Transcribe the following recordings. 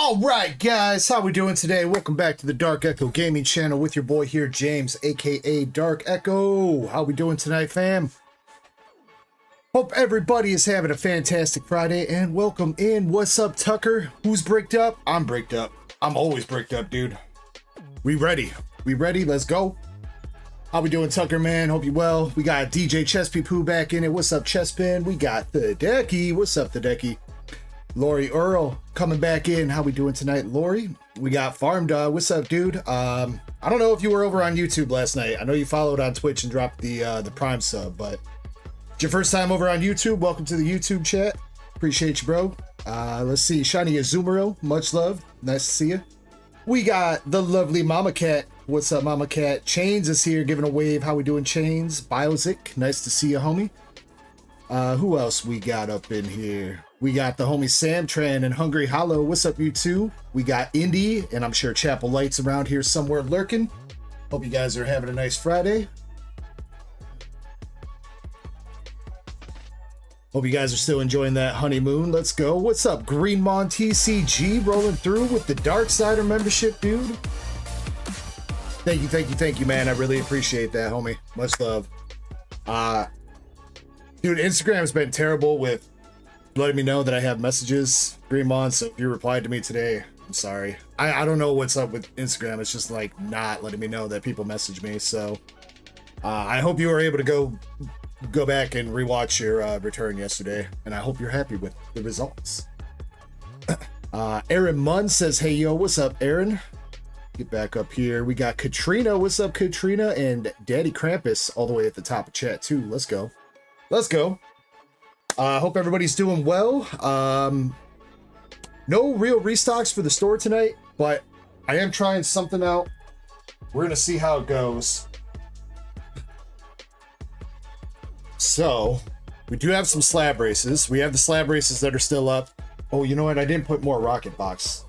All right, guys, how we doing today? Welcome back to the Dark Echo Gaming channel with your boy here, James, aka Dark Echo. How we doing tonight, fam? Hope everybody is having a fantastic Friday, and welcome in. What's up, Tucker? Who's bricked up? I'm bricked up. I'm always bricked up, dude. We ready? We ready? Let's go. How we doing, Tucker, man? Hope you well. We got DJ Chespy Poo back in it. What's up, Chespin? We got the Decky. What's up, the Decky? Lori Earl coming back in. How we doing tonight, Lori? We got Farm Dog. What's up, dude? I don't know if you were over on YouTube last night. I know you followed on Twitch and dropped the Prime sub, but it's your first time over on YouTube. Welcome to the YouTube chat. Appreciate you, bro. Let's see. Shiny Azumaro. Much love. Nice to see you. We got the lovely Mama Cat. What's up, Mama Cat? Chains is here giving a wave. How we doing, Chains? Biozic. Nice to see you, homie. Who else we got up in here? We got the homie Sam Tran and Hungry Hollow. What's up, you two? We got Indy, and I'm sure Chapel Light's around here somewhere lurking. Hope you guys are having a nice Friday. Hope you guys are still enjoying that honeymoon. Let's go. What's up, Greenmon TCG? Rolling through with the Darksider membership, dude. Thank you, man. I really appreciate that, homie. Much love. Dude, Instagram's been terrible with letting me know that I have messages, Greenmon, so if you replied to me today, I'm sorry. I don't know what's up with Instagram. It's just like not letting me know that people message me, so I hope you were able to go back and rewatch your return yesterday, and I hope you're happy with the results. Aaron Munn says, hey, yo, what's up, Aaron? Get back up here. We got Katrina. What's up, Katrina? And Daddy Krampus all the way at the top of chat, too. Let's go. Let's go. Hope everybody's doing well. No real restocks for the store tonight, but I am trying something out. We're going to see how it goes. So, we do have some slab races. We have the slab races that are still up. Oh, you know what? I didn't put more Rocket Box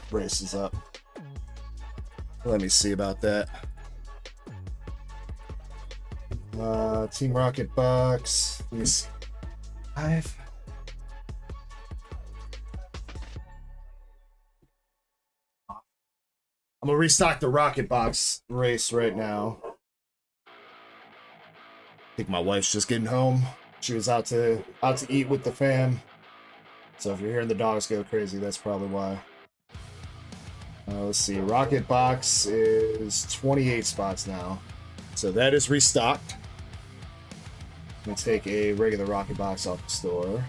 races up. Let me see about that. Team Rocket Box. Let me see. I'm gonna restock the Rocket Box race right now. I think my wife's just getting home. She was out to eat with the fam. So if you're hearing the dogs go crazy, that's probably why. Let's see. Rocket Box is 28 spots now. So that is restocked. Let me take a regular Rocket Box off the store.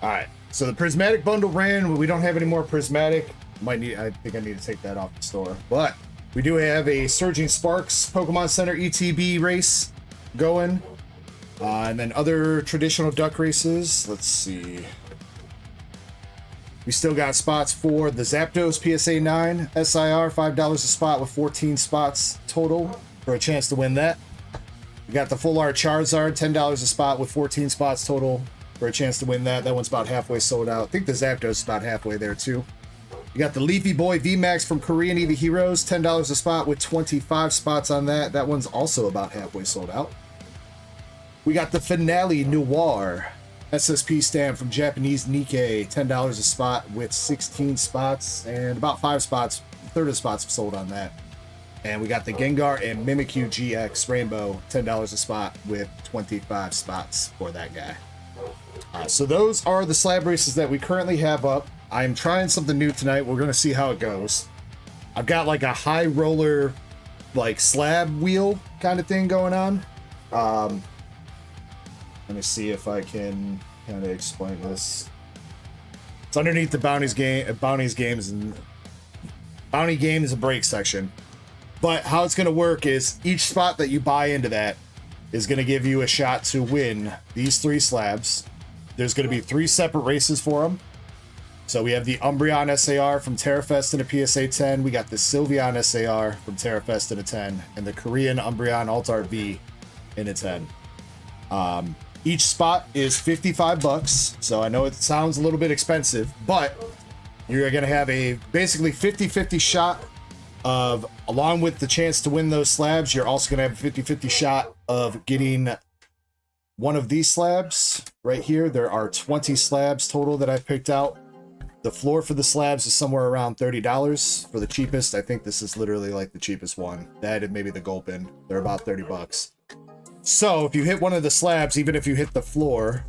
Alright, so the Prismatic bundle ran. We don't have any more Prismatic. I think I need to take that off the store. But we do have a Surging Sparks Pokemon Center ETB race going. And then other traditional duck races. Let's see. We still got spots for the Zapdos PSA 9 SIR, $5 a spot with 14 spots total for a chance to win that. We got the Full Art Charizard, $10 a spot with 14 spots total for a chance to win that. That one's about halfway sold out. I think the Zapdos is about halfway there too. You got the Leafy Boy VMAX from Korean EV Heroes, $10 a spot with 25 spots on that. That one's also about halfway sold out. We got the Finale Noir SSP stamp from Japanese Nikkei, $10 a spot with 16 spots, and about 5 spots, a third of the spots have sold on that. And we got the Gengar and Mimikyu GX Rainbow, $10 a spot with 25 spots for that guy. So those are the slab races that we currently have up. I'm trying something new tonight. We're going to see how it goes. I've got like a high roller, like slab wheel kind of thing going on. Let me see if I can kind of explain this. It's underneath the Bounty Games and break section. But how it's going to work is each spot that you buy into that is going to give you a shot to win these 3 slabs. There's going to be 3 separate races for them. So we have the Umbreon SAR from TerraFest in a PSA 10. We got the Sylveon SAR from TerraFest in a 10. And the Korean Umbreon Alt-Art V in a 10. Each spot is $55, so I know it sounds a little bit expensive, but you're going to have a basically 50-50 shot of, along with the chance to win those slabs, you're also going to have a 50-50 shot of getting one of these slabs right here. There are 20 slabs total that I picked out. The floor for the slabs is somewhere around $30 for the cheapest. I think this is literally like the cheapest one. That and maybe the Gulpin. They're about 30 bucks. So if you hit one of the slabs, even if you hit the floor,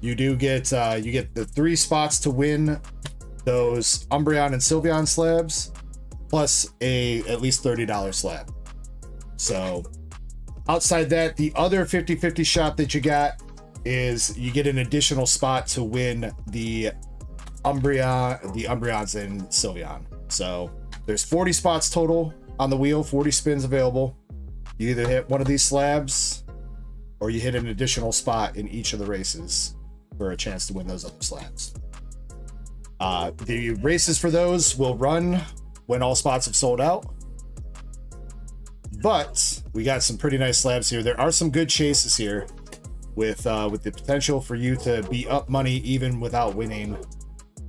you do get you get the 3 spots to win those Umbreon and Sylveon slabs, plus at least $30 slab. So outside that, the other 50-50 shot that you got is you get an additional spot to win the Umbreons and Sylveon. So there's 40 spots total on the wheel, 40 spins available. You either hit one of these slabs or you hit an additional spot in each of the races for a chance to win those other slabs. The races for those will run when all spots have sold out. But we got some pretty nice slabs here. There are some good chases here with the potential for you to be up money even without winning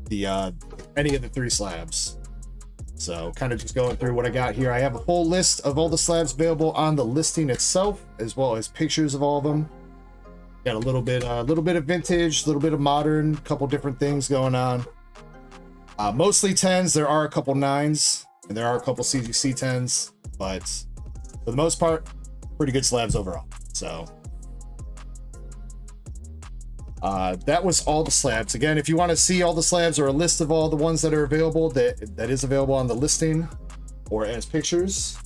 the any of the 3 slabs. So kind of just going through what I got here. I have a full list of all the slabs available on the listing itself, as well as pictures of all of them. Got a little bit of vintage, a little bit of modern, couple different things going on. Mostly 10s. There are a couple 9s, and there are a couple CGC 10s, but for the most part, pretty good slabs overall. So that was all the slabs. Again, if you want to see all the slabs or a list of all the ones that are available, that is available on the listing or as pictures.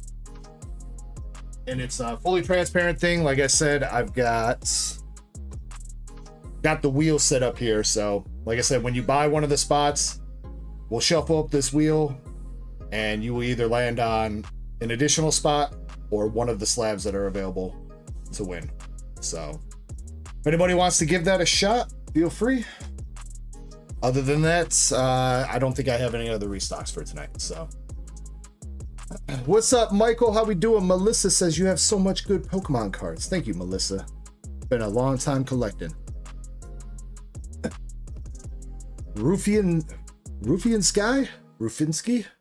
And it's a fully transparent thing. Like I said, I've got the wheel set up here. So like I said, when you buy one of the spots, we'll shuffle up this wheel and you will either land on an additional spot or one of the slabs that are available to win. So if anybody wants to give that a shot, feel free. Other than that, I don't think I have any other restocks for tonight. So what's up, Michael? How we doing? Melissa says you have so much good Pokemon cards. Thank you, Melissa. Been a long time collecting. Rufinski?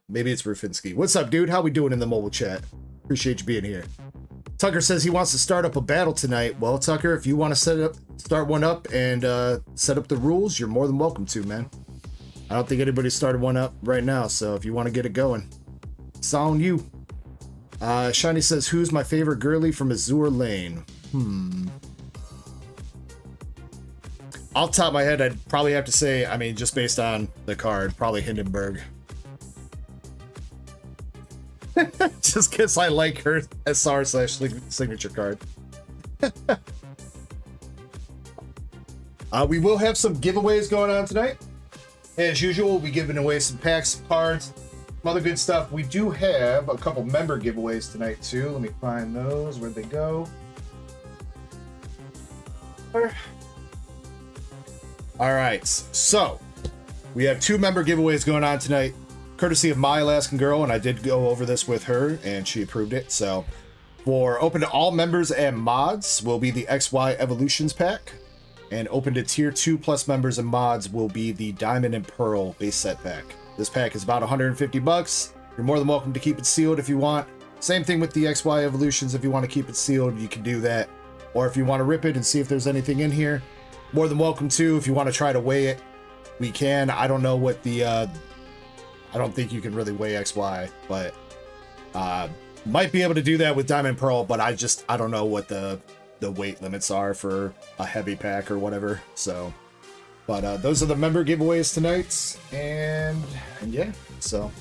Maybe it's Rufinski. What's up, dude? How we doing in the mobile chat? Appreciate you being here. Tucker says he wants to start up a battle tonight. Well, Tucker, if you want to start one up and set up the rules, you're more than welcome to, man. I don't think anybody started one up right now, so if you want to get it going, it's on you. Shiny says, who's my favorite girly from Azure Lane? Off the top of my head, I'd probably have to say, I mean, just based on the card, probably Hindenburg. Just because I like her SR/signature card. We will have some giveaways going on tonight. As usual, we'll be giving away some packs of cards, some other good stuff. We do have a couple member giveaways tonight too. Let me find those. Where'd they go? All right, so we have 2 member giveaways going on tonight, courtesy of my Alaskan Girl, and I did go over this with her, and she approved it. So for open to all members and mods will be the XY Evolutions pack, and open to tier 2 plus members and mods will be the Diamond and Pearl base set pack. This pack is about 150 bucks. You're more than welcome to keep it sealed if you want. Same thing with the XY Evolutions. If you want to keep it sealed, you can do that. Or if you want to rip it and see if there's anything in here, more than welcome to. If you want to try to weigh it, we can. I don't know what the I don't think you can really weigh XY, but might be able to do that with Diamond Pearl, but I don't know what the weight limits are for a heavy pack or whatever. So but those are the member giveaways tonight, and yeah, so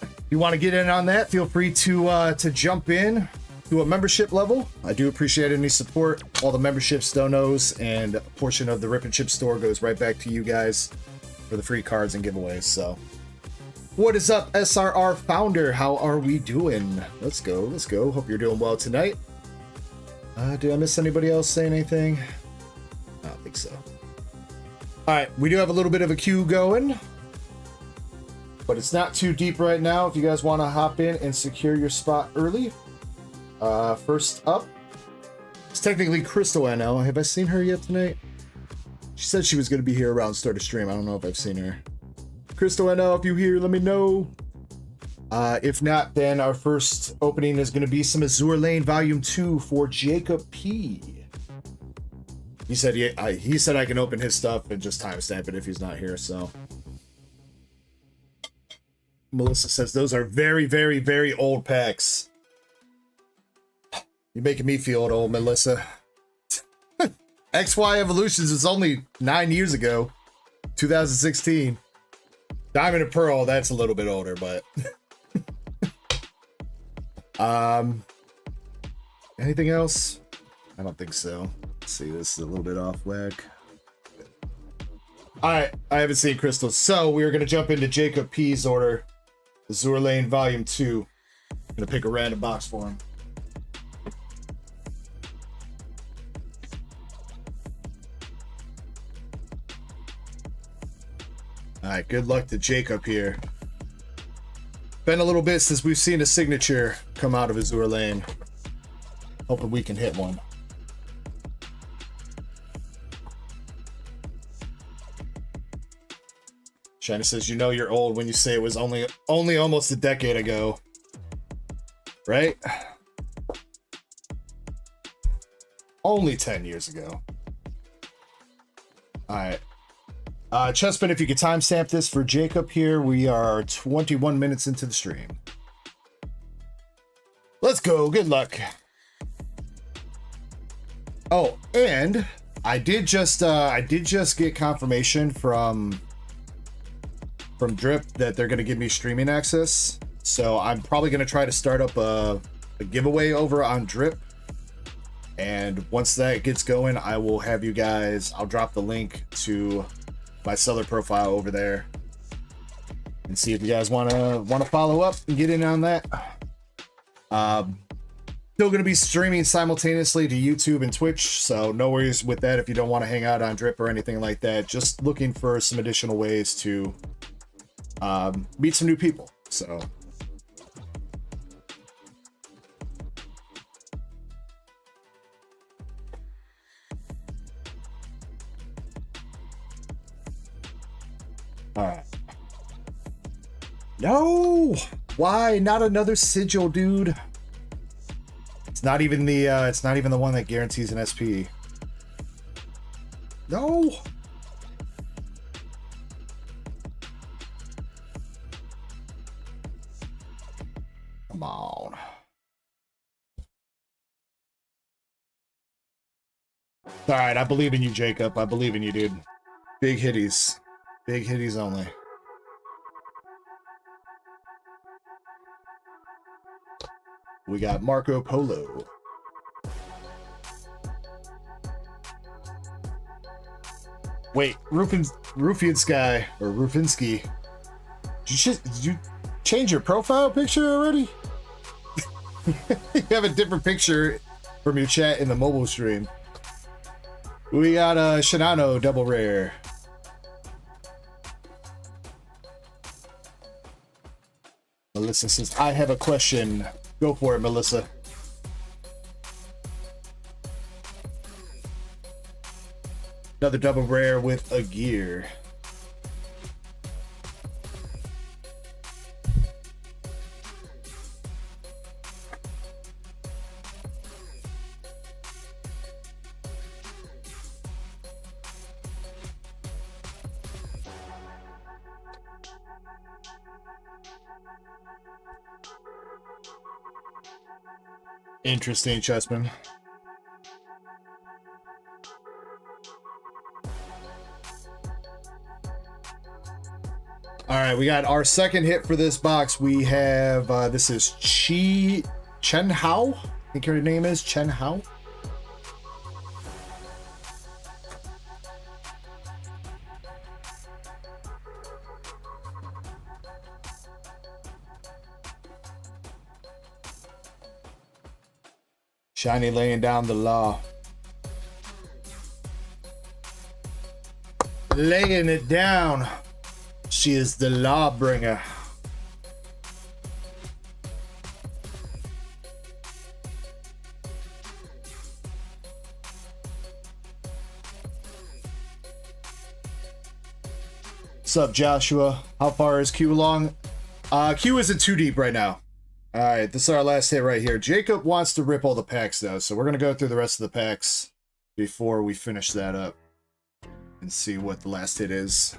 if you want to get in on that, feel free to jump in to a membership level. I do appreciate any support. All the memberships, donos, and a portion of the Rip and Chip store goes right back to you guys for the free cards and giveaways. So what is up, SRR founder? How are we doing? Let's go. Hope you're doing well tonight. Did I miss anybody else saying anything? I don't think so. All right, we do have a little bit of a queue going, but it's not too deep right now. If you guys want to hop in and secure your spot early. First up, it's technically Crystal NL. Have I seen her yet tonight? She said she was going to be here around start of stream. I don't know if I've seen her. Crystal NL, if you're here, let me know. If not, then our first opening is going to be some Azure Lane Volume 2 for Jacob P. He said he said I can open his stuff and just timestamp it if he's not here, so. Melissa says those are very, very, very old packs. You're making me feel old, Melissa. XY Evolutions is only 9 years ago. 2016. Diamond and Pearl, that's a little bit older, but... Anything else? I don't think so. Let's see, this is a little bit off whack. Alright, I haven't seen crystals. So, we're going to jump into Jacob P's order. Azure Lane Volume 2. I'm going to pick a random box for him. Alright, good luck to Jacob here. Been a little bit since we've seen a signature come out of Azure Lane. Hoping we can hit one. China says, you know you're old when you say it was only almost a decade ago. Right? Only 10 years ago. Alright. Chespin, if you could timestamp this for Jacob here, we are 21 minutes into the stream. Let's go. Good luck. Oh, and I did just get confirmation from Drip that they're going to give me streaming access. So I'm probably going to try to start up a giveaway over on Drip. And once that gets going, I will have you guys, I'll drop the link to my seller profile over there and see if you guys want to follow up and get in on that. Still going to be streaming simultaneously to YouTube and Twitch, so no worries with that if you don't want to hang out on Drip or anything like that. Just looking for some additional ways to meet some new people. So all right. No, why not another sigil, dude? It's not even the one that guarantees an SP. No. Come on. All right, I believe in you, Jacob. I believe in you, dude. Big hitties. Big hitties only. We got Marco Polo. Wait, Rufian Sky or Rufinsky. Did you change your profile picture already? You have a different picture from your chat in the mobile stream. We got a Shinano double rare. Melissa says, I have a question. Go for it, Melissa. Another double rare with a gear. Interesting, Chessman. All right, we got our second hit for this box. We have this is Chen Hao. I think her name is Chen Hao. Shiny laying down the law. Laying it down. She is the law bringer. What's up, Joshua? How far is Q along? Q isn't too deep right now. All right, this is our last hit right here. Jacob wants to rip all the packs, though, so we're going to go through the rest of the packs before we finish that up and see what the last hit is.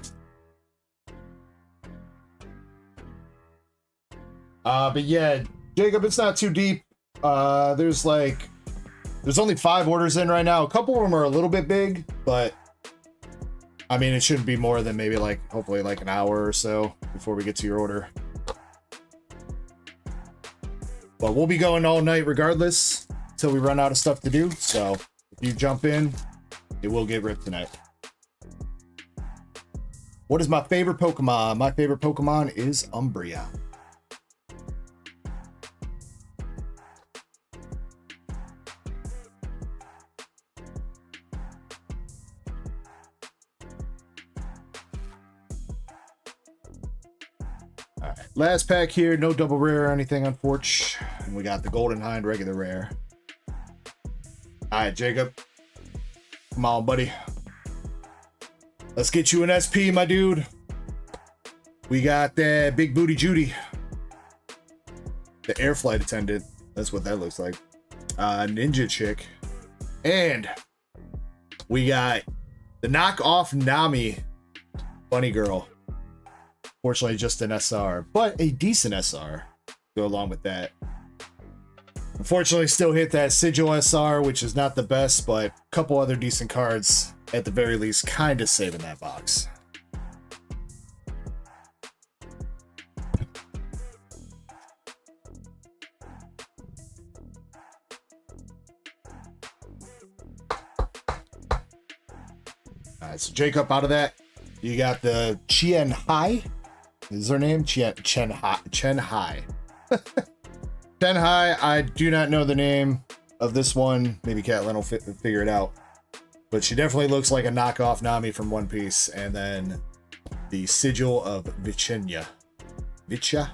But yeah, Jacob, it's not too deep. There's only 5 orders in right now. A couple of them are a little bit big, but I mean, it shouldn't be more than maybe like, hopefully like an hour or so before we get to your order. But we'll be going all night regardless until we run out of stuff to do. So if you jump in, it will get ripped tonight. What is my favorite Pokemon? My favorite Pokemon is Umbria. Last pack here, no double rare or anything, unfortunately. And we got the Golden Hind regular rare. All right, Jacob. Come on, buddy. Let's get you an SP, my dude. We got that Big Booty Judy. The air flight attendant. That's what that looks like. Ninja chick. And we got the knockoff Nami bunny girl. Fortunately, just an SR, but a decent SR to go along with that. Unfortunately, still hit that Sigil SR, which is not the best, but a couple other decent cards, at the very least, kind of saving that box. All right, so Jacob, out of that, you got the Chen Hai. Is her name? Chen Hai. Chen Hai. I do not know the name of this one. Maybe Catlin will figure it out. But she definitely looks like a knockoff Nami from One Piece. And then the Sigil of Vichenya. Visha?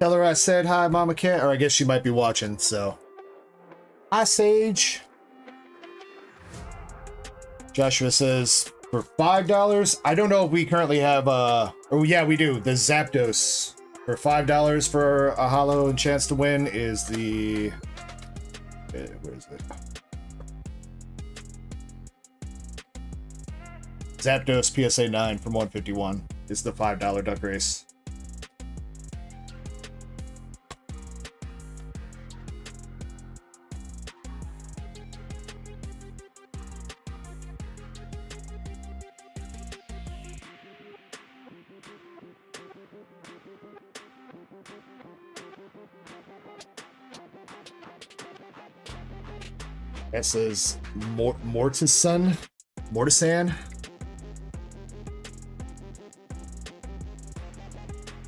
Tell her I said hi, Mama Cat, or I guess she might be watching, so. Hi, Sage. Joshua says, for $5, I don't know if we currently have, oh yeah, we do. The Zapdos. For $5 for a holo and chance to win is the, where is it? Zapdos PSA 9 from 151 is the $5 duck race. That says Mortisan.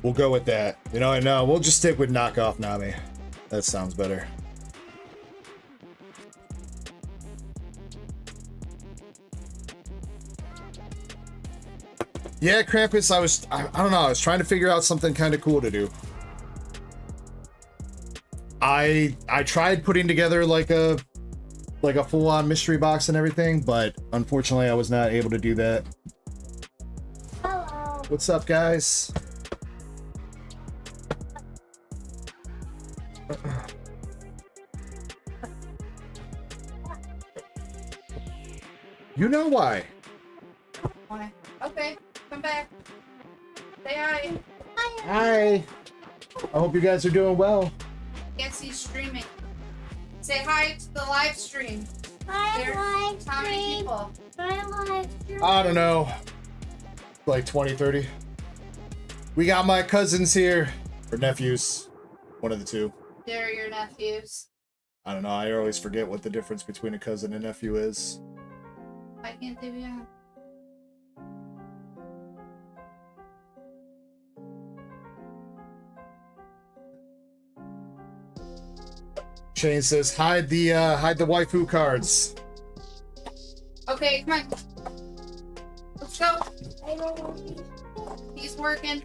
We'll go with that. You know, no, we'll just stick with knockoff Nami. That sounds better. Yeah, Krampus, I don't know, I was trying to figure out something kind of cool to do. I tried putting together like a full-on mystery box and everything, but unfortunately I was not able to do that. Hello. What's up, guys? You know why. Why? Okay, come back. Say hi. Hi. I hope you guys are doing well. Yes, he's streaming. Say hi to the live stream. Hi, live How many stream. people? Hi, live stream. I don't know. Like 20, 30. We got my cousins here. Or nephews. One of the two. They're your nephews. I don't know. I always forget what the difference between a cousin and nephew is. Why can't they be on? Shane says, hide the waifu cards. Okay, come on. Let's go. He's working.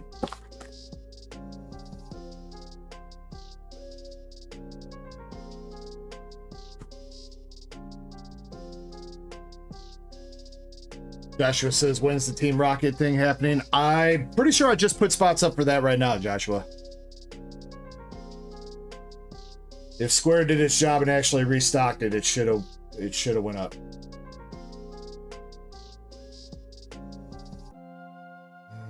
Joshua says, when's the Team Rocket thing happening? I'm pretty sure I just put spots up for that right now, Joshua. If Square did its job and actually restocked it, it should have went up.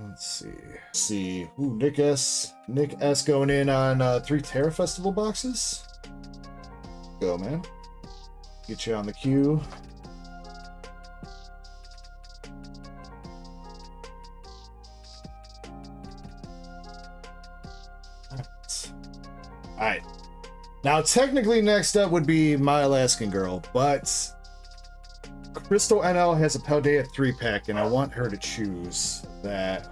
Let's see. Ooh, Nick S going in on 3 Terra Festival boxes. Go, man. Get you on the queue. All right. Now, technically, next up would be My Alaskan Girl, but Crystal NL has a Paldea 3-pack, and I want her to choose that.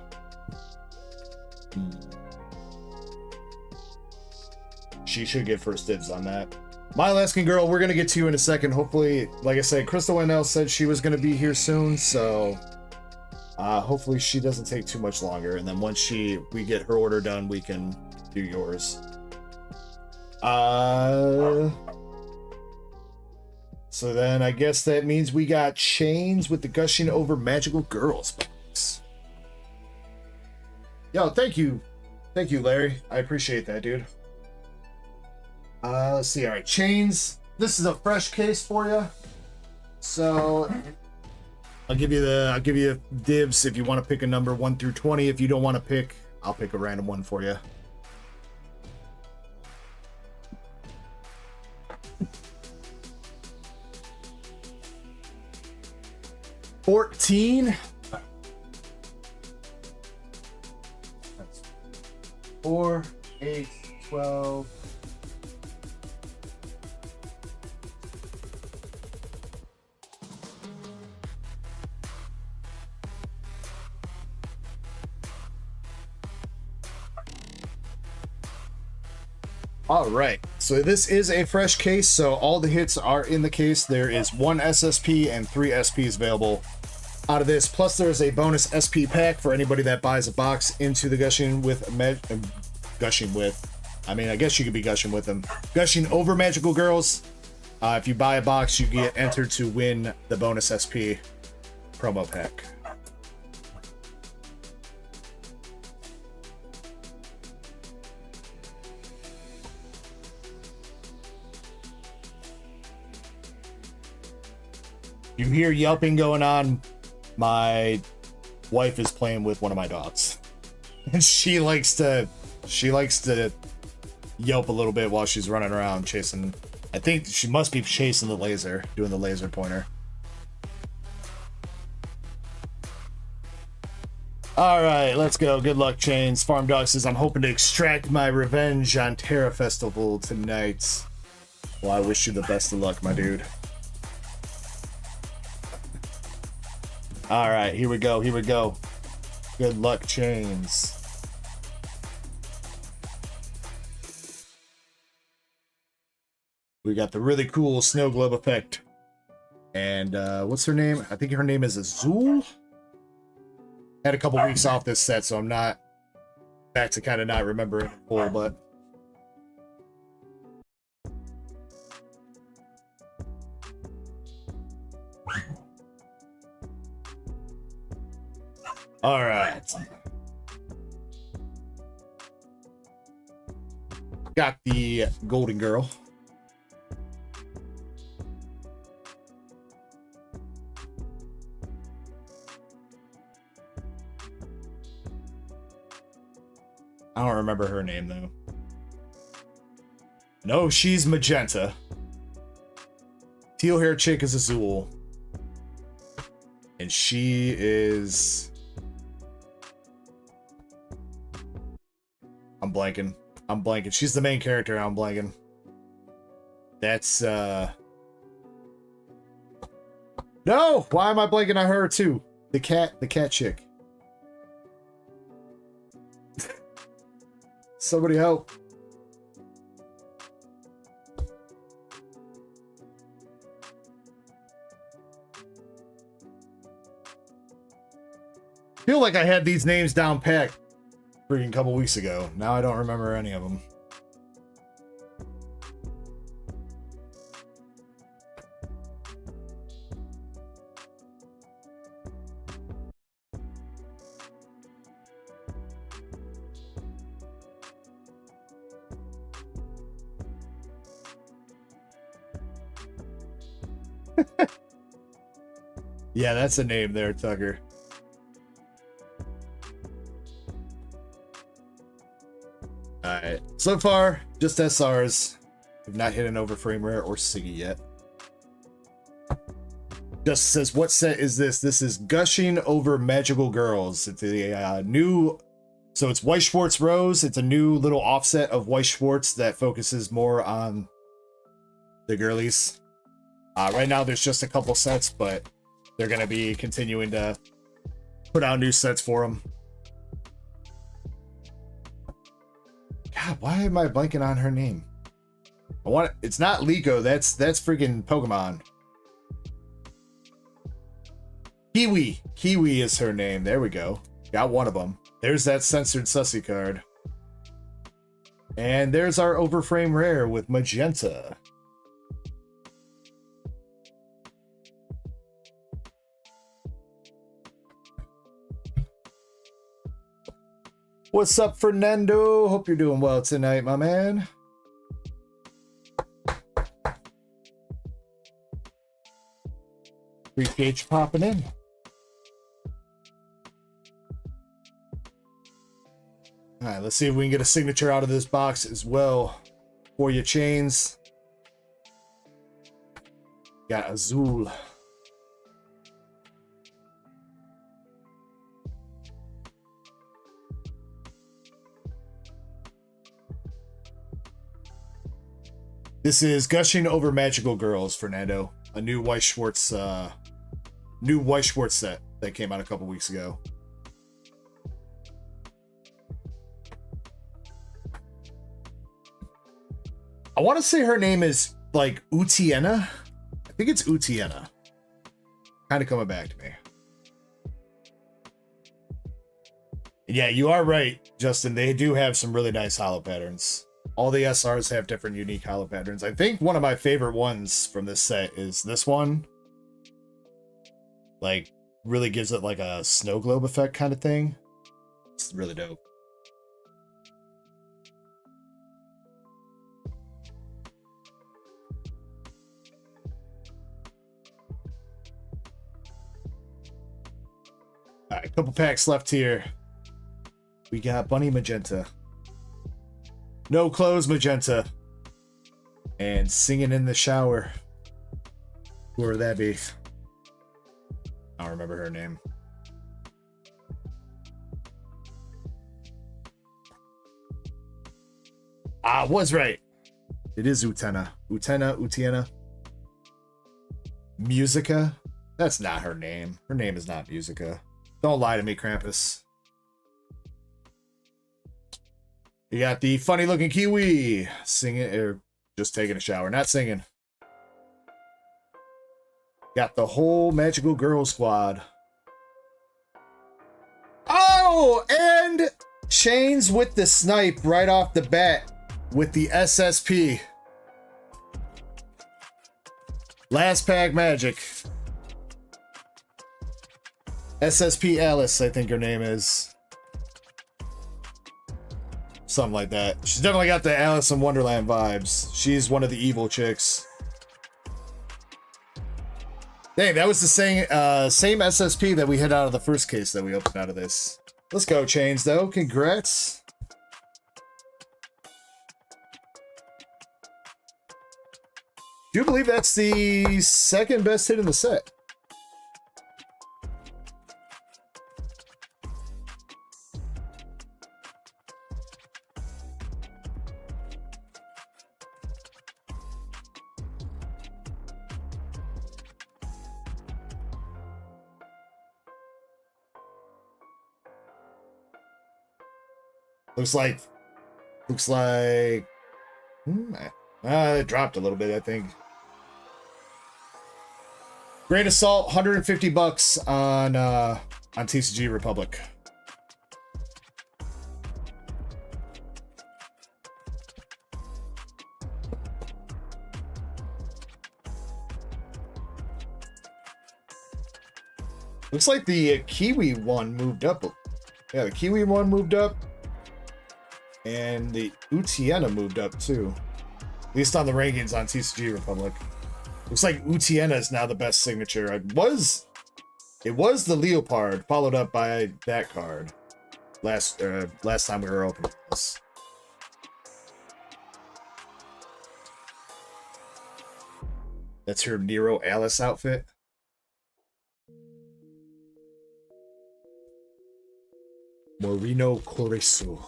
She should get first dibs on that. My Alaskan Girl, we're going to get to you in a second. Hopefully, like I said, Crystal NL said she was going to be here soon, so hopefully she doesn't take too much longer. And then once we get her order done, we can do yours. So then I guess that means we got Chains with the Gushing Over Magical Girls box. Yo, thank you, Larry. I appreciate that, dude. Let's see. All right, Chains. This is a fresh case for you. So I'll give you dibs if you want to pick a number 1 through 20. If you don't want to pick, I'll pick a random one for you. $14. That's 4, 8, 12. All right, so this is a fresh case, so all the hits are in the case. There is 1 SSP and 3 SPs available out of this, plus there's a bonus SP pack for anybody that buys a box into the Gushing Over Magical Girls. If you buy a box, you get entered to win the bonus SP promo pack. You hear yelping going on. My wife is playing with one of my dogs, and she likes to yelp a little bit while she's running around chasing. I think she must be chasing the laser, doing the laser pointer. All right, let's go. Good luck, Chains. Farm Dog says, I'm hoping to extract my revenge on Terra Festival tonight. Well, I wish you the best of luck, my dude. All right, here we go. Good luck, Chains. We got the really cool snow globe effect. And what's her name? I think her name is Azul. Had a couple weeks off this set, so I'm not back to kind of not remembering it full, but all right. Got the Golden Girl. I don't remember her name, though. No, she's magenta. Teal hair chick is Azul. And she is... I'm blanking. She's the main character. I'm blanking. That's, No! Why am I blanking on her, too? The cat chick. Somebody help. I feel like I had these names down pat freaking couple weeks ago. Now I don't remember any of them. Yeah, that's a name there, Tucker. Alright, so far, just SRs. We've not hit an overframe rare or Siggy yet. Just says, what set is this? This is Gushing Over Magical Girls. It's a new... So it's Weiss Schwarz Rose. It's a new little offset of Weiss Schwarz that focuses more on the girlies. Right now, there's just a couple sets, but they're going to be continuing to put out new sets for them. God, why am I blanking on her name? It's not Liko. That's freaking Pokemon. Kiwi. Kiwi is her name. There we go. Got one of them. There's that censored sussy card. And there's our overframe rare with Magenta. What's up, Fernando? Hope you're doing well tonight, my man. Appreciate you popping in. All right, let's see if we can get a signature out of this box as well for you, Chains. Got Azul. This is Gushing Over Magical Girls, Fernando. A new Weiss Schwarz set that came out a couple weeks ago. I want to say her name is like Utiena. I think it's Utiena. Kind of coming back to me. And yeah, you are right, Justin. They do have some really nice holo patterns. All the SRs have different unique holo patterns. I think one of my favorite ones from this set is this one. Like, really gives it like a snow globe effect kind of thing. It's really dope. All right, a couple packs left here. We got Bunny Magenta. No Clothes Magenta. And Singing in the Shower. Who would that be? I don't remember her name. I was right. It is Utena. Utiena. Musica? That's not her name. Her name is not Musica. Don't lie to me, Krampus. You got the funny looking Kiwi singing, or just taking a shower, not singing. Got the whole Magical Girl squad. Oh, and Chains with the snipe right off the bat with the SSP. Last pack magic. SSP Alice, I think her name is. Something like that. She's definitely got the Alice in Wonderland vibes. She's one of the evil chicks. Dang, that was the same SSP that we hit out of the first case that we opened out of this. Let's go, Chains, though. Congrats. Do you believe that's the second best hit in the set? Looks like it dropped a little bit, I think. Great Assault, 150 bucks on TCG Republic. Looks like the Kiwi one moved up. Yeah, the Kiwi one moved up. And the Utiena moved up too. At least on the rankings on TCG Republic. Looks like Utiena is now the best signature. It was the Leopard, followed up by that card. Last time we were opening this. That's her Nero Alice outfit. Moreno Corisu.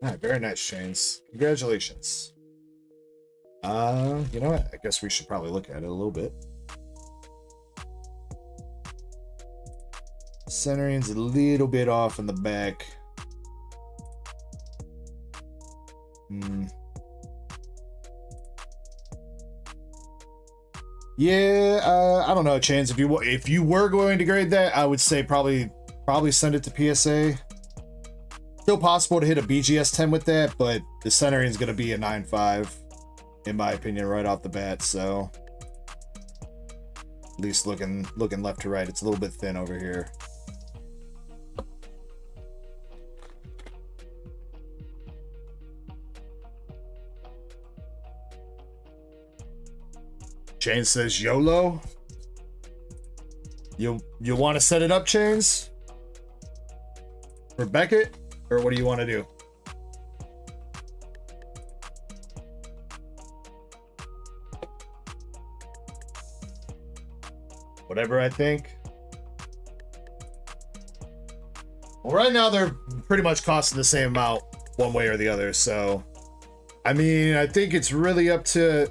Ah, very nice, Chains. Congratulations. You know what? I guess we should probably look at it a little bit. Centering's a little bit off in the back. Yeah, I don't know, Chance. If you were going to grade that, I would say probably send it to PSA. Still possible to hit a BGS 10 with that, but the centering is going to be a 9.5, in my opinion, right off the bat. So at least looking left to right, it's a little bit thin over here. Chains says YOLO. You want to set it up, Chains? For Beckett? Or what do you want to do? Whatever I think. Well, right now they're pretty much costing the same amount one way or the other. So, I mean, I think it's really up to...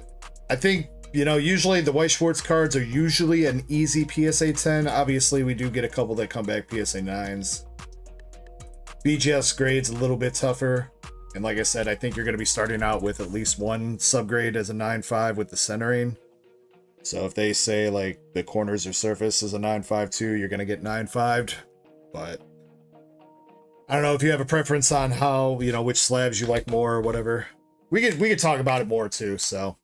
I think... You know, usually the White Schwartz cards are usually an easy PSA 10. Obviously, we do get a couple that come back PSA 9s. BGS grade's a little bit tougher. And like I said, I think you're going to be starting out with at least one subgrade as a 9.5 with the centering. So if they say, like, the corners or surface is a 9.5 too, you're going to get 9.5'd. But I don't know if you have a preference on how, you know, which slabs you like more or whatever. We could talk about it more too, so...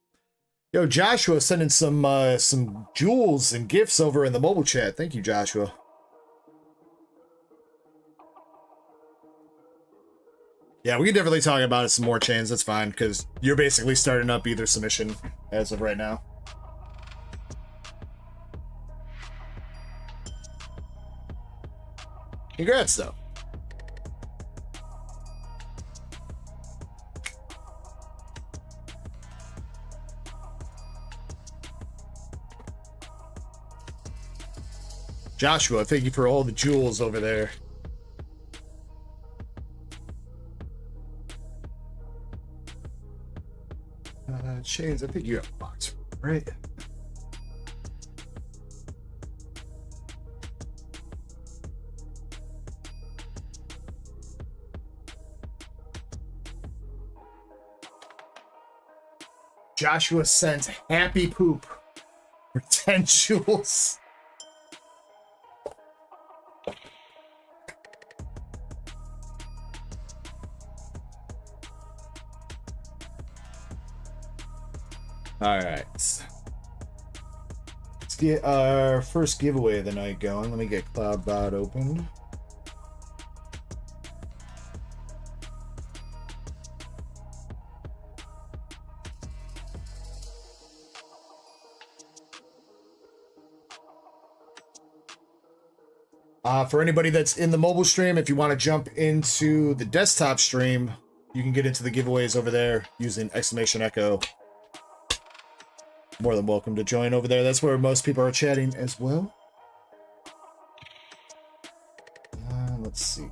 Yo, Joshua sending some jewels and gifts over in the mobile chat. Thank you, Joshua. Yeah, we can definitely talk about it some more, Chains. That's fine, because you're basically starting up either submission as of right now. Congrats, though. Joshua, thank you for all the jewels over there. Chains, I think you have a box, right? Joshua sent happy poop for 10 jewels. All right, let's get our first giveaway of the night going. Let me get CloudBot opened. For anybody that's in the mobile stream, if you want to jump into the desktop stream, you can get into the giveaways over there using !Echo. More than welcome to join over there. That's where most people are chatting as well. Let's see.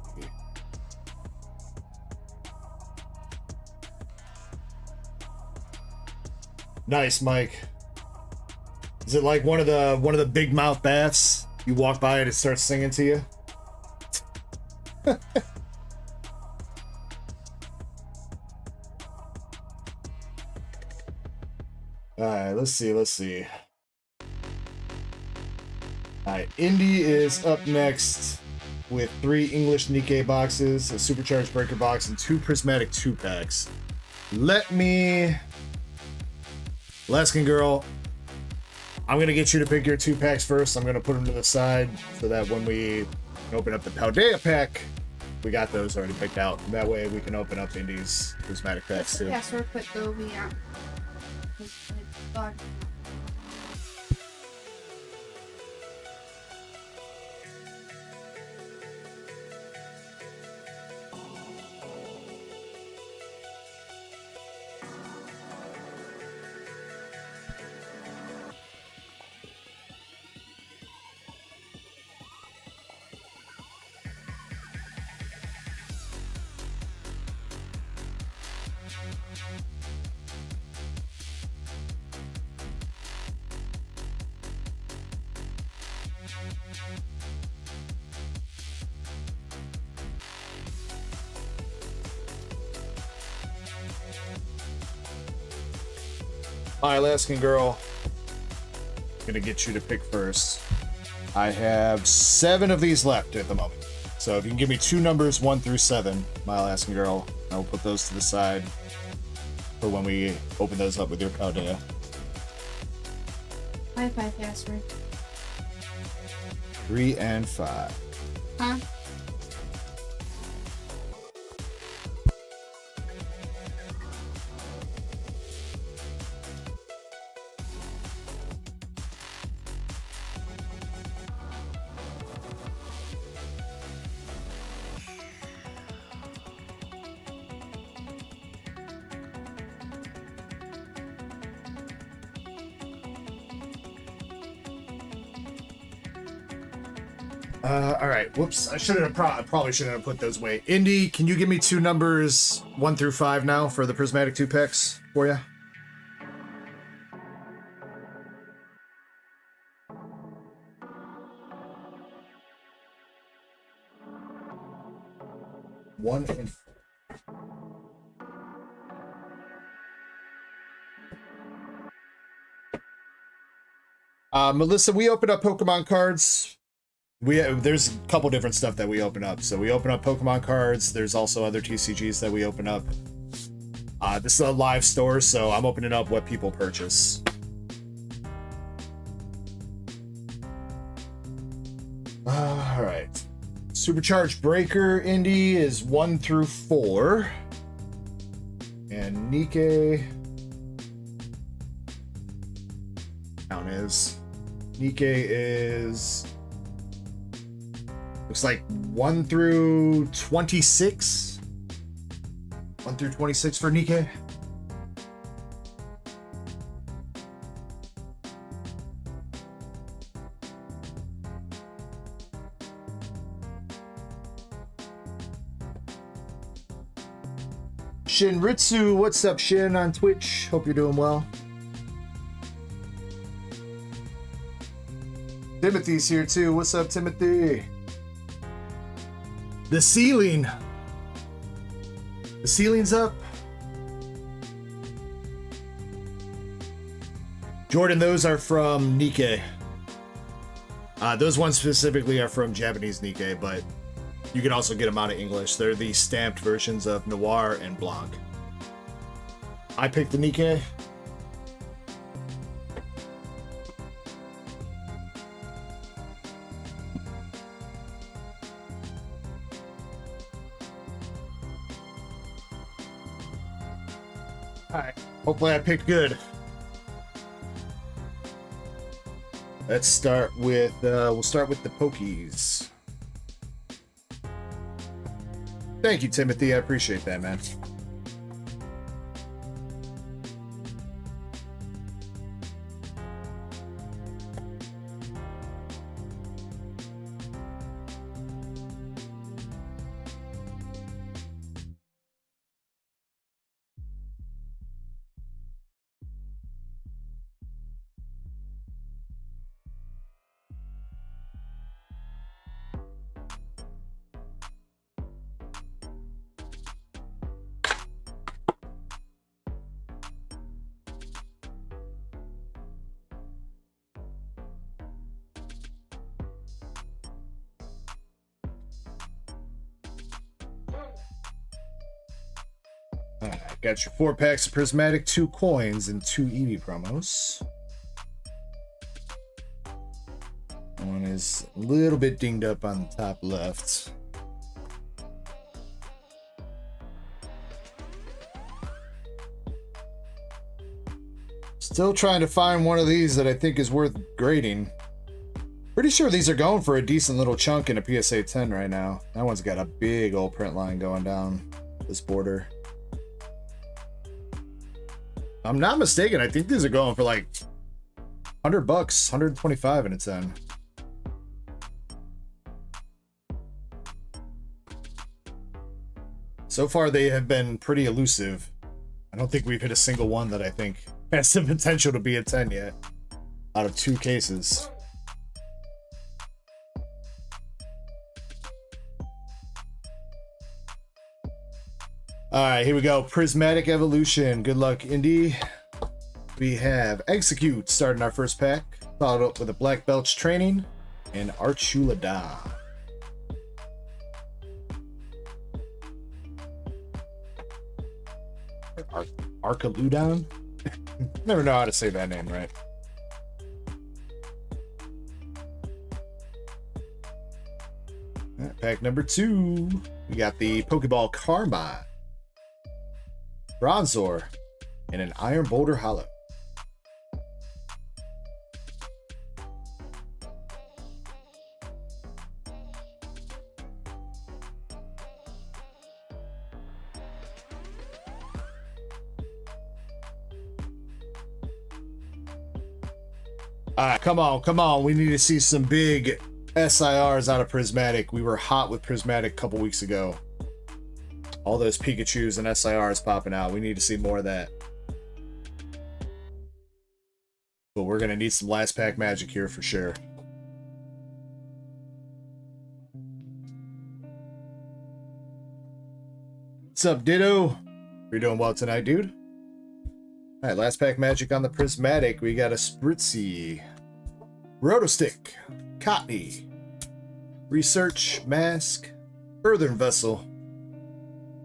Nice, Mike. Is it like one of the big mouth baths? You walk by and it starts singing to you? Alright, let's see. Alright, Indy is up next with 3 English Nikkei boxes, a Supercharged Breaker box, and 2 Prismatic 2-packs. Laskin girl, I'm going to get you to pick your 2-packs first. I'm going to put them to the side so that when we open up the Paldea pack, we got those already picked out. That way we can open up Indy's prismatic packs too. Password quick though, yeah. God. Hi, Alaskan girl. I'm gonna get you to pick first. I have 7 of these left at the moment. So if you can give me 2 numbers, 1 through 7, my Alaskan girl, I will put those to the side for when we open those up with your Paldea. I have 5 password. 3 and 5. Huh? All right. Whoops. I probably shouldn't have put those away. Indy, can you give me 2 numbers, 1 through 5 now for the prismatic 2 packs for you? One and Melissa, we opened up Pokemon cards. There's a couple different stuff that we open up. So we open up Pokemon cards. There's also other TCGs that we open up. This is a live store, so I'm opening up what people purchase. All right. Supercharged Breaker Indy is 1 through 4. And Nikkei count is Nikkei is looks like 1 through 26. 1 through 26 for Nikkei. Shinritsu, what's up, Shin, on Twitch? Hope you're doing well. Timothy's here too. What's up, Timothy? The ceiling. The ceiling's up. Jordan, those are from Nikkei. Those ones specifically are from Japanese Nikkei, but you can also get them out of English. They're the stamped versions of Noir and Blanc. I picked the Nikkei. Alright, hopefully I picked good. Let's start with, we'll start with the Pokies. Thank you, Timothy. I appreciate that, man. Got your 4 packs of Prismatic, 2 coins, and 2 Eevee promos. One is a little bit dinged up on the top left. Still trying to find one of these that I think is worth grading. Pretty sure these are going for a decent little chunk in a PSA 10 right now. That one's got a big old print line going down this border. If I'm not mistaken, I think these are going for like $100, 125 in a 10. So far, they have been pretty elusive. I don't think we've hit a single one that I think has the potential to be a 10 yet, out of 2 cases. All right, here we go. Prismatic Evolution. Good luck, Indy. We have Execute starting our first pack, followed up with a Black Belch Training and Archulada. Archaludon? Never know how to say that name right. Pack number 2. We got the Pokeball Karma, Bronzor, and an Iron Boulder Hollow. All right, come on, come on. We need to see some big SIRs out of Prismatic. We were hot with Prismatic a couple weeks ago. All those Pikachus and SIRs popping out. We need to see more of that. But we're going to need some last pack magic here for sure. What's up, Ditto? You're doing well tonight, dude. All right, last pack magic on the Prismatic. We got a Spritzy, Rotostick, Cottony, Research, Mask, Earthen Vessel,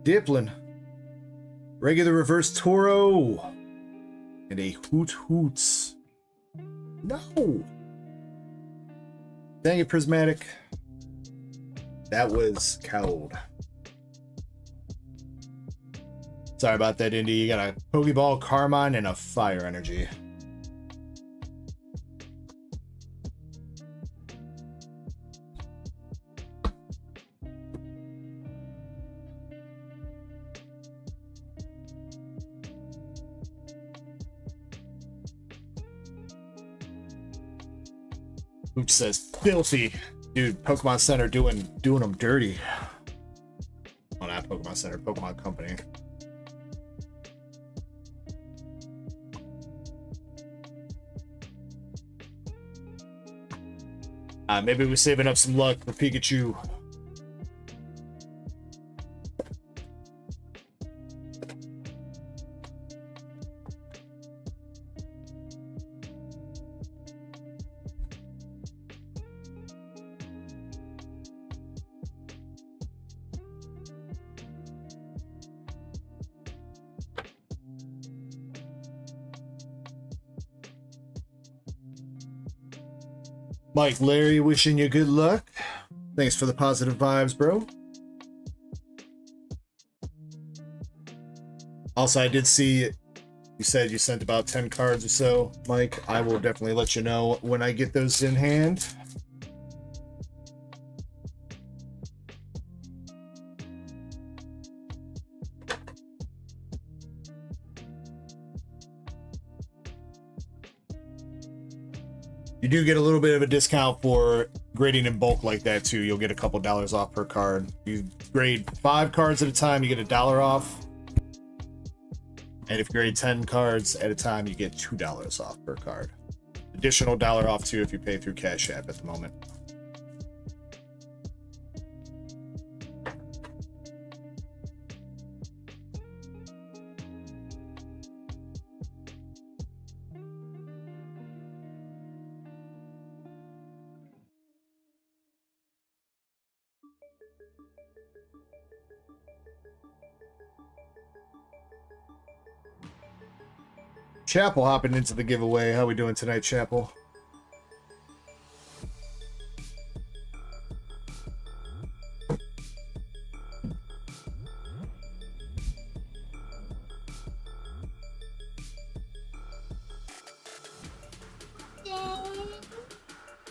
Diplin, regular reverse Toro, and a Hoot Hoots. No! Dang it, Prismatic. That was cold. Sorry about that, Indy. You got a Pokeball, Carmine, and a Fire Energy. Oops says filthy. Dude, Pokemon Center doing them dirty. Oh, not Pokemon Center, Pokemon Company. Maybe we're saving up some luck for Pikachu. Mike Larry wishing you good luck. Thanks for the positive vibes, bro. Also, I did see you said you sent about 10 cards or so, Mike. I will definitely let you know when I get those in hand. You do get a little bit of a discount for grading in bulk like that too. You'll get a couple dollars off per card. You grade 5 cards at a time, you get $1 off. And if you grade 10 cards at a time, you get $2 off per card. Additional $1 off too if you pay through Cash App at the moment. Chapel hopping into the giveaway. How we doing tonight, Chapel?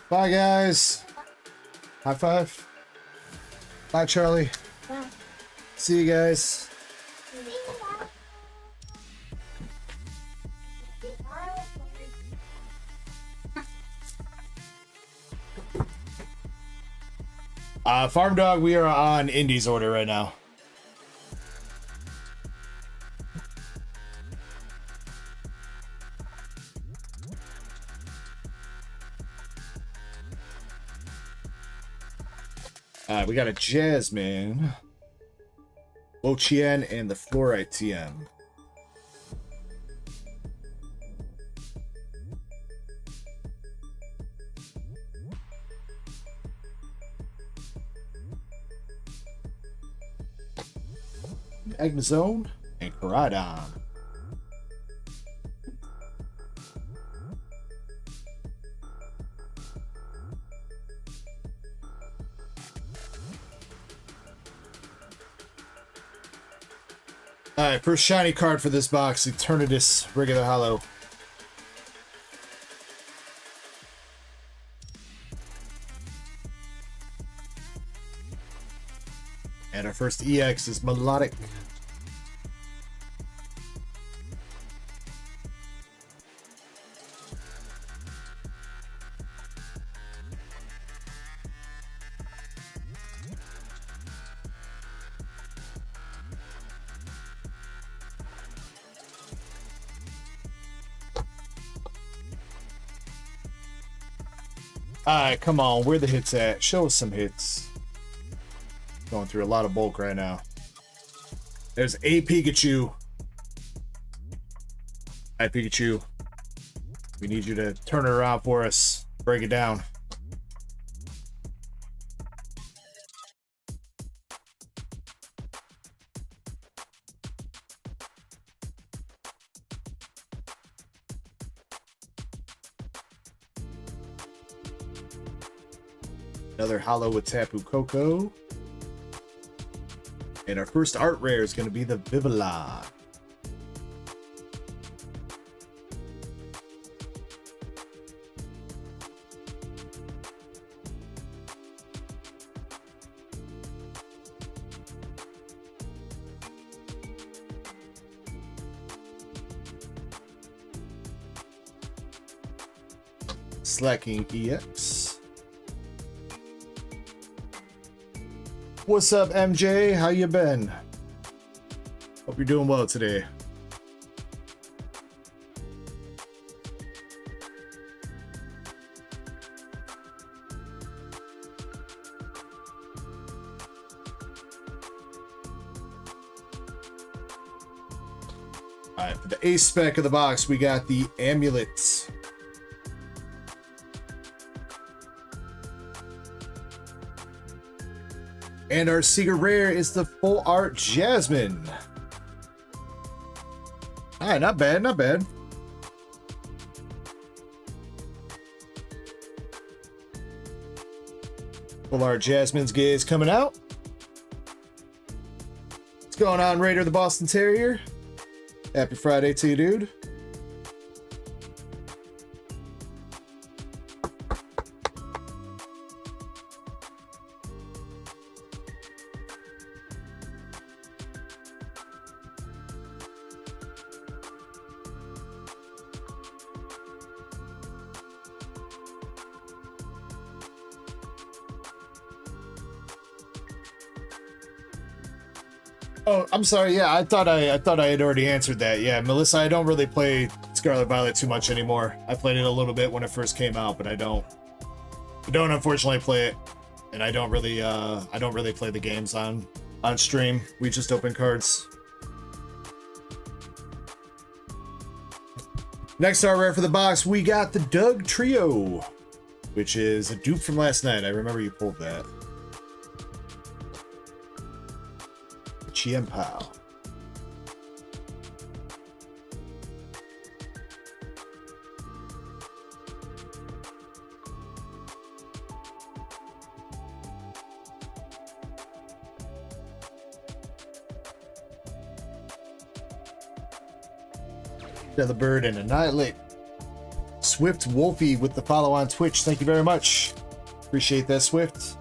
Bye, guys. High five. Bye, Charlie. Bye. See you guys. Farm Dog, we are on Indy's order right now. We got a Jasmine, Lo Chien, and the Fluorite TM. Agnozone and Caradon. Alright, first shiny card for this box, Eternatus regular hollow. And our first EX is Melodic. Alright, come on, where the hits at? Show us some hits. Going through a lot of bulk right now. There's a Pikachu. Alright, Pikachu. We need you to turn it around for us. Break it down. Another hollow with Tapu Koko. And our first art rare is going to be the Vivillon. Slacking EX. What's up, MJ? How you been? Hope you're doing well today. Alright, for the ace spec of the box, we got the amulets. And our secret rare is the full art Jasmine. Alright, not bad, not bad. Full art Jasmine's gaze coming out. What's going on, Raider the Boston Terrier? Happy Friday to you, dude. Oh, I'm sorry. Yeah, I thought I had already answered that. Yeah, Melissa, I don't really play Scarlet Violet too much anymore. I played it a little bit when it first came out, but I don't unfortunately play it, and I don't really play the games on stream. We just open cards. Next art rare for the box, we got the Doug Trio, which is a dupe from last night. I remember you pulled that. Chiempao. Featherbird and Annihilate. Swift Wolfie with the follow on Twitch. Thank you very much. Appreciate that, Swift.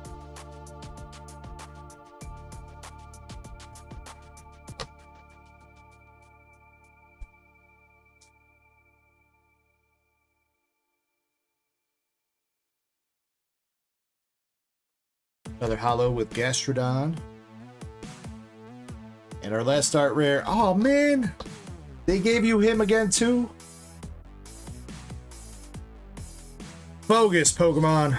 Another holo with Gastrodon. And our last art rare. Oh man, they gave you him again too? Bogus Pokemon.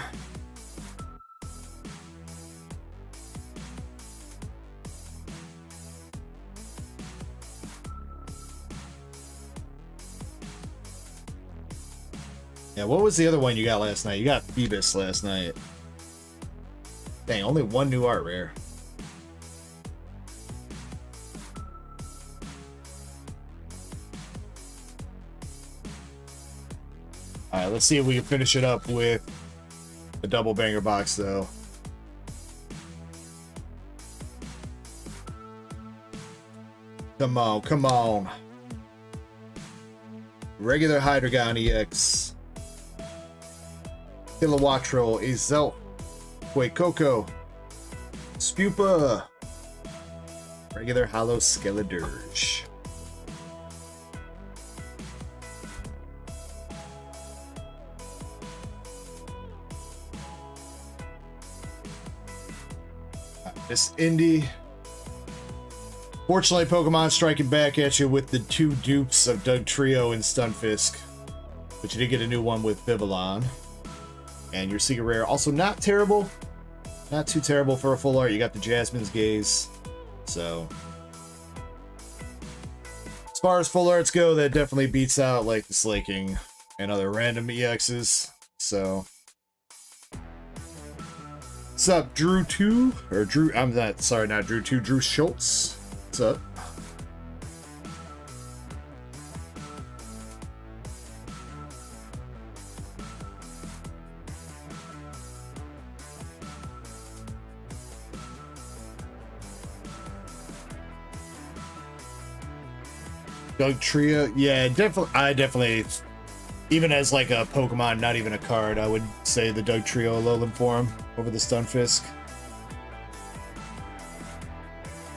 Yeah, what was the other one you got last night? You got Phoebus last night. Dang, only one new art rare. Alright, let's see if we can finish it up with the double banger box, though. Come on, come on. Regular Hydreigon EX. Kilowattrel, Azelf, Coco, Spupa, regular Holo Skeledirge. This indie. Fortunately, Pokemon striking back at you with the two dupes of Dugtrio and Stunfisk, but you did get a new one with Vivillon. And your Secret Rare, also not terrible. Not too terrible for a full art. You got the Jasmine's Gaze. So, as far as full arts go, that definitely beats out like the Slaking and other random EXs. So, what's up, Drew 2? Or Drew, I'm not, sorry, not Drew 2, Drew Schultz. What's up? Dugtrio, yeah, definitely. I definitely, even as like a Pokemon, not even a card, I would say the Dugtrio Alolan form over the Stunfisk.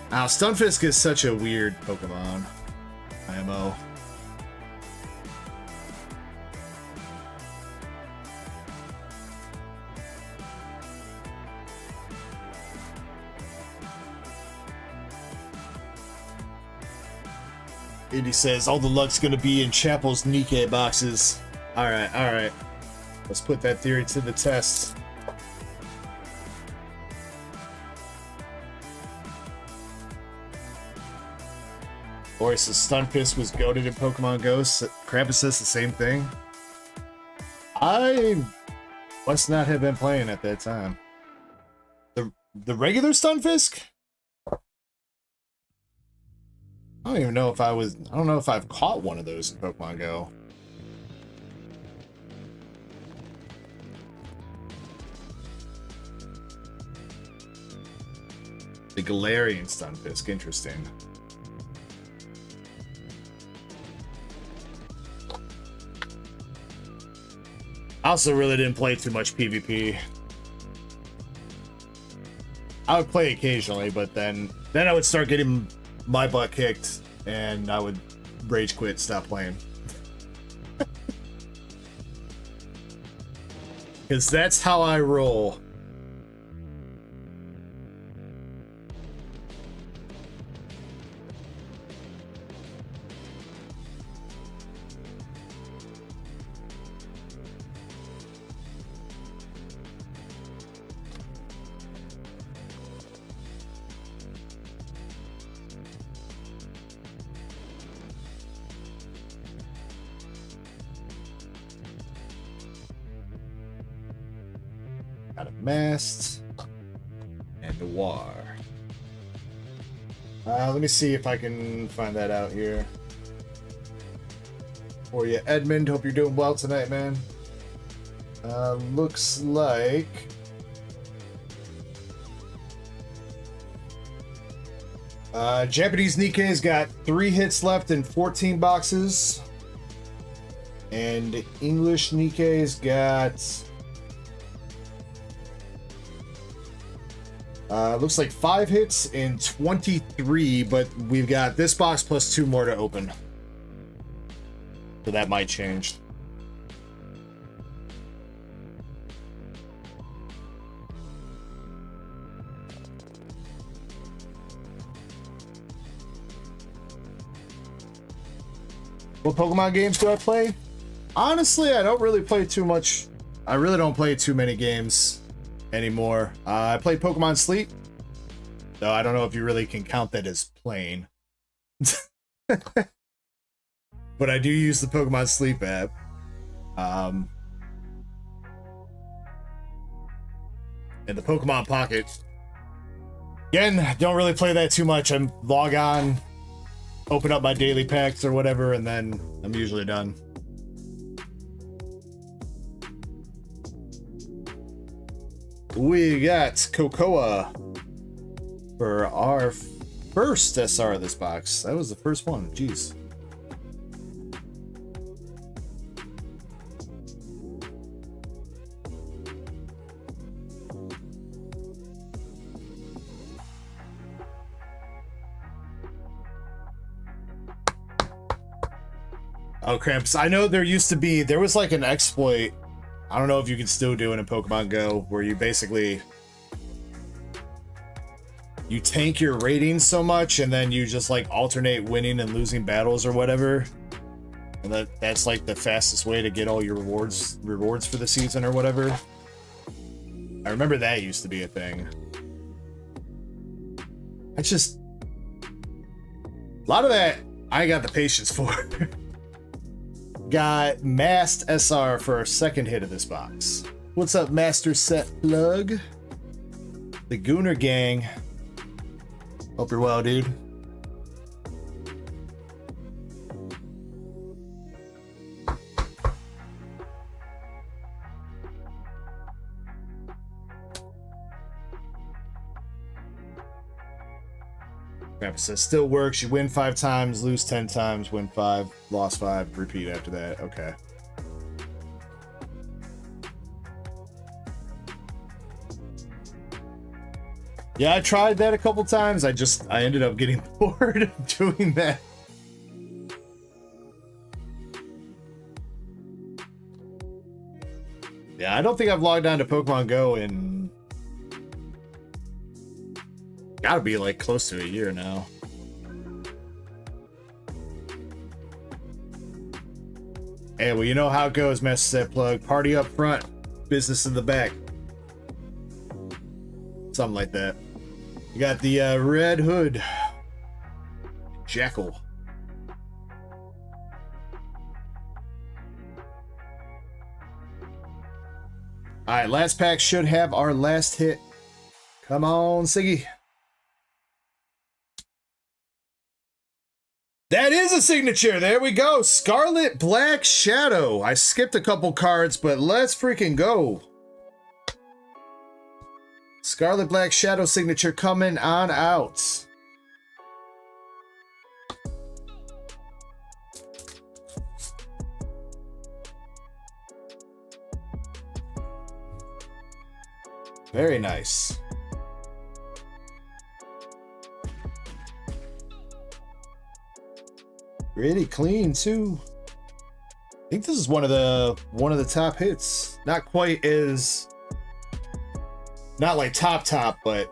Now, Stunfisk is such a weird Pokemon. IMO. Indy says all the luck's gonna be in Chapel's Nikkei boxes. Alright, alright. Let's put that theory to the test. Boy says Stunfisk was goated in Pokemon Go. Krampus says the same thing. I must not have been playing at that time. The regular Stunfisk? I don't even know if I don't know if I've caught one of those in Pokemon Go. The Galarian Stunfisk, interesting. I also really didn't play too much PvP. I would play occasionally, but then I would start getting my butt kicked, and I would rage quit, stop playing. Because that's how I roll. Got a Mast and Noir. Let me see if I can find that out here for you. Edmund, hope you're doing well tonight, man. Looks like Japanese Nikkei's got 3 hits left in 14 boxes. And English Nikkei's got... looks like 5 hits and 23, but we've got this box plus 2 more to open. So that might change. What Pokemon games do I play? Honestly, I don't really play too much. I really don't play too many games anymore. I play Pokemon Sleep, though I don't know if you really can count that as playing. But I do use the Pokemon Sleep app. And the Pokemon Pocket. Again, don't really play that too much. I log on, open up my daily packs or whatever, and then I'm usually done. We got Cocoa for our first SR of this box. That was the first one. Jeez. Oh, cramps. I know there was like an exploit. I don't know if you can still do it in Pokemon Go, where you basically, you tank your ratings so much and then you just like alternate winning and losing battles or whatever. And that's like the fastest way to get all your rewards for the season or whatever. I remember that used to be a thing. It's just, a lot of that I ain't got the patience for. Got Masked SR for our second hit of this box. What's up, Master Set Plug? The Gooner Gang. Hope you're well, dude. Grandpa says, still works. You win 5 times, lose 10 times, win 5, lost 5, repeat after that. Okay. Yeah, I tried that a couple times. I ended up getting bored of doing that. Yeah, I don't think I've logged on to Pokemon Go in... gotta be like close to a year now. Hey, well, you know how it goes, Master Set Plug. Party up front, business in the back. Something like that. You got the Red Hood. Jackal. Alright, last pack should have our last hit. Come on, Siggy. That is a signature. There we go. Scarlet Black Shadow. I skipped a couple cards, but let's freaking go. Scarlet Black Shadow signature coming on out. Very nice. Pretty clean too. I think this is one of the top hits. Not quite as, not like top, but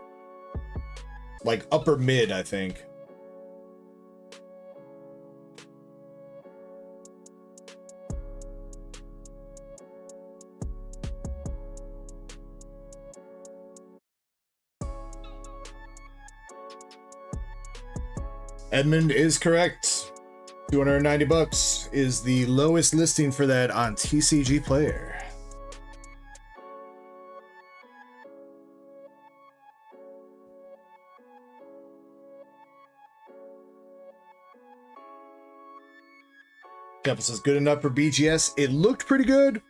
like upper mid, I think. Edmund is correct. $290 is the lowest listing for that on TCG Player. Temple says good enough for BGS. It looked pretty good.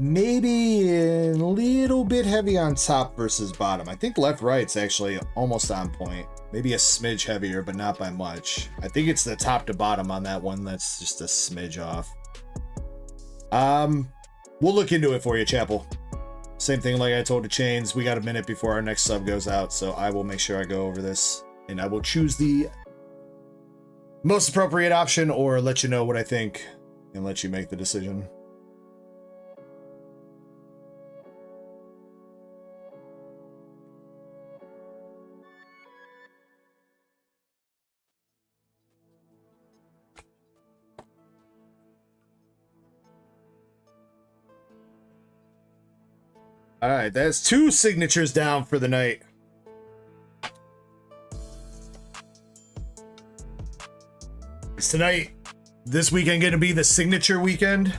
Maybe a little bit heavy on top versus bottom. I think left right's actually almost on point. Maybe a smidge heavier, but not by much. I think it's the top to bottom on that one that's just a smidge off. We'll look into it for you, Chapel. Same thing like I told the Chains. We got a minute before our next sub goes out, so I will make sure I go over this. And I will choose the most appropriate option or let you know what I think and let you make the decision. All right, that's 2 signatures down for the night. Is tonight, this weekend, going to be the signature weekend?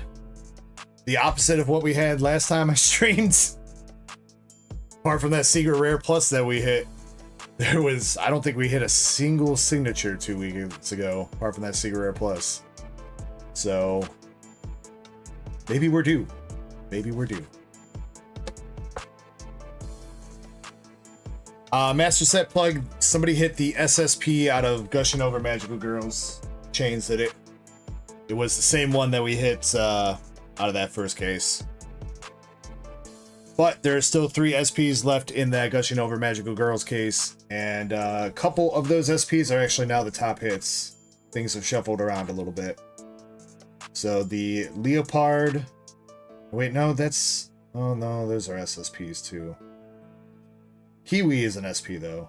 The opposite of what we had last time I streamed. Apart from that secret rare plus that we hit, there was, I don't think we hit a single signature 2 weeks ago, apart from that secret rare plus. So, maybe we're due. Maybe we're due. Master set plug, somebody hit the SSP out of Gushing Over Magical Girls. Chains did it. It was the same one that we hit out of that first case. But there are still 3 SPs left in that Gushing Over Magical Girls case. And a couple of those SPs are actually now the top hits. Things have shuffled around a little bit. So the Leopard... Wait, no, that's... Oh no, those are SSPs too. Kiwi is an SP, though.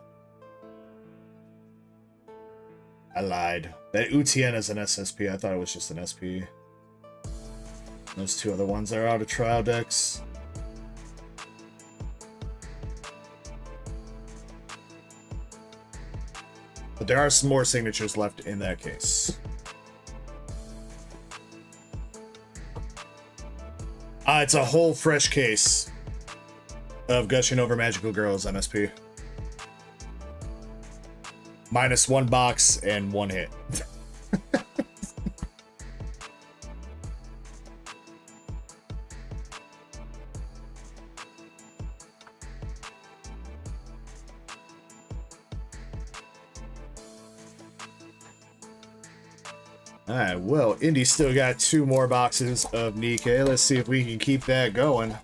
I lied. That Utien is an SSP. I thought it was just an SP. Those 2 other ones are out of trial decks. But there are some more signatures left in that case. It's a whole fresh case of Gushing Over Magical Girls MSP. Minus 1 box and 1 hit. Alright, well, Indy still got 2 more boxes of Nikkei. Let's see if we can keep that going.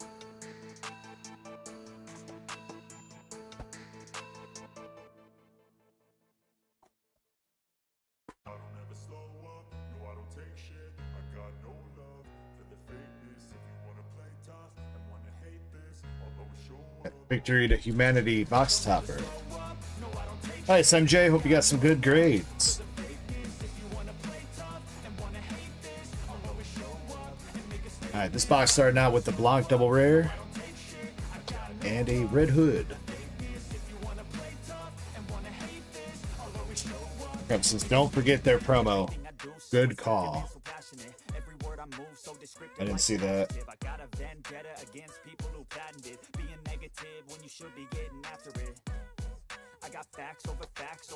Victory to Humanity box topper. Nice, MJ. Hope you got some good grades. Alright, this box starting out with the Blanc double rare and a red hood. Says, don't forget their promo. Good call. I didn't see that.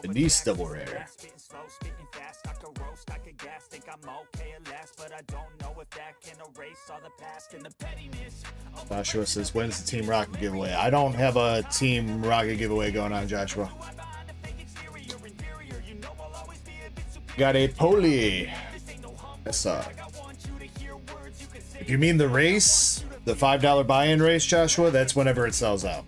The niece double rare. Joshua says, when's the Team Rocket giveaway? I don't have a Team Rocket giveaway going on, Joshua. Got a Poli. That's if you mean the race, the $5 buy-in race, Joshua, that's whenever it sells out.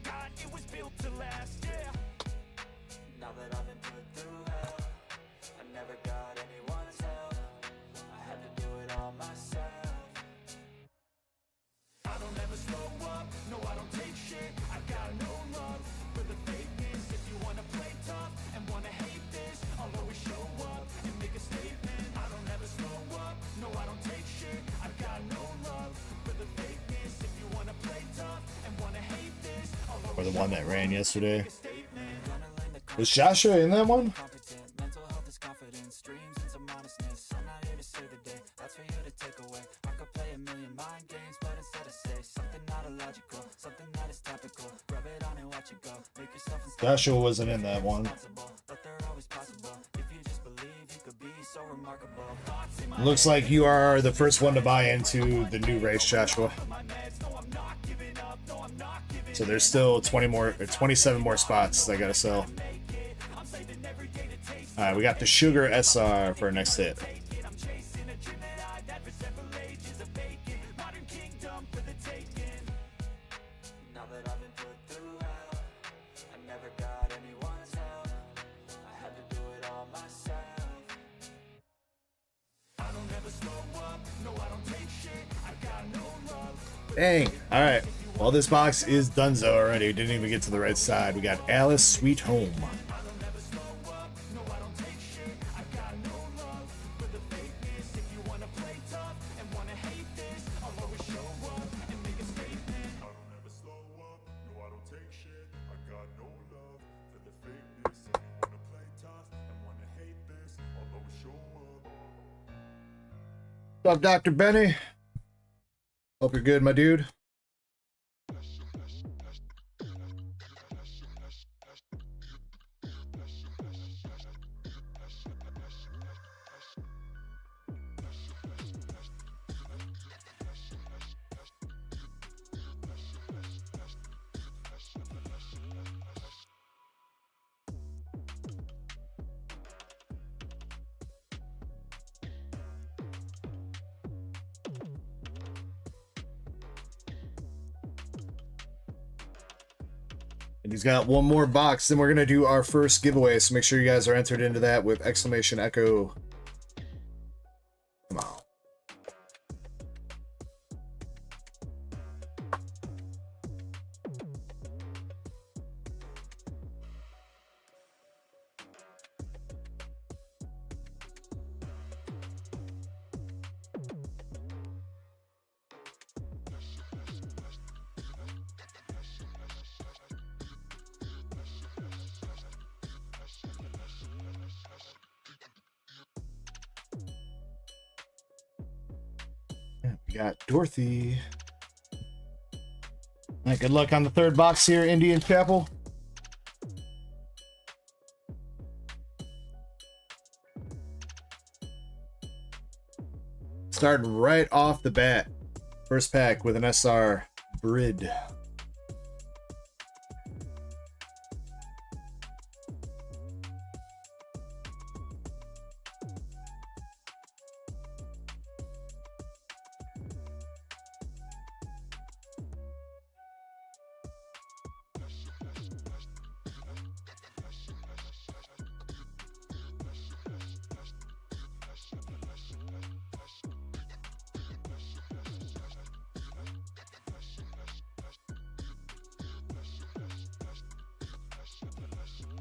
Or the one that ran yesterday. Was Joshua in that one? Joshua wasn't in that one. Looks like you are the first one to buy into the new race, Joshua. So there's still 20 more, or 27 more spots I gotta sell. All right, we got the Sugar SR for our next hit. Dang. All right. Well, this box is donezo already. We didn't even get to the right side. We got Alice Sweet Home. What's up, Dr. Benny? Hope you're good, my dude. And he's got one more box, then we're going to do our first giveaway, so make sure you guys are entered into that with exclamation Ecko. Come on. We got Dorothy. All right, good luck on the third box here, Indian Chapel. Starting right off the bat. First pack with an SR Brid.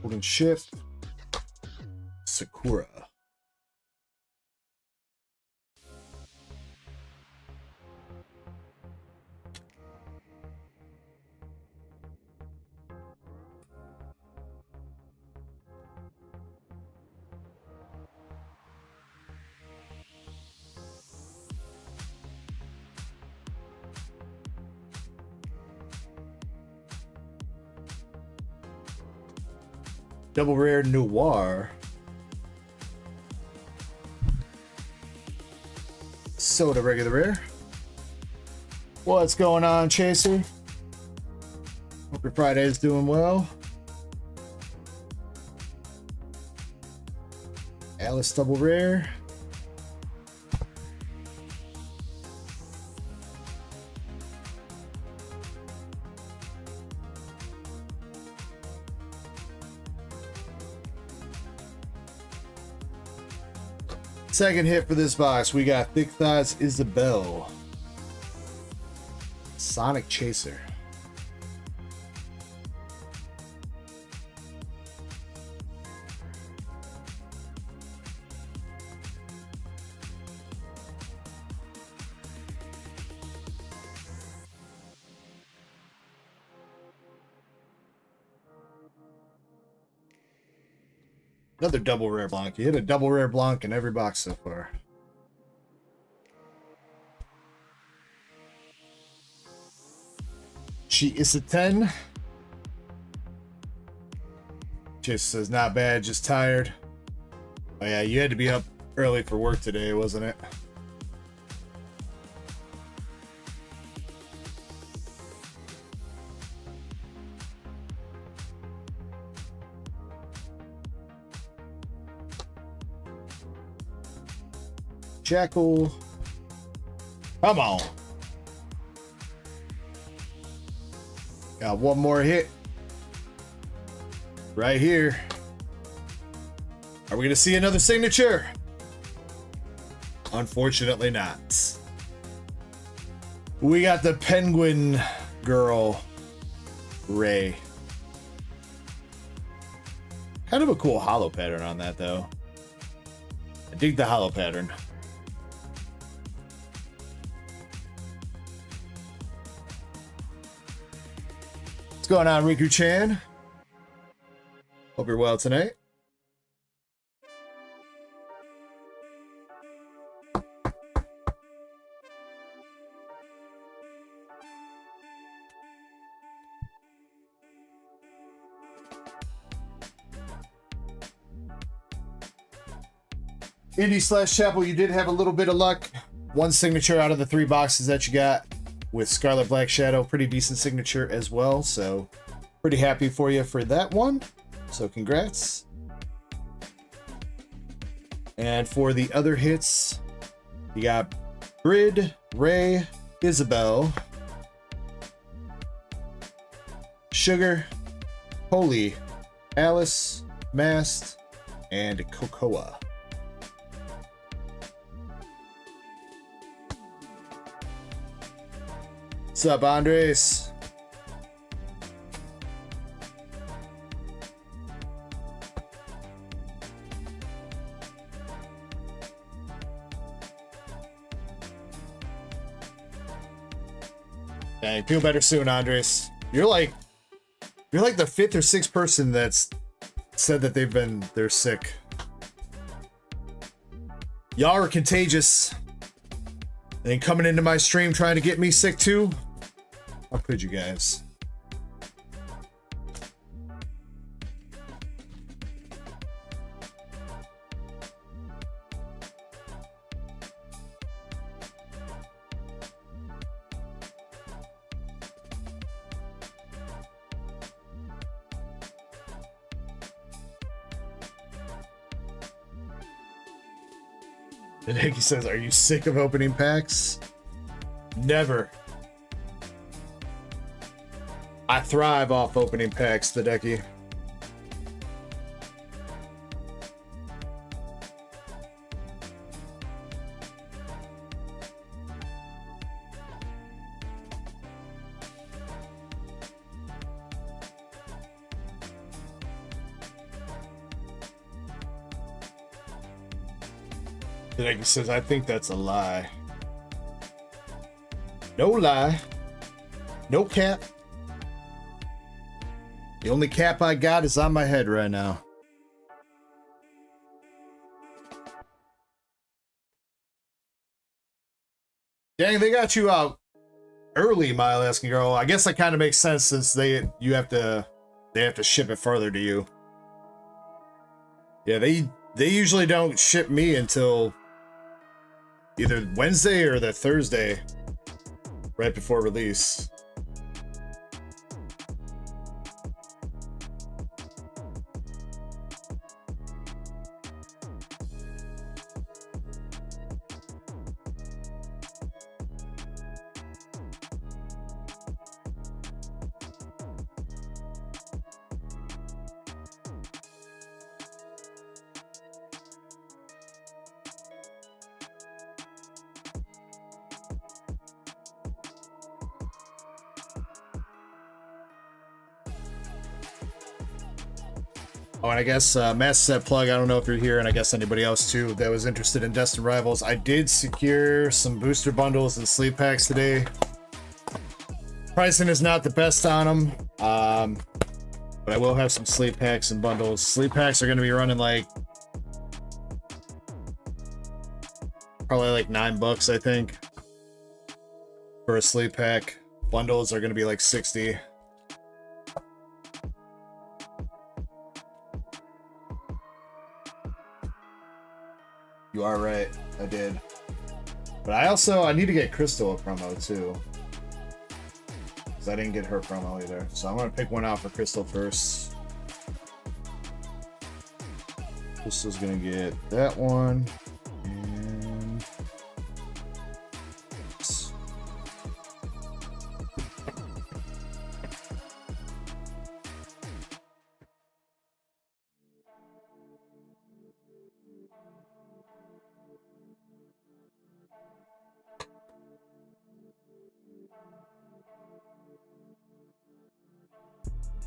Holding shift. Sakura. Double rare Noir. Soda regular rare. What's going on, Chaser? Hope your Friday is doing well. Alice double rare. Second hit for this box, we got Thick Thighs Isabel. Sonic Chaser. Another double rare Blanc. You hit a double rare Blanc in every box so far. She is a 10. Chase says, not bad, just tired. Oh yeah, you had to be up early for work today, wasn't it? Jackal. Come on. Got one more hit. Right here. Are we going to see another signature? Unfortunately not. We got the penguin girl, Ray. Kind of a cool hollow pattern on that, though. I dig the hollow pattern. What's going on, Riku-chan? Hope you're well tonight. Indy/Chapel, you did have a little bit of luck. One signature out of the 3 boxes that you got with Scarlet Black Shadow. Pretty decent signature as well. So pretty happy for you for that one. So congrats. And for the other hits, you got Brid, Ray, Isabel, Sugar, Holy, Alice, Mast, and Cocoa. What's up, Andres? Dang, feel better soon, Andres. You're like the 5th or 6th person that's said that they're sick. Y'all are contagious. And coming into my stream trying to get me sick too? How could you guys? And Hickey says, are you sick of opening packs? Never. I thrive off opening packs, the Decky. The Decky says, I think that's a lie. No lie. No cap. The only cap I got is on my head right now. Dang, they got you out early, my Alaskan girl. I guess that kind of makes sense since they have to ship it further to you. Yeah, they usually don't ship me until either Wednesday or the Thursday right before release. Oh, and I guess Master Set Plug, I don't know if you're here, and I guess anybody else too that was interested in Destined Rivals. I did secure some booster bundles and sleep packs today. Pricing is not the best on them, but I will have some sleep packs and bundles. Sleep packs are going to be running like probably like $9, I think, for a sleep pack. Bundles are going to be like 60. You are right, I did. But I need to get Crystal a promo too, because I didn't get her promo either. So I'm gonna pick one out for Crystal first. Crystal's gonna get that one, and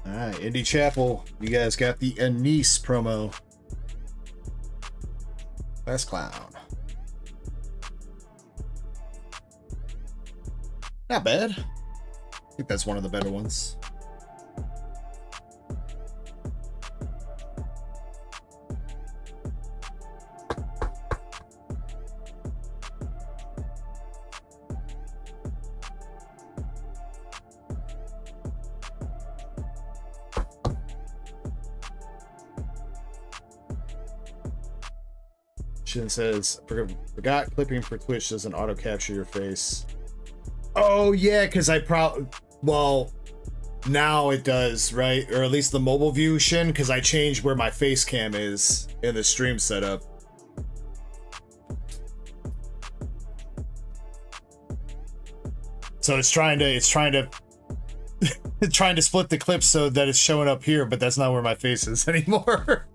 All right, Indy Chapel, you guys got the Anise promo. Best clown. Not bad. I think that's one of the better ones. Shin says, forgot clipping for Twitch doesn't auto capture your face. Oh yeah, because well, now it does, right? Or at least the mobile view, Shin, because I changed where my face cam is in the stream setup. So it's trying to trying to split the clips so that it's showing up here, but that's not where my face is anymore.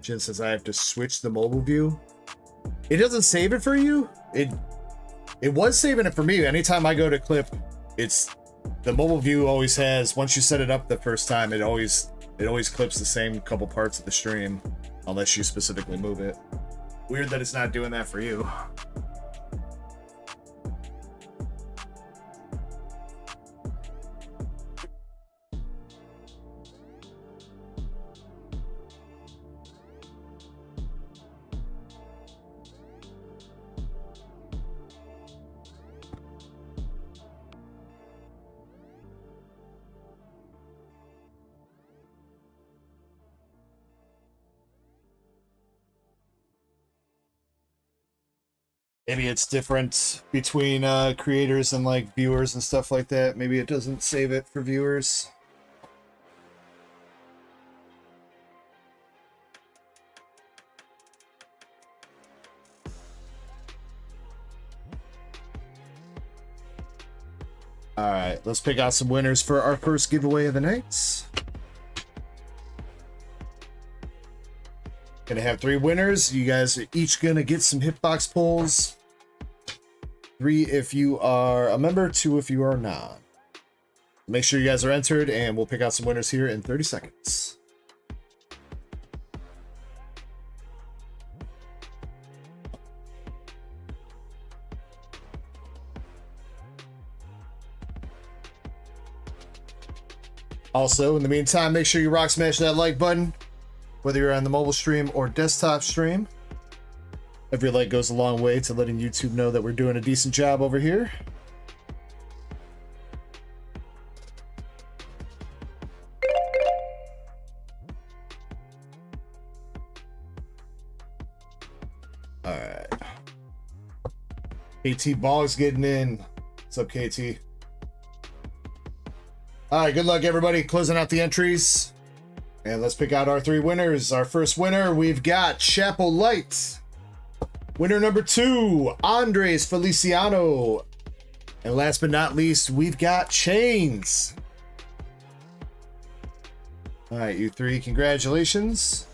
Jen says I have to switch the mobile view. It doesn't save it for you. It was saving it for me. Anytime I go to clip, it's the mobile view always has, once you set it up the first time, it always clips the same couple parts of the stream unless you specifically move it. Weird that it's not doing that for you. Maybe it's different between creators and like viewers and stuff like that. Maybe it doesn't save it for viewers. All right, let's pick out some winners for our first giveaway of the night. Gonna have 3 winners. You guys are each gonna get some hitbox pulls. 3 if you are a member, 2 if you are not. Make sure you guys are entered, and we'll pick out some winners here in 30 seconds. Also, in the meantime, make sure you rock smash that like button, whether you're on the mobile stream or desktop stream. Every like goes a long way to letting YouTube know that we're doing a decent job over here. All right. KT Boggs getting in. What's up, KT? All right, good luck, everybody. Closing out the entries. And let's pick out our 3 winners. Our first winner, we've got Chapel Light. Winner number 2, Andres Feliciano. And last but not least, we've got Chains. All right, you 3, congratulations.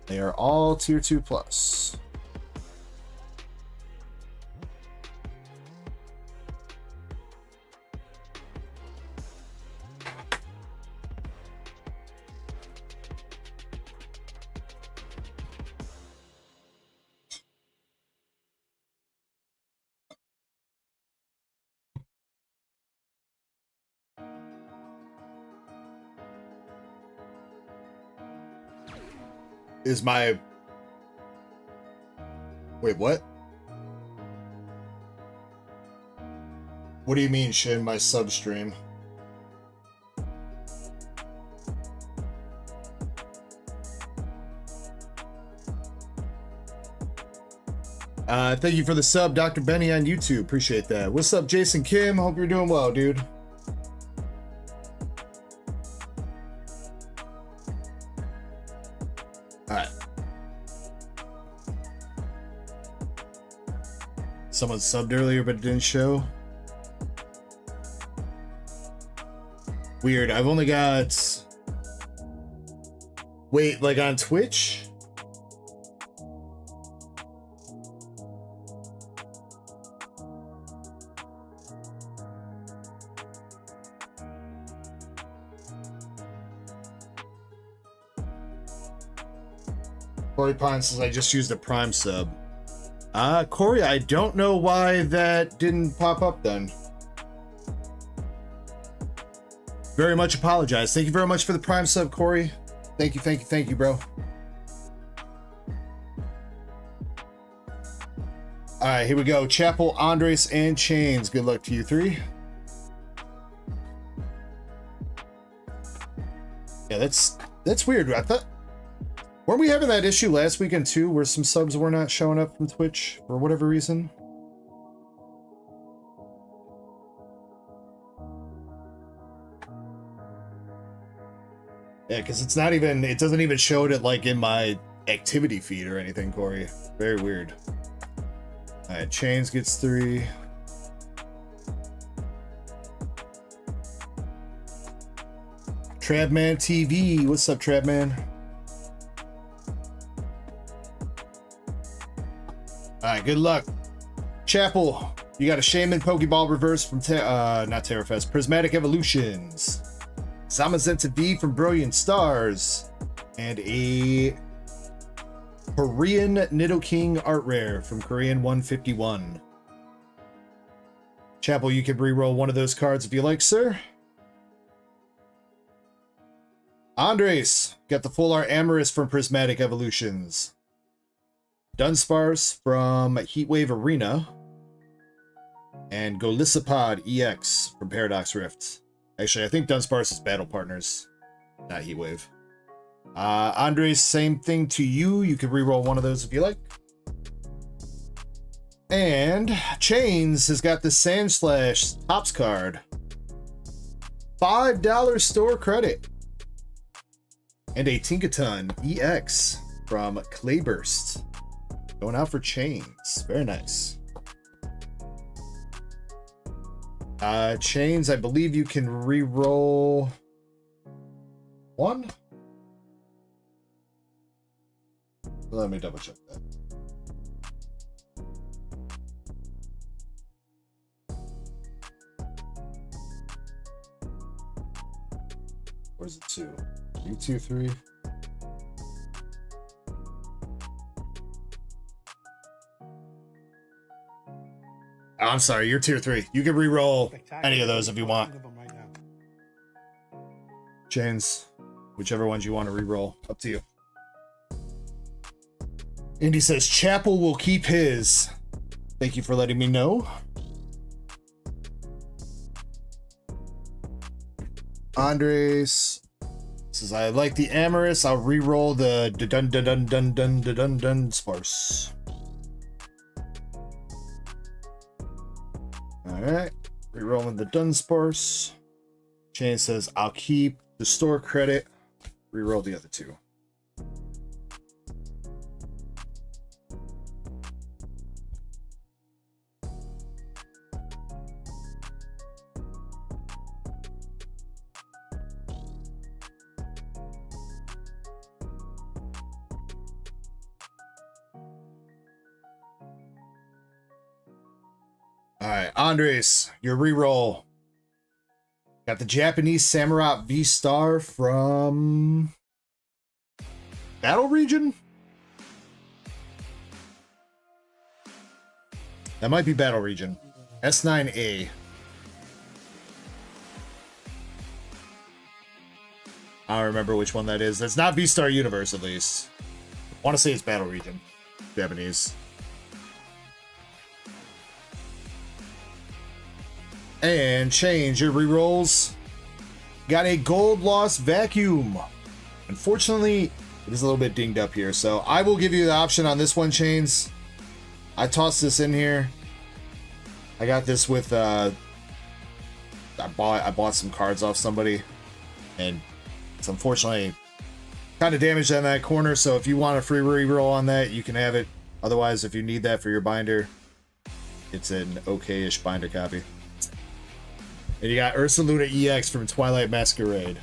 They are all tier 2 plus. Is my... Wait, what? What do you mean, Shin, my sub stream? Thank you for the sub, Dr. Benny on YouTube. Appreciate that. What's up, Jason Kim? Hope you're doing well, dude. Someone subbed earlier but it didn't show. Weird. I've only got... Wait, like on Twitch? Corey Pine says I just used a Prime sub. Corey, I don't know why that didn't pop up then. Very much apologize. Thank you very much for the Prime sub, Corey. Thank you, bro. All right, here we go. Chapel, Andres, and Chains. Good luck to you three. Yeah, that's weird. I thought, weren't we having that issue last weekend too, where some subs were not showing up from Twitch for whatever reason? Yeah, because it's not even, it doesn't even show it like in my activity feed or anything, Corey. Very weird. All right, Chains gets 3. Travman TV, what's up, Travman? All right, good luck. Chapel, you got a Shaman Pokeball reverse from not Terrafest, Prismatic Evolutions. Zamazenta V from Brilliant Stars. And a Korean Nidoking Art Rare from Korean 151. Chapel, you can re-roll one of those cards if you like, sir. Andres, got the Full Art Amorous from Prismatic Evolutions. Dunsparce from Heatwave Arena. And Golisopod EX from Paradox Rift. Actually, I think Dunsparce is Battle Partners, not Heatwave. Andres, same thing to you. You can reroll one of those if you like. And Chains has got the Sandslash Tops card. $5 store credit. And a Tinkaton EX from Clayburst. Going out for Chains. Very nice. Chains, I believe you can re-roll 1. Let me double check that. Where's it 2? You 2, 3. I'm sorry, you're tier 3. You can re-roll any of those if you want. Chains, whichever ones you want to re-roll, up to you. Indy says Chapel will keep his. Thank you for letting me know. Andres says I like the Amorous. I'll re-roll the dun sparse. Alright, re-rolling the Dunsparce. Chain says, I'll keep the store credit. Re-roll the other 2. Alright, Andres, your reroll. Got the Japanese Samurott V-Star from Battle Region? That might be Battle Region. S9A. I don't remember which one that is. That's not V-Star Universe, at least. I want to say it's Battle Region. Japanese. And change your rerolls. Got a Gold Lost Vacuum. Unfortunately, it is a little bit dinged up here, so I will give you the option on this one, Chains. I tossed this in here. I got this with I bought some cards off somebody, and it's unfortunately kind of damaged on that corner, so if you want a free reroll on that, you can have it. Otherwise, if you need that for your binder, it's an okay-ish binder copy. And you got Ursaluna EX from Twilight Masquerade.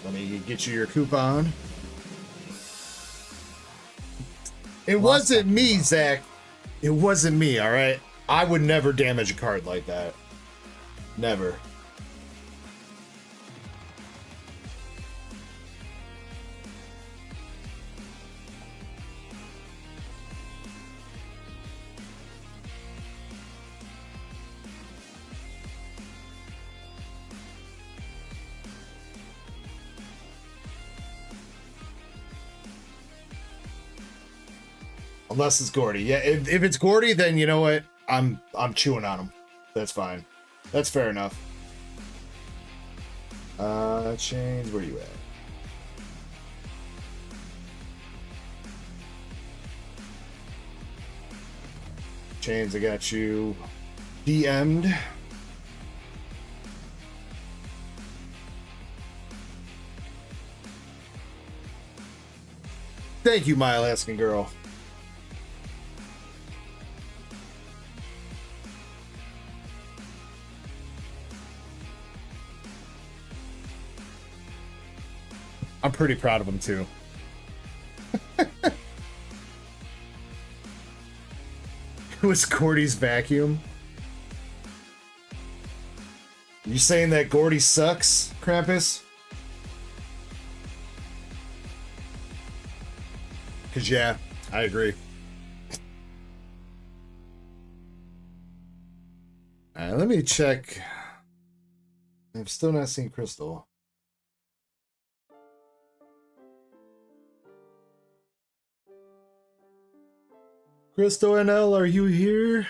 Let me get you your coupon. It wasn't me, Zach. It wasn't me, all right? I would never damage a card like that. Never. Unless it's Gordy. Yeah, if it's Gordy, then you know what? I'm chewing on him. That's fine. That's fair enough. Change, where you at? Chains, I got you DM'd. Thank you, my Alaskan girl. I'm pretty proud of him too. It was Gordy's vacuum. You saying that Gordy sucks, Krampus? Cause yeah, I agree. Alright, let me check. I've still not seen Crystal. Crystal NL, are you here?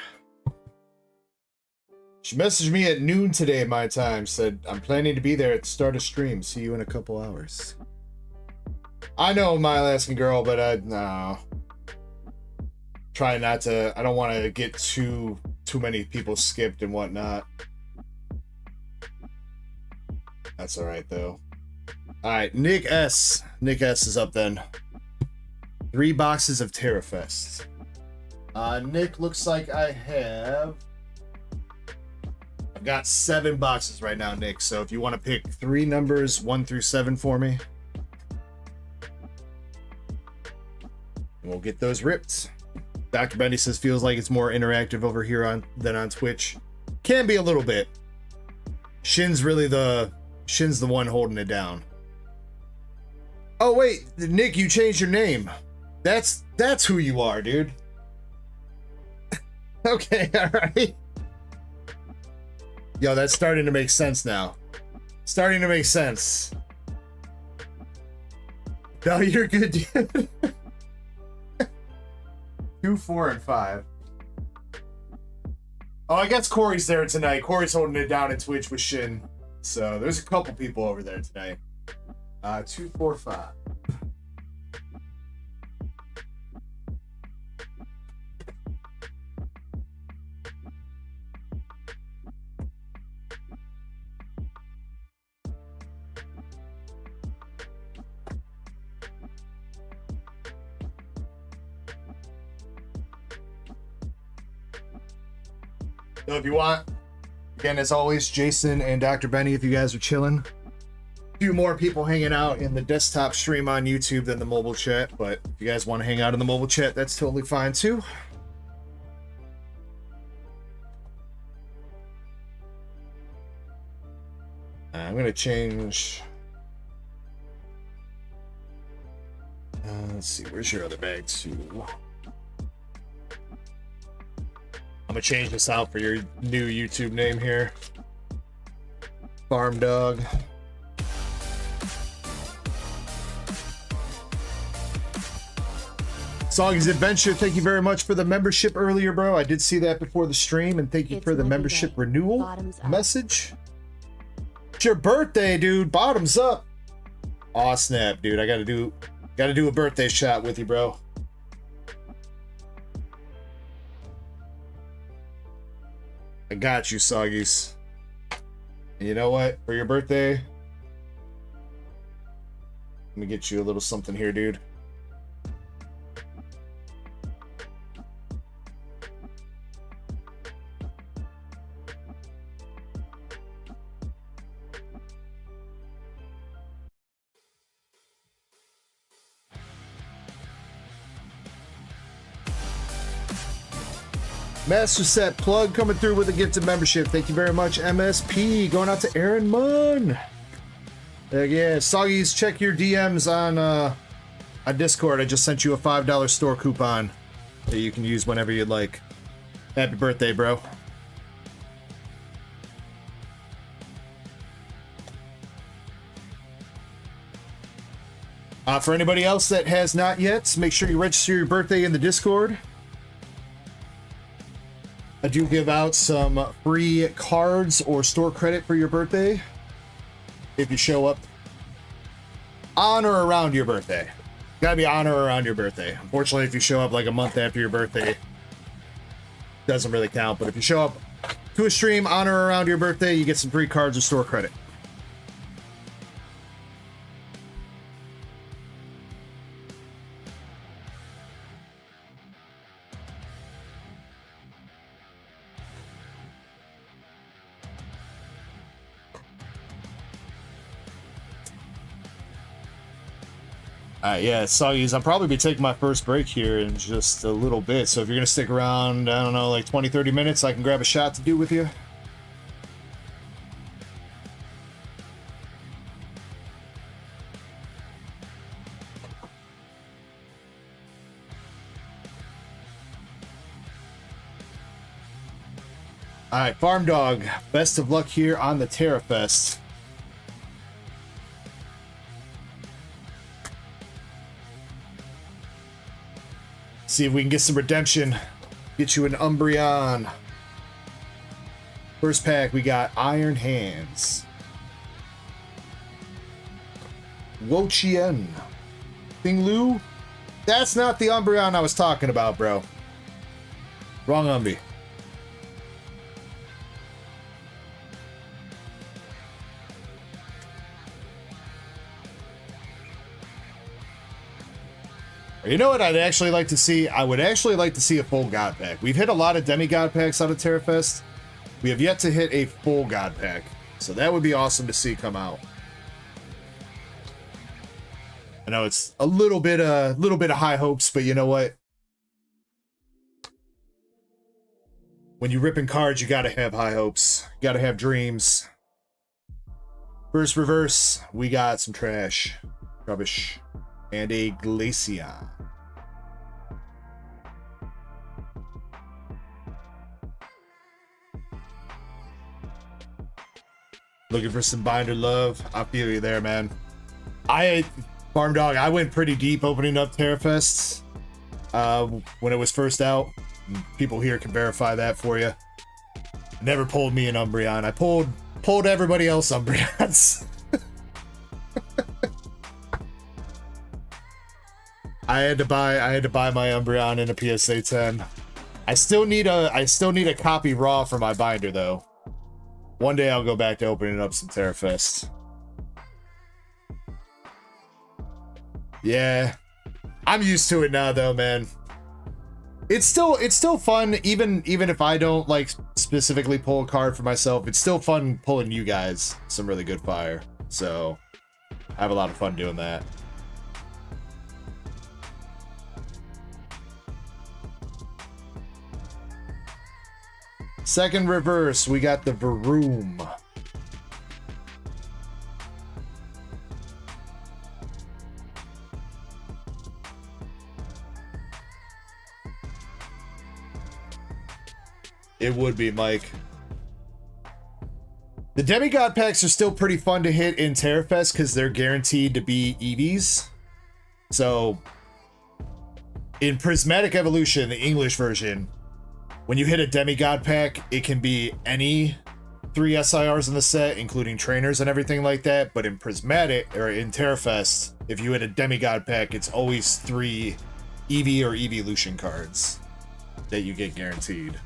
She messaged me at noon today, my time. Said, I'm planning to be there at the start of stream. See you in a couple hours. I know, my Alaskan girl, but no. Try not to. I don't want to get too many people skipped and whatnot. That's all right, though. All right, Nick S. Nick S is up then. 3 boxes of Terrafest. Nick, looks like I've got 7 boxes right now, Nick. So if you want to pick 3 numbers, 1 through 7 for me, we'll get those ripped. Dr. Bendy says feels like it's more interactive over here than on Twitch. Can be a little bit. Shin's the one holding it down. Oh wait, Nick, you changed your name. That's who you are, dude. Okay, all right. Yo, that's starting to make sense now. Starting to make sense. No, you're good, dude. 2, 4, and 5. Oh, I guess Corey's there tonight. Corey's holding it down at Twitch with Shin. So there's a couple people over there tonight. 2, 4, 5. So if you want, again, as always, Jason and Dr. Benny, if you guys are chilling. A few more people hanging out in the desktop stream on YouTube than the mobile chat, but if you guys want to hang out in the mobile chat, that's totally fine too. I'm going to change. Let's see, where's your other bag too? I'm gonna change this out for your new YouTube name here. Farm Dog. Soggy's Adventure, thank you very much for the membership earlier, bro. I did see that before the stream, and thank you for the membership renewal message. It's your birthday, dude. Bottoms up. Aw, snap, dude. I gotta do Gotta do a birthday shot with you, bro. I got you, Soggies. And you know what? For your birthday, let me get you a little something here, dude. Master Set Plug coming through with a gifted membership. Thank you very much, MSP. Going out to Aaron Munn. Yeah, Soggies, check your DMs on Discord. I just sent you a $5 store coupon that you can use whenever you'd like. Happy birthday, bro. For anybody else that has not yet, make sure you register your birthday in the Discord. I do give out some free cards or store credit for your birthday if you show up on or around your birthday. Gotta be on or around your birthday. Unfortunately, if you show up like a month after your birthday, doesn't really count. But if you show up to a stream on or around your birthday, you get some free cards or store credit. Yeah, Soggies, I'll probably be taking my first break here in just a little bit. So if you're going to stick around, I don't know, like 20, 30 minutes, I can grab a shot to do with you. All right, Farm Dog, best of luck here on the Terra Fest. See if we can get some redemption. Get you an Umbreon. First pack, we got Iron Hands. Wo-Chien. Thinglu? That's not the Umbreon I was talking about, bro. Wrong Umbi. You know what I'd actually like to see? I would actually like to see a full God pack. We've hit a lot of demigod packs out of TerraFest. We have yet to hit a full God pack. So that would be awesome to see come out. I know it's a little bit of high hopes, but you know what? When you're ripping cards, you gotta have high hopes. You gotta have dreams. First reverse, we got some trash. Rubbish. And a Glaceon. Looking for some binder love. I feel you there, man. Farm Dog, I went pretty deep opening up TerraFests when it was first out. People here can verify that for you. Never pulled me an Umbreon. I pulled everybody else Umbreons. I had to buy my Umbreon in a PSA 10. I still need a copy raw for my binder though. One day I'll go back to opening up some TerraFest. Yeah. I'm used to it now though, man. It's still fun even if I don't like specifically pull a card for myself. It's still fun pulling you guys some really good fire. So I have a lot of fun doing that. Second reverse, we got the Varoom. It would be, Mike. The demigod packs are still pretty fun to hit in TerraFest because they're guaranteed to be EVs. So, in Prismatic Evolution, the English version, when you hit a demigod pack, it can be any 3 SIRs in the set, including trainers and everything like that, but in Prismatic, or in TerraFest, if you hit a demigod pack, it's always 3 EV or Evolution cards that you get guaranteed.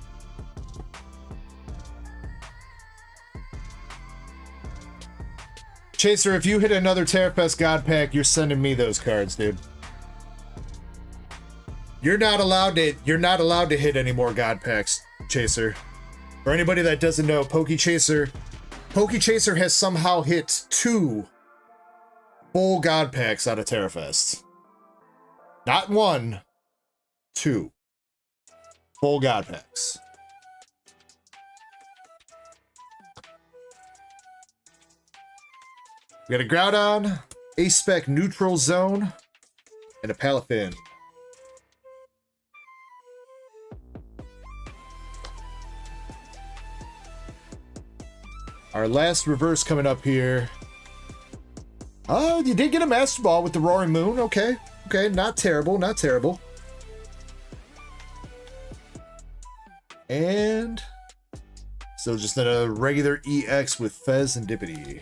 Chaser, if you hit another TerraFest God pack, you're sending me those cards, dude. You're not allowed to hit any more God packs, Chaser. For anybody that doesn't know, Pokechaser has somehow hit 2 full God packs out of TerraFest. Not 1, 2 full God packs. We got a Groudon, A-Spec Neutral Zone, and a Palafin. Our last reverse coming up here. Oh, you did get a Master Ball with the Roaring Moon. Okay. Okay, not terrible, not terrible. And so just a regular EX with Fez and Dippity.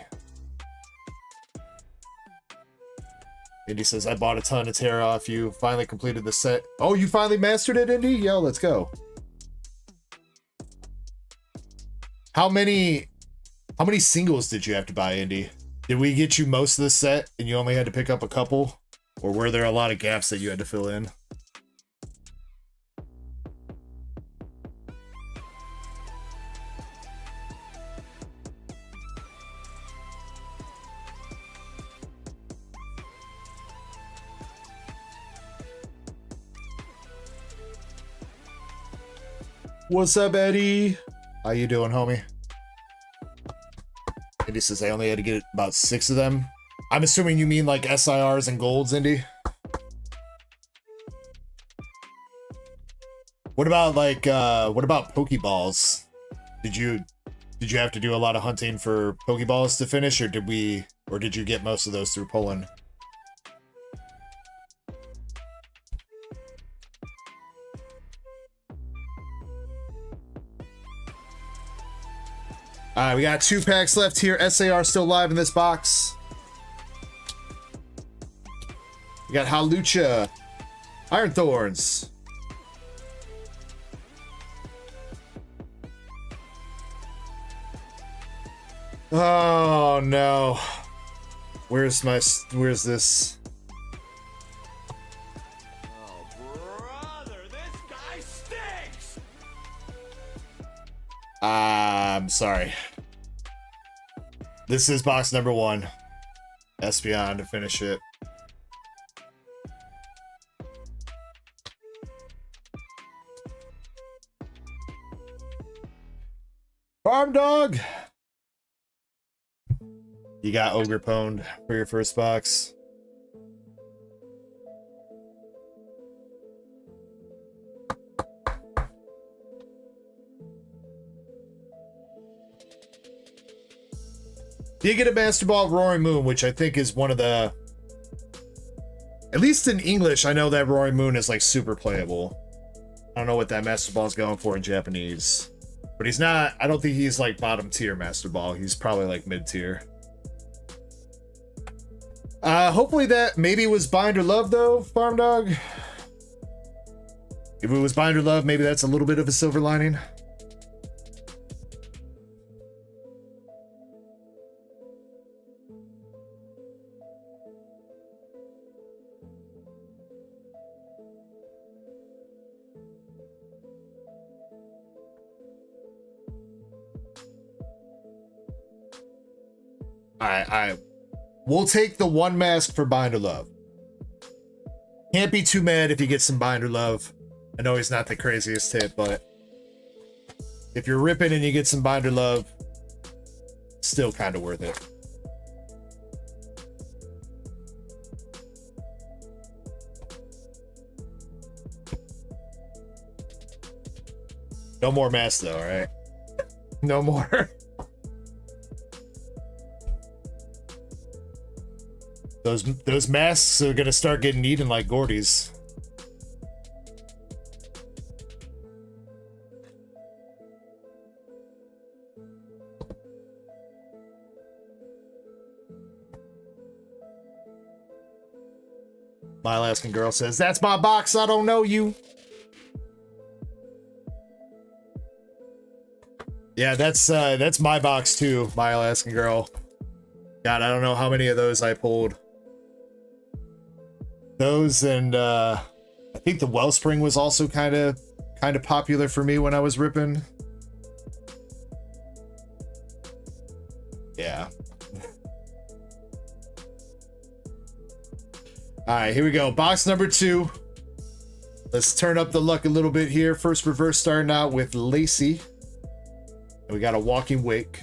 Indy says, I bought a ton of Terra off you. Finally completed the set. Oh, you finally mastered it, Indy? Yo, let's go. How many singles did you have to buy, Indy? Did we get you most of the set and you only had to pick up a couple? Or were there a lot of gaps that you had to fill in? What's up, Eddie? How you doing, homie? Indy says I only had to get about 6 of them. I'm assuming you mean like SIRs and golds, Indy. What about like what about Pokeballs? Did you have to do a lot of hunting for Pokeballs to finish, or did you get most of those through Poland? Alright, we got 2 packs left here. SAR still live in this box. We got Halucha, Iron Thorns, oh no. Where's this? Oh, brother, this guy stinks! I'm sorry. This is box number 1. Espeon to finish it. Farm Dog! You got Ogre Pwned for your first box. You get a Master Ball of Roaring Moon, which I think is one of the... At least in English, I know that Roaring Moon is like super playable. I don't know what that Master Ball is going for in Japanese. But he's not... I don't think he's like bottom tier Master Ball. He's probably like mid tier. Hopefully that maybe was Binder Love though, Farm Dog. If it was Binder Love, maybe that's a little bit of a silver lining. Alright. We'll take the 1 mask for Binder Love. Can't be too mad if you get some Binder Love. I know he's not the craziest hit, but if you're ripping and you get some Binder Love, still kind of worth it. No more masks though, alright? No more. Those masks are gonna start getting eaten like Gordy's. My Alaskan Girl says, that's my box, I don't know you. Yeah, that's my box too, My Alaskan Girl. God, I don't know how many of those I pulled. Those and I think the Wellspring was also kind of popular for me when I was ripping. Yeah. All right, here we go. Box number 2. Let's turn up the luck a little bit here. First reverse starting out with Lacey. And we got a Walking Wake.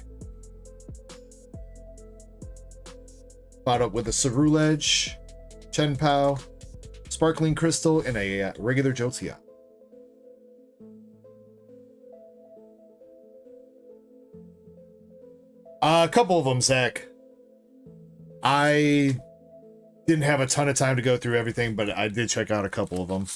Followed up with a Cerulege, Chen Pao, Sparkling Crystal, and a regular Jolteon. A couple of them, Zach. I didn't have a ton of time to go through everything, but I did check out a couple of them.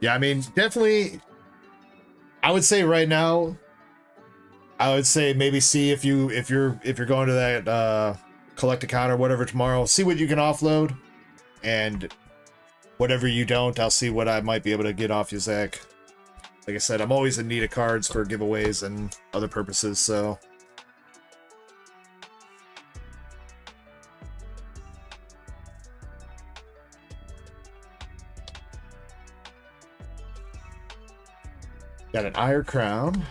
Yeah, I mean, definitely, I would say right now, I would say maybe see if you're going to that collect account or whatever tomorrow, see what you can offload, and whatever you don't, I'll see what I might be able to get off you, Zach. Like I said, I'm always in need of cards for giveaways and other purposes, so. Got an Ire Crown.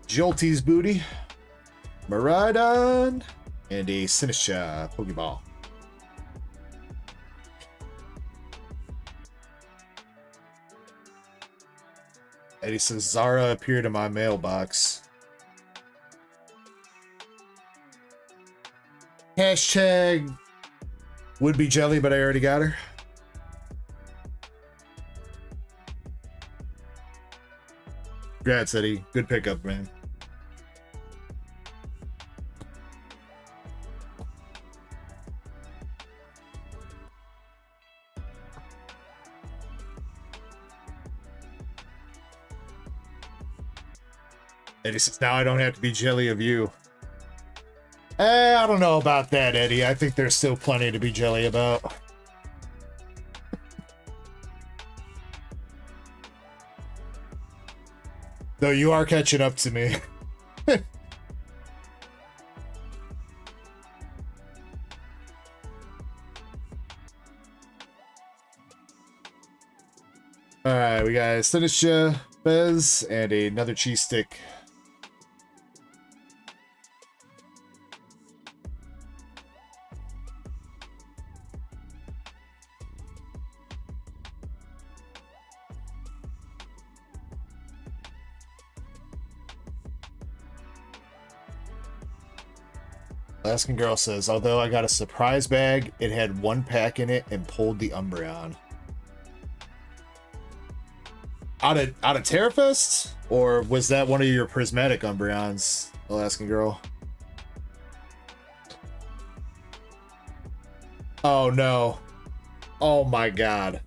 Jolte's Booty. Miraidon. And a Sinisha Pokeball. Eddie says, Zara appeared in my mailbox. Hashtag would be jelly, but I already got her. Congrats, Eddie. Good pickup, man. Eddie says, now I don't have to be jelly of you. I don't know about that, Eddie. I think there's still plenty to be jelly about. Though you are catching up to me. Alright, we got Sinisha, Bez, and another cheese stick. Alaskan Girl says, although I got a surprise bag, it had 1 pack in it and pulled the Umbreon. Out of Terrafest? Or was that one of your prismatic Umbreons, Alaskan Girl? Oh no. Oh my god.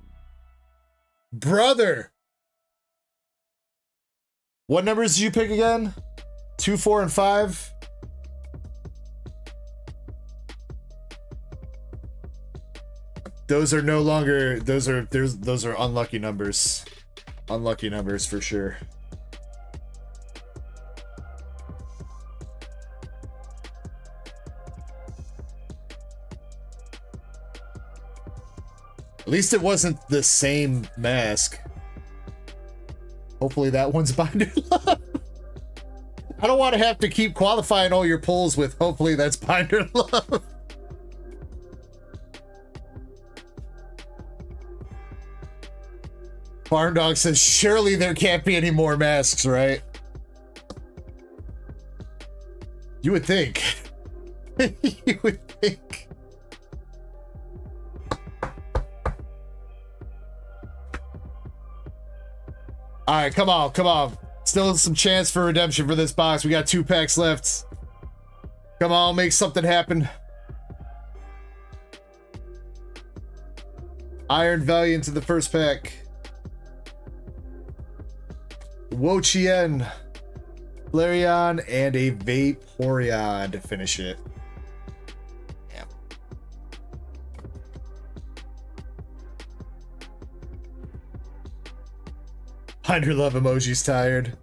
Brother! What numbers did you pick again? 2, 4, and 5? Those are no longer, those are unlucky numbers. Unlucky numbers for sure. At least it wasn't the same mask. Hopefully that one's Binder Love. I don't want to have to keep qualifying all your pulls with hopefully that's Binder Love. Barn Dog says, surely there can't be any more masks, right? You would think. You would think. All right, come on, come on. Still some chance for redemption for this box. We got 2 packs left. Come on, make something happen. Iron Valiant to the first pack. Wochien, Flareon, and a Vaporeon to finish it. Yeah. Hundred love emojis tired.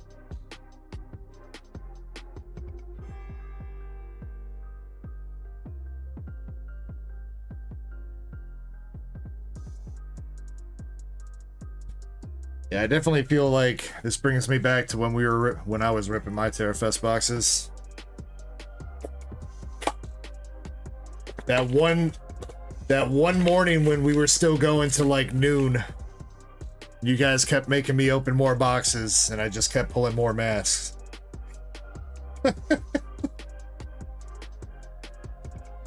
Yeah, I definitely feel like this brings me back to when I was ripping my TerraFest boxes. That one morning when we were still going to like noon, you guys kept making me open more boxes, and I just kept pulling more masks.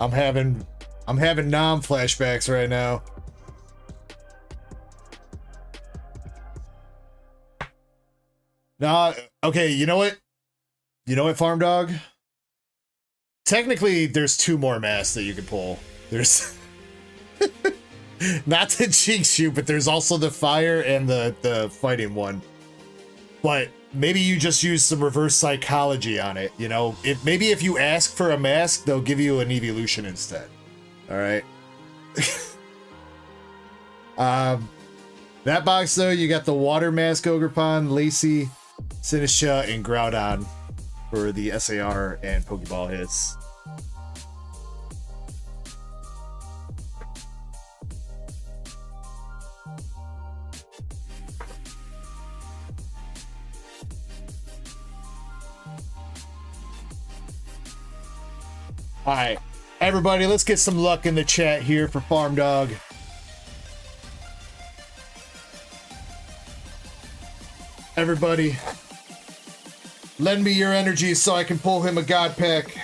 I'm having Nom flashbacks right now. Nah, okay, you know what? You know what, Farm Dog? Technically, there's 2 more masks that you can pull. There's... Not to jinx you, but there's also the fire and the fighting one. But maybe you just use some reverse psychology on it, you know? Maybe if you ask for a mask, they'll give you an evolution instead. Alright? That box, though, you got the Water Mask, Ogerpon, Lacey, Sinisha, and Groudon for the SAR and Pokeball hits. Alright, everybody, let's get some luck in the chat here for Farm Dog. Everybody, lend me your energy so I can pull him a God Pack.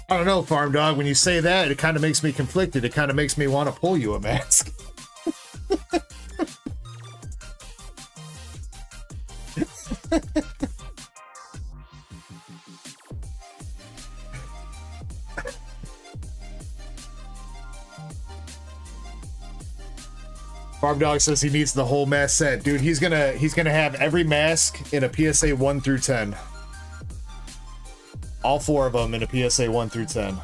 I don't know, Farm Dog, when you say that, it kind of makes me conflicted. It kind of makes me want to pull you a mask. Farm Dog says he needs the whole mask set. Dude, he's gonna have every mask in a PSA 1 through 10. All 4 of them in a PSA 1 through 10.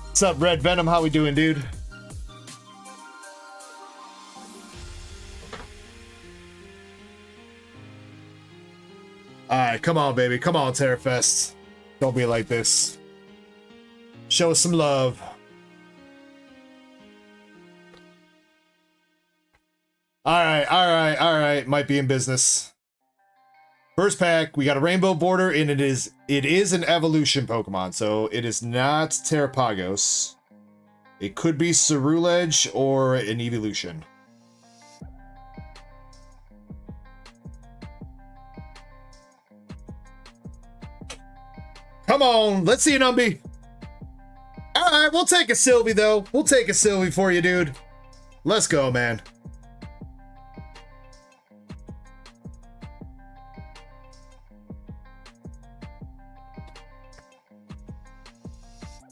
What's up, Red Venom? How we doing, dude? Alright, come on, baby. Come on, TerraFest. Don't be like this. Show us some love. Alright. Might be in business. First pack, we got a rainbow border, and it is an evolution Pokemon, so it is not Terrapagos. It could be Ceruledge or an evolution. Come on, let's see an Umby. Alright, we'll take a Sylvie, though. We'll take a Sylvie for you, dude. Let's go, man.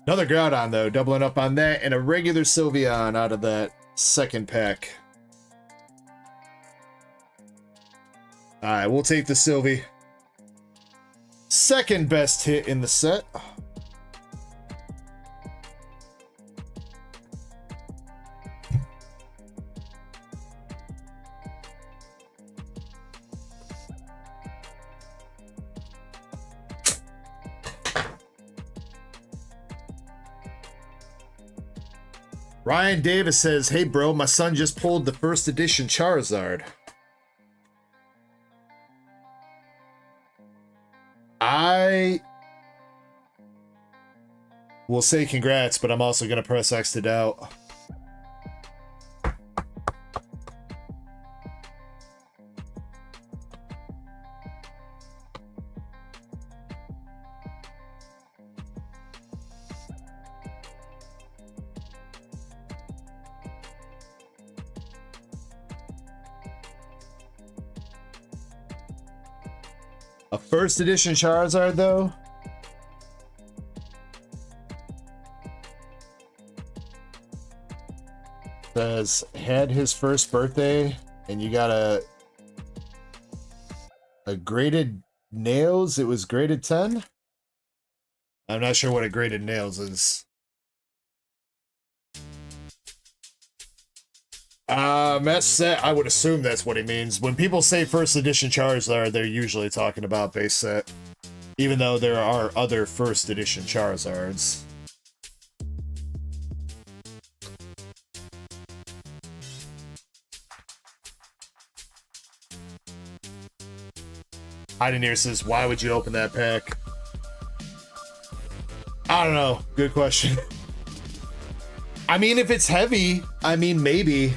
Another Groudon, though, doubling up on that, and a regular Sylveon out of that second pack. Alright, we'll take the Sylvie. Second best hit in the set. Ryan Davis says, hey bro, my son just pulled the first edition Charizard. I will say congrats, but I'm also going to press X to doubt. A first edition Charizard, though? Says, had his first birthday, and you got a graded nails. It was graded 10? I'm not sure what a graded nails is. I would assume that's what he means. When people say first edition Charizard, they're usually talking about base set. Even though there are other first edition Charizards. Heidenir says, why would you open that pack? I don't know. Good question. I mean, if it's heavy, I mean, maybe.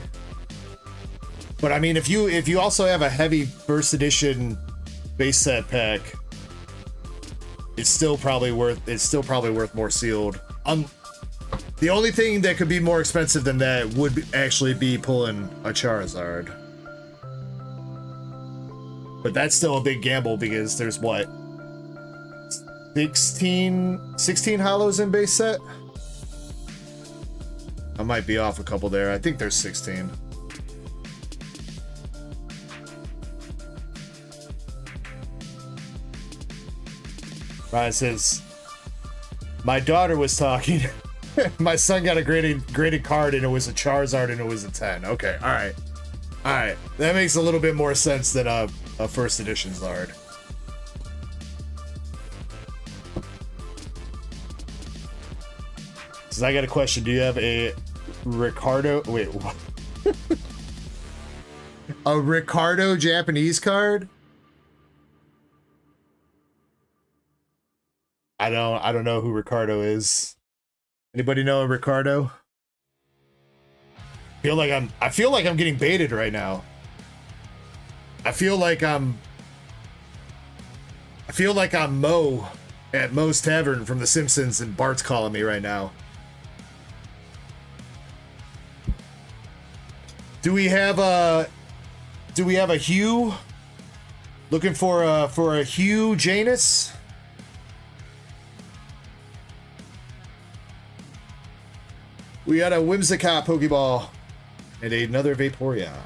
But I mean, if you also have a heavy first edition base set pack, it's still probably worth more sealed. The only thing that could be more expensive than that would actually be pulling a Charizard. But that's still a big gamble because there's what? 16 hollows in base set? I might be off a couple there. I think there's 16. Ryan says, my daughter was talking. My son got a graded card and it was a Charizard and it was a 10. Okay, alright. Alright. That makes a little bit more sense than a first edition Zard. Says, I got a question. Do you have a Ricardo? Wait, what? A Ricardo Japanese card? I don't know who Ricardo is. Anybody know a Ricardo? I feel like I'm getting baited right now. I feel like I'm Mo at Mo's Tavern from The Simpsons and Bart's calling me right now. Do we have a Hugh? Looking for a Hugh Janus? We got a Whimsicott Pokeball and another Vaporeon.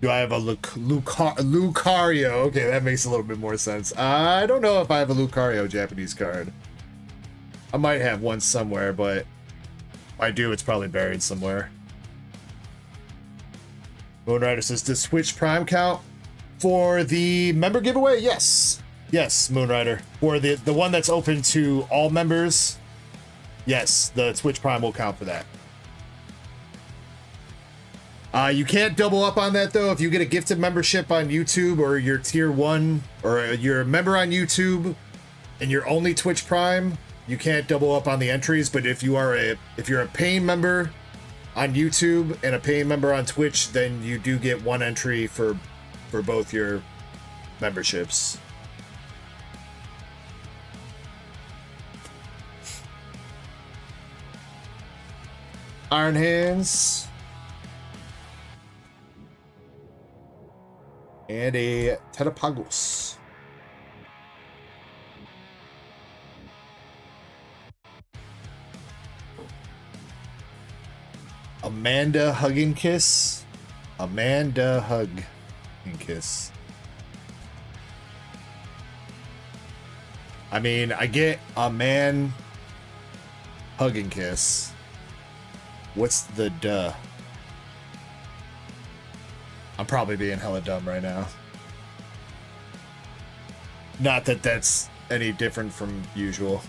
Do I have a Lucario? Okay, that makes a little bit more sense. I don't know if I have a Lucario Japanese card. I might have one somewhere, but if I do, it's probably buried somewhere. Moonrider says, does Twitch Prime count for the member giveaway? Yes. Yes, Moonrider. For the one that's open to all members, yes, the Twitch Prime will count for that. You can't double up on that, though. If you get a gifted membership on YouTube or you're tier 1 or you're a member on YouTube and you're only Twitch Prime, you can't double up on the entries. But if you're a paying member on YouTube and a paying member on Twitch, then you do get one entry for both your memberships. Iron Hands. And a Terapagos. Amanda Hug and Kiss. Amanda Hug and Kiss. I mean, I get a man hug and kiss. What's the duh? I'm probably being hella dumb right now. Not that that's any different from usual.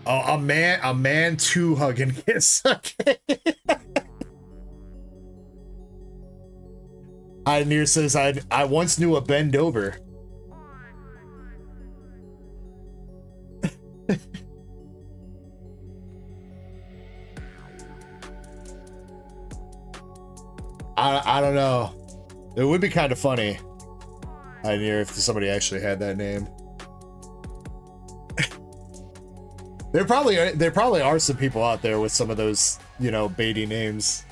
Oh, a man to hug and kiss. Okay. Idemir says, I once knew a bend over. I don't know. It would be kind of funny, Idemir, if somebody actually had that name. There probably are some people out there with some of those, you know, baity names.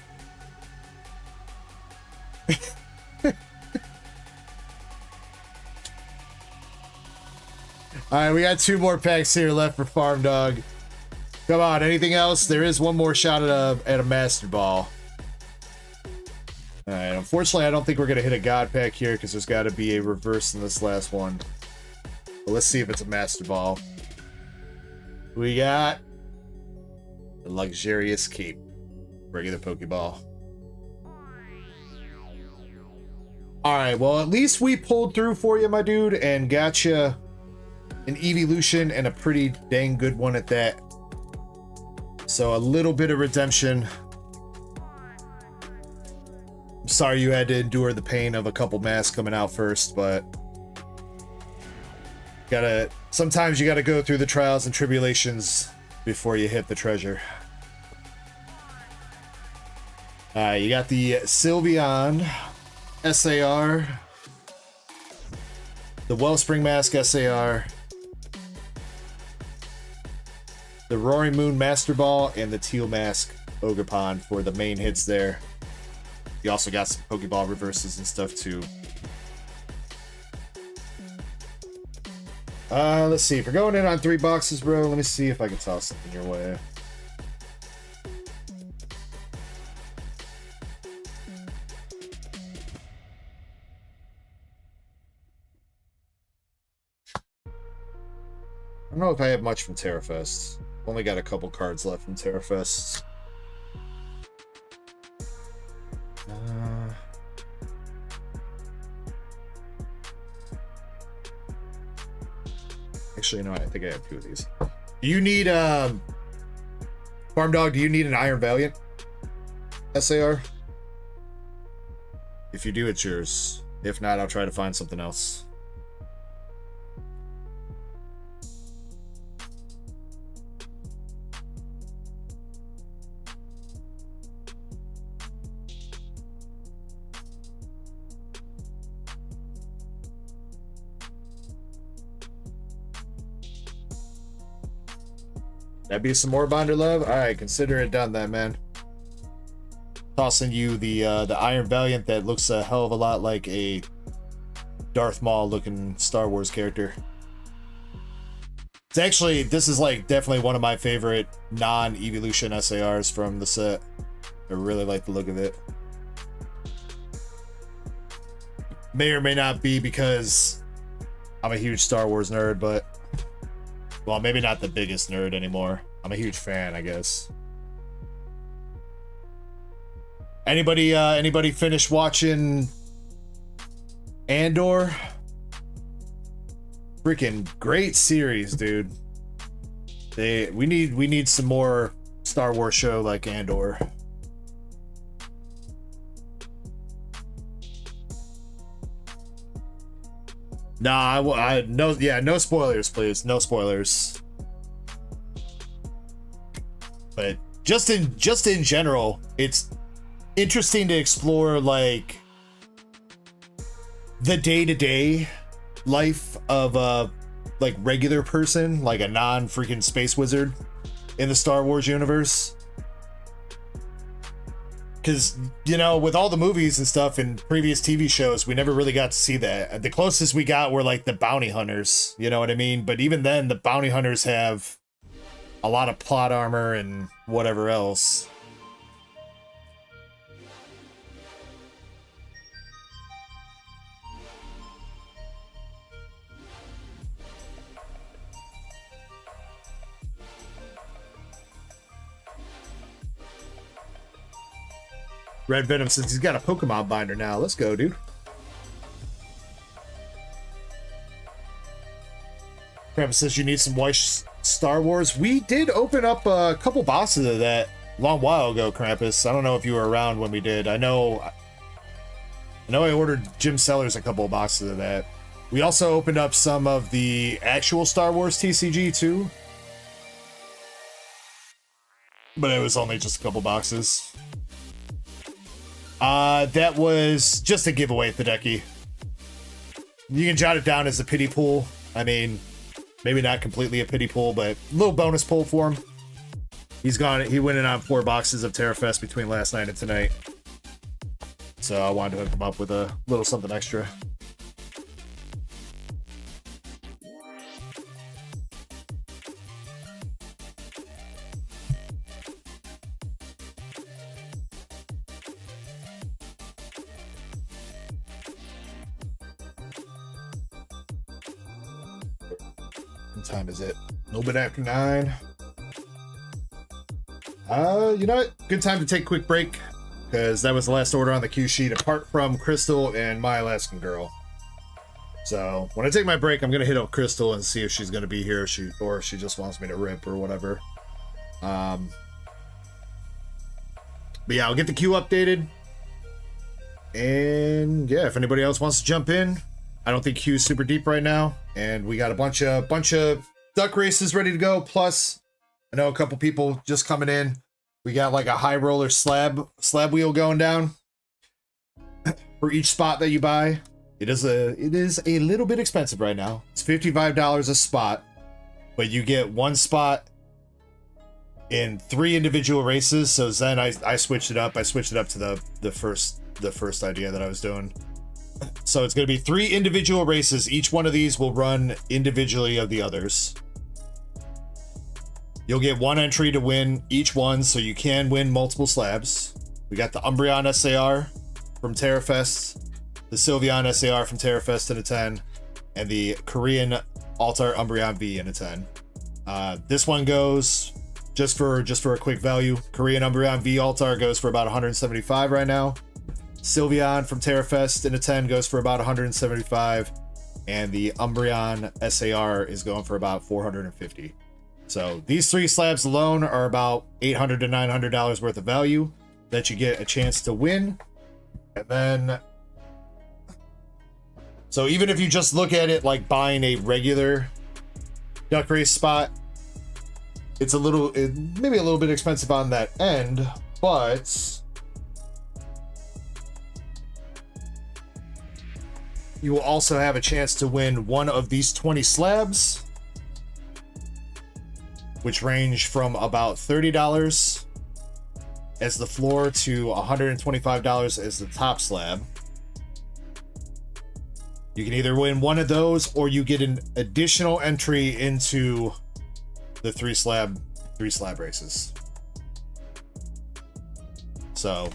Alright, we got 2 more packs here left for Farm Dog. Come on, anything else? There is one more shot at a Master Ball. Alright, unfortunately I don't think we're gonna hit a God Pack here because there's gotta be a reverse in this last one. But let's see if it's a Master Ball. We got the Luxurious Cape. Regular Pokeball. Alright, well at least we pulled through for you, my dude, and got you an evolution and a pretty dang good one at that. So a little bit of redemption. I'm sorry you had to endure the pain of a couple masks coming out first, but sometimes you gotta go through the trials and tribulations before you hit the treasure. You got the Sylveon SAR, the Wellspring Mask SAR, the Roaring Moon Master Ball, and the Teal Mask Ogerpon for the main hits there. You also got some Pokeball reverses and stuff too. Let's see. If we're going in on 3 boxes, bro, let me see if I can toss something your way. I don't know if I have much from Terrafest. Only got a couple cards left from Terrafest. Actually, no, I think I have 2 of these. Do you need, Farm Dog, do you need an Iron Valiant SAR? If you do, it's yours. If not, I'll try to find something else. That be some more Bonder love? Alright, consider it done then, man. Tossing you the Iron Valiant that looks a hell of a lot like a Darth Maul looking Star Wars character. It's actually, this is like definitely one of my favorite non-evolution SARs from the set. I really like the look of it. May or may not be because I'm a huge Star Wars nerd, but well, maybe not the biggest nerd anymore. I'm a huge fan, I guess. Anybody finished watching Andor? Freaking great series, dude. We need some more Star Wars show like Andor. Nah, no spoilers, please. No spoilers. But just in general, it's interesting to explore like the day-to-day life of a like regular person, like a non-freaking space wizard in the Star Wars universe. Because, you know, with all the movies and stuff and previous TV shows, we never really got to see that. The closest we got were like the bounty hunters, you know what I mean? But even then, the bounty hunters have a lot of plot armor and whatever else. Red Venom says he's got a Pokemon binder now. Let's go, dude. Krampus says you need some white Star Wars. We did open up a couple boxes of that a long while ago, Krampus. I don't know if you were around when we did. I know I ordered Jim Sellers a couple of boxes of that. We also opened up some of the actual Star Wars TCG too. But it was only just a couple boxes. That was just a giveaway, Hideki. You can jot it down as a pity pool. I mean, Maybe not completely a pity pull, but a little bonus pull for him. He went in on 4 boxes of Terrafest between last night and tonight. So I wanted to hook him up with a little something extra. What time is it? A little bit after 9. You know what? Good time to take a quick break, because that was the last order on the cue sheet, apart from Crystal and My Alaskan Girl. So when I take my break, I'm gonna hit up Crystal and see if she's gonna be here, or if she just wants me to rip or whatever. But yeah, I'll get the queue updated. And yeah, if anybody else wants to jump in, I don't think queue's super deep right now, and we got a bunch of duck races ready to go. Plus, I know a couple people just coming in. We got like a high roller slab wheel going down for each spot that you buy. It is a little bit expensive right now. It's $55 a spot, but you get 1 spot in 3 individual races. So then I switched it up. I switched it up to the first idea that I was doing. So it's going to be 3 individual races. Each one of these will run individually of the others. You'll get 1 entry to win each one, so you can win multiple slabs. We got the Umbreon SAR from Terrafest, the Sylveon SAR from Terrafest in a 10, and the Korean Altar Umbreon V in a 10. This one goes just for a quick value. Korean Umbreon V Altar goes for about 175 right now. Sylveon from Terrafest in a 10 goes for about 175, and the Umbreon SAR is going for about 450. So these 3 slabs alone are about $800 to $900 worth of value that you get a chance to win. And then, so even if you just look at it like buying a regular duck race spot, it's maybe a little bit expensive on that end, but you will also have a chance to win one of these 20 slabs, which range from about $30 as the floor to $125 as the top slab. You can either win one of those, or you get an additional entry into the 3 slab races. So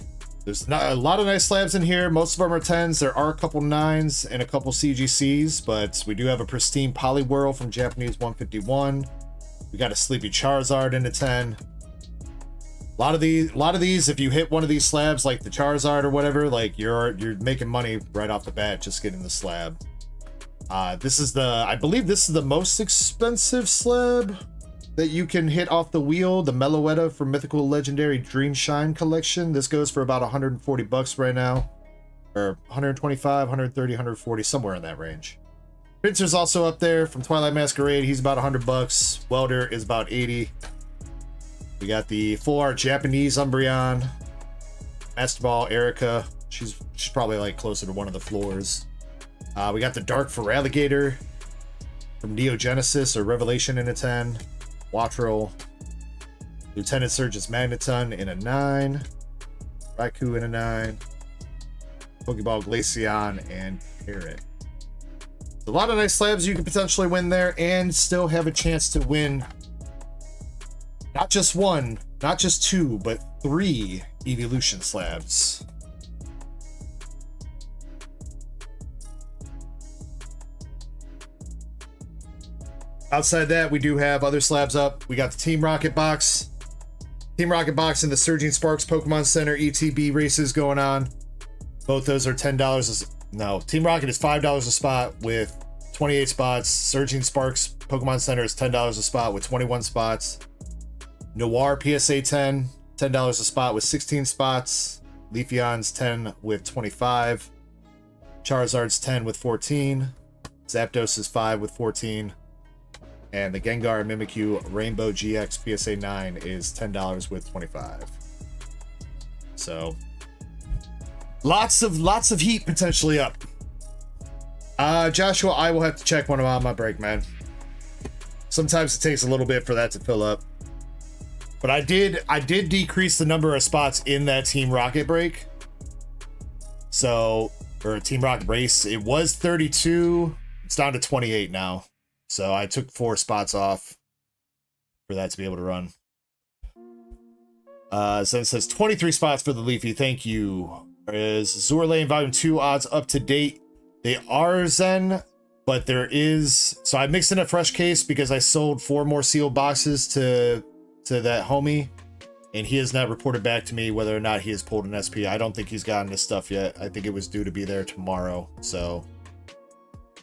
there's not a lot of nice slabs in here. Most of them are 10s. There are a couple 9s and a couple CGCs, but we do have a pristine Poliwhirl from Japanese 151. We got a Sleepy Charizard in a 10. A lot of these, if you hit one of these slabs, like the Charizard or whatever, like you're making money right off the bat just getting the slab. I believe this is the most expensive slab that you can hit off the wheel. The Meloetta from Mythical Legendary Dream Shine collection. This goes for about 140 bucks right now, or 125, 130, 140, somewhere in that range. Pinsir's also up there from Twilight Masquerade. He's about 100 bucks. Welder is about 80. We got the full art Japanese Umbreon. Master Ball Erica. She's probably like closer to one of the floors. We got the Dark Feraligatr from Neo Genesis or Revelation in a 10. Wattrel. Lieutenant Surge's Magneton in a 9. Raikou in a 9. Pokeball Glaceon and Parrot. A lot of nice slabs you can potentially win there and still have a chance to win not just 1, not just 2, but 3 evolution slabs. Outside that, we do have other slabs up. We got the Team Rocket box. Team Rocket box and the Surging Sparks Pokemon Center ETB races going on. Both those are $10. No, Team Rocket is $5 a spot with 28 spots. Surging Sparks Pokemon Center is $10 a spot with 21 spots. Noir PSA 10, $10 a spot with 16 spots. Leafeon's 10 with 25. Charizard's 10 with 14. Zapdos is 5 with 14. And the Gengar Mimikyu Rainbow GX PSA 9 is $10 with 25. So lots of heat potentially up. Joshua, I will have to check when I'm on my break, man. Sometimes it takes a little bit for that to fill up. But I did decrease the number of spots in that Team Rocket break. So, or Team Rocket race. It was 32. It's down to 28 now. So I took 4 spots off for that to be able to run. So it says 23 spots for the Leafy. Thank you. Is Azure Lane Volume 2 odds up to date? They are, Zen, but there is... So I mixed in a fresh case because I sold 4 more sealed boxes to that homie, and he has not reported back to me whether or not he has pulled an SP. I don't think he's gotten his stuff yet. I think it was due to be there tomorrow. So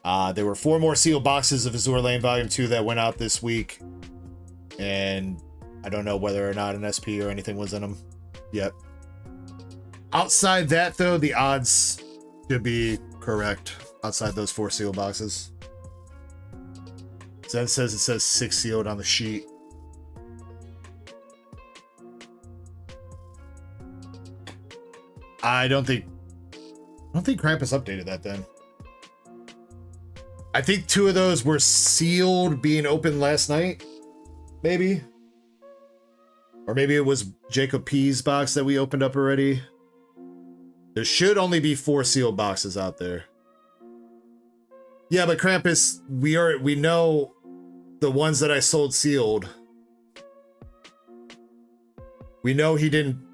there were 4 more sealed boxes of Azure Lane Volume 2 that went out this week, and I don't know whether or not an SP or anything was in them yet. Outside that, though, the odds should be correct outside those 4 sealed boxes. Zen says it says 6 sealed on the sheet. I don't think Krampus updated that then. I think 2 of those were sealed being opened last night, maybe. Or maybe it was Jacob P's box that we opened up already. There should only be 4 sealed boxes out there. Yeah, but Krampus, we know the ones that I sold sealed. We know he didn't.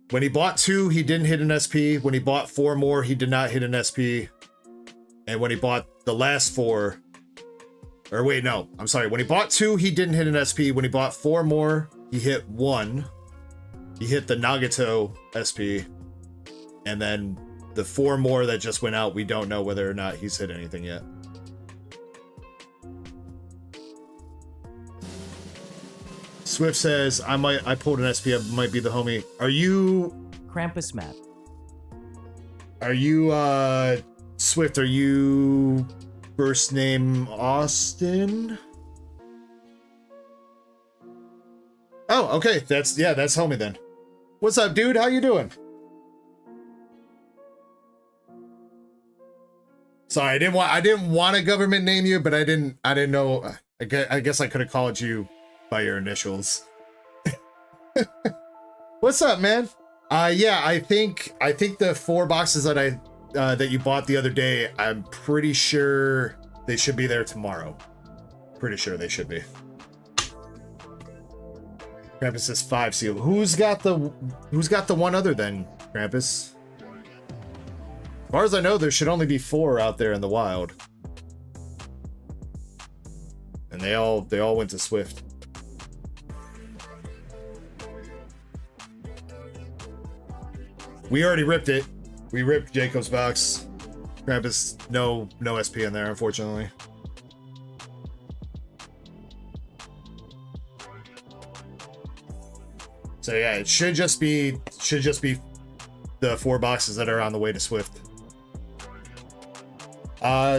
When he bought 2, he didn't hit an SP. When he bought 4 more, he did not hit an SP. And when he bought the last 4, or wait, no, I'm sorry. When he bought 2, he didn't hit an SP. When he bought 4 more, he hit 1. He hit the Nagato SP. And then the 4 more that just went out, we don't know whether or not he's hit anything yet. Swift says, I pulled an SP, I might be the homie. Are you... Krampus map. Are you, Swift, are you first name Austin? Oh, okay, that's homie then. What's up, dude? How you doing? Sorry, I didn't want to government name you, but I didn't know. I guess I could have called you by your initials. What's up, man? Yeah, I think the 4 boxes that that you bought the other day, I'm pretty sure they should be there tomorrow. Pretty sure they should be. Krampus says 5 seal. Who's got the one other than Krampus? As far as I know, there should only be 4 out there in the wild. And they all went to Swift. We already ripped it. We ripped Jacob's box. Krampus, no SP in there, unfortunately. So yeah, it should just be the 4 boxes that are on the way to Swift.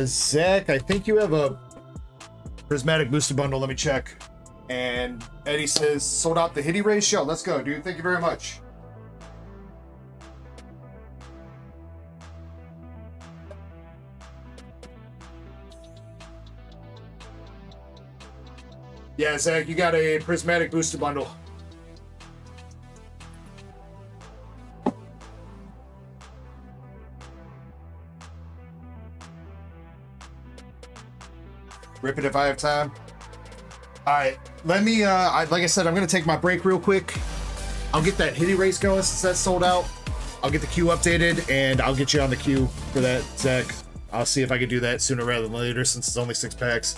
Zach, I think you have a prismatic booster bundle. Let me check. And Eddie says, sold out the Hitty Race show. Let's go, dude. Thank you very much. Yeah, Zach, you got a prismatic booster bundle. Rip it if I have time. All right, let me, like I said, I'm going to take my break real quick. I'll get that Hitty Race going since that's sold out. I'll get the queue updated, and I'll get you on the queue for that, Zach. I'll see if I can do that sooner rather than later since it's only 6 packs.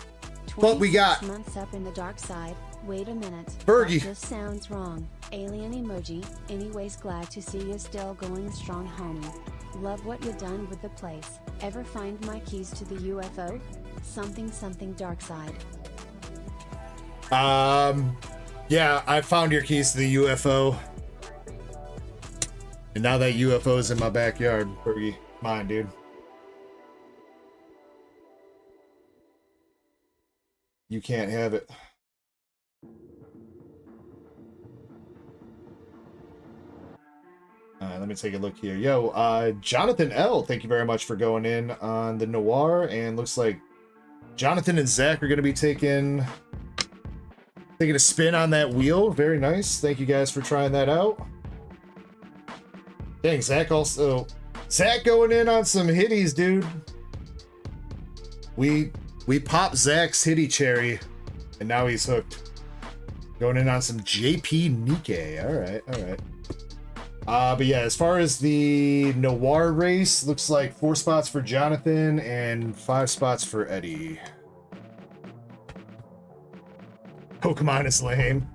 But we got... months up in the dark side. Wait a minute. Fergie. That just sounds wrong. Alien emoji. Anyways, glad to see you still going strong, homie. Love what you've done with the place. Ever find my keys to the UFO? Something dark side. Yeah, I found your keys to the UFO. And now that UFO is in my backyard, Fergie, mine, dude. You can't have it. Let me take a look here. Yo, Jonathan L, thank you very much for going in on the Noir. And looks like Jonathan and Zach are going to be taking Taking a spin on that wheel. Very nice. Thank you guys for trying that out. Dang, Zach also... Zach going in on some hitties, dude. We popped Zach's hitty cherry, and now he's hooked. Going in on some JP Nikkei. Alright, alright. But yeah, as far as the Noir race, looks like 4 spots for Jonathan and 5 spots for Eddie. Pokemon is lame.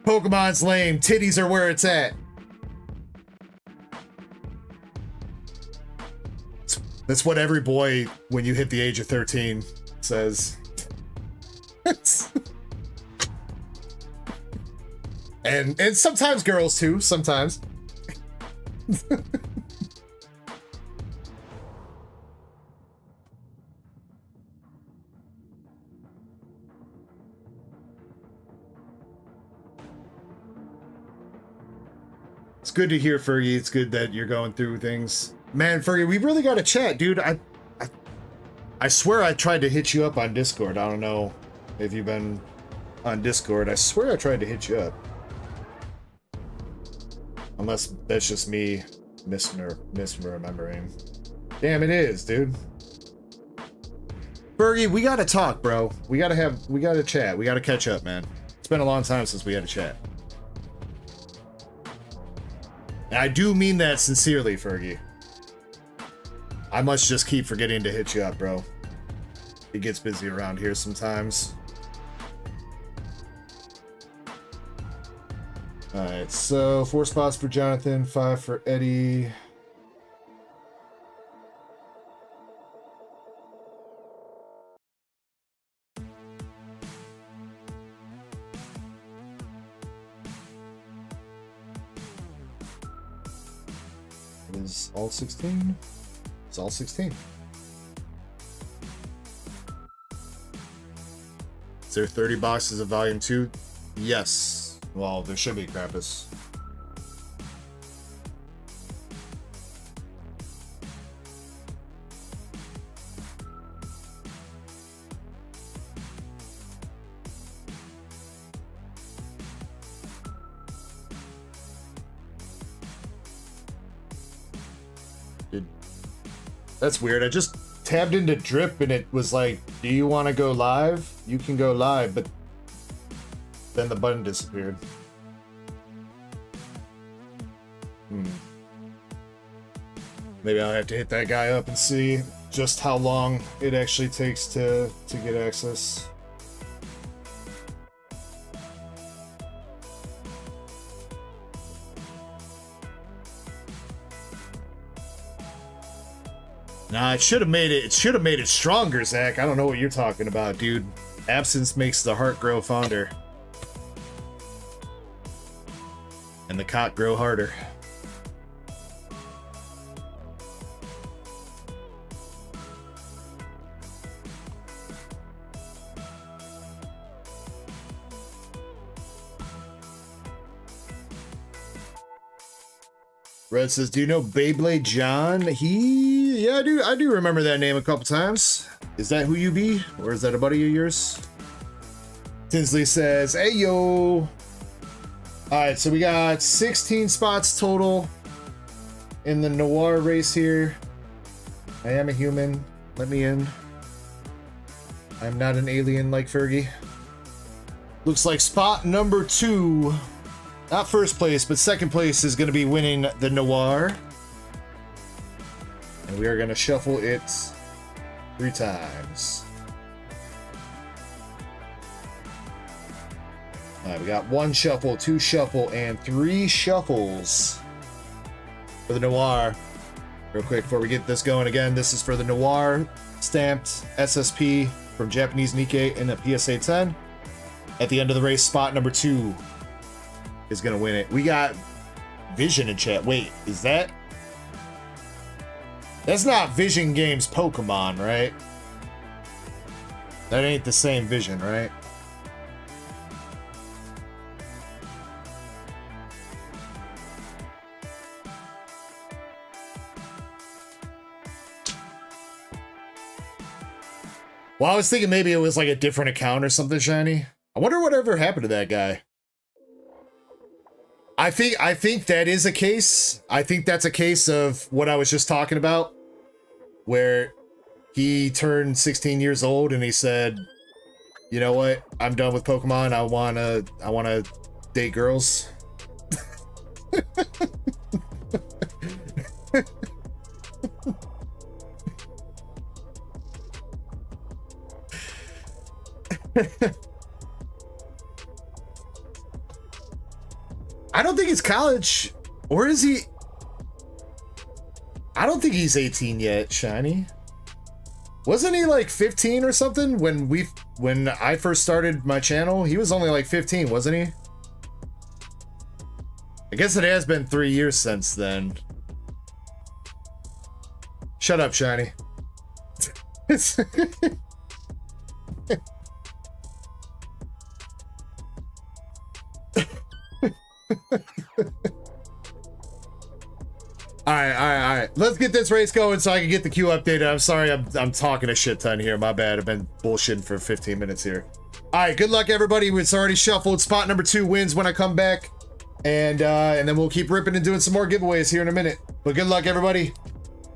Pokemon's lame. Titties are where it's at. That's what every boy, when you hit the age of 13, says. and sometimes girls too, sometimes. It's good to hear, Fergie. It's good that you're going through things. Man, Fergie, we really got to chat, dude. I swear I tried to hit you up on Discord. I don't know if you've been on Discord. I swear I tried to hit you up. Unless that's just me misremembering. Damn, it is, dude. Fergie, we gotta talk, bro. We gotta chat. We gotta catch up, man. It's been a long time since we had a chat. And I do mean that sincerely, Fergie. I must just keep forgetting to hit you up, bro. It gets busy around here sometimes. Alright, so 4 spots for Jonathan, 5 for Eddie. It is all 16? It's all 16. Is there 30 boxes of Volume 2? Yes. Well, there should be, Krampus. That's weird. I just tabbed into Drip and it was like, do you want to go live? You can go live, but then the button disappeared. Maybe I'll have to hit that guy up and see just how long it actually takes to get access. Nah, it should have made it. It should have made it stronger, Zach. I don't know what you're talking about, dude. Absence makes the heart grow fonder, and the cock grow harder. Red says, do you know Beyblade John? Yeah, I do remember that name a couple times. Is that who you be? Or is that a buddy of yours? Tinsley says, hey, yo. Alright, so we got 16 spots total in the Noir race here. I am a human. Let me in. I'm not an alien like Fergie. Looks like spot number 2. Not first place, but second place is going to be winning the Noir. And we are going to shuffle it 3 times. Alright, we got 1 shuffle, 2 shuffle, and 3 shuffles for the Noir. Real quick before we get this going again, this is for the Noir stamped SSP from Japanese Nikkei in a PSA 10. At the end of the race, spot number 2 is gonna win it. We got Vision in chat. Wait, is that? That's not Vision Games Pokemon, right? That ain't the same Vision, right? Well, I was thinking maybe it was like a different account or something, Shiny. I wonder whatever happened to that guy. I think that is a case. I think that's a case of what I was just talking about, where he turned 16 years old and he said, "You know what? I'm done with Pokemon. I wanna date girls." I don't think it's college, or is he? I don't think he's 18 yet, Shiny. Wasn't he like 15 or something when I first started my channel? He was only like 15, wasn't he? I guess it has been 3 years since then. Shut up, Shiny. All right. Let's get this race going so I can get the queue updated. I'm sorry, I'm talking a shit ton here. My bad. I've been bullshitting for 15 minutes here. All right, good luck, everybody. It's already shuffled. Spot number 2 wins when I come back, and then we'll keep ripping and doing some more giveaways here in a minute. But good luck, everybody.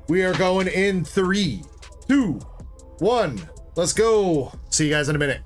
We are going in 3, 2, 1. Let's go. See you guys in a minute.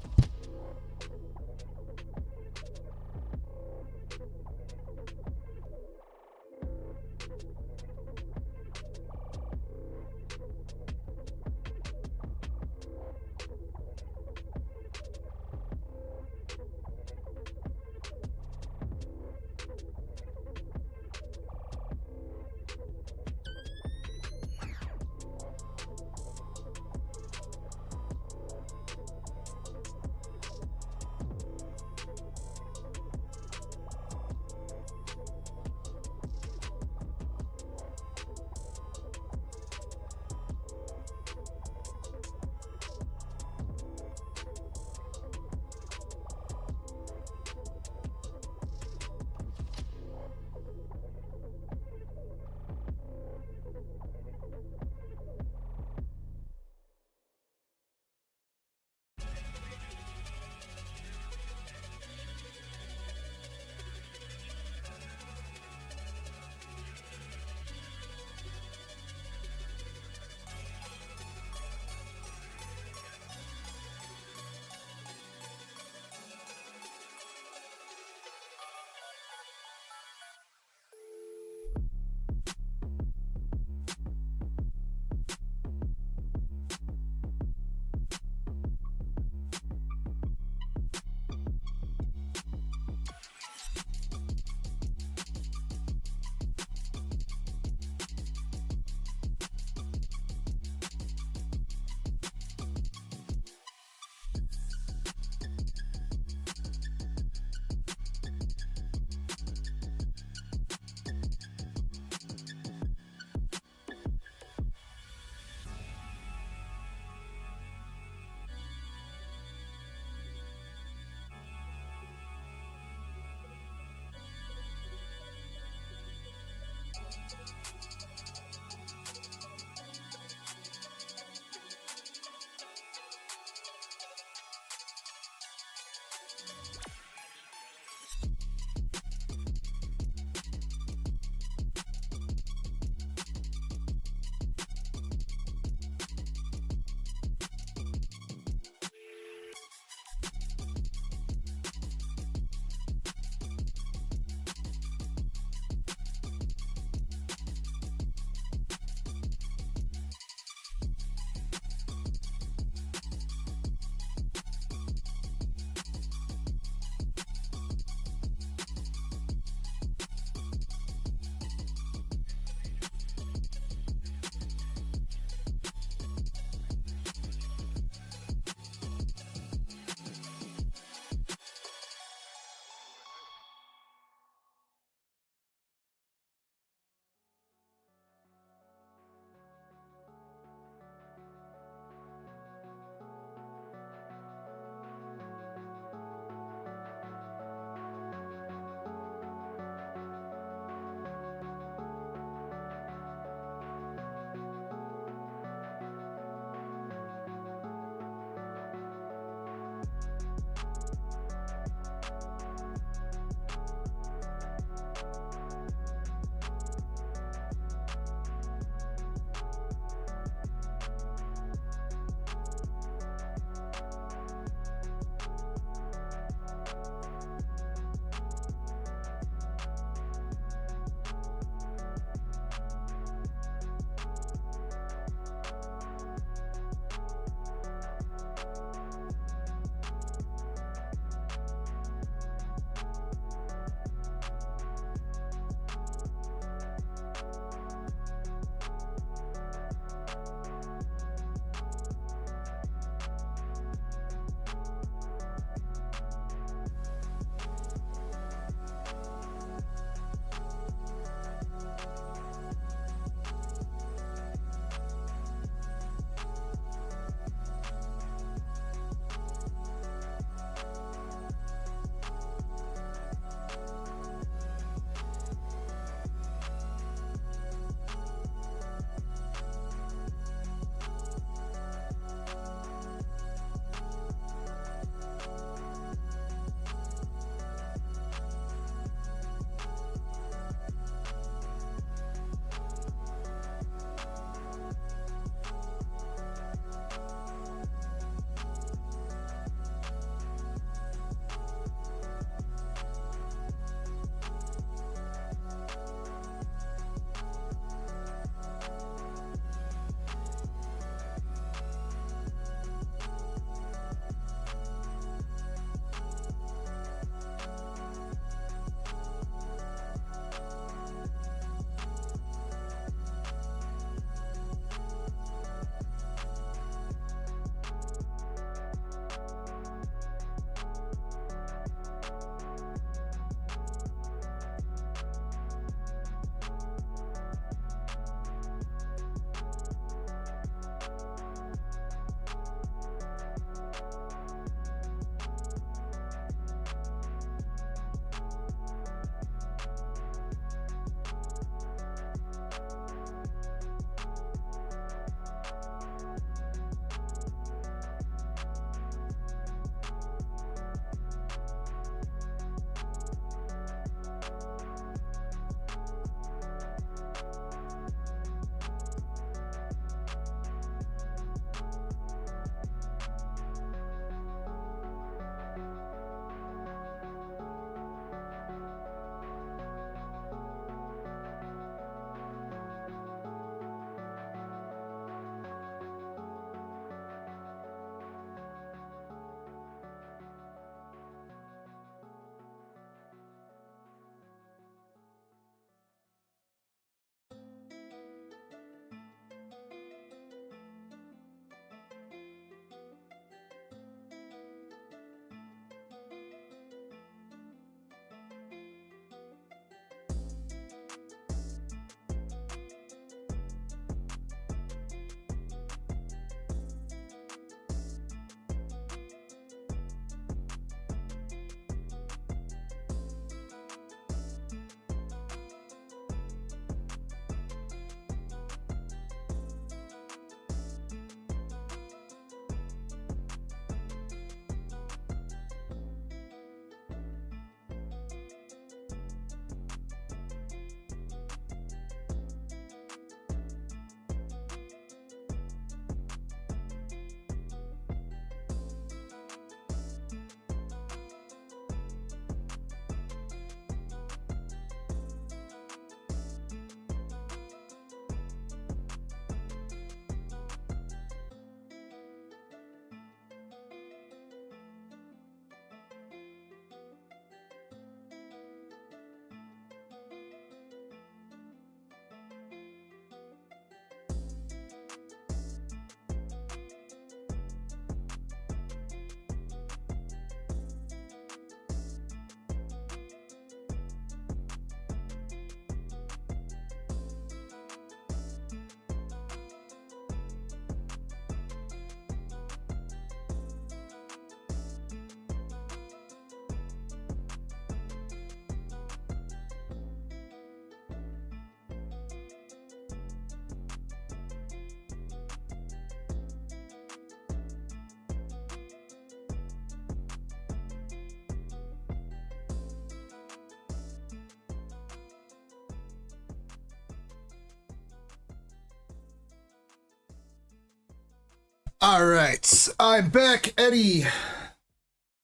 All right, I'm back, Eddie.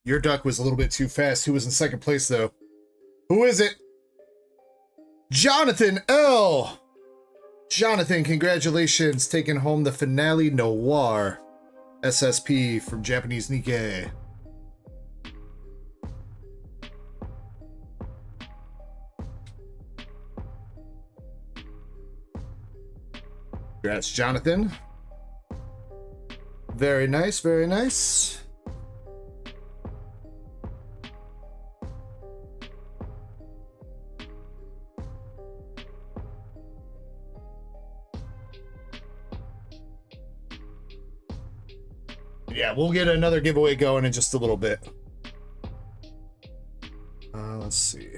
Your duck was a little bit too fast. Who was in second place, though? Who is it? Jonathan L. Jonathan, congratulations, taking home the Finale Noir SSP from Japanese Nikkei. Congrats, Jonathan. Very nice, very nice. Yeah, we'll get another giveaway going in just a little bit. Let's see.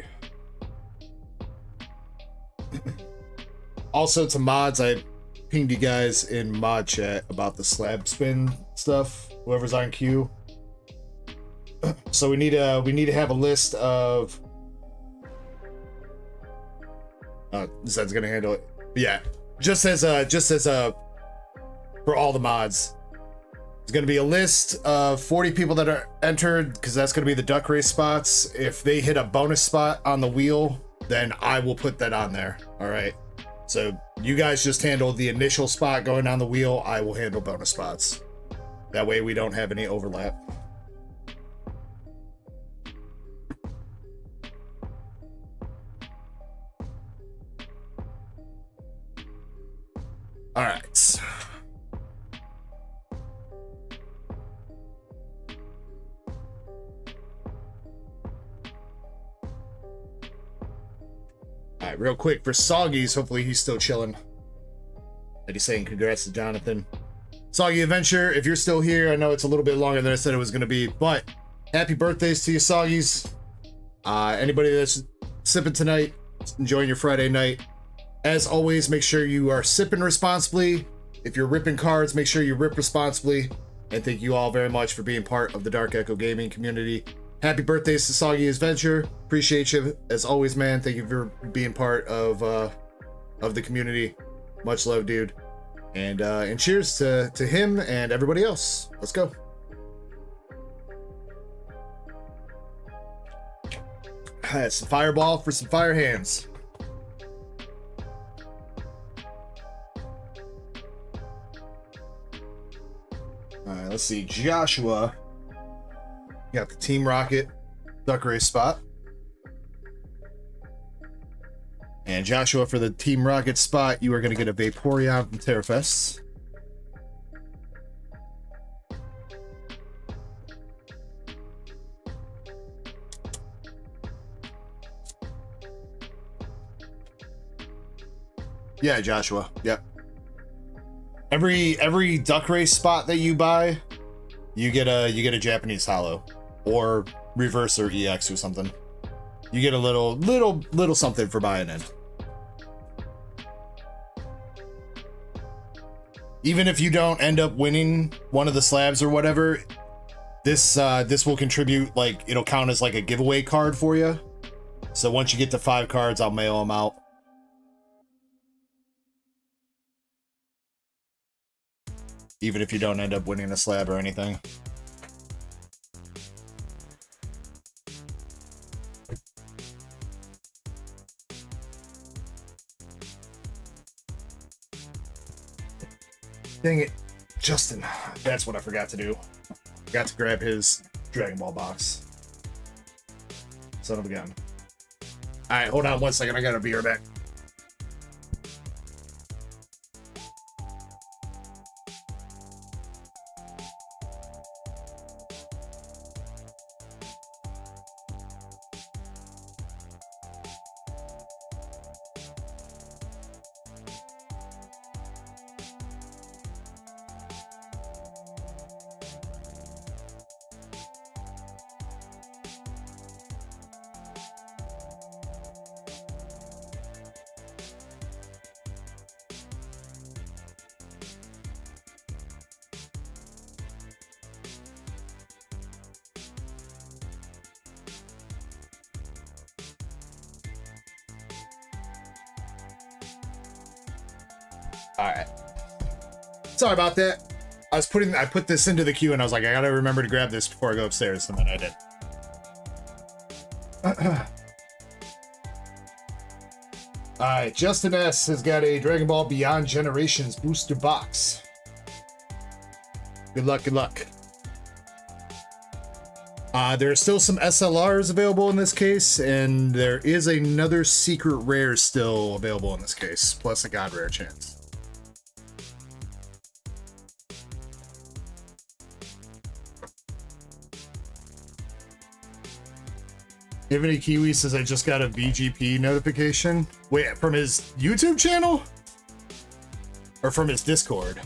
Also, to mods, I pinged you guys in mod chat about the slab spin stuff. Whoever's on queue. So we need to have a list of. Zed's gonna handle it. Yeah, just as for all the mods. There's going to be a list of 40 people that are entered, because that's going to be the duck race spots. If they hit a bonus spot on the wheel, then I will put that on there. All right. So you guys just handle the initial spot going on the wheel. I will handle bonus spots. That way we don't have any overlap. All right. All right, real quick for Soggy's, hopefully he's still chilling. Eddie's saying congrats to Jonathan. Soggy Adventure, if you're still here, I know it's a little bit longer than I said it was going to be, but happy birthdays to you, Soggy's. Anybody that's sipping tonight, enjoying your Friday night. As always, make sure you are sipping responsibly. If you're ripping cards, make sure you rip responsibly. And thank you all very much for being part of the Dark Echo Gaming community. Happy birthdays to Soggy Adventure. Appreciate you as always, man. Thank you for being part of the community. Much love, dude. And cheers to him and everybody else. Let's go. That's the fireball for some fire hands. All right, let's see. Joshua. Got the Team Rocket duck race spot. And Joshua, for the Team Rocket spot, you are going to get a Vaporeon from Terrafest. Yeah, Joshua. Yep. Every duck race spot that you buy, you get a Japanese holo. Or reverse or EX or something. You get a little something for buying in. Even if you don't end up winning one of the slabs or whatever, this will contribute, like, it'll count as like a giveaway card for you. So once you get to 5 cards, I'll mail them out. Even if you don't end up winning a slab or anything. Dang it, Justin. That's what I forgot to do. Forgot to grab his Dragon Ball box. Son of a gun. Alright, hold on one second. I gotta be right back. All right. Sorry about that. I put this into the queue and I was like, I gotta remember to grab this before I go upstairs, and then I did. Alright, Justin S has got a Dragon Ball Beyond Generations booster box. Good luck, good luck. There are still some SLRs available in this case, and there is another secret rare still available in this case, plus a god rare chance. Ivany Kiwi says I just got a VGP notification. Wait, from his YouTube channel? Or from his Discord?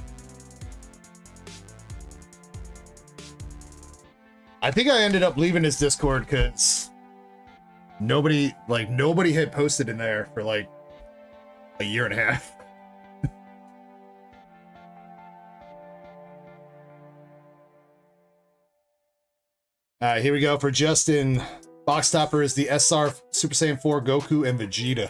I think I ended up leaving his Discord because nobody had posted in there for like a year and a half. Alright, here we go for Justin. Box topper is the SR Super Saiyan 4 Goku and Vegeta.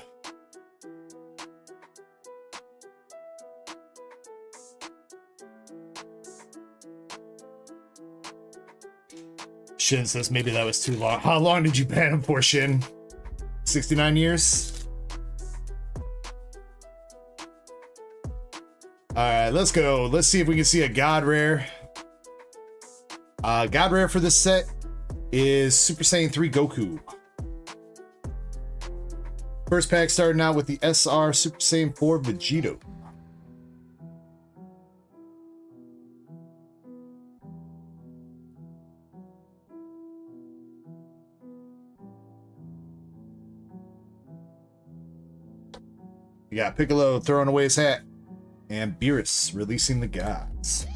Shin says maybe that was too long. How long did you ban him for, Shin? 69 years? Alright, let's go. Let's see if we can see a God Rare. God Rare for this set is Super Saiyan 3 Goku. First pack starting out with the SR Super Saiyan 4 Vegito. You got Piccolo throwing away his hat, and Beerus releasing the gods.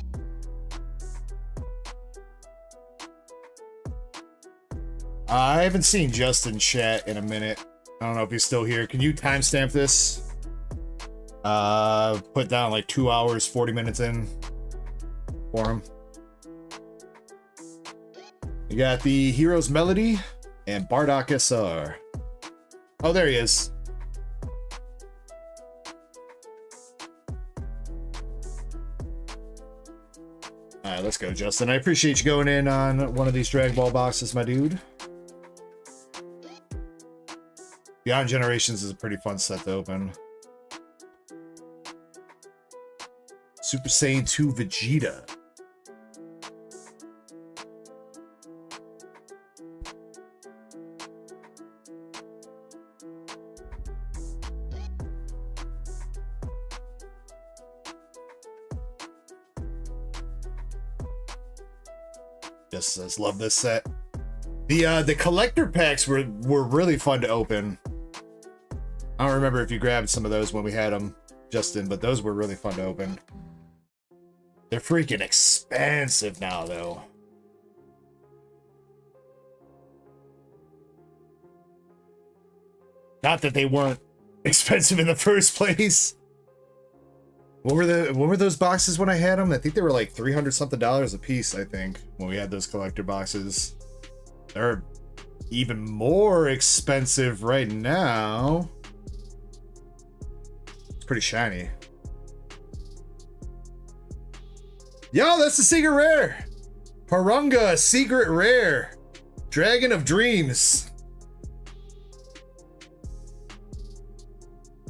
I haven't seen Justin chat in a minute. I don't know if he's still here. Can you timestamp this? Put down like 2 hours, 40 minutes in for him. You got the Hero's Melody and Bardock SR. Oh, there he is. Alright, let's go, Justin. I appreciate you going in on one of these Dragon Ball boxes, my dude. Beyond Generations is a pretty fun set to open. Super Saiyan 2 Vegeta. Just says love this set. The collector packs were really fun to open. I don't remember if you grabbed some of those when we had them, Justin, but those were really fun to open. They're freaking expensive now, though. Not that they weren't expensive in the first place. What were those boxes when I had them? I think they were like $300 something a piece, I think, when we had those collector boxes. They're even more expensive right now. It's pretty shiny. Yo, that's the secret rare. Parunga, secret rare. Dragon of Dreams.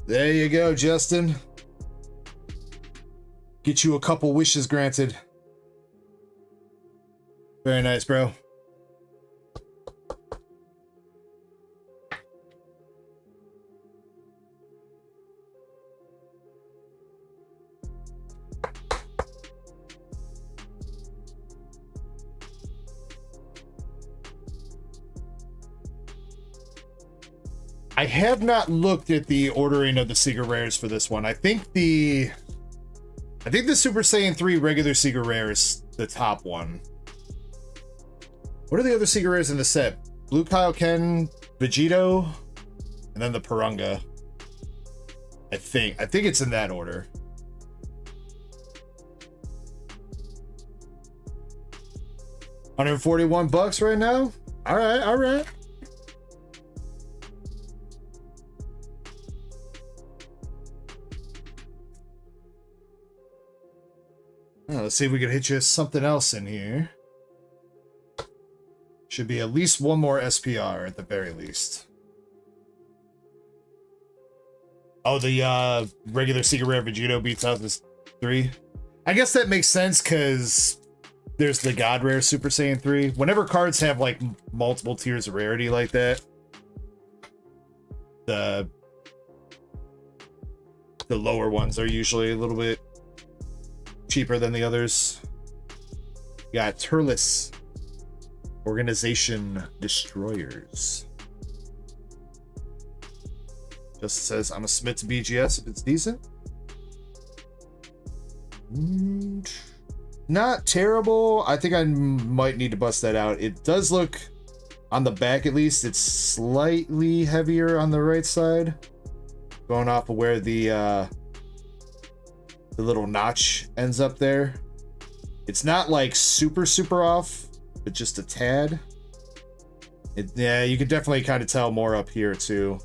There you go, Justin. Get you a couple wishes granted. Very nice, bro. I have not looked at the ordering of the secret rares for this one. I think the Super Saiyan 3 regular secret rare is the top one. What are the other secret rares in the set? Blue Kaioken, Vegito, and then the Parunga. I think it's in that order. $141 right now? Alright, alright. Let's see if we can hit you something else in here. Should be at least one more SPR at the very least. Oh, the regular Secret Rare Vegito beats out this 3. I guess that makes sense because there's the God Rare Super Saiyan 3. Whenever cards have like multiple tiers of rarity like that, the lower ones are usually a little bit cheaper than the others. You got Turles Organization Destroyers. Just says I'm a submit to BGS if it's decent. Not terrible. I think I might need to bust that out. It does look, on the back at least, it's slightly heavier on the right side, going off of where the little notch ends up there. It's not like super off, but just a tad. Yeah, you can definitely kind of tell more up here too.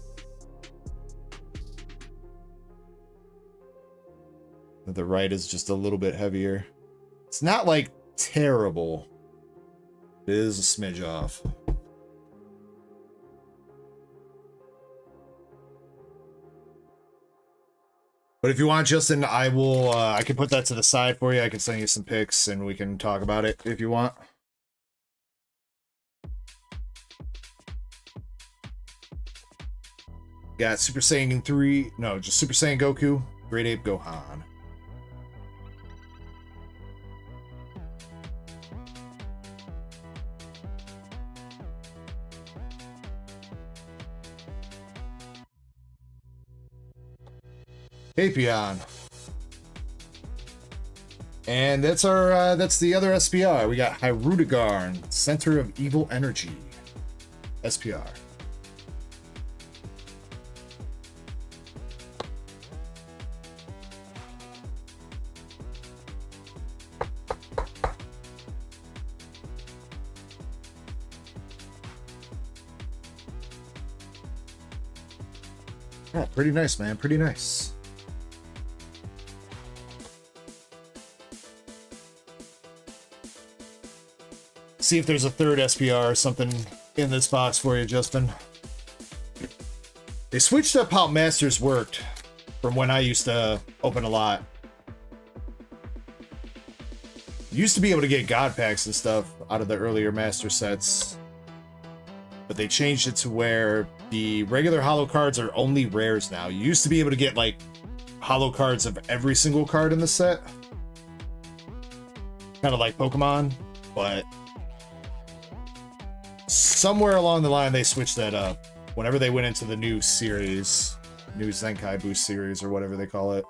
The right is just a little bit heavier. It's not like terrible. It is a smidge off. But if you want, Justin, I will, I can put that to the side for you. I can send you some pics and we can talk about it if you want. Got Super Saiyan 3, no, just Super Saiyan Goku, Great Ape Gohan. Apion. And that's our that's the other SPR. We got Hyrudigarn, Center of Evil Energy. SPR. Oh, pretty nice, man. Pretty nice. See if there's a third SPR or something in this box for you, Justin. They switched up how Masters worked from when I used to open a lot. You used to be able to get God Packs and stuff out of the earlier Master sets, but they changed it to where the regular holo cards are only rares now. You used to be able to get like holo cards of every single card in the set, kind of like Pokemon, but somewhere along the line they switched that up whenever they went into the new series, new Zenkai Boost series or whatever they call it.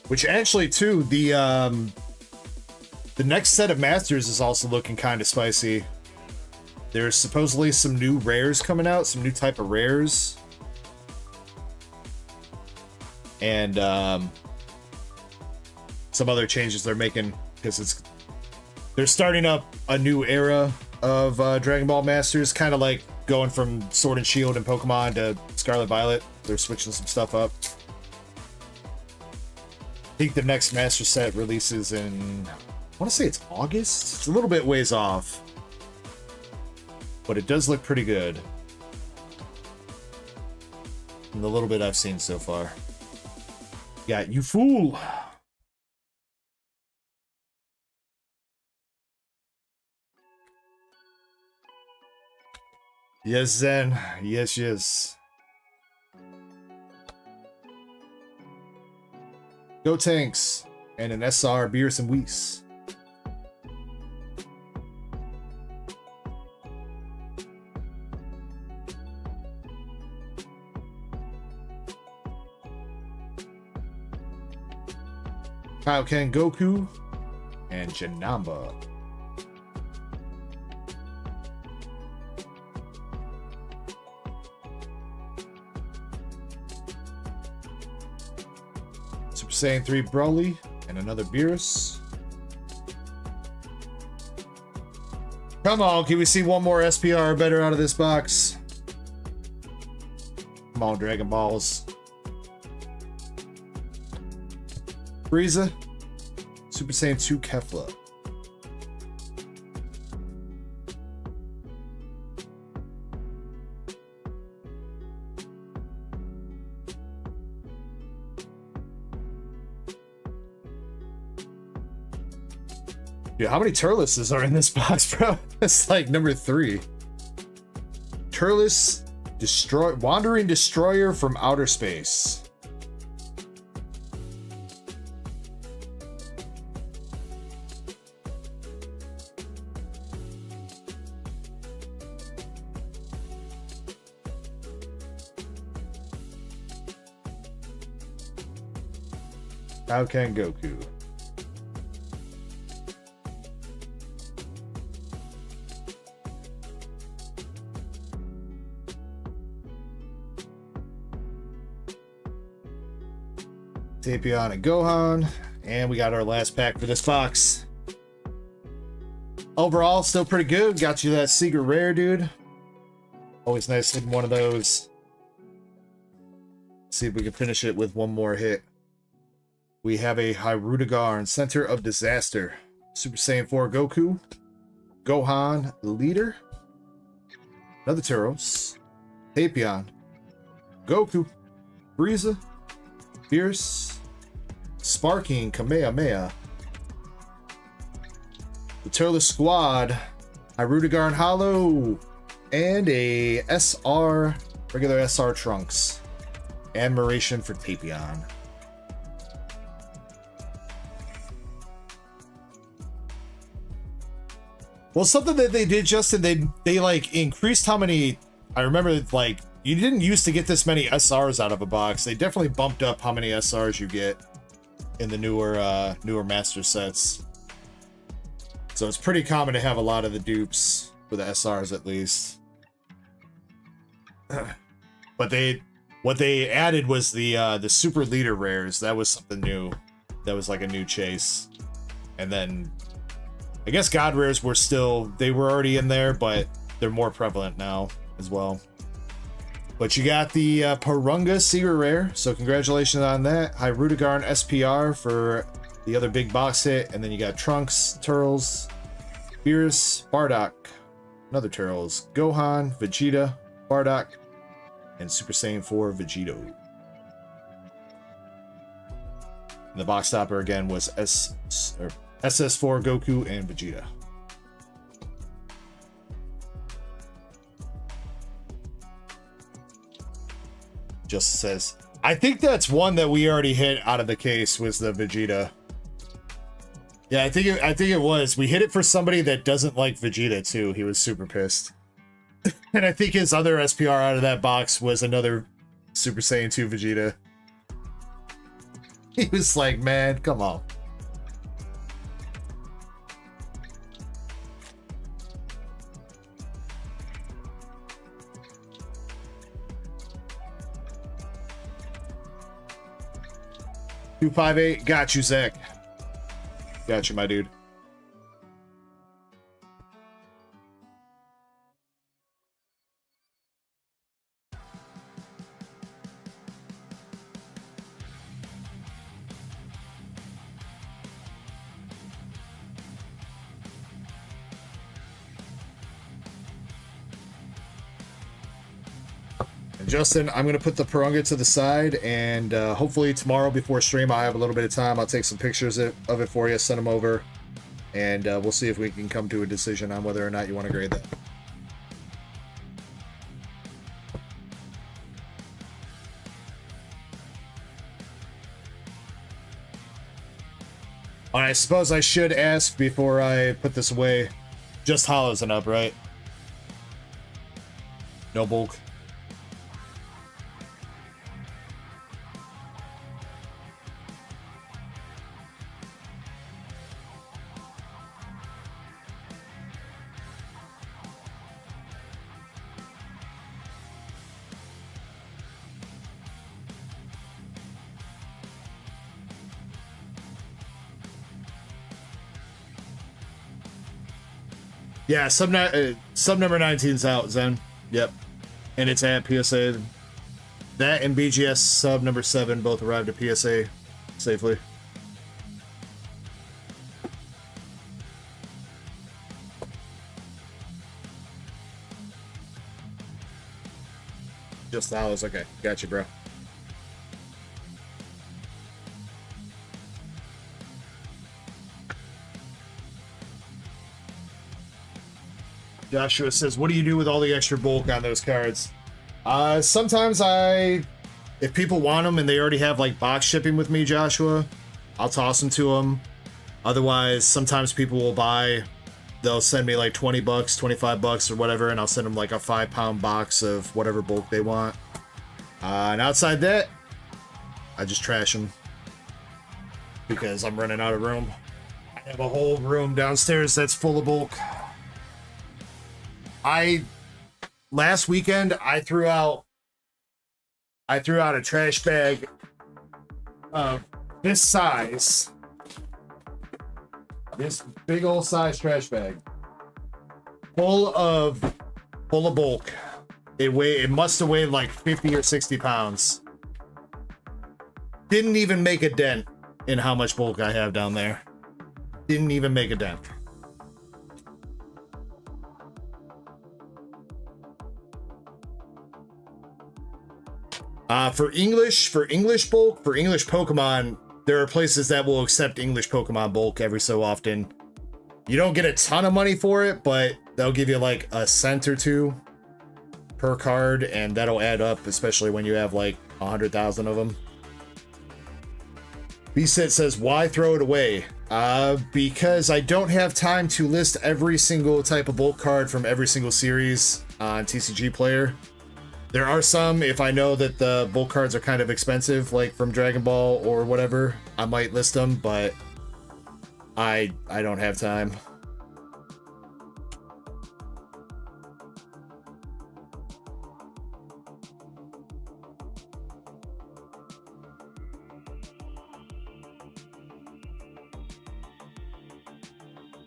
Which actually too, the next set of Masters is also looking kind of spicy. There's supposedly some new rares coming out, some new type of rares. And some other changes they're making because they're starting up a new era of Dragon Ball Masters, kind of like going from Sword and Shield and Pokemon to Scarlet Violet. They're switching some stuff up. I think the next Master set releases in, I want to say it's August. It's a little bit ways off, but it does look pretty good from the little bit I've seen so far. Got you fool. Yes, Zen. Yes, yes. Go Tanks and an SR Beerus and Whis. Kaioken Goku and Janamba. Super Saiyan 3 Broly and another Beerus. Come on, can we see one more SPR better out of this box? Come on, Dragon Balls. Frieza. Super Saiyan 2 Kefla. Dude, how many Turleses are in this box, bro? It's like number 3. Turles Wandering Destroyer from Outer Space. How can Goku? Tapion and Gohan, and we got our last pack for this box. Overall, still pretty good. Got you that secret rare, dude. Always nice hitting one of those. See if we can finish it with one more hit. We have a Hyrudigarn, Center of Disaster. Super Saiyan 4 Goku. Gohan, Leader. Another Tyros. Tapion. Goku. Frieza. Fierce. Sparking Kamehameha. The Turles Squad. Hyrudigarn Hollow. And a SR. Regular SR Trunks. Admiration for Tapion. Well, something that they did, Justin, they like increased how many. I remember, like, you didn't used to get this many SRs out of a box. They definitely bumped up how many SRs you get in the newer master sets. So it's pretty common to have a lot of the dupes for the SRs at least. But what they added was the super leader rares. That was something new. That was like a new chase. And then I guess God rares were they were already in there, but they're more prevalent now as well. But you got the Porunga Secret Rare, so congratulations on that. Hyrudigarn SPR for the other big box hit, and then you got Trunks, Turles, Beerus, Bardock, another Turles, Gohan, Vegeta, Bardock, and Super Saiyan 4 Vegito. And the box stopper again was SS4 Goku and Vegeta. Just says, I think that's one that we already hit out of the case, was the Vegeta. Yeah, I think it was. We hit it for somebody that doesn't like Vegeta too. He was super pissed. And I think his other SPR out of that box was another Super Saiyan 2 Vegeta. He was like, man, come on. $258. Got you, Zach. Got you, my dude. Justin, I'm going to put the Porunga to the side, and hopefully tomorrow before stream I'll have a little bit of time. I'll take some pictures of it for you, send them over, and we'll see if we can come to a decision on whether or not you want to grade that. I suppose I should ask before I put this away. Just hollows and up, right? No bulk. Yeah, sub number 19's out, Zen. Yep. And it's at PSA. That and BGS sub number 7 both arrived at PSA safely. Just the hours. Okay, gotcha, bro. Joshua says, what do you do with all the extra bulk on those cards? Sometimes if people want them and they already have like box shipping with me, Joshua, I'll toss them to them. Otherwise, sometimes people will buy, they'll send me like 20 bucks, 25 bucks or whatever, and I'll send them like a 5-pound box of whatever bulk they want. And outside that, I just trash them because I'm running out of room. I have a whole room downstairs that's full of bulk. Last weekend I threw out a trash bag of this size, this big old size trash bag, full of bulk. It must have weighed like 50 or 60 pounds. Didn't even make a dent in how much bulk I have down there. Didn't even make a dent. For English bulk, for English Pokemon, there are places that will accept English Pokemon bulk every so often. You don't get a ton of money for it, but they'll give you like a cent or two per card, and that'll add up, especially when you have like 100,000 of them. B-Sit says, why throw it away? Because I don't have time to list every single type of bulk card from every single series on TCG Player. There are some, if I know that the bulk cards are kind of expensive, like from Dragon Ball or whatever, I might list them, but I don't have time.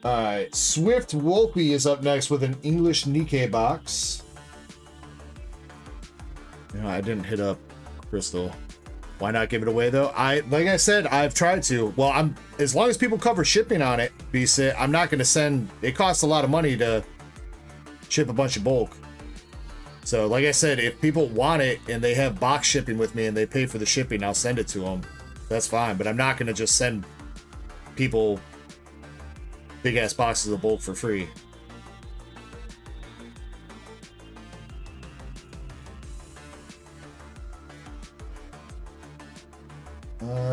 Alright, Swift Wolfie is up next with an English Nikkei box. You know, I didn't hit up Crystal. Why not give it away though? Like I said, I've tried to. Well, as long as people cover shipping on it, I'm not going to send. It costs a lot of money to ship a bunch of bulk. So, like I said, if people want it and they have box shipping with me and they pay for the shipping, I'll send it to them. That's fine. But I'm not going to just send people big ass boxes of bulk for free.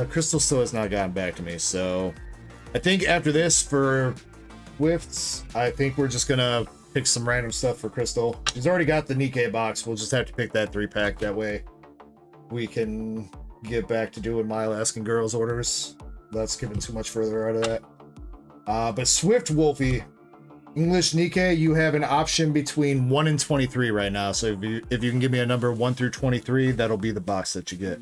Crystal still has not gotten back to me, so I think after this for Swifts, I think we're just gonna pick some random stuff for Crystal. She's already got the Nikkei box. We'll just have to pick that 3-pack. That way we can get back to doing my Alaskan Girls orders. That's giving too much further out of that. But Swift Wolfie, English Nikkei, you have an option between 1 and 23 right now. So if you can give me a number 1 through 23, that'll be the box that you get.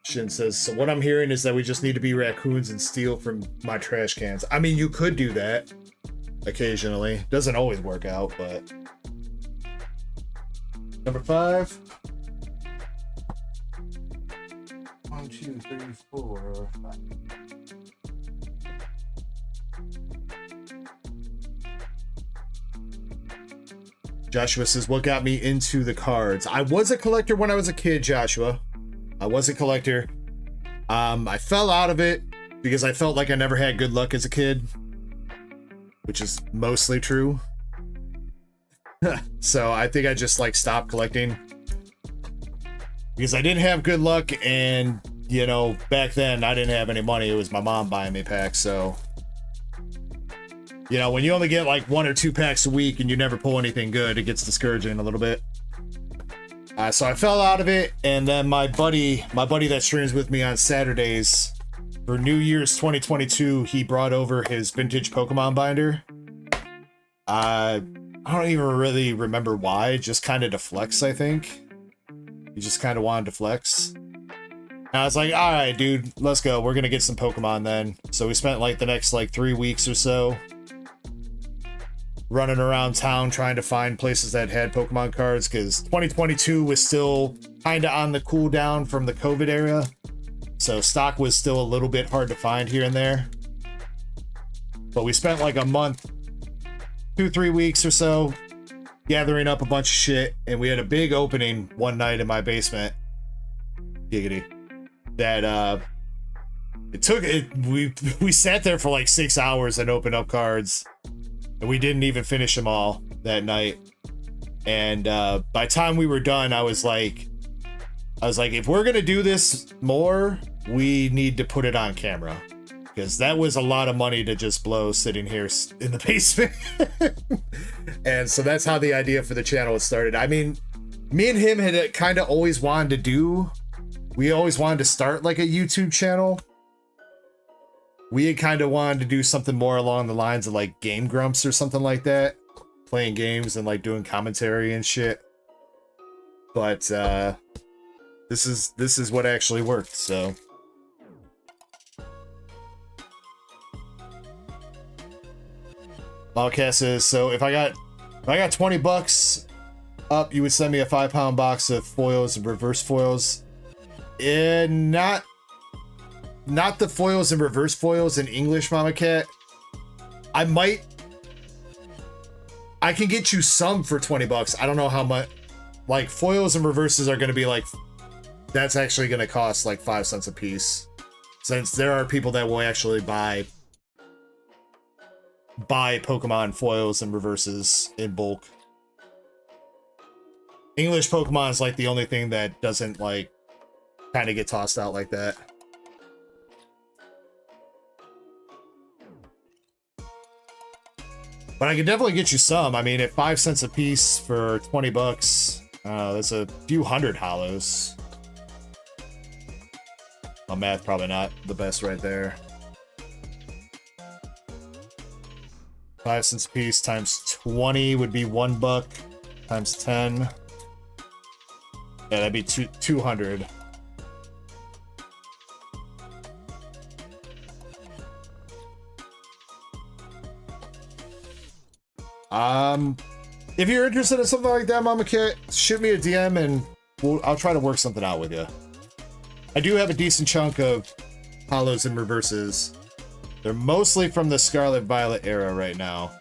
Shin says, so what I'm hearing is that we just need to be raccoons and steal from my trash cans. I mean, you could do that occasionally. Doesn't always work out, but... Number 5. 1, 2, 3, 4, 5. Joshua says, what got me into the cards? I was a collector when I was a kid, Joshua. I was a collector. I fell out of it because I felt like I never had good luck as a kid, which is mostly true. So I think I just like stopped collecting because I didn't have good luck, and you know, back then I didn't have any money. It was my mom buying me packs. So you know, when you only get like 1 or 2 packs a week and you never pull anything good, it gets discouraging a little bit. So I fell out of it, and then my buddy that streams with me on Saturdays for New Year's 2022, he brought over his vintage Pokemon binder. I don't even really remember why, just kind of to flex, I think. He just kind of wanted to flex. And I was like, all right, dude, let's go. We're going to get some Pokemon then. So we spent like the next like 3 weeks or so running around town trying to find places that had Pokemon cards, because 2022 was still kind of on the cool down from the COVID era. So stock was still a little bit hard to find here and there. But we spent like a month, 2-3 weeks or so, gathering up a bunch of shit, and we had a big opening one night in my basement. Giggity. That we sat there for like 6 hours and opened up cards, and we didn't even finish them all that night. And by the time we were done, I was like, if we're gonna do this more, we need to put it on camera, because that was a lot of money to just blow sitting here in the basement. And so that's how the idea for the channel was started. I mean, me and him had kind of always wanted to do, we always wanted to start like a YouTube channel. We had kind of wanted to do something more along the lines of like Game Grumps or something like that, playing games and like doing commentary and shit. But this is what actually worked. So Lawcast says, so if I got $20 up, you would send me a 5-pound box of foils and reverse foils. Not the foils and reverse foils in English, Mama Cat. I can get you some for $20. I don't know how much. Like, foils and reverses are going to be like, that's actually going to cost like 5 cents a piece, since there are people that will actually buy Pokemon foils and reverses in bulk. English Pokemon is like the only thing that doesn't like kind of get tossed out like that. But I can definitely get you some. I mean, at 5 cents a piece for $20, that's a few hundred hollows. My math probably not the best right there. 5 cents a piece times 20 would be $1, times 10. Yeah, that'd be 200. If you're interested in something like that, Mama Kit, shoot me a DM and I'll try to work something out with you. I do have a decent chunk of hollows and reverses. They're mostly from the Scarlet Violet era right now,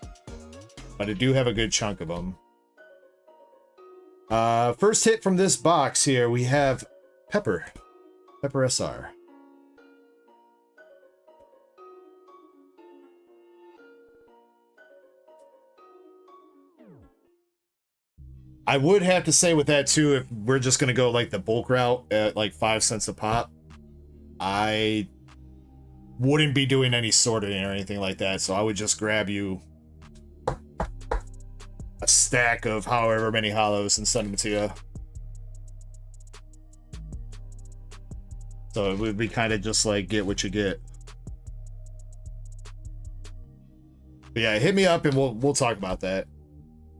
but I do have a good chunk of them. First hit from this box here, we have Pepper SR. I would have to say with that too, if we're just gonna go like the bulk route at like 5 cents a pop, I wouldn't be doing any sorting or anything like that. So I would just grab you a stack of however many hollows and send them to you. So it would be kind of just like get what you get. But yeah, hit me up and we'll talk about that.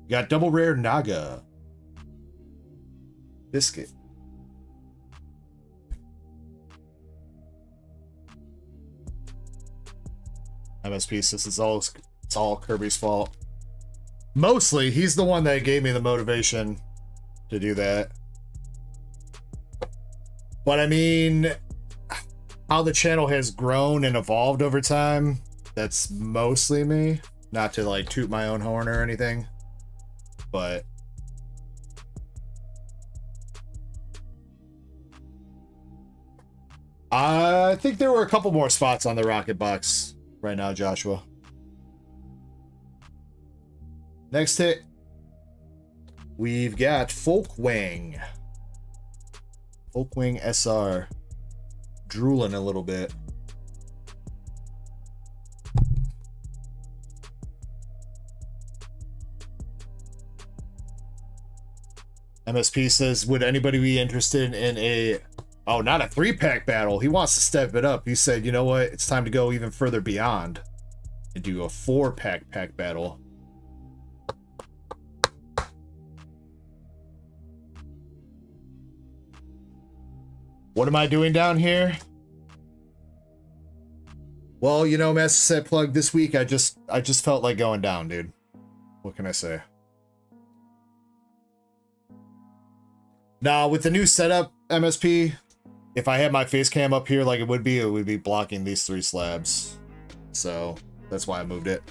You got double rare Naga. Biscuit. MSP says it's all Kirby's fault. Mostly, he's the one that gave me the motivation to do that. But I mean, how the channel has grown and evolved over time, that's mostly me. Not to like toot my own horn or anything, but I think there were a couple more spots on the Rocket Box right now, Joshua. Next hit, we've got Folkwang. Folkwang SR. Drooling a little bit. MSP says, would anybody be interested in a... Oh, not a 3-pack battle. He wants to step it up. He said, you know what? It's time to go even further beyond and do a 4-pack battle. What am I doing down here? Well, you know, Master Set Plug, this week I just felt like going down, dude. What can I say? Now, with the new setup, MSP, if I had my face cam up here like it would be blocking these 3 slabs. So, that's why I moved it.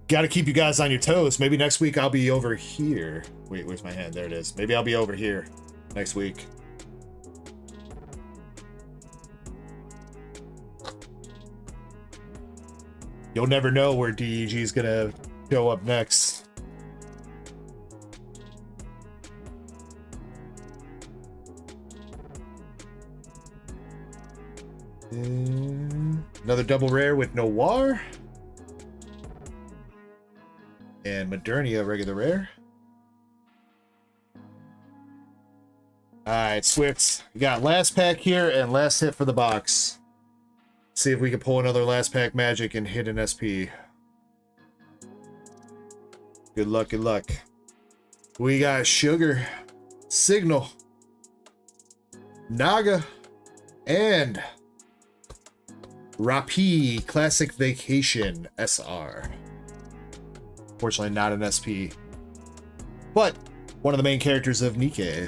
Gotta keep you guys on your toes. Maybe next week I'll be over here. Wait, where's my hand? There it is. Maybe I'll be over here next week. You'll never know where DEG is gonna show up next. Another double rare with Noir. And Modernia, regular rare. Alright, Swift. We got last pack here and last hit for the box. See if we can pull another last pack magic and hit an SP. Good luck, good luck. We got Sugar, Signal, Naga, and Rapi Classic Vacation SR. Fortunately, not an SP, but one of the main characters of Nikkei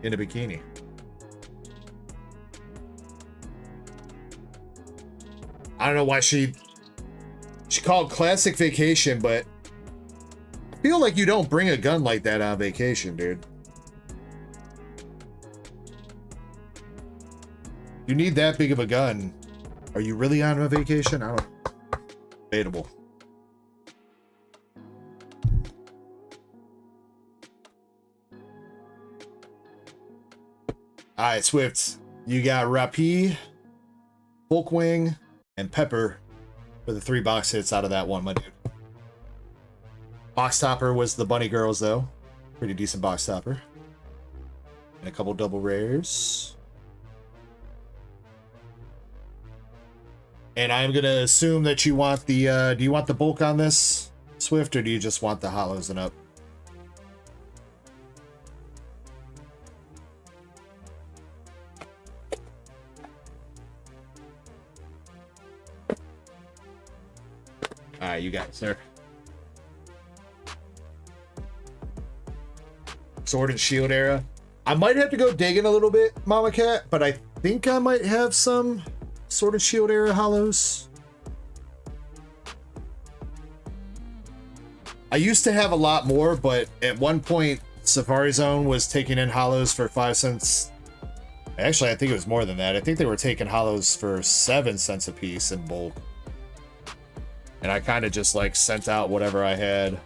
in a bikini. I don't know why she called Classic Vacation, but I feel like you don't bring a gun like that on vacation, dude. You need that big of a gun. Are you really on a vacation? I don't. Debatable. Alright, Swift. You got Rapi, Folkwing, and Pepper for the 3 box hits out of that one, my dude. Box topper was the Bunny Girls, though. Pretty decent box topper. And a couple double rares. And I'm gonna assume that you want the, do you want the bulk on this, Swift, or do you just want the hollows and up? Alright, you got it, sir. Sword and Shield era. I might have to go digging a little bit, Mama Cat, but I think I might have some Sword and Shield era hollows. I used to have a lot more, but at one point, Safari Zone was taking in hollows for 5 cents. Actually, I think it was more than that. I think they were taking hollows for 7 cents a piece in bulk. And I kind of just like sent out whatever I had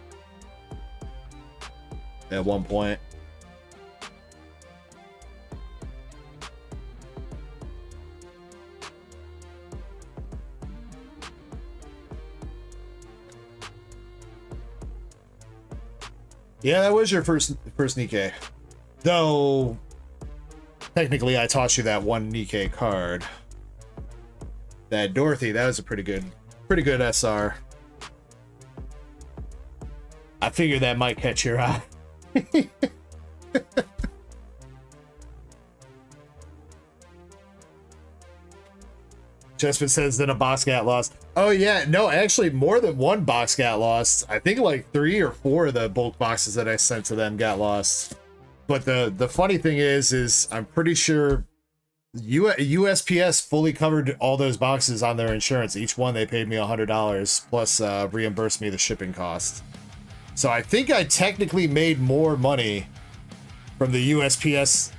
at one point. Yeah, that was your first Nikkei. Though, technically I tossed you that one Nikkei card. That Dorothy, that was a pretty good SR. I figured that might catch your eye. Jespin says then a box got lost. Oh yeah, no, actually more than one box got lost. I think like 3 or 4 of the bulk boxes that I sent to them got lost. But the funny thing is I'm pretty sure USPS fully covered all those boxes on their insurance. Each one they paid me $100 plus reimbursed me the shipping cost. So I think I technically made more money from the USPS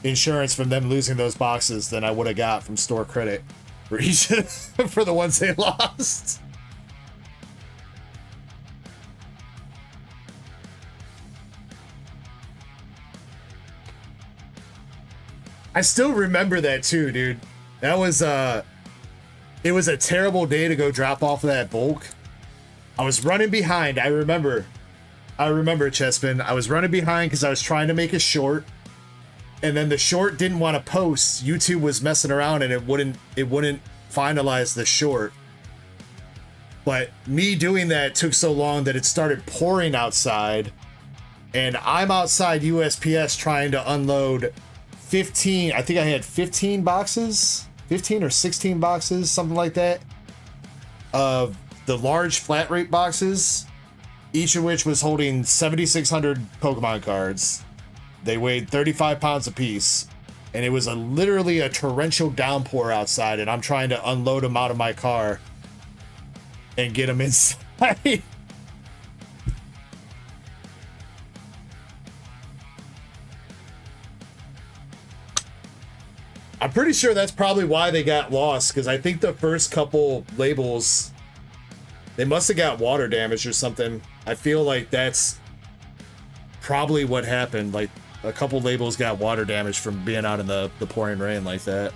insurance from them losing those boxes than I would have got from store credit for each for the ones they lost. I still remember that too, dude. That was it was a terrible day to go drop off that bulk. I was running behind. I remember Chespin. I was running behind because I was trying to make a short, and then the short didn't want to post. YouTube was messing around and it wouldn't finalize the short. But me doing that took so long that it started pouring outside. And I'm outside USPS trying to unload 15, I think I had 15 boxes, 15 or 16 boxes, something like that, of the large flat rate boxes, each of which was holding 7,600 Pokemon cards. They weighed 35 pounds apiece, and it was literally a torrential downpour outside, and I'm trying to unload them out of my car and get them inside. I'm pretty sure that's probably why they got lost, because I think the first couple labels, they must have got water damage or something. I feel like that's probably what happened. Like, a couple labels got water damage from being out in the pouring rain like that.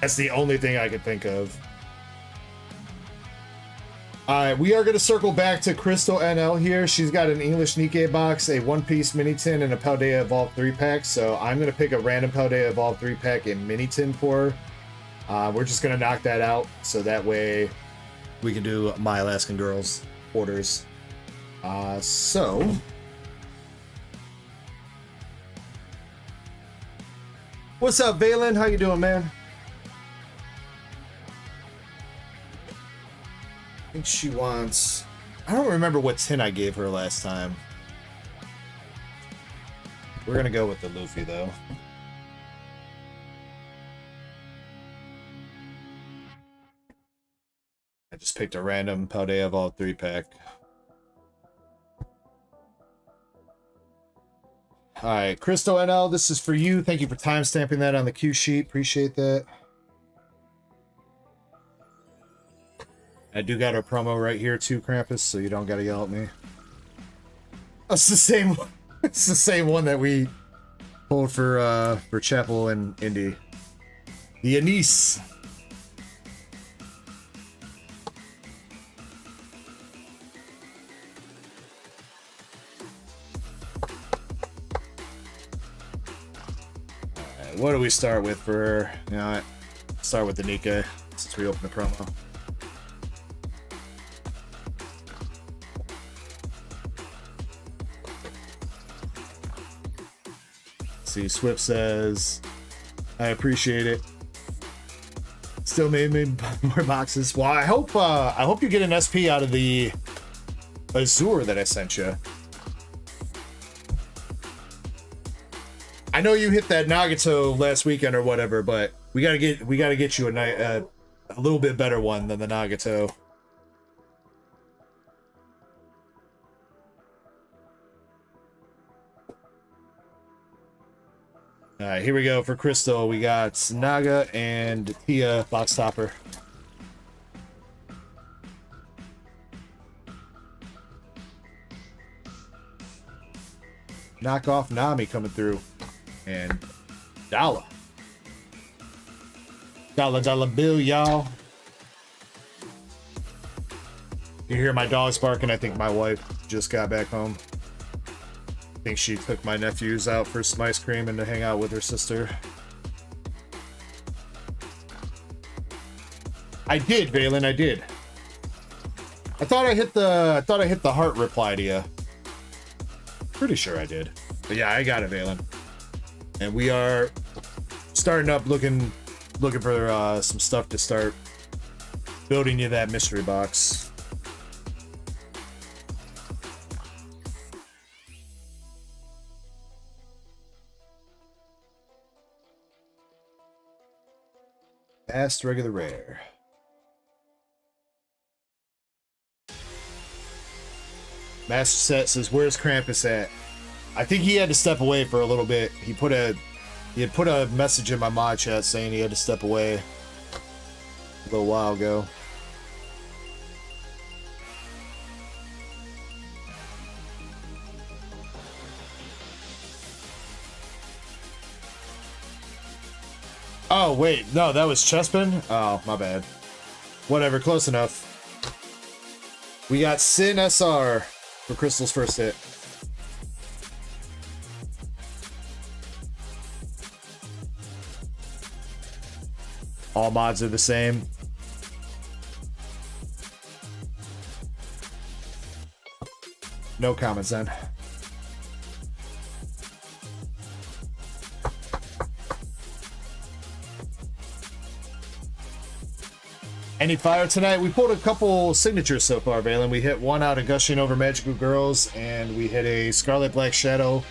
That's the only thing I could think of. Alright, we are going to circle back to Crystal NL here. She's got an English Nikkei box, a One Piece Mini Tin, and a Paldea Evolved 3-pack. So I'm going to pick a random Paldea Evolved 3-pack and Mini Tin for her. We're just going to knock that out, so that way we can do My Alaskan Girls orders. So... What's up, Valen? How you doing, man? I think she wants... I don't remember what tin I gave her last time. We're gonna go with the Luffy, though. I just picked a random Paldea Evolved 3-pack. Alright, Crystal NL, this is for you. Thank you for timestamping that on the cue sheet. Appreciate that. I do got a promo right here too, Krampus, so you don't gotta yell at me. It's the same one. It's the same one that we pulled for Chapel and Indy. The Anise. Alright, what do we start with for her? You know what? Start with the Nika since we opened the promo. See, Swift says, I appreciate it. Still made me more boxes. Well, I hope you get an SP out of the Azure that I sent you. I know you hit that Nagato last weekend or whatever, but we gotta get you a little bit better one than the Nagato. Alright, here we go for Crystal. We got Naga and Tia box topper. Knockoff Nami coming through. And Dollar. Dollar bill, y'all. You hear my dogs barking. I think my wife just got back home. I think she took my nephews out for some ice cream and to hang out with her sister. I did, Valen, I did. I thought I hit the heart reply to you. Pretty sure I did. But yeah, I got it, Valen. And we are starting up looking for some stuff to start building you that mystery box. Fast, regular, rare. Master Set says, "Where's Krampus at?" I think he had to step away for a little bit. He had put a message in my mod chat saying he had to step away a little while ago. Oh, wait. No, that was Chespin? Oh, my bad. Whatever, close enough. We got Sin SR for Crystal's first hit. All mods are the same. No comments then. Any fire tonight? We pulled a couple signatures so far, Valen. We hit one out of Gushing Over Magical Girls, and we hit a Scarlet Black Shadow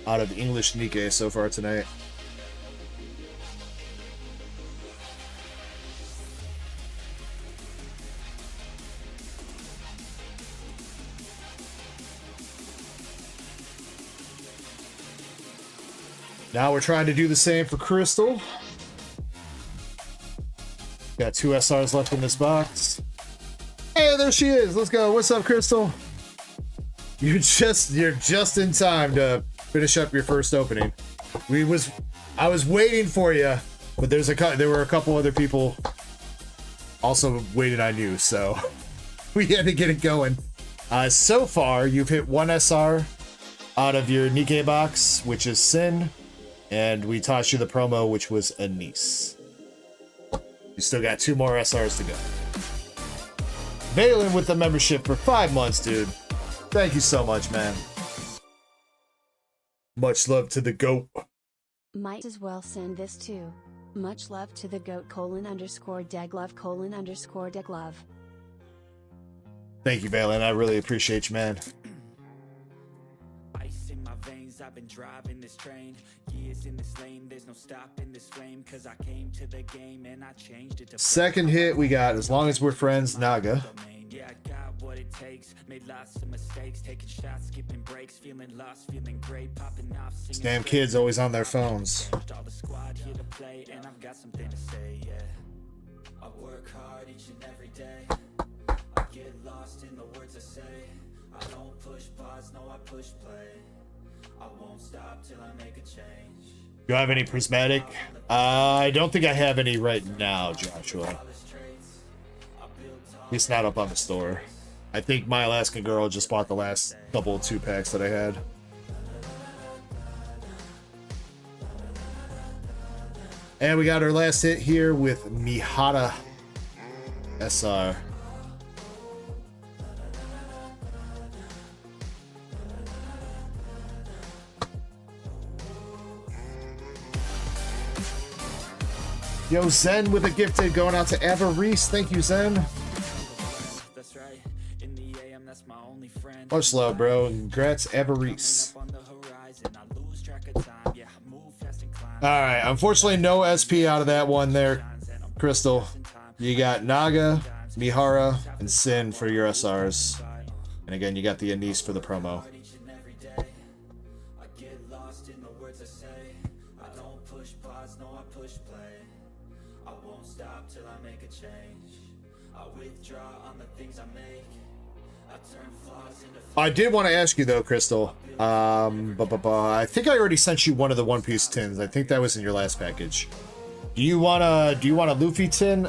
out of English Nikkei so far tonight. Now we're trying to do the same for Crystal. Got 2 SRs left in this box. Hey, there she is. Let's go. What's up, Crystal? You're just in time to finish up your first opening. I was waiting for you, but there were a couple other people also waiting on you, so we had to get it going. So far, you've hit 1 SR out of your Nikkei box, which is Sin, and we tossed you the promo, which was Anise. You still got 2 more SRs to go. Valen with the membership for 5 months, dude. Thank you so much, man. Much love to the GOAT. Might as well send this too. Much love to the GOAT _deglove_deglove. Thank you, Valen. I really appreciate you, man. Ice in my veins, I've been driving this train. Years in this lane, there's no stopping this flame. Cause I came to the game and I changed it to Second hit we got, As Long As We're Friends, Naga. Yeah, I got what it takes. Made lots of mistakes, taking shots, skipping breaks, feeling lost, feeling great, popping off. These damn kids always on their phones. All the squad here to play, and I've got something to say, yeah. I work hard each and every day. I get lost in the words I say. I don't push pause, no, I push play. I won't stop till I make a change. Do I have any prismatic? I don't think I have any right now, Joshua. At least not up on the store. I think my Alaskan girl just bought the last couple of 2-packs that I had. And we got our last hit here with Mihara SR. Yo, Zen with a gifted going out to Eva Reese. Thank you, Zen. That's right. In the AM, that's my only friend. Much love, bro. Congrats, Eva Reese. Alright, unfortunately, no SP out of that one there, Crystal. You got Naga, Mihara, and Sin for your SRs. And again, you got the Anise for the promo. I did want to ask you though, Crystal. I think I already sent you one of the One Piece tins. I think that was in your last package. Do you want a Luffy tin,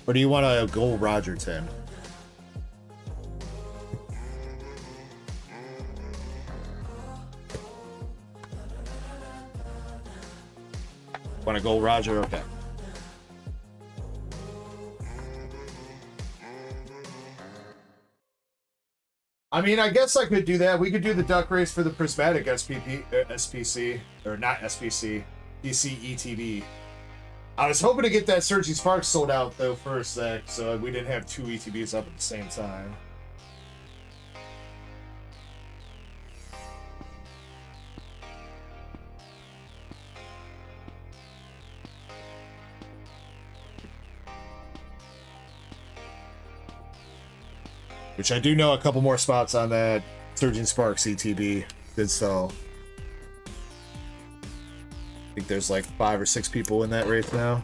or do you want a Gold Roger tin? Want a Gold Roger? Okay. I mean, I guess I could do that. We could do the duck race for the prismatic SPC, or not SPC, DCETB. I was hoping to get that Surging Sparks sold out though first, so we didn't have 2 ETBs up at the same time. Which I do know a couple more spots on that Surging Sparks ETB did sell. I think there's like 5 or 6 people in that race now.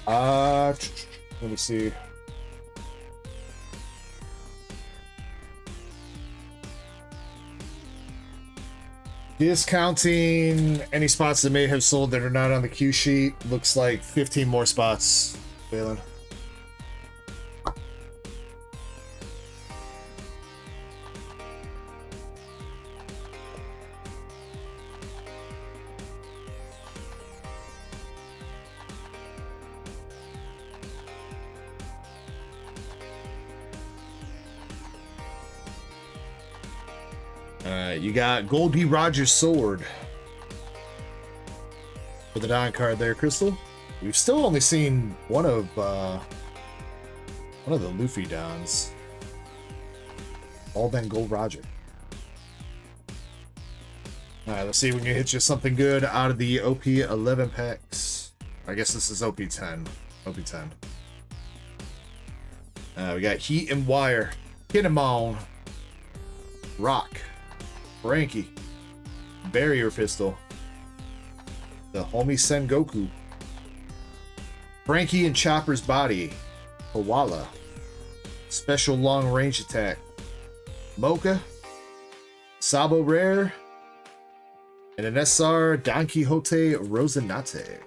Let me see. Discounting any spots that may have sold that are not on the queue sheet. Looks like 15 more spots, Valen. You got Goldie Rogers sword for the Don card there, Crystal. We've still only seen one of the Luffy Dons. All been Gold Roger. All right, let's see if we can hit you something good out of the OP 11 packs. I guess this is OP 10. OP 10. We got Heat and Wire, Kinemon, Rock, Frankie, Barrier Pistol, the Homie Sengoku, Frankie and Chopper's Body, Koala, Special Long Range Attack, Mocha, Sabo Rare, and an SR Don Quixote Rosinante.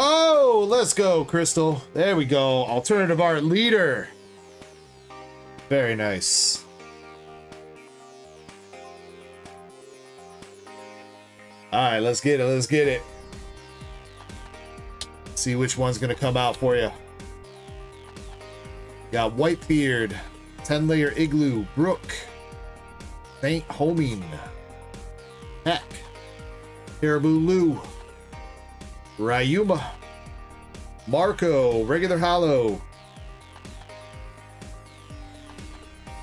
Oh, let's go, Crystal. There we go. Alternative art leader. Very nice. All right, let's get it. Let's get it. See which one's gonna come out for you. Got Whitebeard, 10-layer Igloo, Brook, Saint Homing, Heck, Caribou Lou, Ryuma, Marco, regular hollow.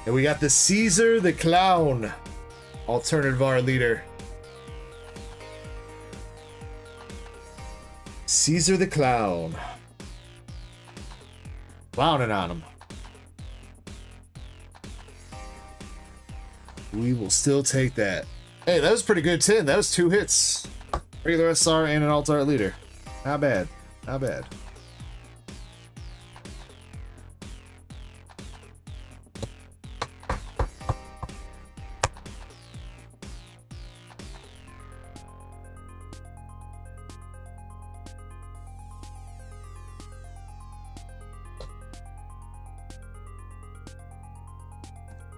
And we got the Caesar the Clown, alternative art leader. Caesar the Clown. Clowning on him. We will still take that. Hey, that was pretty good 10. That was 2 hits. Regular SR and an alt art leader. Not bad. Not bad.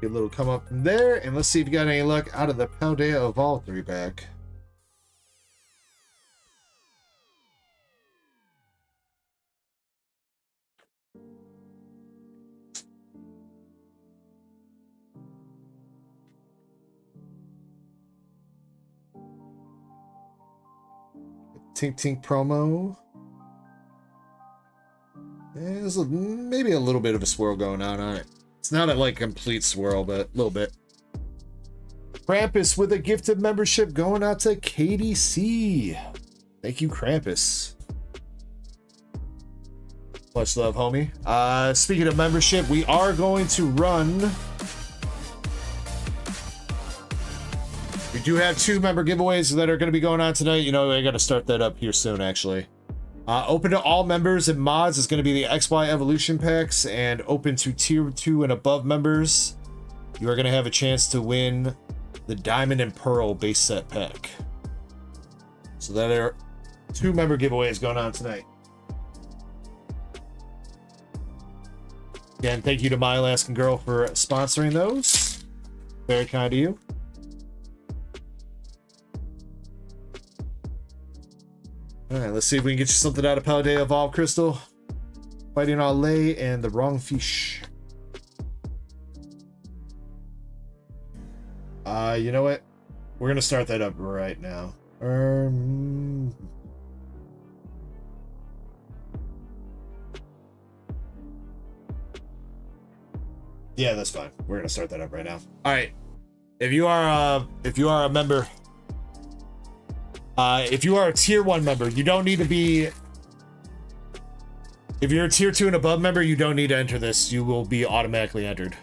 Get a little come up from there, and let's see if you got any luck out of the Paldea Evolve 3-pack. Tink Tink promo. There's maybe a little bit of a swirl going on it. It's not a like complete swirl, but a little bit. Krampus with a gifted membership going out to KDC. Thank you, Krampus. Much love, homie. Speaking of membership, we are going to run. We do have 2 member giveaways that are going to be going on tonight. You know, I got to start that up here soon, actually. Open to all members and mods is going to be the XY Evolution packs, and open to tier 2 and above members, you are going to have a chance to win the Diamond and Pearl base set pack. So that are 2 member giveaways going on tonight. Again, thank you to My Alaskan Girl for sponsoring those. Very kind of you. Alright, let's see if we can get you something out of Paldea Evolve, Crystal. Fighting Allay and the Wrong Fish. You know what? We're gonna start that up right now. Yeah, that's fine. We're gonna start that up right now. Alright. If you are a member, if you are a tier 1 member, you don't need to be. If you're a tier 2 and above member, you don't need to enter this. You will be automatically entered.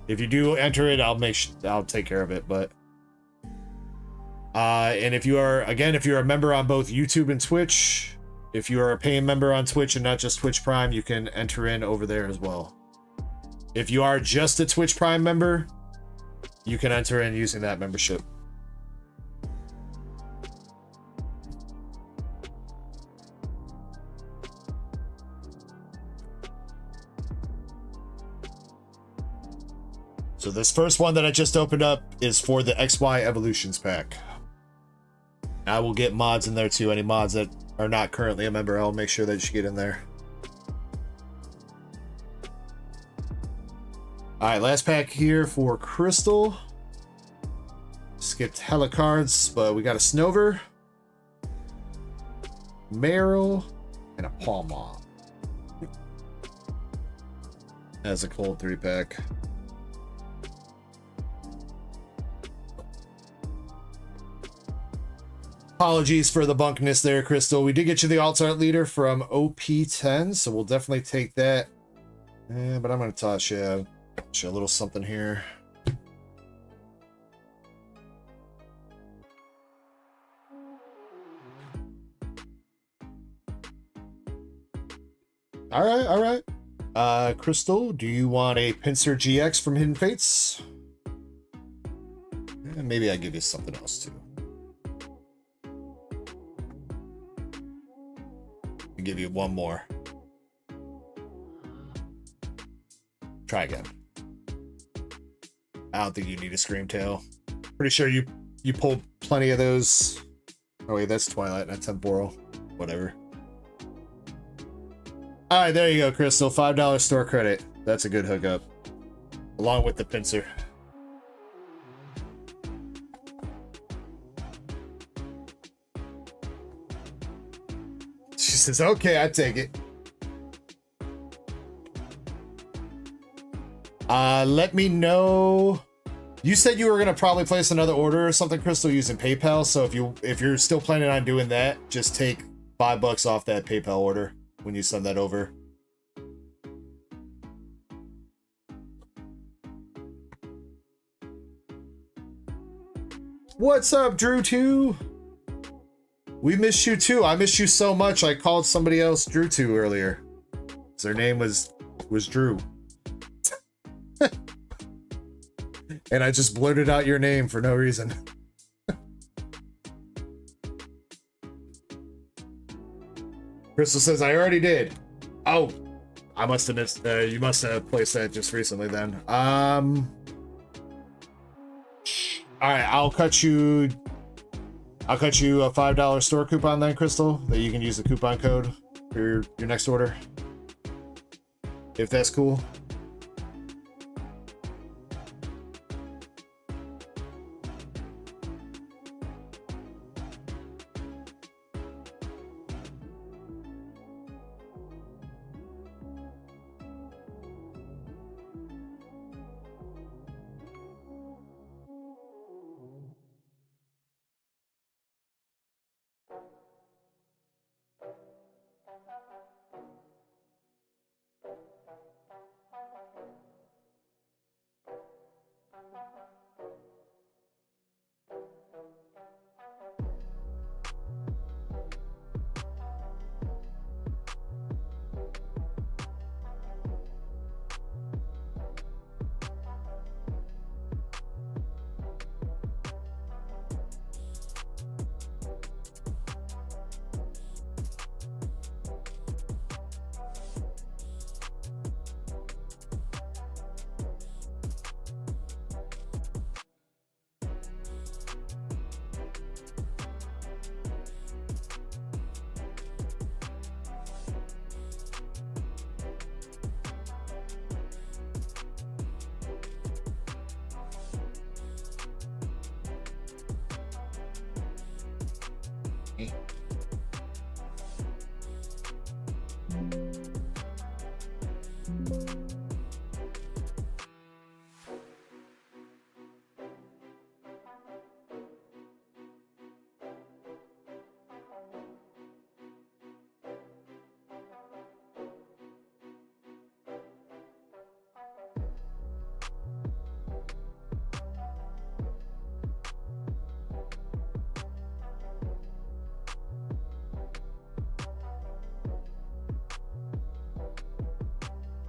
If you do enter it, I'll take care of it. But and if you are, again, if you're a member on both YouTube and Twitch, if you are a paying member on Twitch and not just Twitch Prime, you can enter in over there as well. If you are just a Twitch Prime member, you can enter in using that membership. So this first one that I just opened up is for the XY Evolutions pack. I will get mods in there too. Any mods that are not currently a member, I'll make sure that you get in there. Alright, last pack here for Crystal. Skipped hella cards, but we got a Snover, Meryl, and a Palma. That's a cold 3-pack. Apologies for the bunkness there, Crystal. We did get you the alt art leader from OP10, so we'll definitely take that. But I'm going to toss you a little something here. All right, all right. Crystal, do you want a Pincer GX from Hidden Fates? Maybe I give you something else too. I'll give you one more. Try again. I don't think you need a Screamtail. Pretty sure you pulled plenty of those. Oh wait, that's Twilight, not Temporal. Whatever. All right, there you go, Crystal. $5 store credit. That's a good hookup. Along with the pincer. She says, okay, I take it. Let me know. You said you were gonna probably place another order or something, Crystal, using PayPal. So if you're still planning on doing that, just take $5 off that PayPal order when you send that over. What's up, Drew 2? We missed you too. I missed you so much. I called somebody else Drew 2 earlier. Their name was Drew. And I just blurted out your name for no reason. Crystal says, I already did. Oh, I must have missed, you must have placed that just recently then. All right, I'll cut you a $5 store coupon then, Crystal, that you can use the coupon code for your next order. If that's cool.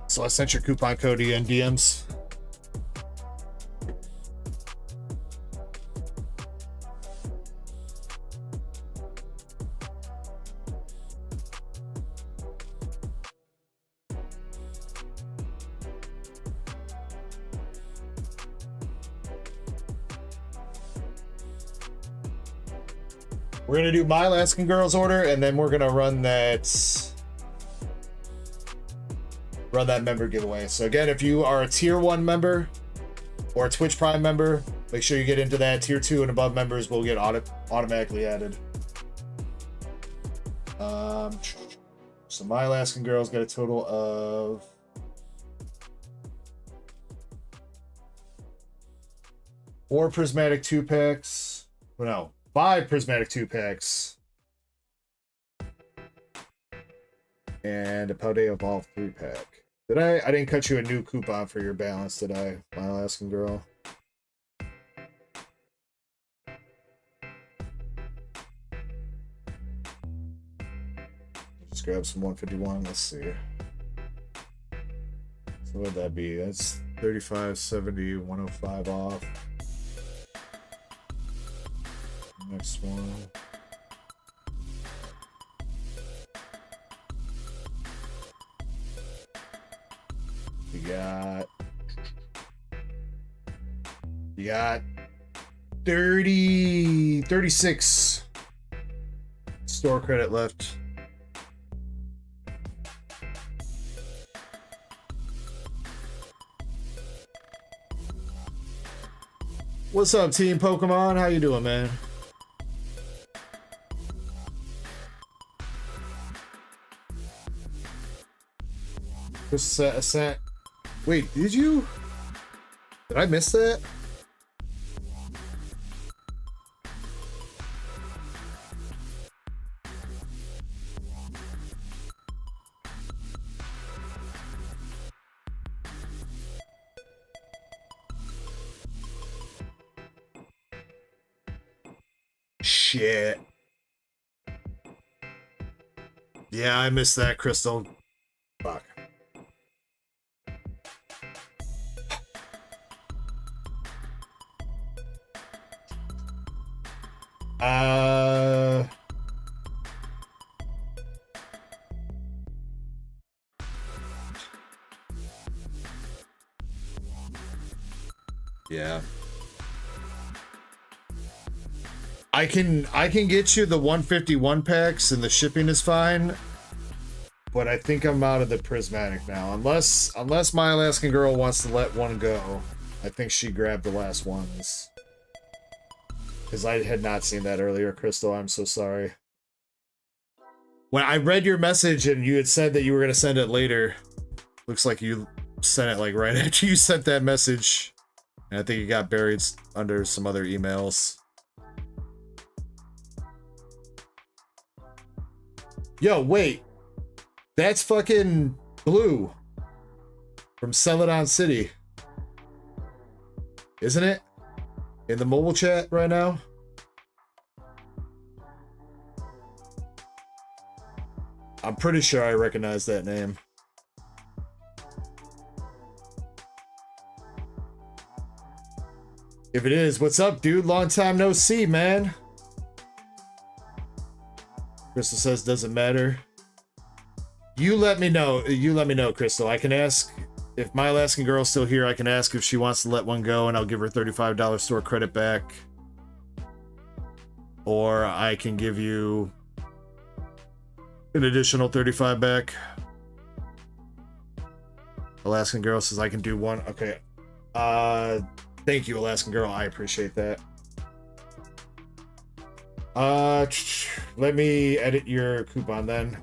So I sent your coupon code to you in DMs. We're gonna do my Alaskan Girls order, and then we're gonna run that member giveaway. So again, if you are a tier 1 member or a Twitch Prime member, make sure you get into that. Tier 2 and above members will get automatically added. So my Alaskan Girls got a total of 4 prismatic 2-packs. Well, no, 5 prismatic 2-packs. And a Paldea Evolve 3-pack. Did I didn't cut you a new coupon for your balance, did I, my Alaskan Girl? Just grab some 151, let's see. So what would that be? That's 35, 70, 105 off. Next one. You got 36 store credit left. What's up, Team Pokemon? How you doing, man? Wait, did you? Did I miss that? Shit. Yeah, I missed that, Crystal. Fuck. Yeah. I can get you the 151 packs and the shipping is fine, but I think I'm out of the prismatic now. Unless my Alaskan Girl wants to let one go. I think she grabbed the last ones. Because I had not seen that earlier, Crystal. I'm so sorry. When I read your message and you had said that you were going to send it later, looks like you sent it like right after you sent that message. And I think it got buried under some other emails. Yo, wait. That's fucking Blue from Celadon City. Isn't it? In the mobile chat right now? I'm pretty sure I recognize that name. If it is, what's up, dude? Long time no see, man. Crystal says doesn't matter. You let me know. You let me know, Crystal. I can ask if my Alaskan Girl's still here. I can ask if she wants to let one go, and I'll give her $35 store credit back. Or I can give you an additional 35 back. Alaskan Girl says I can do one. Okay. Thank you, Alaskan Girl. I appreciate that. Let me edit your coupon then.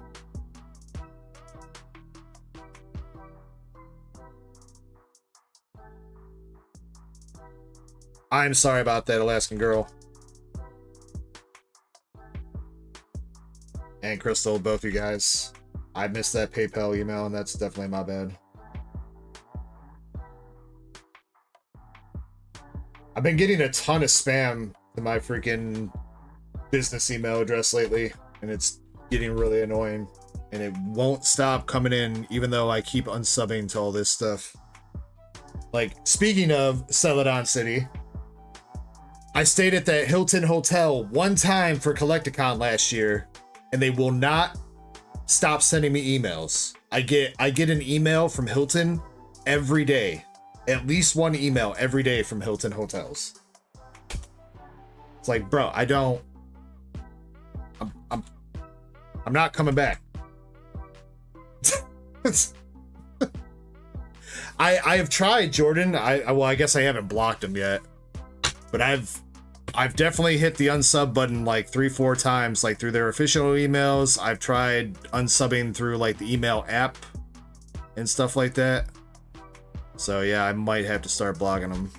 I'm sorry about that, Alaskan Girl. And Crystal, both you guys. I missed that PayPal email, and that's definitely my bad. I've been getting a ton of spam to my freaking business email address lately, and it's getting really annoying. And it won't stop coming in, even though I keep unsubbing to all this stuff. Like, speaking of Celadon City, I stayed at that Hilton Hotel one time for Collecticon last year, and they will not stop sending me emails. I get an email from Hilton every day. At least one email every day from Hilton Hotels. It's like, bro, I don't I'm not coming back. I have tried, Jordan. Well, I guess I haven't blocked him yet, but I've definitely hit the unsub button like 3-4 times, like through their official emails. I've tried unsubbing through like the email app and stuff like that. So yeah, I might have to start blocking them.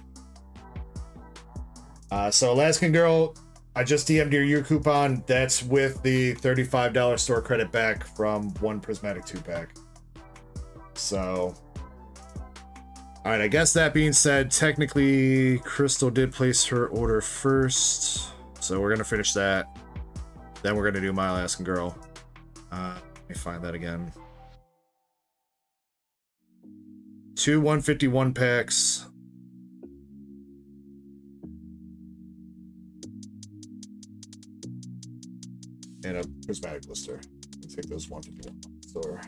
So Alaskan Girl, I just DM'd your coupon. That's with the $35 store credit back from one Prismatic 2-pack. So, all right, I guess that being said, technically Crystal did place her order first. So we're going to finish that. Then we're going to do My Alaskan Girl. Let me find that again. 2 151 packs. And a prismatic blister. Take those 151 store.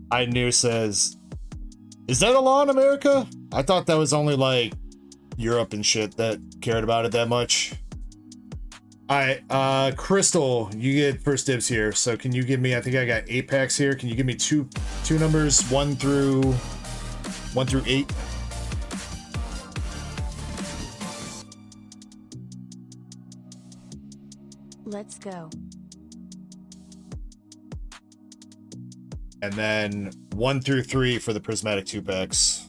I knew says, is that a law in America? I thought that was only like Europe and shit that cared about it that much. Alright, Crystal, you get first dibs here. So can you give me, I think I got 8 packs here. Can you give me two numbers, 1 through 8? Let's go. And then 1 through 3 for the Prismatic 2-packs.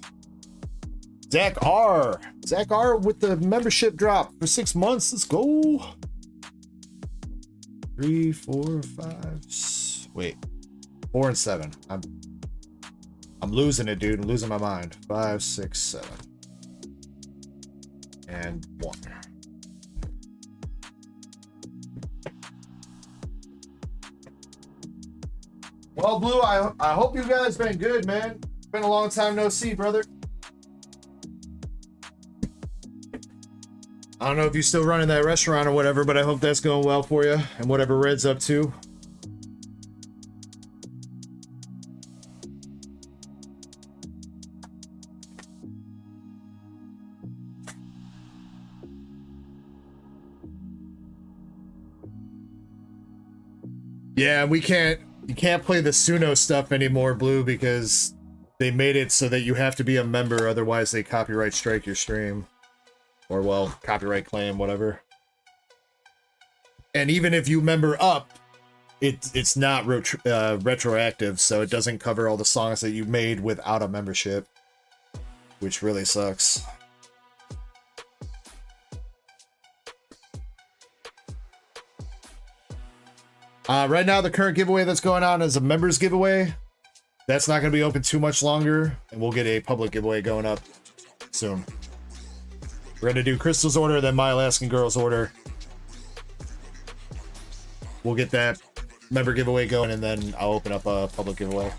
Zach R with the membership drop for 6 months. Let's go. 3, 4, 5. Wait, 4 and 7. I'm losing it, dude. I'm losing my mind. 5, 6, 7, and 1. Well, Blue, I hope you guys been good, man. Been a long time no see, brother. I don't know if you're still running that restaurant or whatever, but I hope that's going well for you and whatever Red's up to. Yeah, you can't play the Suno stuff anymore, Blue, because they made it so that you have to be a member, otherwise they copyright strike your stream. Or, well, copyright claim, whatever. And even if you member up, it's not retroactive, so it doesn't cover all the songs that you made without a membership, which really sucks. Right now, the current giveaway that's going on is a members giveaway. That's not going to be open too much longer, and we'll get a public giveaway going up soon. We're going to do Crystal's order, then My Alaskan Girl's order. We'll get that member giveaway going, and then I'll open up a public giveaway.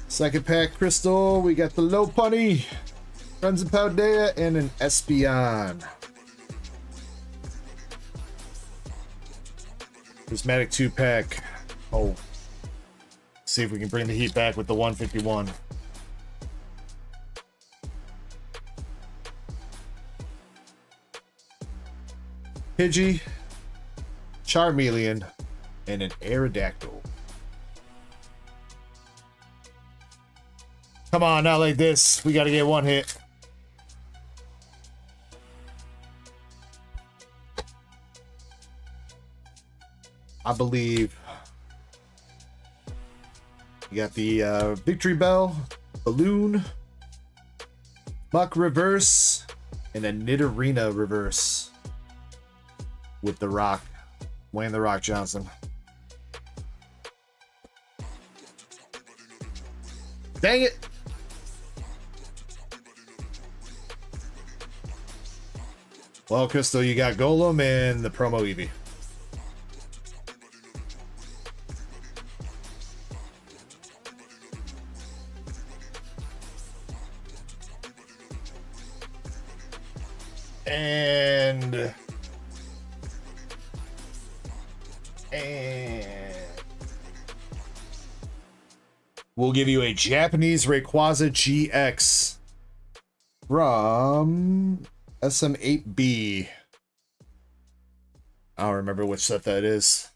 Second pack, Crystal. We got the Low Punny, Friends of Paldea, and an Espeon. Prismatic 2-pack. Oh. See if we can bring the heat back with the 151. Pidgey, Charmeleon, and an Aerodactyl. Come on, not like this. We gotta get one hit. I believe you got the Victory Bell, Balloon, Muck Reverse, and a Nidorina Reverse with the Rock, Wayne the Rock Johnson. Dang it! Well, Crystal, you got Golem and the promo Eevee. And we'll give you a Japanese Rayquaza GX from SM8B. I don't remember which set that is.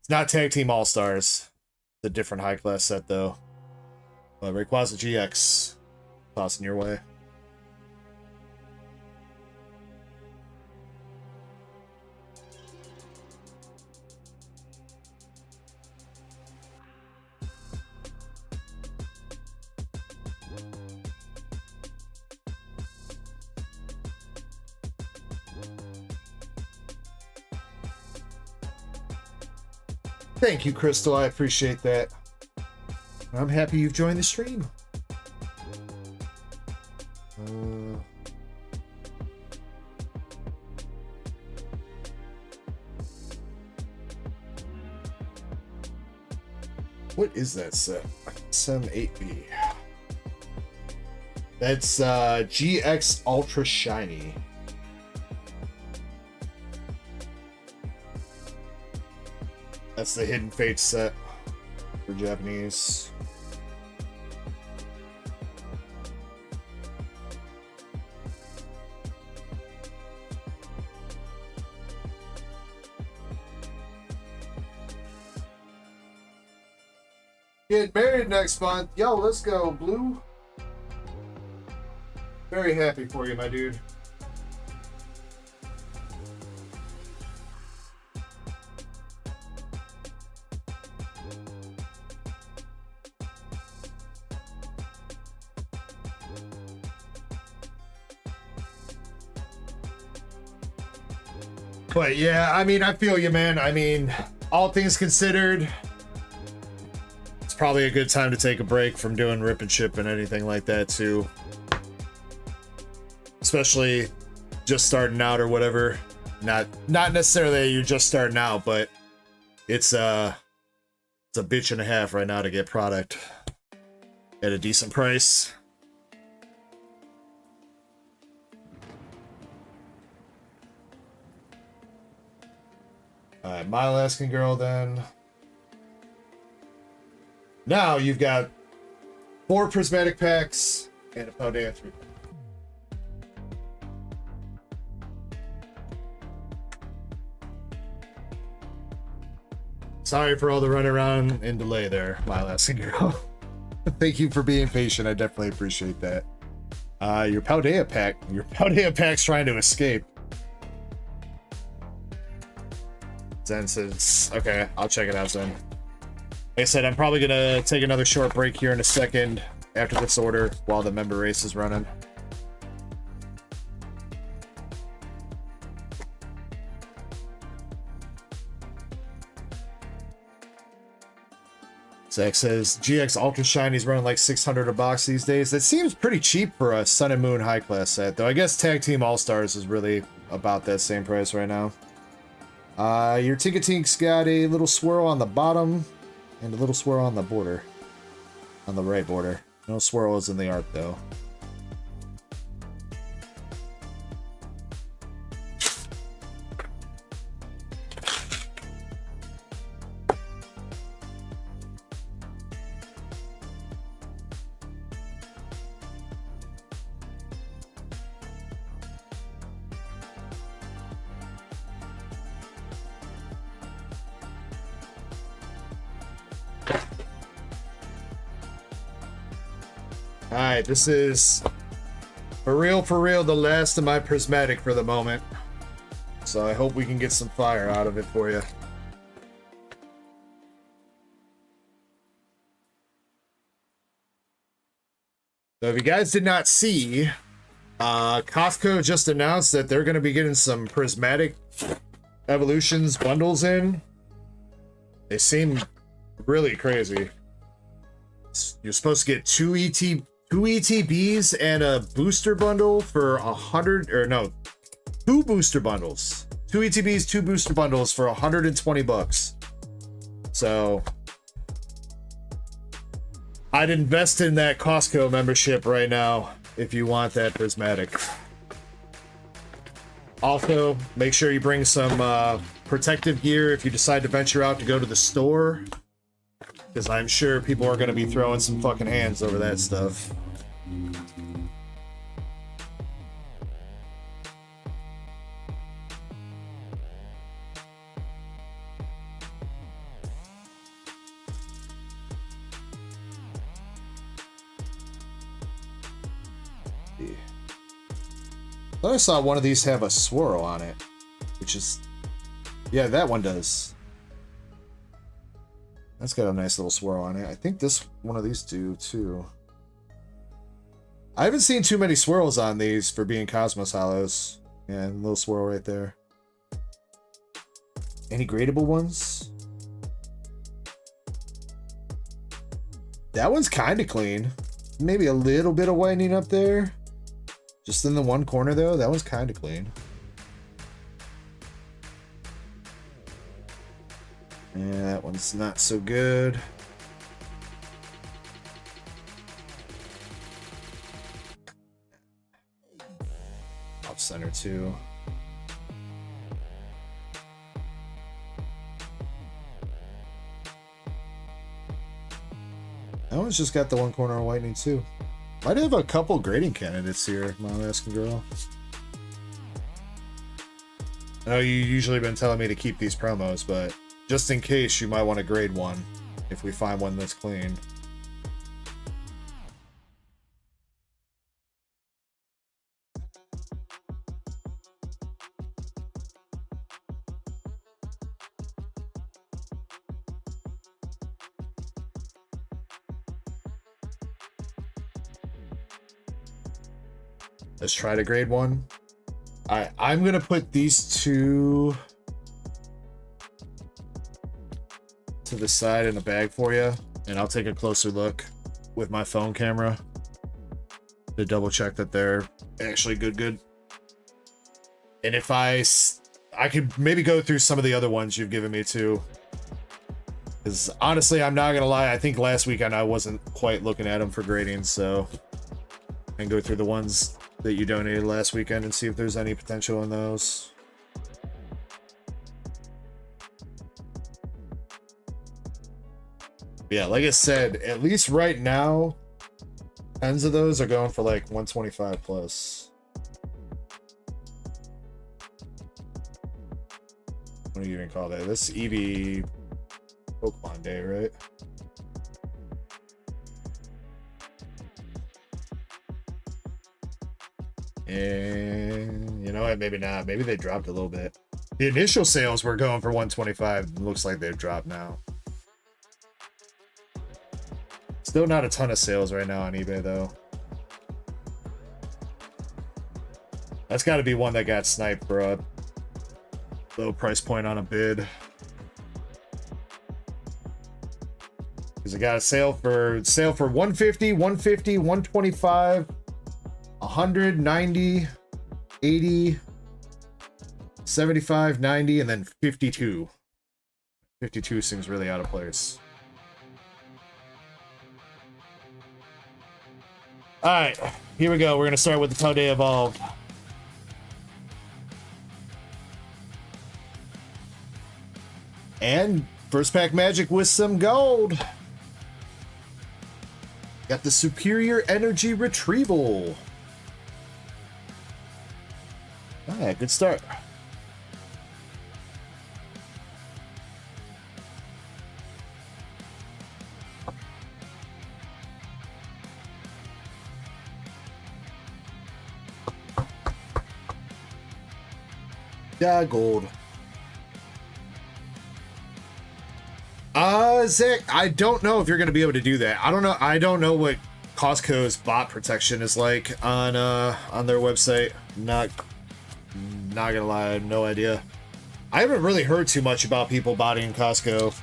It's not Tag Team All-Stars. It's a different high-class set, though. But Rayquaza GX. Tossing your way. Thank you, Crystal. I appreciate that. I'm happy you've joined the stream. What is that set? SM8B. That's GX Ultra Shiny. That's the Hidden Fates set for Japanese. Get married next month. Yo, let's go, Blue. Very happy for you, my dude. But yeah, I mean, I feel you, man. I mean, all things considered, it's probably a good time to take a break from doing rip and ship and anything like that too. Especially just starting out or whatever. Not necessarily that you're just starting out, but it's a bitch and a half right now to get product at a decent price. Alright, my Alaskan Girl then. Now you've got 4 prismatic packs and a Paldea 3. Sorry for all the runaround and delay there, my Alaskan Girl. Thank you for being patient. I definitely appreciate that. Your Paldea pack's trying to escape. Zen says, okay, I'll check it out, Zen. Like I said, I'm probably gonna take another short break here in a second after this order while the member race is running. Zach says, GX Ultra Shiny's running like 600 a box these days. That seems pretty cheap for a Sun and Moon high class set, though I guess Tag Team All-Stars is really about that same price right now. Your Tinkatink's got a little swirl on the bottom and a little swirl on the border. On the right border. No swirls in the art, though. Alright, this is for real, the last of my prismatic for the moment. So I hope we can get some fire out of it for you. So if you guys did not see, Costco just announced that they're going to be getting some prismatic evolutions bundles in. They seem really crazy. You're supposed to get two ETBs and a booster bundle for 100, or no, 2 booster bundles. 2 ETBs, 2 booster bundles for 120 bucks. So I'd invest in that Costco membership right now if you want that prismatic. Also, make sure you bring some protective gear if you decide to venture out to go to the store, because I'm sure people are going to be throwing some fucking hands over that stuff. I thought I saw one of these have a swirl on it, which is, yeah, that one does. That's got a nice little swirl on it. I think this one of these do too. I haven't seen too many swirls on these for being Cosmos Hollows. Yeah, a little swirl right there. Any gradable ones? That one's kind of clean. Maybe a little bit of whitening up there. Just in the one corner, though, that one's kind of clean. Yeah, that one's not so good. Off center, too. That one's just got the one corner of whitening, too. Might have a couple grading candidates here, Mom Asking Girl. I know you usually been telling me to keep these promos, but just in case, you might want to grade one if we find one that's clean. Let's try to grade one. Alright, I'm gonna put these two to the side in a bag for you, and I'll take a closer look with my phone camera to double check that they're actually good. And if I could maybe go through some of the other ones you've given me too, because honestly, I'm not gonna lie, I think last weekend I wasn't quite looking at them for grading, so I can go through the ones that you donated last weekend and see if there's any potential in those. Yeah, like I said, at least right now, tens of those are going for like 125 plus. What do you even call that? This Eevee Pokemon Day, right? And you know what? Maybe not. Maybe they dropped a little bit. The initial sales were going for 125. It looks like they've dropped now. Still not a ton of sales right now on eBay, though. That's got to be one that got sniped for a low price point on a bid. Because it got a sale for 150, 150, 125. 100, 90, 80, 75, 90, and then 52. 52 seems really out of place. Alright, here we go. We're going to start with the Today Evolved. And first pack magic with some gold. Got the Superior Energy Retrieval. Alright, good start. Yeah, gold. Zach, I don't know if you're going to be able to do that. I don't know what Costco's bot protection is like on their website. Not gonna lie, I have no idea. I haven't really heard too much about people botting Costco.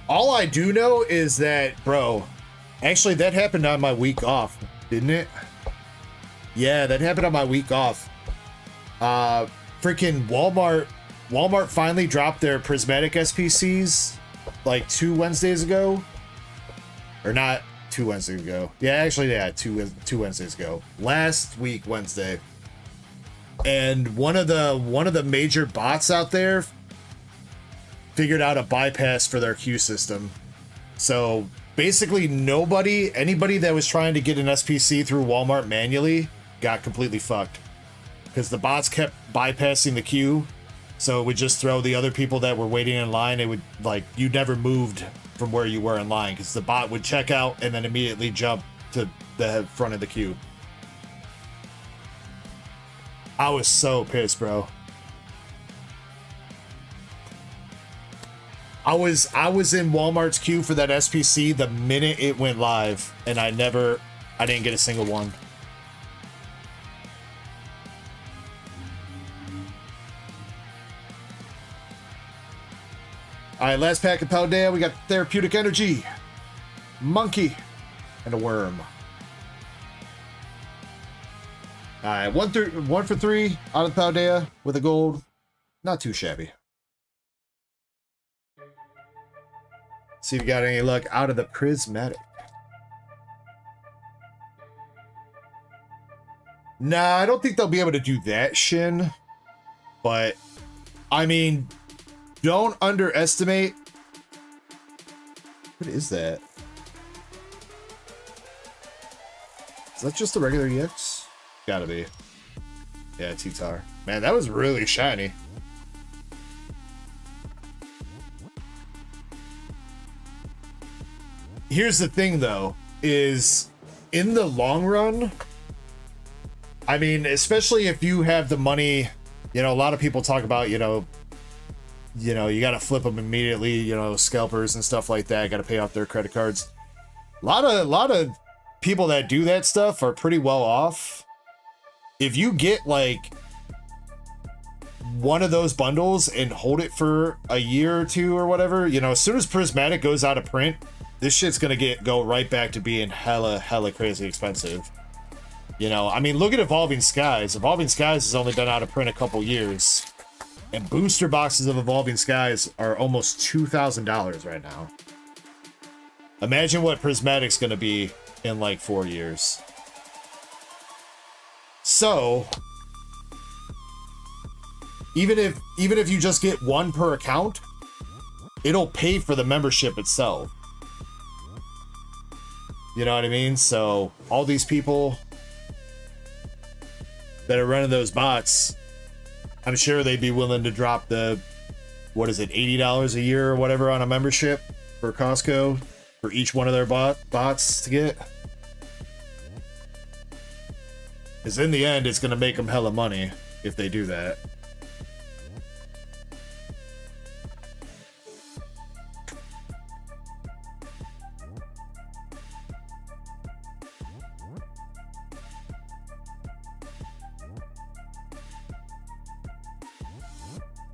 All I do know is that, bro, Actually, that happened on my week off, didn't it? Yeah, that happened on my week off. Freaking Walmart finally dropped their prismatic SPCs like 2 Wednesdays ago. Or not 2 Wednesdays ago. Yeah, actually, yeah, two Wednesdays ago. Last week, Wednesday. And one of the major bots out there figured out a bypass for their queue system. So basically anybody that was trying to get an SPC through Walmart manually got completely fucked. Because the bots kept bypassing the queue. So it would just throw the other people that were waiting in line. It would, like, you never moved from where you were in line because the bot would check out and then immediately jump to the front of the queue. I was so pissed, bro. I was in Walmart's queue for that SPC the minute it went live, and I didn't get a single one. All right, last pack of Paldea. We got therapeutic energy, monkey, and a worm. All right, 1 for 3 out of Paldea with a gold. Not too shabby. See if you got any luck out of the prismatic. Nah, I don't think they'll be able to do that, Shin. But, I mean, don't underestimate. What is that? Is that just a regular EX? Gotta be. Yeah, T-Tar. Man, that was really shiny. Here's the thing, though, is in the long run, I mean, especially if you have the money, you know, a lot of people talk about, you gotta flip them immediately, scalpers and stuff like that, gotta pay off their credit cards. A lot of people that do that stuff are pretty well off. If you get like one of those bundles and hold it for a year or two or whatever, as soon as Prismatic goes out of print, this shit's gonna go right back to being hella crazy expensive. I mean, look at Evolving Skies. Evolving Skies has only been out of print a couple years. And booster boxes of Evolving Skies are almost $2,000 right now. Imagine what Prismatic's gonna be in like 4 years. So, even if you just get one per account, it'll pay for the membership itself. You know what I mean? So, all these people that are running those bots, I'm sure they'd be willing to drop the, what is it, $80 a year or whatever on a membership for Costco for each one of their bots to get. Because in the end, it's going to make them hella money if they do that.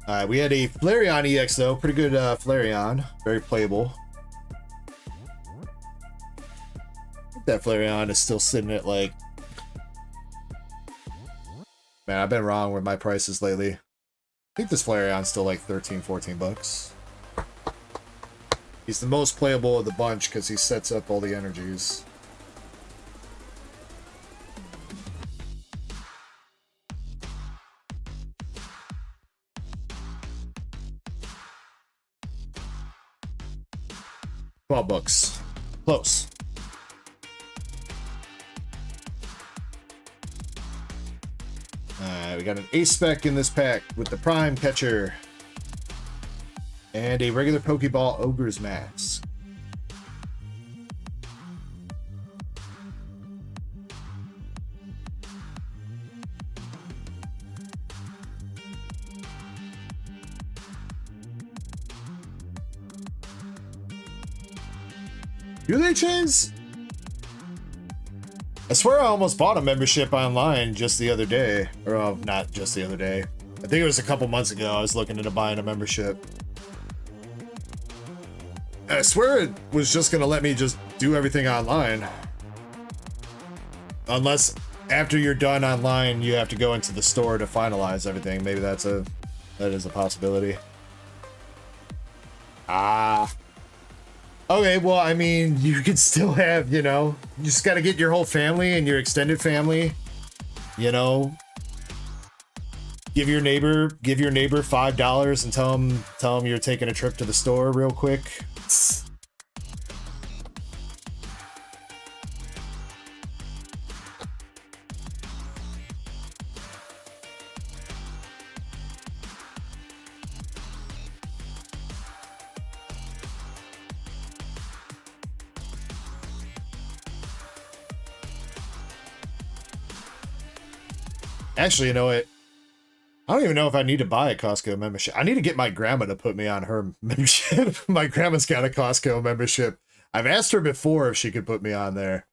Alright, we had a Flareon EX though. Pretty good Flareon. Very playable. I think that Flareon is still sitting at like... Man, I've been wrong with my prices lately. I think this Flareon's still like 13, 14 bucks. He's the most playable of the bunch because he sets up all the energies. $12. Close. We got an ace spec in this pack with the Prime Catcher and a regular Pokeball Ogre's Mask. Do they change? I swear I almost bought a membership online just the other day. Or, not just the other day. I think it was a couple months ago I was looking into buying a membership. I swear it was just going to let me just do everything online. Unless after you're done online, you have to go into the store to finalize everything. Maybe that is a possibility. Ah. Okay, well, I mean, you could still have, you know, you just got to get your whole family and your extended family, you know, give your neighbor $5 and tell him you're taking a trip to the store real quick. Actually, you know what? I don't even know if I need to buy a Costco membership. I need to get my grandma to put me on her membership. My grandma's got a Costco membership. I've asked her before if she could put me on there.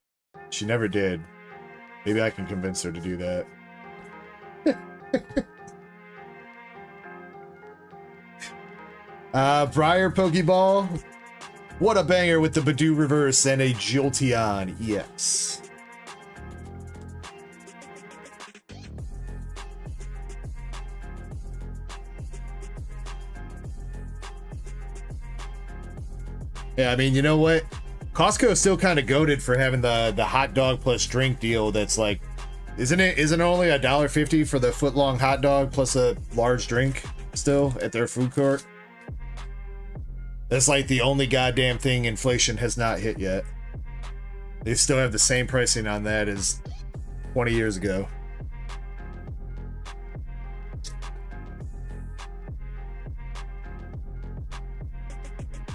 She never did. Maybe I can convince her to do that. Briar Pokeball. What a banger with the Badoo Reverse and a Jolteon EX. Yeah, I mean, you know what? Costco is still kind of goated for having the hot dog plus drink deal. That's like, isn't it only $1.50 for the foot-long hot dog plus a large drink still at their food court? That's like the only goddamn thing inflation has not hit yet. They still have the same pricing on that as 20 years ago.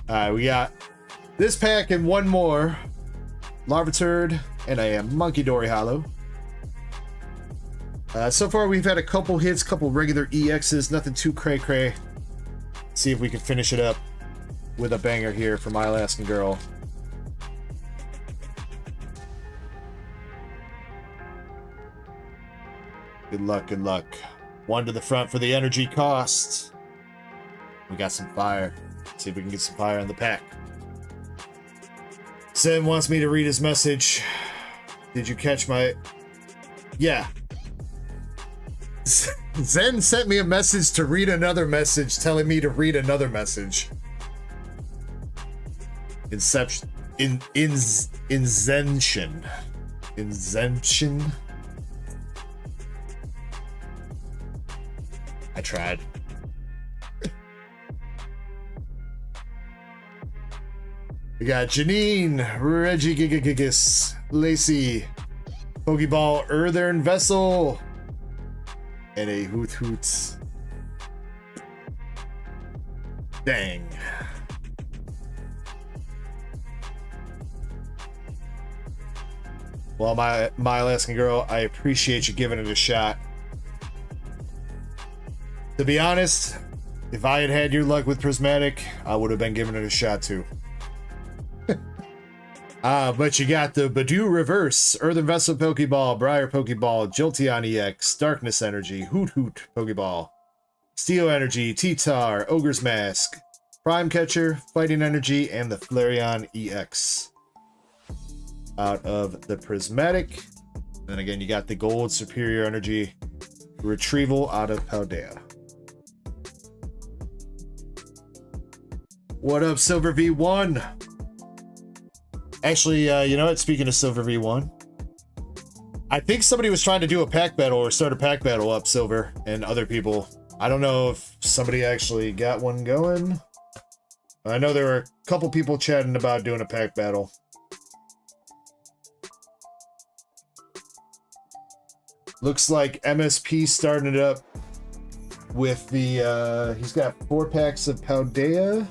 Alright, we got this pack and one more. Larviturd and a Monkey Dory Hollow. So far we've had a couple hits, couple regular EXs, nothing too cray-cray. See if we can finish it up with a banger here for My Alaskan Girl. Good luck, good luck. One to the front for the energy cost. We got some fire. See if we can get some fire on the pack. Zen wants me to read his message. Did you catch my... Yeah. Zen sent me a message to read another message telling me to read another message. Inception. Inzention. Inzention. I tried. We got Janine, Reggie Gigagigas, Lacey, Pokeball Earthen Vessel, and a Hoot Hoots. Dang. Well, my Alaskan Girl, I appreciate you giving it a shot. To be honest, if I had had your luck with Prismatic, I would have been giving it a shot too. But you got the Badoo Reverse, Earthen Vessel Pokeball, Briar Pokeball, Jolteon EX, Darkness Energy, Hoot Hoot Pokeball, Steel Energy, T-Tar, Ogre's Mask, Prime Catcher, Fighting Energy, and the Flareon EX. Out of the Prismatic. Then again, you got the Gold Superior Energy Retrieval out of Paldea. What up, Silver V1? Actually, you know what? Speaking of Silver V1, I think somebody was trying to do a pack battle or start a pack battle up, Silver, and other people. I don't know if somebody actually got one going. I know there were a couple people chatting about doing a pack battle. Looks like MSP starting it up with the, he's got 4 packs of Paldea.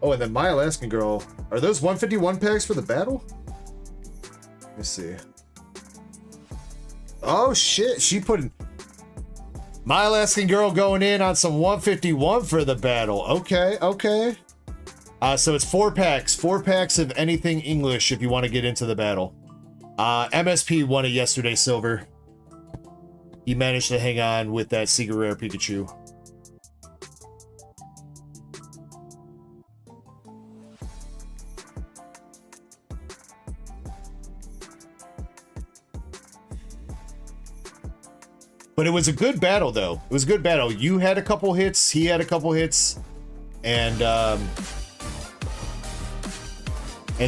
Oh, and then My Alaskan Girl. Are those 151 packs for the battle? Let me see. Oh, shit. She put My Alaskan Girl going in on some 151 for the battle. Okay, okay. So it's 4 packs. 4 packs of anything English if you want to get into the battle. MSP won it yesterday, Silver. He managed to hang on with that Secret Rare Pikachu. But it was a good battle, though. It was a good battle. You had a couple hits, he had a couple hits, and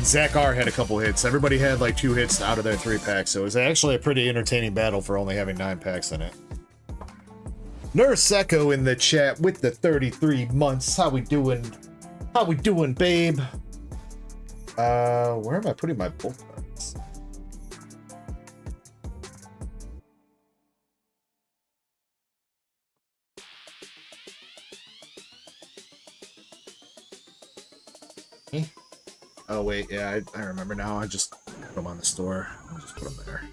Zach R had a couple hits. Everybody had like 2 hits out of their 3 packs, so it was actually a pretty entertaining battle for only having 9 packs in it. Nurse Ecko in the chat with the 33 months. How we doing? How we doing, babe? Where am I putting my bolt cards? Oh wait, yeah, I remember now. I just put them on the store. I'll just put them there.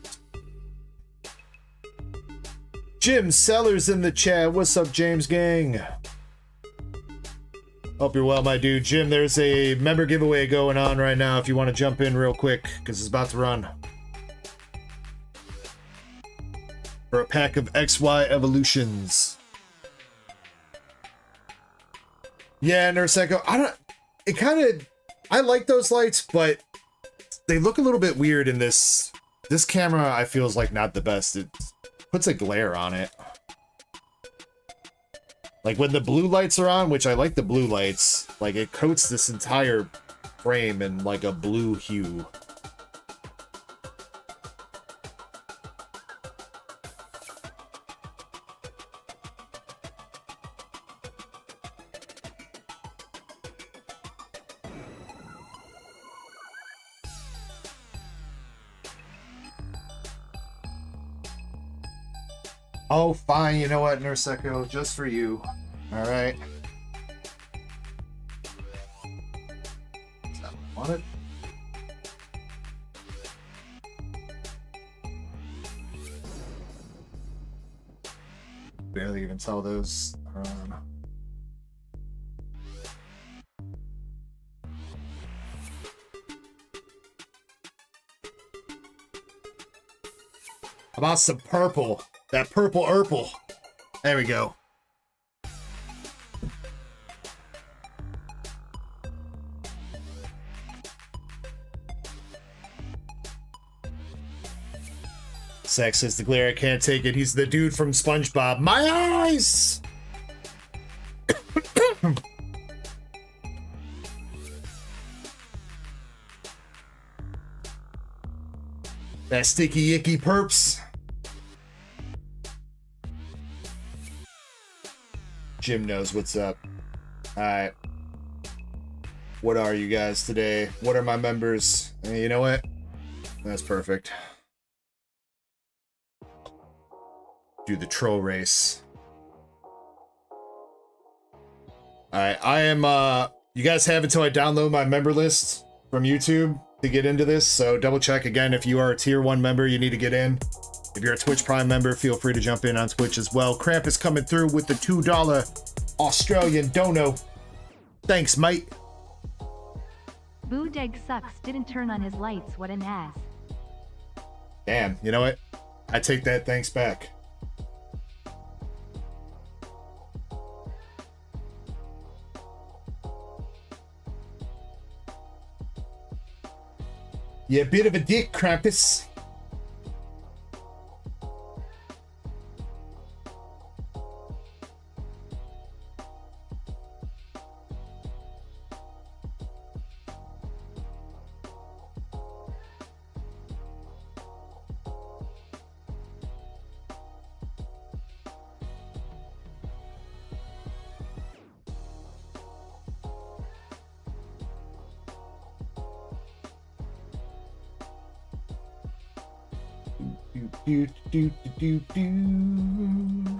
Jim Sellers in the chat. What's up, James gang? Hope you're well, my dude. Jim, there's a member giveaway going on right now if you want to jump in real quick, because it's about to run. For a pack of XY Evolutions. Yeah, Nurse Ecko. I like those lights, but they look a little bit weird in this. This camera, I feel, is like not the best. It puts a glare on it. Like when the blue lights are on, which I like the blue lights, like it coats this entire frame in like a blue hue. Oh, fine. You know what, Nurse Ecko? Just for you. All right. Want it? Barely even tell those are on. How about some purple? That purple urple. There we go. Sex says the glare, I can't take it. He's the dude from SpongeBob. My eyes! That sticky icky perps. Jim knows what's up. Alright. What are you guys today? What are my members? And you know what? That's perfect. Do the troll race. Alright, I am, you guys have until I download my member list from YouTube to get into this, so double check again. If you are a tier 1 member, you need to get in. If you're a Twitch Prime member, feel free to jump in on Twitch as well. Cramp is coming through with the $2 Australian dono. Thanks, mate. Boodeg sucks didn't turn on his lights, what an ass. Damn, you know what? I take that thanks back. Yeah, a bit of a dick, Krampus.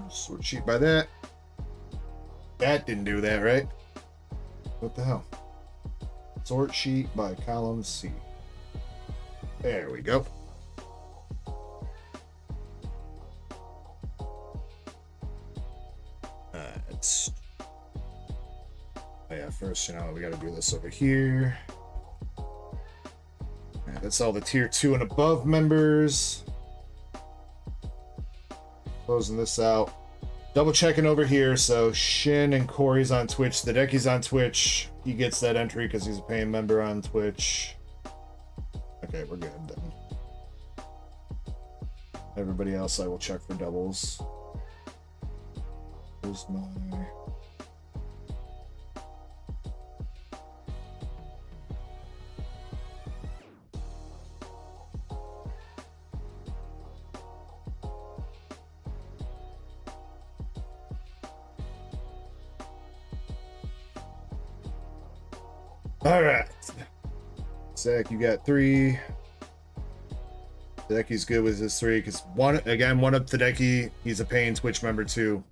Sort sheet by that. That didn't do that, right? What the hell? Sort sheet by column C. There we go. It's... Oh yeah, first, you know, we gotta do this over here. That's all the tier 2 and above members. Closing this out. Double checking over here. So Shin and Corey's on Twitch. The Duckies on Twitch. He gets that entry because he's a paying member on Twitch. Okay, we're good then. Everybody else I will check for doubles. Where's my... All right, Zach, you got 3. Hideki's good with his 3 because one up Hideki. He's a paying Twitch member too,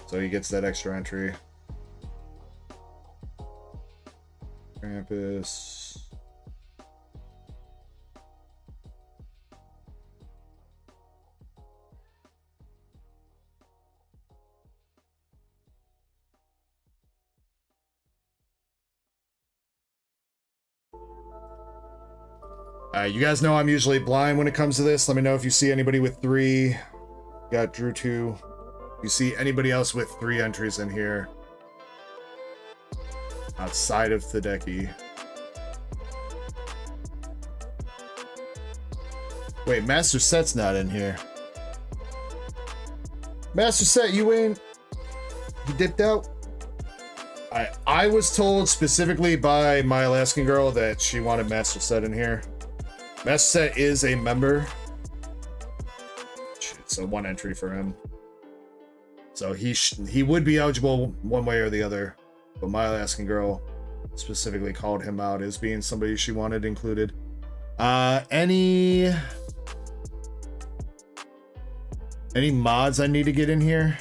so he gets that extra entry. Krampus. You guys know I'm usually blind when it comes to this. Let me know if you see anybody with 3. Got Drew 2. You see anybody else with 3 entries in here outside of Hideki. Wait, Master Set's not in here. Master Set, you ain't... You dipped out? I was told specifically by my Alaskan girl that she wanted Master Set in here. Master Set is a member. So 1 entry for him. So he would be eligible one way or the other. But my Alaskan girl specifically called him out as being somebody she wanted included. Any mods I need to get in here?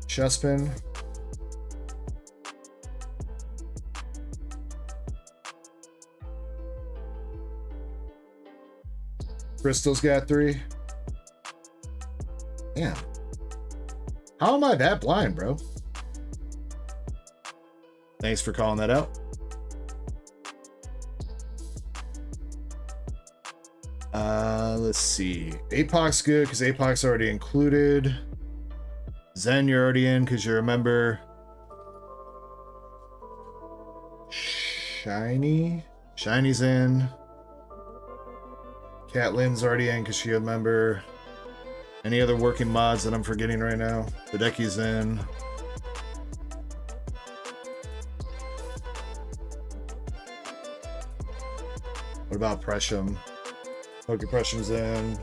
Chespin. Crystal's got 3. Damn. How am I that blind, bro? Thanks for calling that out. Let's see. APOC's good because APOC's already included. Zen, you're already in because you're a member. Shiny's in. Catlin's already in because she's a member. Any other working mods that I'm forgetting right now? Hideki's in. What about Presham? Presham's in.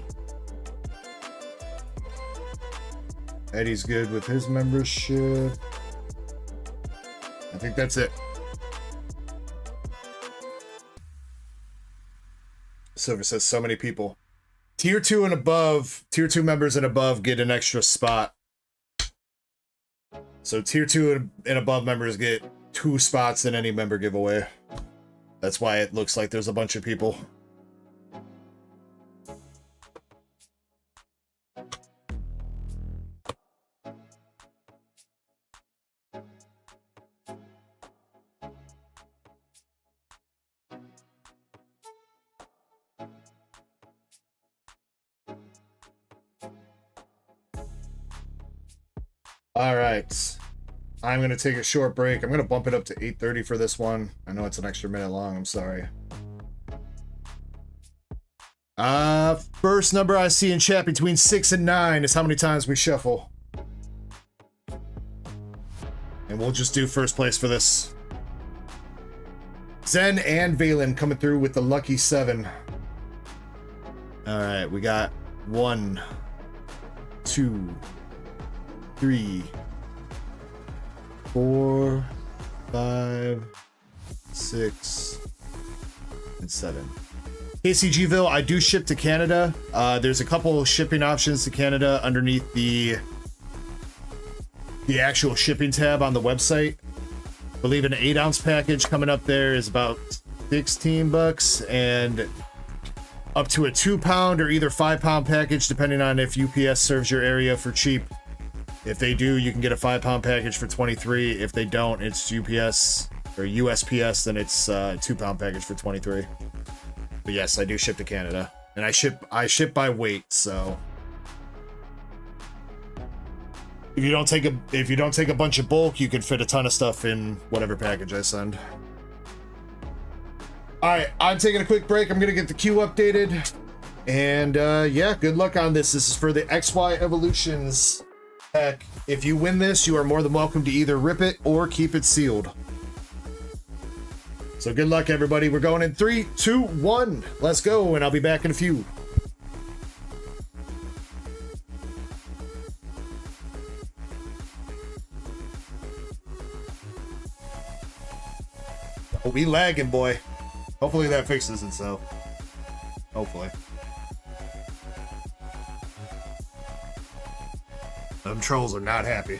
Eddie's good with his membership. I think that's it. Silver says so many people. Tier 2 and above, Tier 2 members and above get an extra spot. So Tier 2 and above members get 2 spots in any member giveaway. That's why it looks like there's a bunch of people. All right, I'm going to take a short break. I'm going to bump it up to 8:30 for this one. I know it's an extra minute long. I'm sorry. First number I see in chat between 6 and 9 is how many times we shuffle. And we'll just do first place for this. Zen and Valen coming through with the lucky 7. All right, we got 1, 2, 3, 4, 5, 6, and 7. KCGville, I do ship to Canada. There's a couple of shipping options to Canada underneath the actual shipping tab on the website. I believe an 8-ounce package coming up there is about $16, and up to a 2-pound or either 5-pound package, depending on if UPS serves your area for cheap. If they do, you can get a 5-pound package for $23. If they don't, it's UPS or USPS, then it's a 2-pound package for $23. But yes, I do ship to Canada, and I ship by weight. So if you don't take a bunch of bulk, you can fit a ton of stuff in whatever package I send. All right, I'm taking a quick break. I'm gonna get the queue updated, and yeah, good luck on this. This is for the XY Evolutions Heck, if you win this, you are more than welcome to either rip it or keep it sealed. So good luck, everybody. We're going in 3, 2, 1. Let's go, and I'll be back in a few. Oh, we lagging, boy. Hopefully that fixes itself. Hopefully. Them trolls are not happy.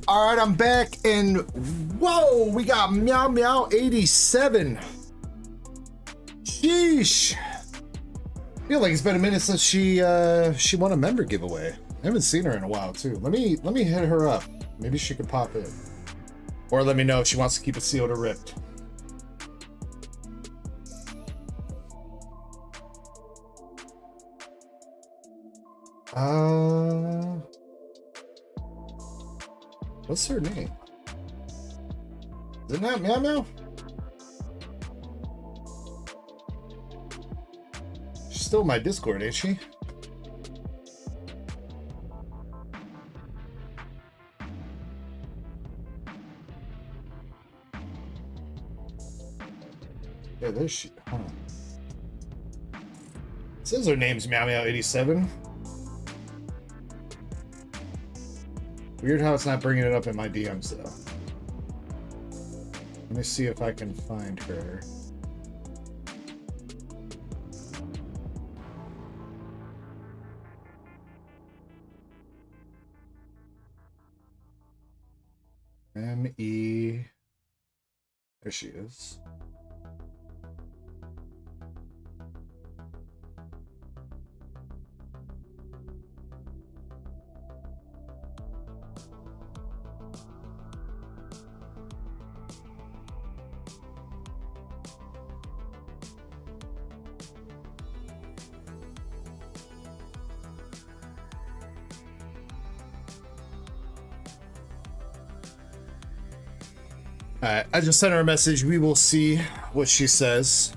All right, I'm back, and whoa, we got Meow Meow 87. Sheesh. I feel like it's been a minute since she won a member giveaway. I haven't seen her in a while too. Let me hit her up. Maybe she could pop in, or let me know if she wants to keep it sealed or ripped. What's her name? Isn't that Meow Meow? She's still in my Discord, ain't she? Yeah, there's she. Huh. It says her name's Meow Meow 87. Weird how it's not bringing it up in my DMs though. Let me see if I can find her. M-E. There she is. Alright, I just sent her a message. We will see what she says.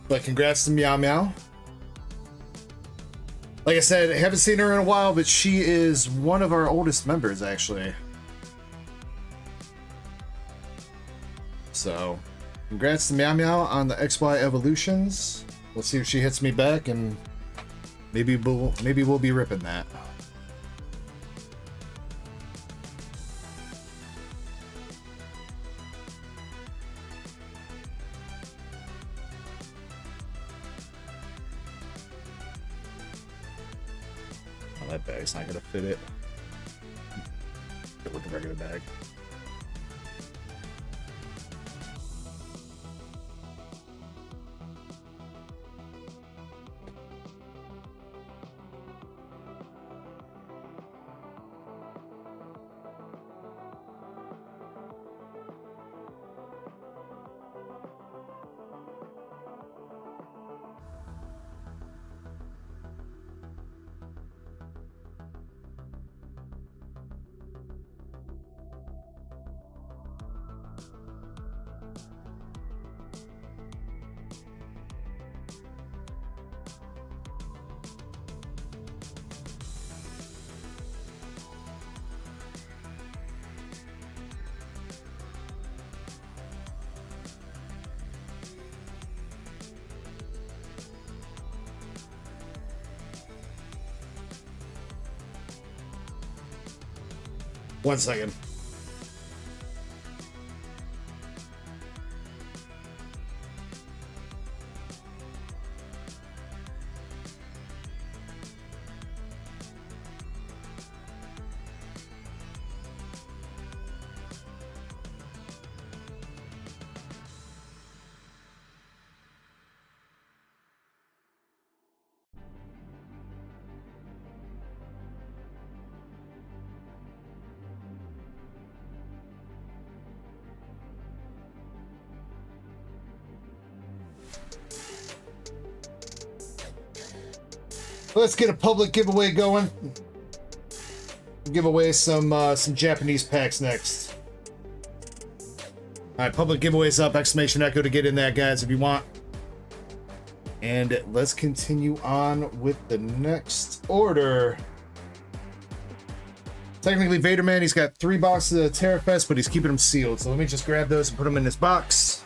But congrats to Meow Meow. Like I said, I haven't seen her in a while, but she is one of our oldest members, actually. So, congrats to Meow Meow on the XY evolutions. We'll see if she hits me back, and maybe we'll be ripping that. That bag's not gonna fit it. Go with the regular bag. One second. Let's get a public giveaway going. Give away some Japanese packs next. All right, public giveaways up! Exclamation Echo to get in that, guys, if you want. And let's continue on with the next order. Technically, Vaderman, he's got 3 boxes of Terrafest, but he's keeping them sealed. So let me just grab those and put them in this box.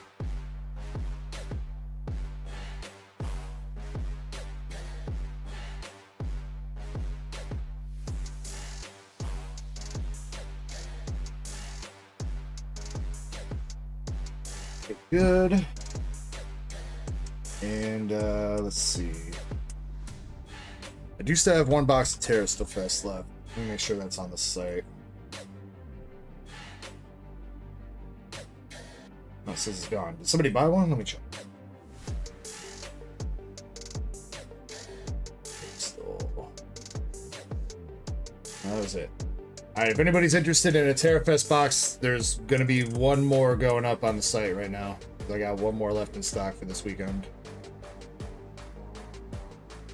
Good. And let's see. I do still have 1 box of Terrafest left. Let me make sure that's on the site. Oh, it says it's gone. Did somebody buy one? Let me check. That was it. All right, if anybody's interested in a TerraFest box, there's going to be one more going up on the site right now. I got one more left in stock for this weekend.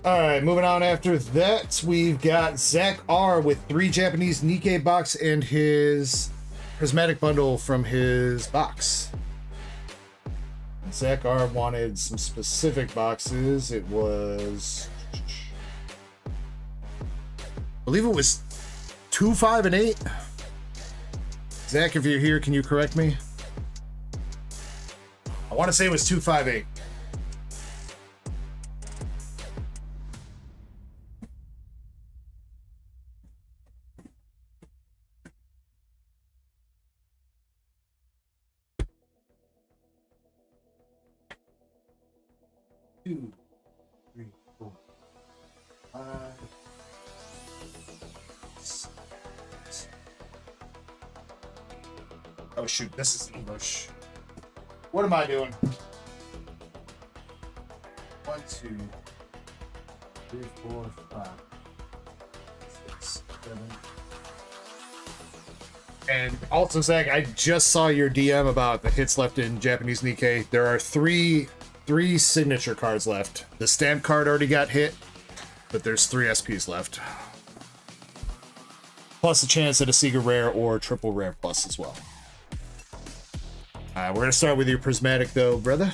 All right, moving on after that, we've got Zach R with 3 Japanese Nikkei box and his prismatic bundle from his box. Zach R wanted some specific boxes. It was, I believe it was 2, 5, and 8. Zach, if you're here, can you correct me? I want to say it was 2, 5, 8. Two, 3, 4, 5. Oh shoot, this is English. What am I doing? 1, 2, 3, 4, 5, 6, 7. And also, Zach, I just saw your DM about the hits left in Japanese Nikkei. There are three signature cards left. The stamp card already got hit, but there's 3 SPs left. Plus a chance at a Secret Rare or Triple Rare Plus as well. We're going to start with your prismatic, though, brother.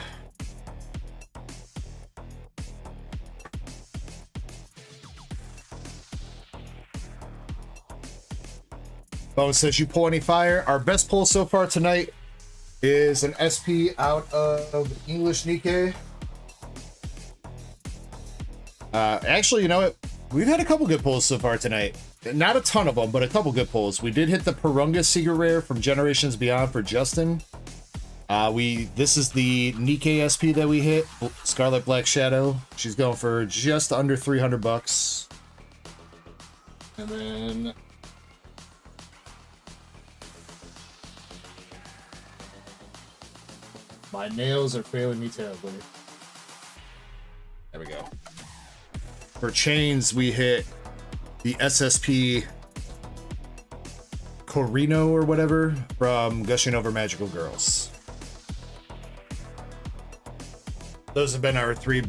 Bone says, you pull any fire? Our best pull so far tonight is an SP out of English Nikkei. Actually, you know what? We've had a couple good pulls so far tonight. Not a ton of them, but a couple good pulls. We did hit the Purunga Secret Rare from Generations Beyond for Justin. This is the Nikkei SP that we hit, Scarlet Black Shadow. She's going for just under $300. And then my nails are failing me terribly. There we go. For chains, we hit the SSP Corino or whatever from Gushing Over Magical Girls. Those have been our three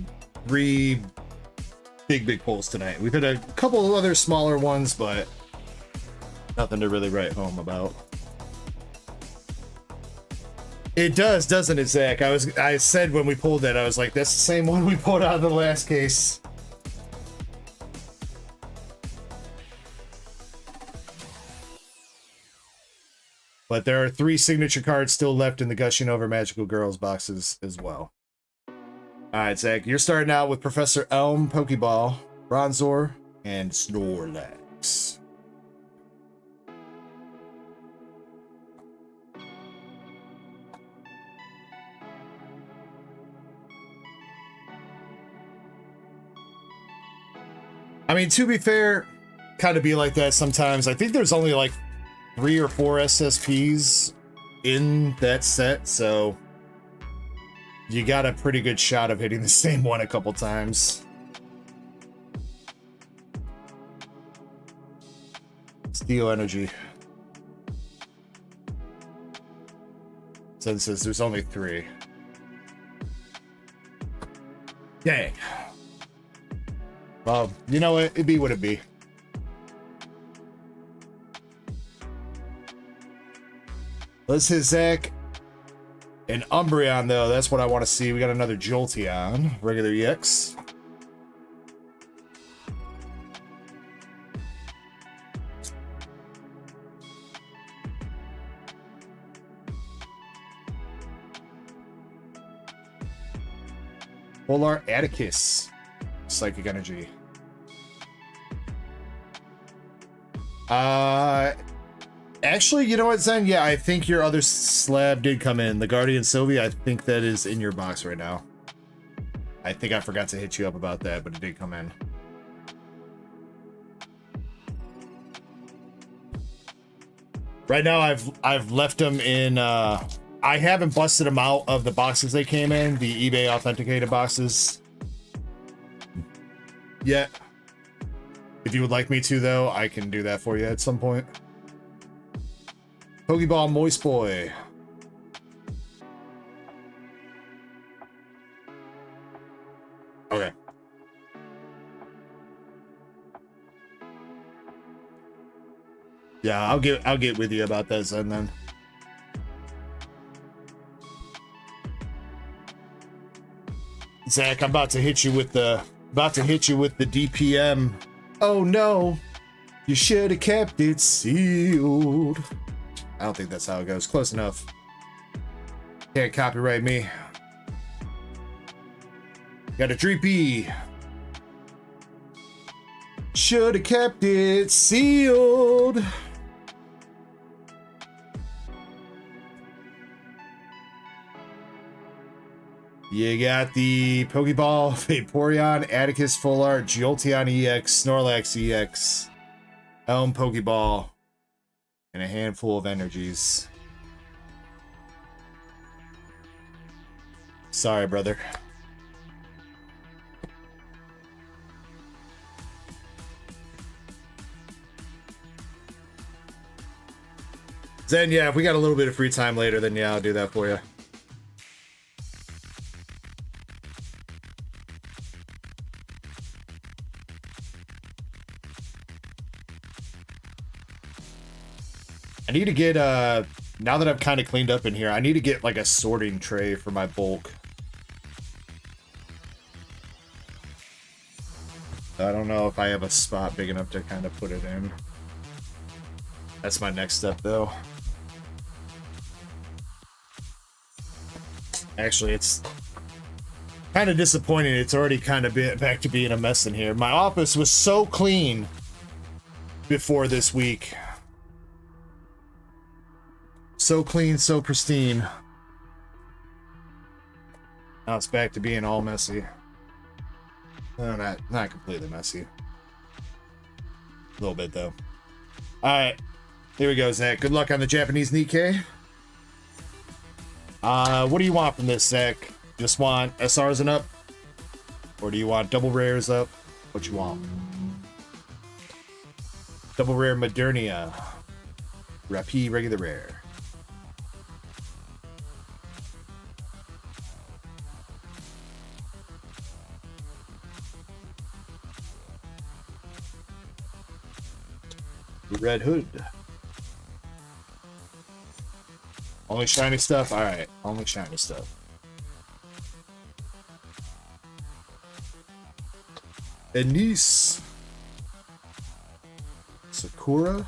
big pulls tonight. We've had a couple of other smaller ones, but nothing to really write home about. It does, doesn't it, Zach? I said when we pulled that, I was like, that's the same one we pulled out of the last case. But there are 3 signature cards still left in the Gushing Over Magical Girls boxes as well. Alright, Zach, you're starting out with Professor Elm, Pokeball, Bronzor, and Snorlax. I mean, to be fair, kind of be like that sometimes. I think there's only like 3 or 4 SSPs in that set, so you got a pretty good shot of hitting the same one a couple times. Steel Energy. Since there's only 3. Dang. Well, you know what? It be what it be. Let's hit Zach. An Umbreon, though, that's what I want to see. We got another Jolteon, regular EX. Polar Atticus, Psychic Energy. Actually, you know what, Zen? Yeah, I think your other slab did come in. The Guardian Sylvie, I think that is in your box right now. I think I forgot to hit you up about that, but it did come in. Right now, I've left them in I haven't busted them out of the boxes they came in, the eBay authenticated boxes yet. If you would like me to, though, I can do that for you at some point. Pokeball Moist Boy. Okay. Yeah, I'll get with you about that Zen then. Zach, I'm about to hit you with the DPM. Oh no, you should have kept it sealed. I don't think that's how it goes. Close enough. Can't copyright me. Got a Dreepy. Should have kept it sealed. You got the Pokeball, Vaporeon, Atticus Full Art, Jolteon EX, Snorlax EX, Elm Pokeball, and a handful of energies. Sorry, brother. Zen, yeah, if we got a little bit of free time later, then yeah, I'll do that for you. I need to get, now that I've kind of cleaned up in here, I need to get like a sorting tray for my bulk. I don't know if I have a spot big enough to kind of put it in. That's my next step, though. Actually, it's kind of disappointing. It's already kind of been back to being a mess in here. My office was so clean before this week. So clean, so pristine. Now it's back to being all messy. No, not completely messy. A little bit, though. Alright. Here we go, Zach. Good luck on the Japanese Nikkei. What do you want from this, Zach? Just want SRs and up? Or do you want double rares up? What you want? Double rare Modernia. Rappi regular rare. Red Hood. Only shiny stuff? Alright, only shiny stuff. Anise. Sakura.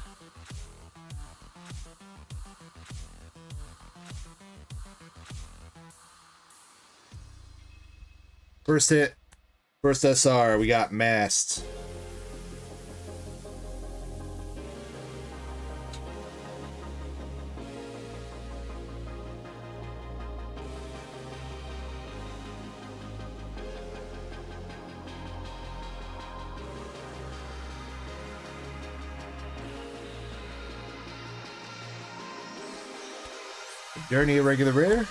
First hit. First SR, we got Mast. Journey, a regular rare.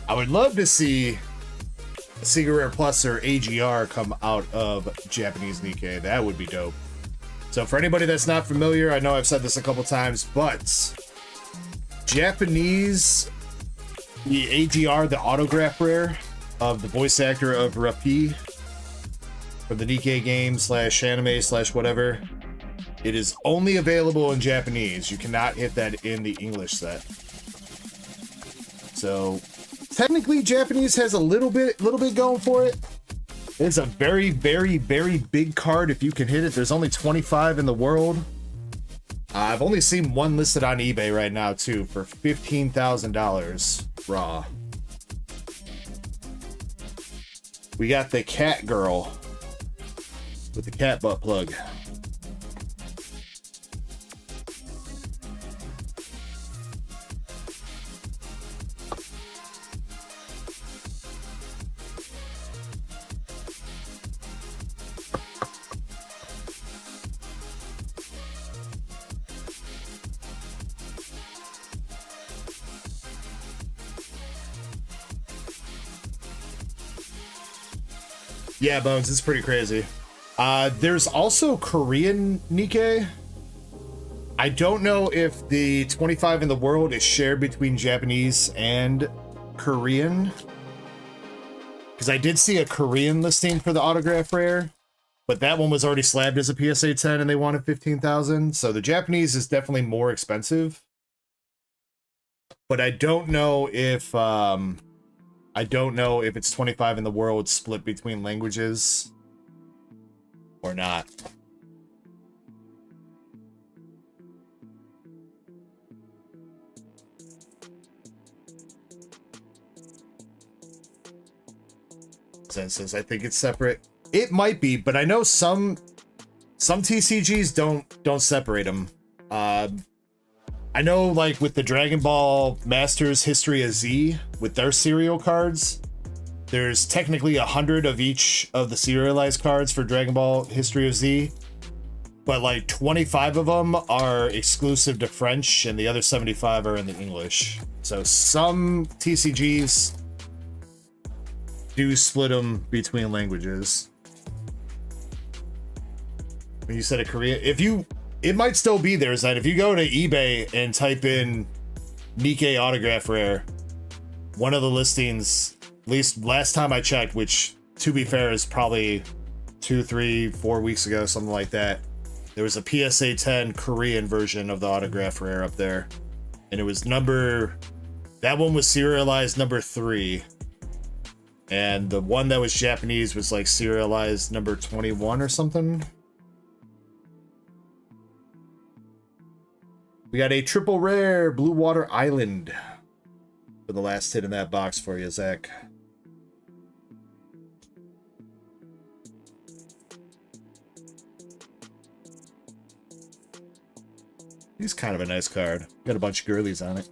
I would love to see a Secret Rare Plus or AGR come out of Japanese Nikkei. That would be dope. So for anybody that's not familiar, I know I've said this a couple times, but Japanese, the AGR, the autograph rare of the voice actor of Rappi from the Nikkei game / anime / whatever. It is only available in Japanese. You cannot hit that in the English set. So technically Japanese has a little bit going for it. It's a very, very, very big card if you can hit it. There's only 25 in the world. I've only seen one listed on eBay right now too for $15,000 raw. We got the cat girl with the cat butt plug. Yeah, Bones, it's pretty crazy. There's also Korean Nikkei. I don't know if the 25 in the world is shared between Japanese and Korean. Because I did see a Korean listing for the autograph rare, but that one was already slabbed as a PSA 10 and they wanted 15,000. So the Japanese is definitely more expensive. But I don't know if it's 25 in the world split between languages or not. Says I think it's separate. It might be, but I know some TCGs don't separate them. I know, like with the Dragon Ball Masters History of Z, with their serial cards, there's technically 100 of each of the serialized cards for Dragon Ball History of Z, but like 25 of them are exclusive to French and the other 75 are in the English. So some TCGs do split them between languages. When you said a Korean, it might still be there, Zed. If you go to eBay and type in Nikkei autograph rare, one of the listings, at least last time I checked, which to be fair is probably 2, 3, 4 weeks ago, something like that, there was a PSA 10 Korean version of the autograph rare up there. And it was that one was serialized number 3. And the one that was Japanese was like serialized number 21 or something. We got a triple rare Blue Water Island for the last hit in that box for you, Zach. He's kind of a nice card. Got a bunch of girlies on it.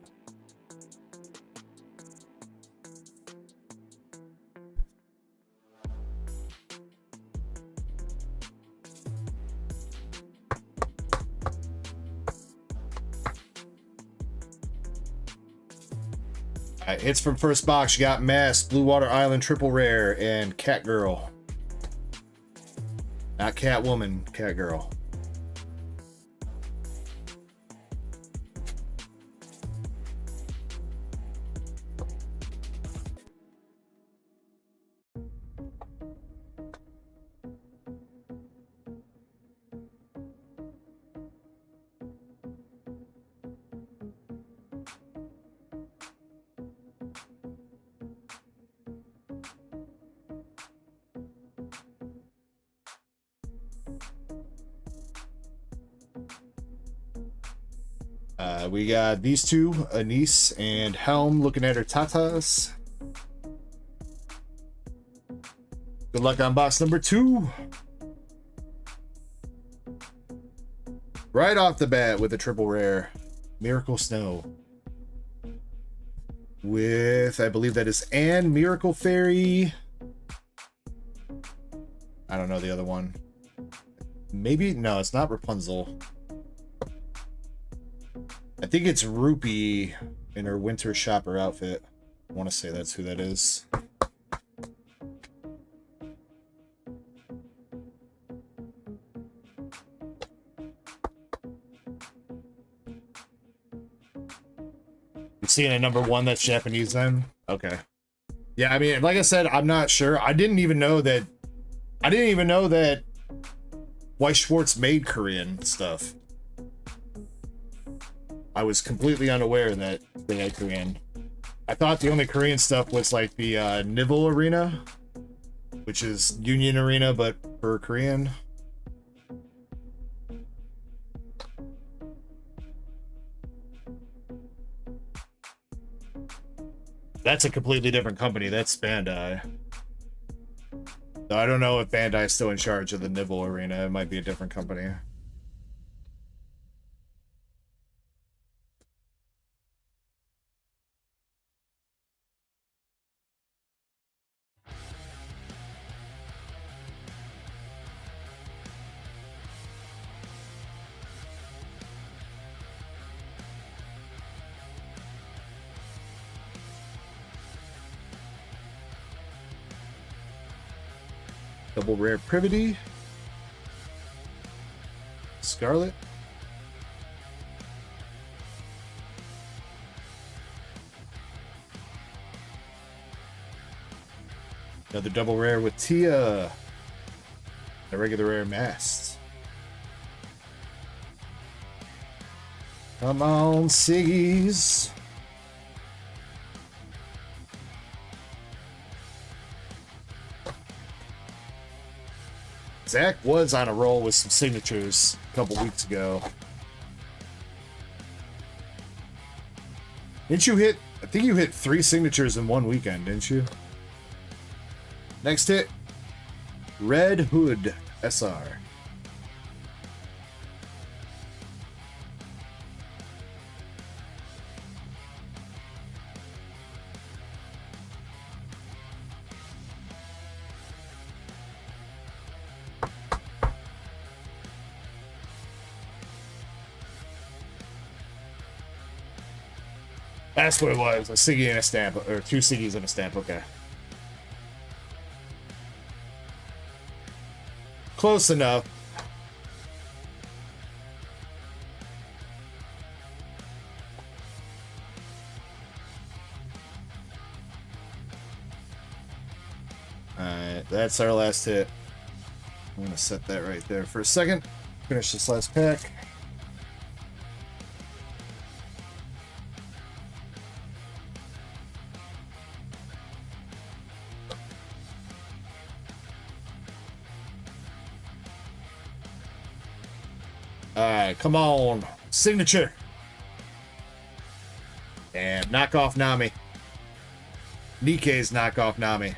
Alright, hits from first box. You got Mask, Blue Water Island, Triple Rare, and Cat Girl. Not Catwoman, Cat Girl. We got these two, Anise and Helm, looking at her tatas. Good luck on box number 2. Right off the bat with a triple rare, Miracle Snow. With, I believe that is Anne, Miracle Fairy. I don't know the other one. Maybe, no, it's not Rapunzel. I think it's Rupee in her winter shopper outfit. I want to say that's who that is. You seeing a number 1 that's Japanese then? Okay. Yeah, I mean, like I said, I'm not sure. I didn't even know that Weiss Schwarz made Korean stuff. I was completely unaware that they had Korean. I thought the only Korean stuff was like the Nivell Arena, which is Union Arena, but for Korean. That's a completely different company. That's Bandai. So I don't know if Bandai is still in charge of the Nivell Arena. It might be a different company. Double rare Privity. Scarlet. Another double rare with Tia. A regular rare Mast. Come on, Siggies. Zach was on a roll with some signatures a couple weeks ago. Didn't you hit? I think you hit 3 signatures in one weekend, didn't you? Next hit, Red Hood SR. That's what it was. A Siggy and a stamp, or 2 Siggies and a stamp. Okay. Close enough. Alright, that's our last hit. I'm gonna set that right there for a second. Finish this last pack. Alright, come on. Signature. And knockoff Nami. Nikkei's knockoff Nami.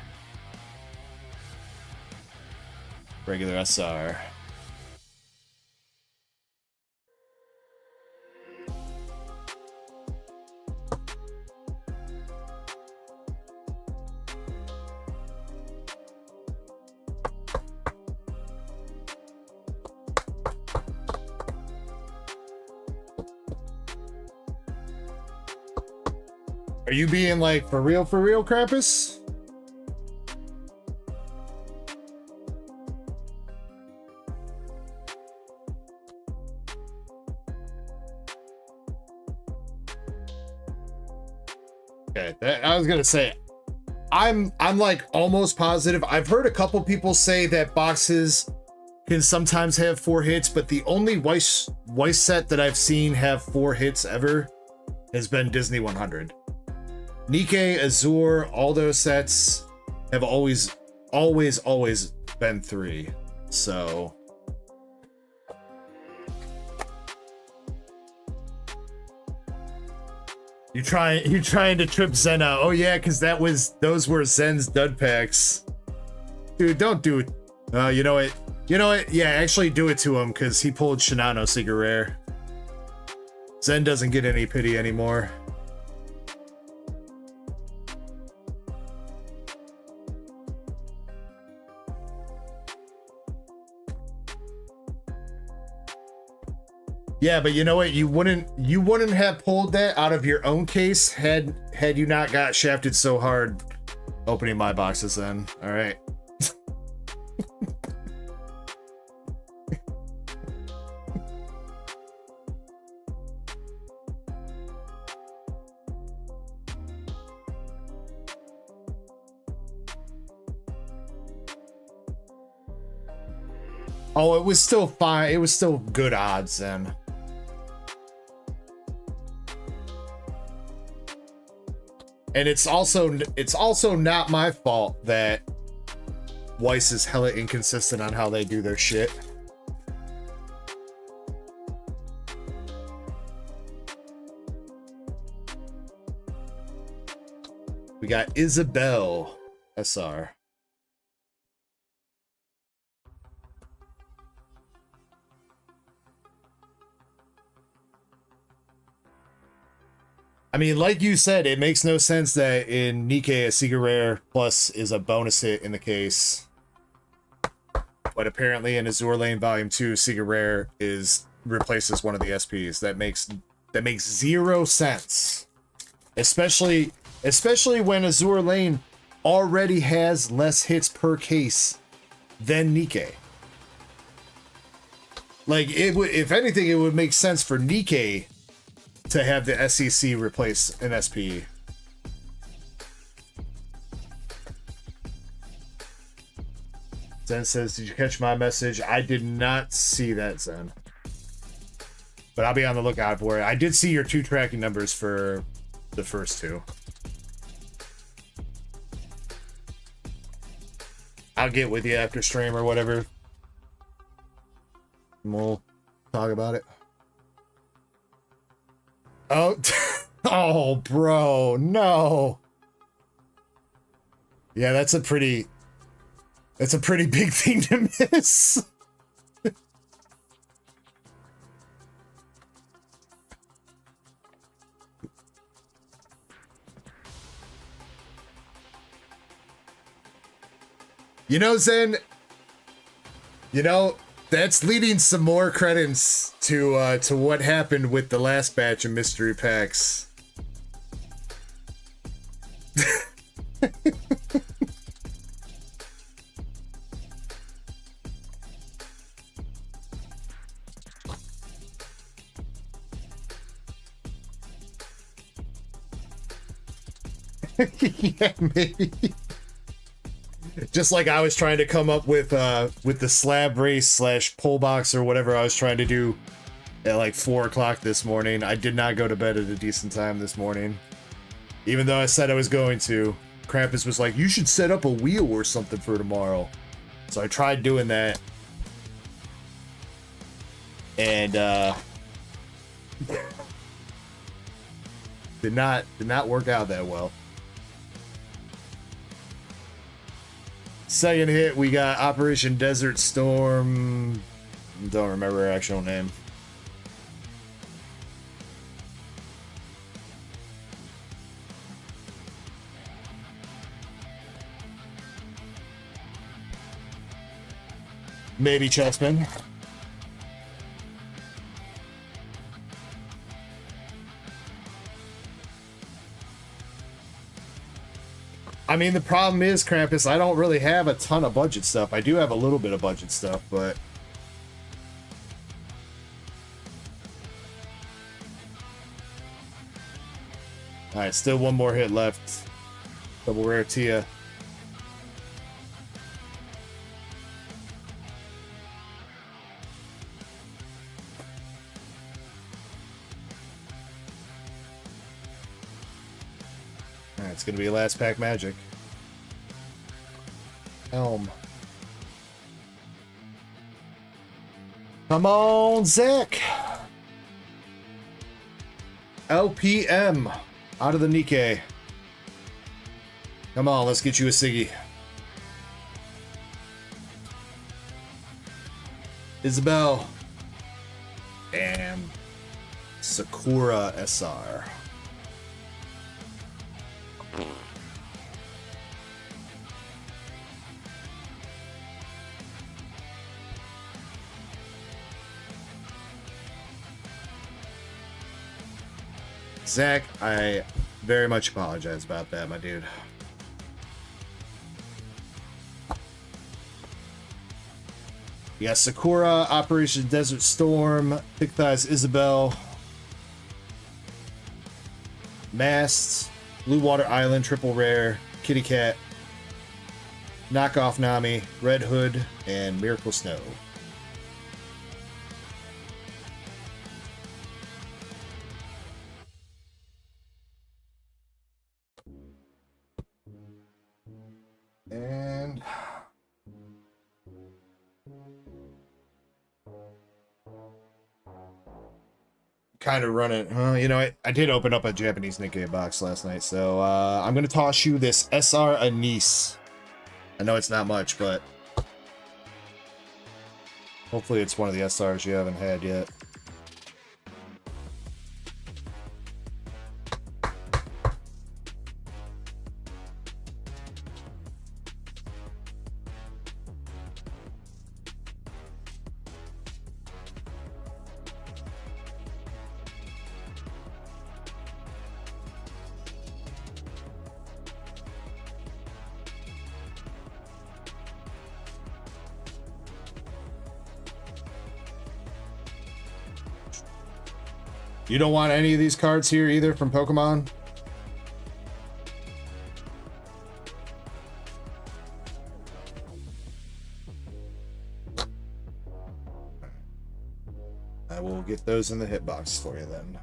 Regular SR. Are you being like for real, Krampus? Okay, I was gonna say, I'm like almost positive. I've heard a couple people say that boxes can sometimes have 4 hits, but the only Weiss set that I've seen have 4 hits ever has been Disney 100. Nikkei, Azure, all those sets have always been 3. So you're trying to trip Zen out. Oh yeah, because those were Zen's dud packs. Dude, don't do it. You know what? Yeah, actually do it to him, because he pulled Shinano Secret Rare. Zen doesn't get any pity anymore. Yeah, but you know what? You wouldn't have pulled that out of your own case had you not got shafted so hard opening my boxes then. All right. Oh, it was still fine. It was still good odds then. And it's also not my fault that Weiss is hella inconsistent on how they do their shit. We got Isabel SR. I mean, like you said, it makes no sense that in Nikkei a Secret Rare Plus is a bonus hit in the case. But apparently in Azure Lane Volume 2, Secret Rare replaces one of the SPs. That makes 0 sense. Especially when Azure Lane already has less hits per case then Nikkei. Like, it would, if anything, it would make sense for Nikkei to have the SEC replace an SPE. Zen says, did you catch my message? I did not see that, Zen. But I'll be on the lookout for it. I did see your 2 tracking numbers for the first 2. I'll get with you after stream or whatever. And we'll talk about it. Oh, oh, bro, no. Yeah, that's a pretty big thing to miss. You know, Zen, you know, that's leading some more credence to what happened with the last batch of mystery packs. Yeah, maybe. Just like I was trying to come up with the slab race / pole box or whatever I was trying to do at like 4 o'clock this morning. I did not go to bed at a decent time this morning, even though I said I was going to. Krampus was like, "You should set up a wheel or something for tomorrow." So I tried doing that, and did not work out that well. Second hit, we got Operation Desert Storm. Don't remember her actual name. Maybe Chessman. I mean, the problem is, Krampus, I don't really have a ton of budget stuff. I do have a little bit of budget stuff, but... Alright, still one more hit left. Double rare Tia. It's gonna be a last pack magic. Elm. Come on, Zach. LPM out of the Nikkei. Come on, let's get you a Siggy. Isabel. And Sakura SR. Zach, I very much apologize about that, my dude. Yeah, Sakura, Operation Desert Storm, Thick Thighs Isabel, Mast, Blue Water Island, Triple Rare, Kitty Cat, Knockoff Nami, Red Hood, and Miracle Snow. And kind of run it. You know, I did open up a Japanese Nikkei box last night, so I'm going to toss you this SR Anise. I know it's not much, but hopefully it's one of the SRs you haven't had yet. You don't want any of these cards here either from Pokemon? I will get those in the hitbox for you then.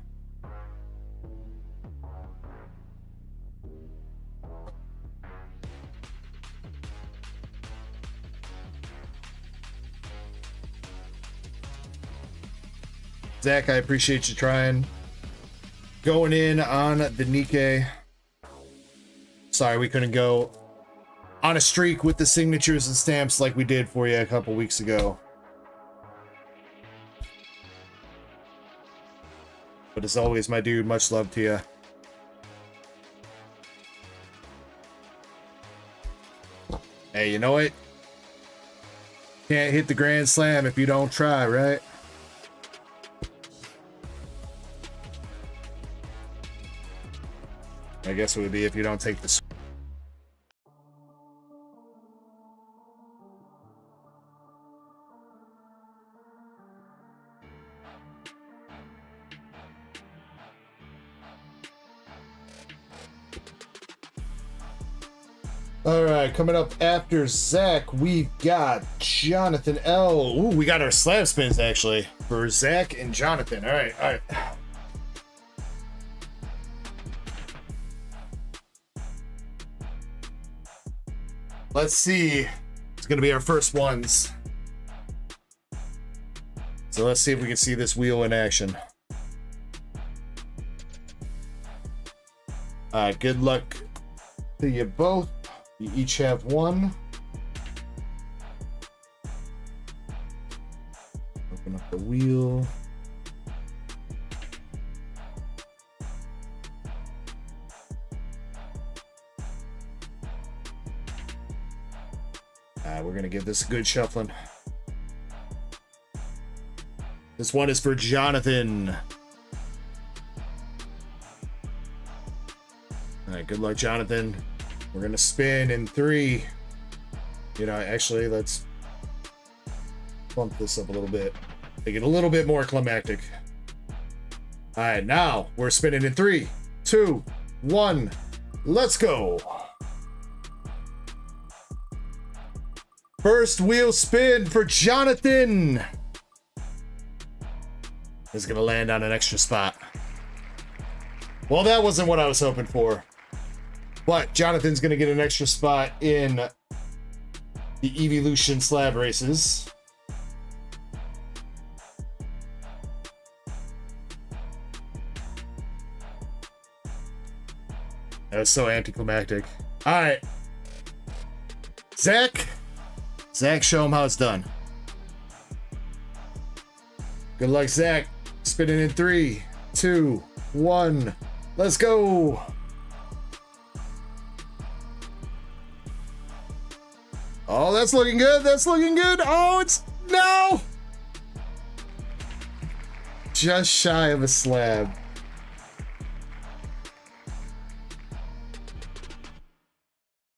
Zach, I appreciate you trying. Going in on the Nikkei. Sorry we couldn't go on a streak with the signatures and stamps like we did for you a couple weeks ago. But as always, my dude, much love to you. Hey, you know what? Can't hit the Grand Slam if you don't try, right? I guess it would be if you don't take the... All right, coming up after Zach, we've got Jonathan L. Ooh, we got our slab spins actually for Zach and Jonathan. All right, all right. Let's see. It's gonna be our first ones. So let's see if we can see this wheel in action. All right, good luck to you both. You each have one. Open up the wheel. We're gonna give this a good shuffling. This one is for Jonathan. All right, good luck, Jonathan. We're gonna spin in 3. You know, actually, let's bump this up a little bit. Make it a little bit more climactic. All right, now we're spinning in 3, 2, 1. Let's go. First wheel spin for Jonathan. Is gonna land on an extra spot. Well, that wasn't what I was hoping for. But Jonathan's gonna get an extra spot in the Evolution slab races. That was so anticlimactic. All right, Zach, show him how it's done. Good luck, Zach. Spinning in 3, 2, 1. Let's go. Oh, that's looking good. That's looking good. Oh, it's no. Just shy of a slab.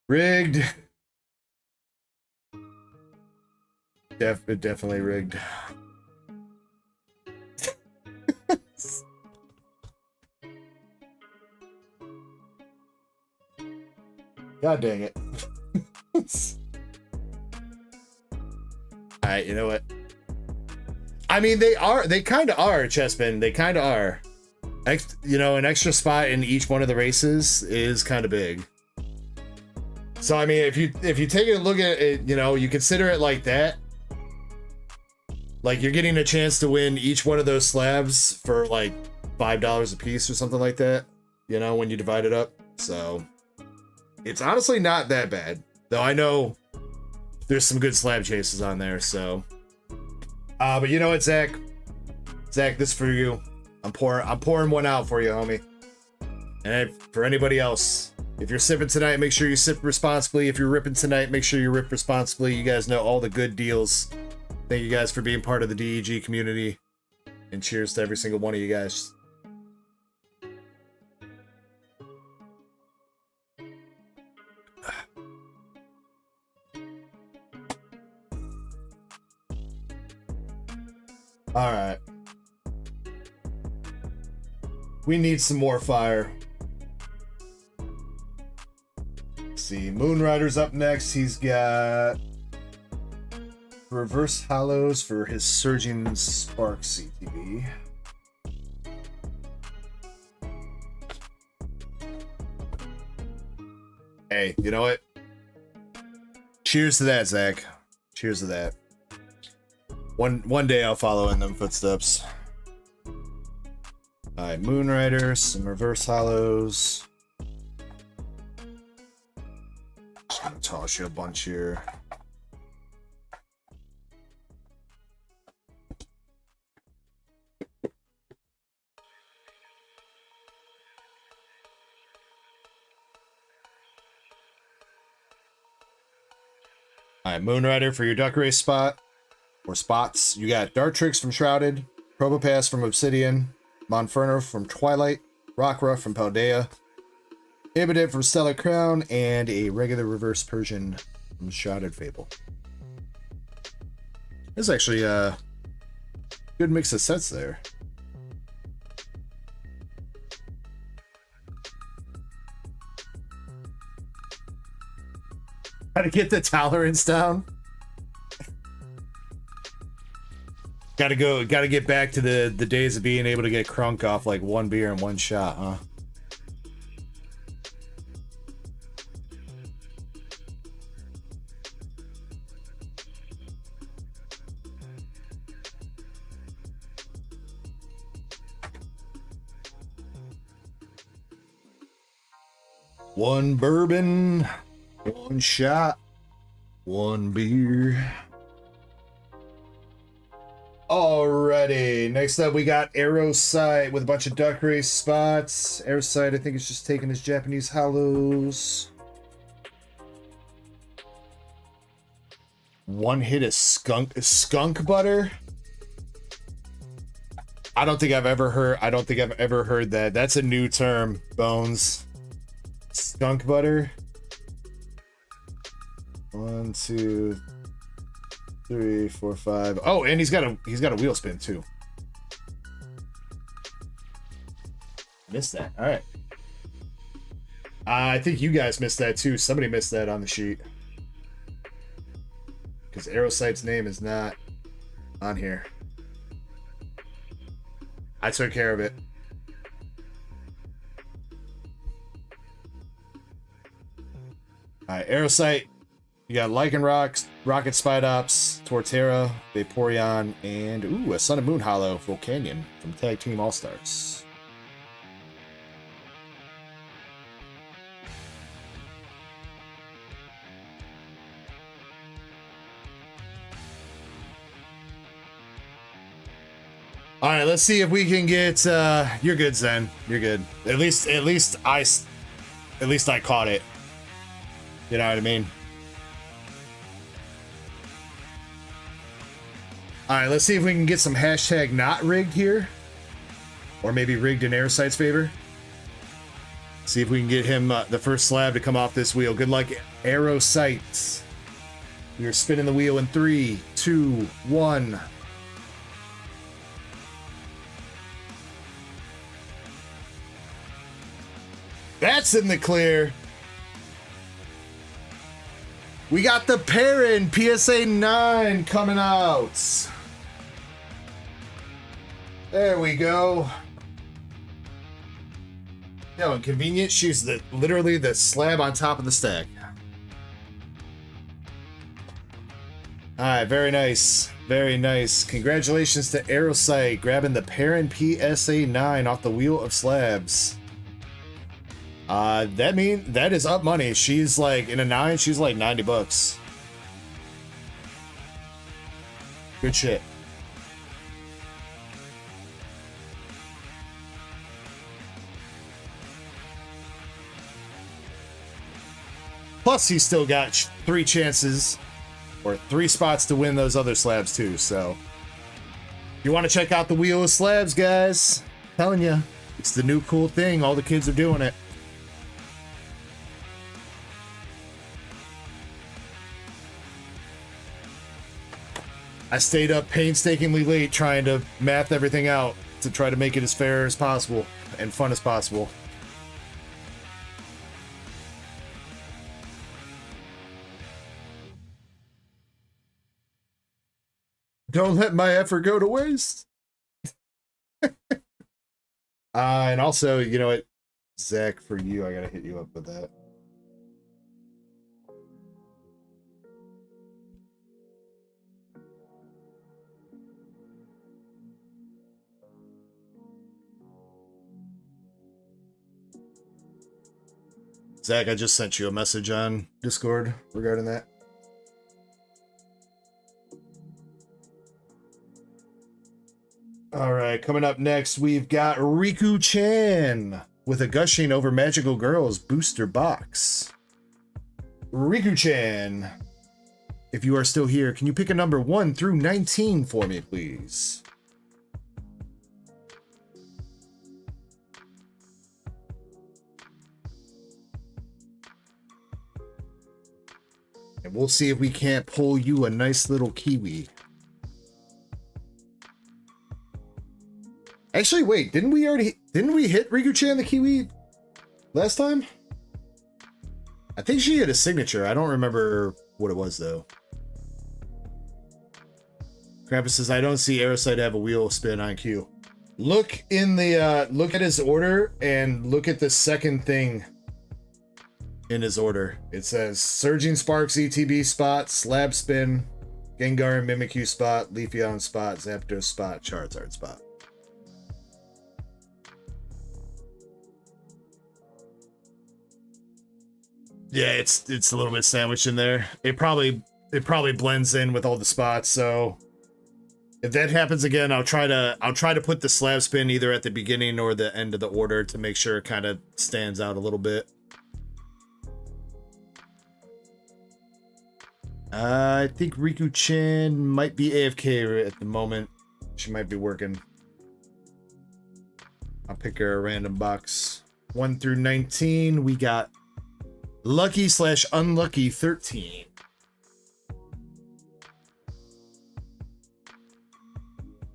Rigged. Definitely rigged. God dang it. Alright, you know what? I mean, they kind of are, Chessman. They kind of are. You know, an extra spot in each one of the races is kind of big. So, I mean, if you take a look at it, you know, you consider it like that. Like, you're getting a chance to win each one of those slabs for, like, $5 a piece or something like that. You know, when you divide it up. So, it's honestly not that bad. Though I know there's some good slab chases on there, so. But you know what, Zach? Zach, this is for you. I'm pouring one out for you, homie. And for anybody else, if you're sipping tonight, make sure you sip responsibly. If you're ripping tonight, make sure you rip responsibly. You guys know all the good deals. Thank you guys for being part of the DEG community. And cheers to every single one of you guys. All right. We need some more fire. Let's see, Moonrider's up next. He's got reverse hollows for his surging spark CTB. Hey, you know what? Cheers to that, Zach. Cheers to that. One day I'll follow in them footsteps. Alright, Moonrider, some reverse hollows. Just gonna toss you a bunch here. Alright, Moonrider for your duck race spot. Or spots. You got Dartrix from Shrouded, Probopass from Obsidian, Monferno from Twilight, Rockruff from Paldea, Ibidit from Stellar Crown, and a regular reverse Persian from Shrouded Fable. This is actually a good mix of sets there. Gotta get the tolerance down. Gotta get back to the days of being able to get crunk off like one beer in one shot, huh? One bourbon, one shot, one beer. Alrighty, next up we got Aerosite with a bunch of duck race spots. Aerosite, I think, is just taking his Japanese hollows. One hit is skunk butter. I don't think I've ever heard that. That's a new term, Bones. Skunk butter. 1, 2, 3, 4, 5. Oh, and he's got a wheel spin too. Missed that. All right. I think you guys missed that too. Somebody missed that on the sheet because Aerosite's name is not on here. I took care of it. All right, Aerosite. You got Lycanroc, Rocket Spidops, Torterra, Vaporeon, and ooh, a Sun and Moon Hollow Volcanion from Tag Team All Stars. All right, let's see if we can get. You're good, Zen. You're good. At least I caught it. You know what I mean? All right, let's see if we can get some hashtag not rigged here, or maybe rigged in Aerosite's favor. See if we can get him the first slab to come off this wheel. Good luck, Aerosite. We are spinning the wheel in 3, 2, 1. That's in the clear. We got the Perrin PSA 9 coming out. There we go. No, inconvenient. She's literally the slab on top of the stack. All right, very nice. Very nice. Congratulations to Aerosite grabbing the Perrin PSA 9 off the wheel of slabs. That is up money. She's like in a 9, she's like $90. Good shit. Plus, he's still got 3 chances or 3 spots to win those other slabs too. So, if you want to check out the wheel of slabs, guys, I'm telling you, it's the new cool thing. All the kids are doing it. I stayed up painstakingly late trying to math everything out to try to make it as fair as possible and fun as possible. Don't let my effort go to waste. And also, you know what, Zach, for you, I gotta hit you up with that. Zach, I just sent you a message on Discord regarding that. All right, coming up next, we've got Riku Chan with a Gushing Over Magical Girls booster box. Riku Chan, if you are still here, can you pick a number 1 through 19 for me, please? And we'll see if we can't pull you a nice little kiwi. Actually, wait, didn't we hit Riku-chan the kiwi last time? I think she hit a signature. I don't remember what it was though. Krampus says, I don't see Aerosite have a wheel spin on cue. Look in the look at his order and look at the second thing in his order. It says Surging Sparks ETB spot, Slab Spin, Gengar and Mimikyu spot, Leafeon spot, Zapdos spot, Charizard spot. Yeah, it's a little bit sandwiched in there. It probably blends in with all the spots, so if that happens again, I'll try to put the Slab Spin either at the beginning or the end of the order to make sure it kind of stands out a little bit. I think Riku-chan might be AFK at the moment. She might be working. I'll pick her a random box. 1 through 19, we got Lucky/Unlucky 13.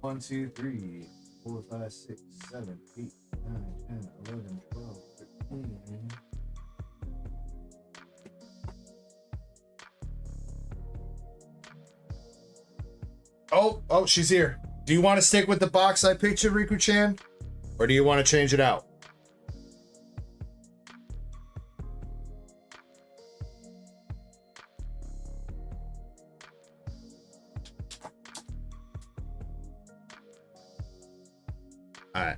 One, 2, 3, 4, 5, 6, 7, 8, 9, 10, 11, 12, 13. Oh, she's here. Do you want to stick with the box I picked you, Riku-chan? Or do you want to change it out? Alright.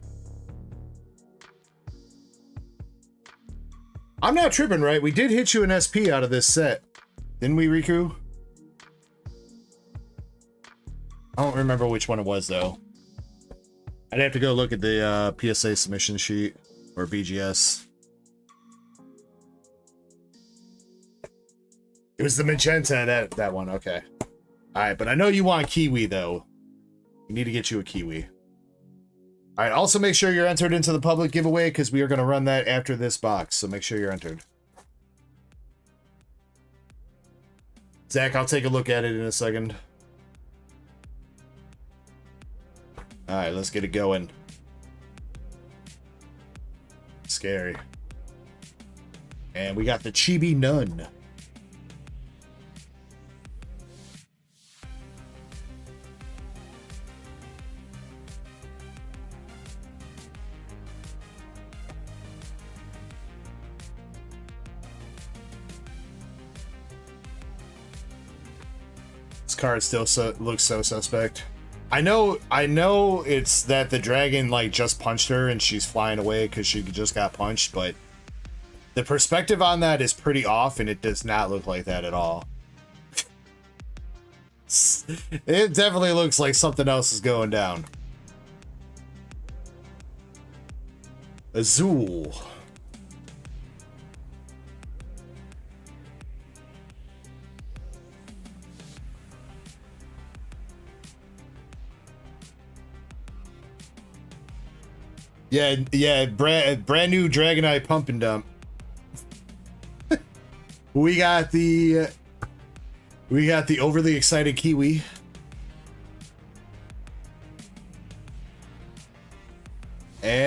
I'm not tripping, right? We did hit you an SP out of this set. Didn't we, Riku? I don't remember which one it was, though. I'd have to go look at the PSA submission sheet, or BGS. It was the magenta, that one, okay. Alright, but I know you want kiwi, though. We need to get you a kiwi. Alright, also make sure you're entered into the public giveaway, because we are going to run that after this box, so make sure you're entered. Zach, I'll take a look at it in a second. Alright, let's get it going. Scary. And we got the Chibi Nun. This card still looks so suspect. I know it's that the dragon like just punched her and she's flying away because she just got punched, but the perspective on that is pretty off and it does not look like that at all. It definitely looks like something else is going down. Azul. Yeah, brand new Dragonite pump and dump. We got the overly excited kiwi.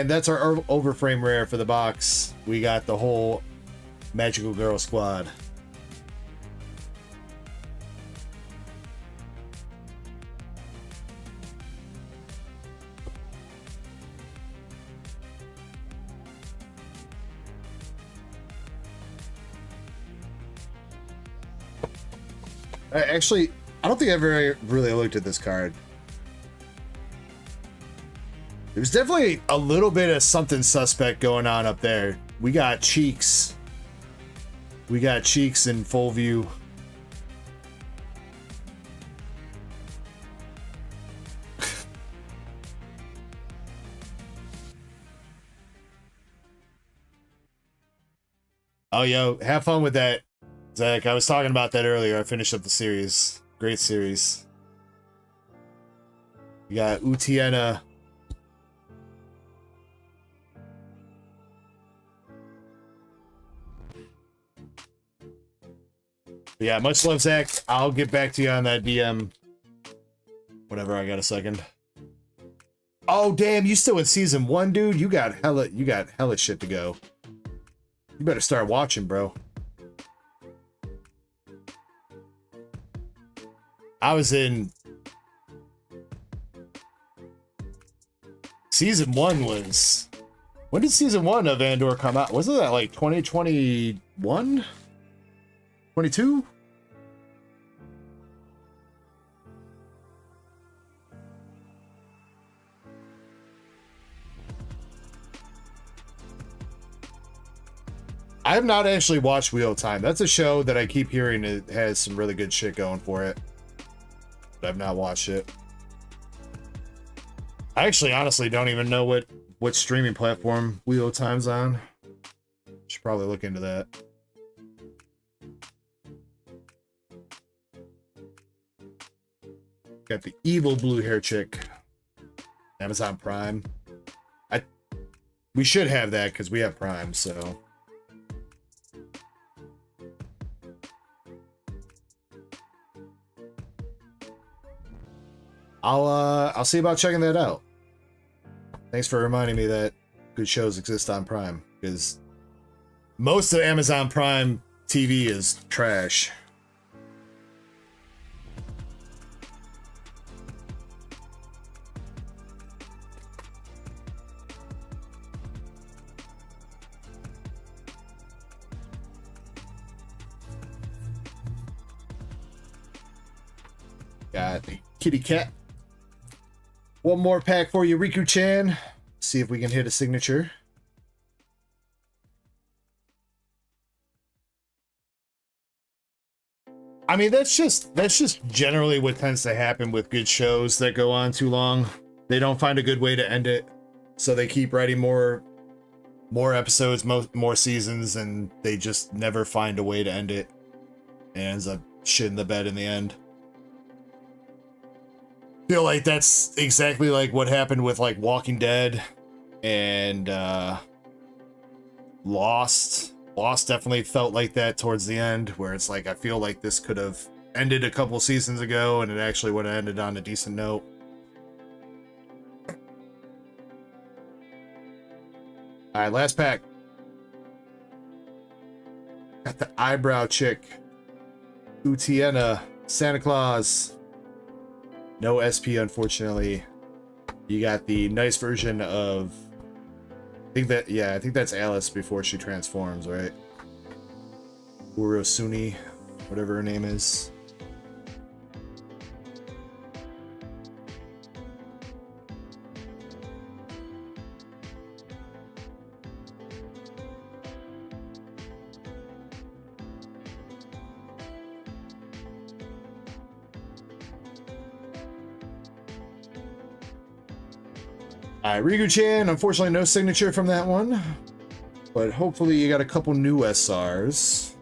And that's our overframe rare for the box. We got the whole Magical Girl squad. Actually, I don't think I ever really looked at this card. There's definitely a little bit of something suspect going on up there. We got cheeks. We got cheeks in full view. Oh, yo, have fun with that, Zach. I was talking about that earlier. I finished up the series. Great series. You got Utiena. But yeah, much love, Zach. I'll get back to you on that DM whenever I got a second. Oh, damn, you still in season 1, dude? You got hella shit to go. You better start watching, bro. I was in season 1 was, when did season 1 of Andor come out? Wasn't that like 2021? 22? I have not actually watched Wheel of Time. That's a show that I keep hearing it has some really good shit going for it. But I've not watched it. I actually honestly don't even know what streaming platform Wheel of Time's on. Should probably look into that. Got the evil blue hair chick. Amazon Prime. We should have that because we have Prime, so. I'll see about checking that out. Thanks for reminding me that good shows exist on Prime, because most of Amazon Prime TV is trash. Got Kitty Cat. One more pack for you, Riku-chan. See if we can hit a signature. I mean, that's just generally what tends to happen with good shows that go on too long. They don't find a good way to end it, so they keep writing more episodes, more seasons, and they just never find a way to end it. And ends up shitting the bed in the end. Feel like that's exactly like what happened with like Walking Dead and Lost. Lost definitely felt like that towards the end, where it's like I feel like this could have ended a couple seasons ago and it actually would have ended on a decent note. Alright, last pack. Got the eyebrow chick. Utiena, Santa Claus. No SP, unfortunately. You got the nice version of... I think that's Alice before she transforms, right? Urosuni, whatever her name is. Alright, Riku-chan, unfortunately no signature from that one. But hopefully you got a couple new SRs.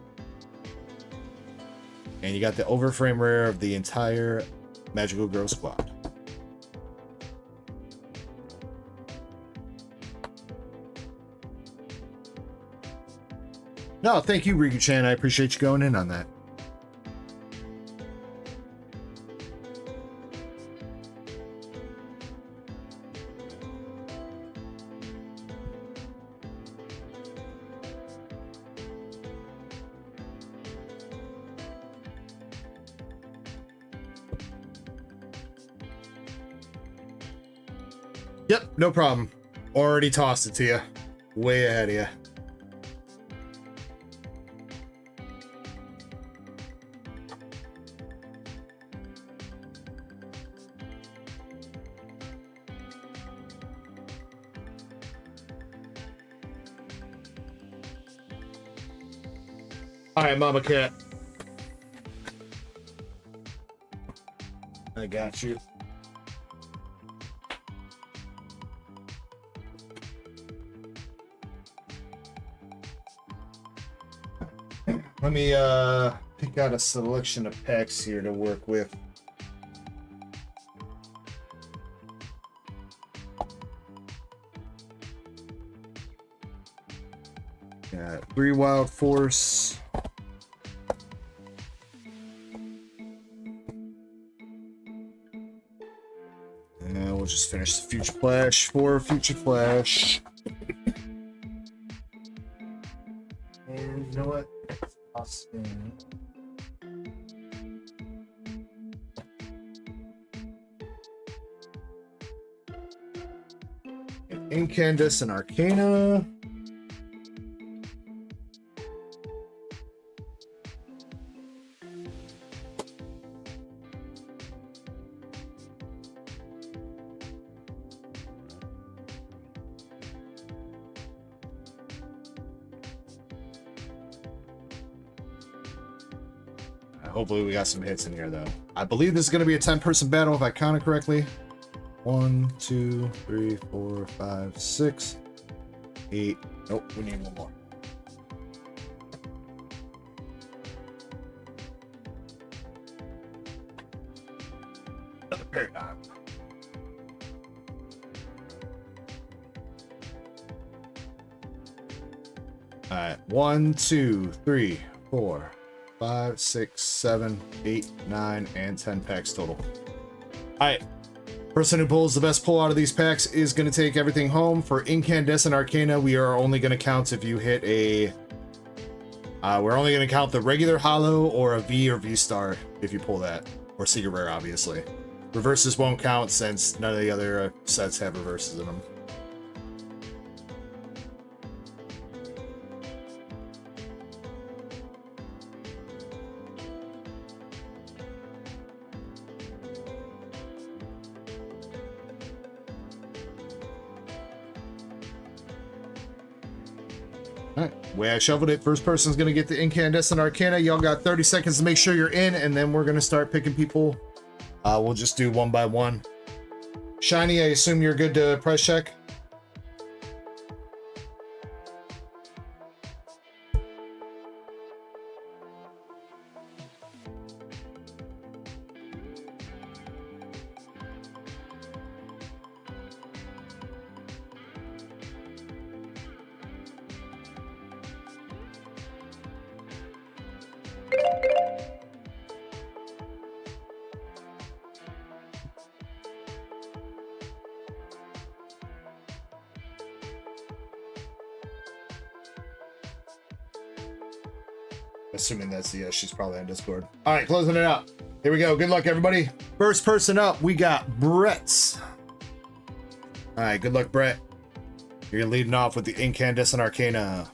And you got the overframe rare of the entire Magical Girl squad. No, thank you, Riku-chan. I appreciate you going in on that. Yep, no problem. Already tossed it to you. Way ahead of you. All right, Mama Cat. I got you. Let me pick out a selection of packs here to work with. Got 3 Wild Force. And we'll just finish the Future Flash for Future Flash. And you know what? Austin. Incandescent Arcana. Hopefully we got some hits in here though. I believe this is going to be a 10-person battle if I count it correctly. 1, 2, 3, 4, 5, 6, 8. Nope, we need one more. Another paradigm. All right, 1, 2, 3, 4, 5, 6, 7, 8, 9, and 10 packs total. Alright. Person who pulls the best pull out of these packs is going to take everything home. For Incandescent Arcana, we are only going to count if you hit a... we're only going to count the regular holo or a V or V-Star if you pull that. Or Secret Rare, obviously. Reverses won't count since none of the other sets have reverses in them. Alright, way I shoveled it, first person's gonna get the Incandescent Arcana. Y'all got 30 seconds to make sure you're in, and then we're gonna start picking people. We'll just do one by one. Shiny, I assume you're good to press check? Assuming that's the yes, she's probably on Discord. All right, closing it out. Here we go. Good luck, everybody. First person up, we got Brett. All right, good luck, Brett. You're leading off with the Incandescent Arcana.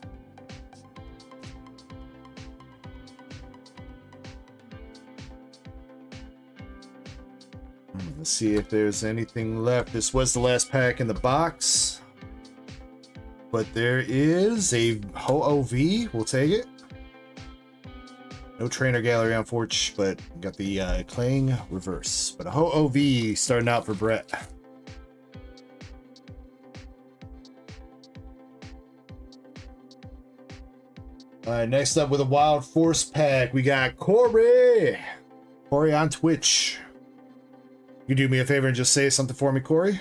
Let's see if there's anything left. This was the last pack in the box. But there is a Ho-O-V. We'll take it. No Trainer Gallery, unfortunately, but got the Clang reverse. But a Ho-O-V starting out for Brett. All right, next up with a Wild Force pack, we got Corey. Corey on Twitch. You do me a favor and just say something for me, Corey?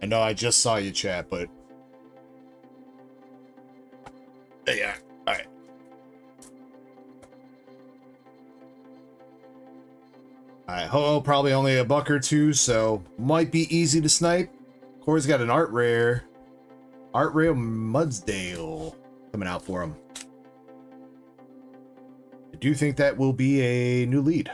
I know I just saw you chat, but... yeah, all right. Alright, Ho-Oh probably only a buck or two, so might be easy to snipe. Corey's got an Art Rare Mudsdale coming out for him. I do think that will be a new lead.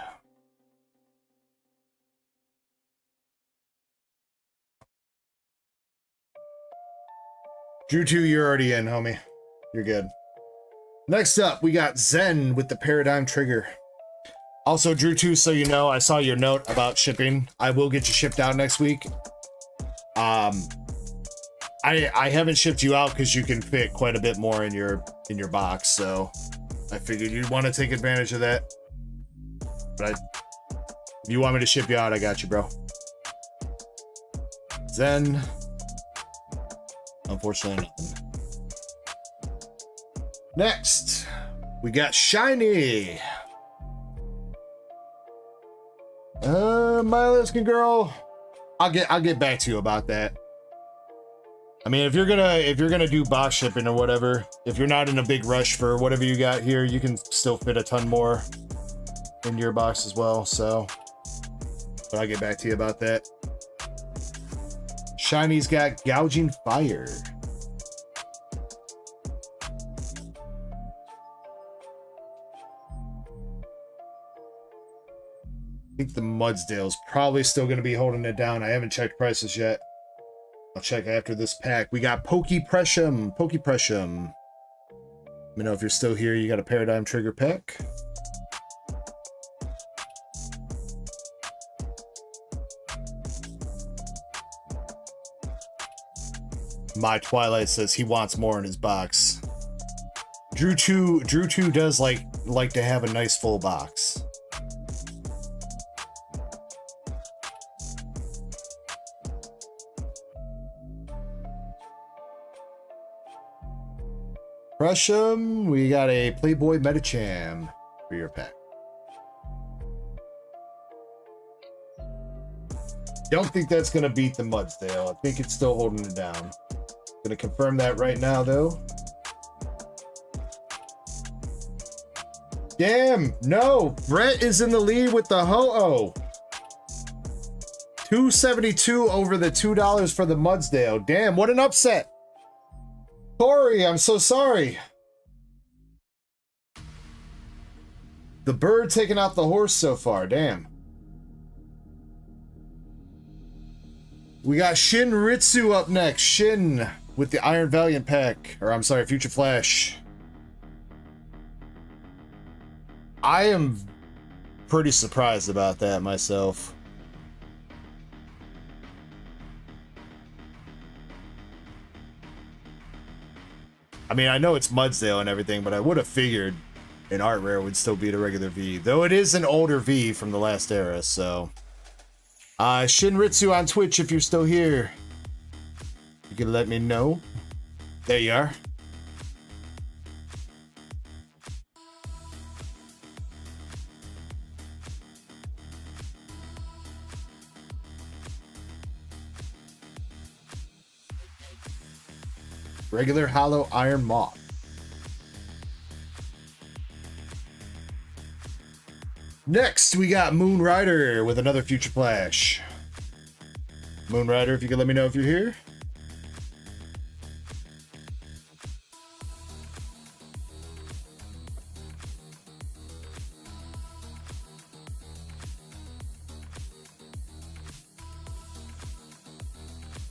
Drew 2, you're already in, homie. You're good. Next up, we got Zen with the Paradigm Trigger. Also, Drew 2, so you know, I saw your note about shipping. I will get you shipped out next week. I haven't shipped you out because you can fit quite a bit more in your box, so I figured you'd want to take advantage of that. But if you want me to ship you out, I got you, bro. Zen. Unfortunately, nothing. Next, we got Shiny. My Alaskan girl. I'll get back to you about that. I mean, if you're gonna do box shipping or whatever, if you're not in a big rush for whatever you got here, you can still fit a ton more into your box as well. So, but I'll get back to you about that. Shiny's got Gouging Fire. I think the Mudsdale's probably still going to be holding it down. I haven't checked prices yet. I'll check after this pack. We got Pokey Pressum. Pokey Pressum. Let me know if you're still here. You got a Paradigm Trigger pack. My Twilight says he wants more in his box. Drew 2 does like to have a nice full box. Pressum, we got a Playboy Metacham for your pack. Don't think that's gonna beat the Mudsdale. I think it's still holding it down. Gonna confirm that right now, though. Damn, no, Brett is in the lead with the Ho-Oh. $2.72 over the $2 for the Mudsdale. Damn, what an upset. Corey, I'm so sorry. The bird taking out the horse so far, damn. We got Shin Ritsu up next. Shin with the Iron Valiant pack. Or I'm sorry, Future Flash. I am pretty surprised about that myself. I mean, I know it's Mudsdale and everything, but I would have figured an art rare would still beat a regular V. Though it is an older V from the last era, so... Shinritsu on Twitch, if you're still here, you can let me know. There you are. Regular Hollow Iron Moth. Next, we got Moon Rider with another Future Flash. Moon Rider, if you could let me know if you're here.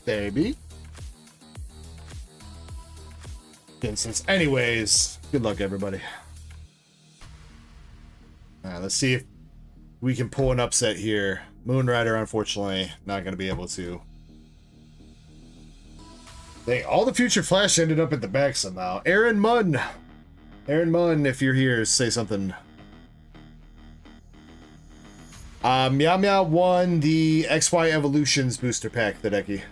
Baby. Instance. Anyways, good luck, everybody. Let's see if we can pull an upset here. Moon Rider, unfortunately, not going to be able to. Dang, all the Future Flash ended up at the back somehow. Aaron Munn. Aaron Munn, if you're here, say something. Meow Meow won the XY Evolutions booster pack, the Decky.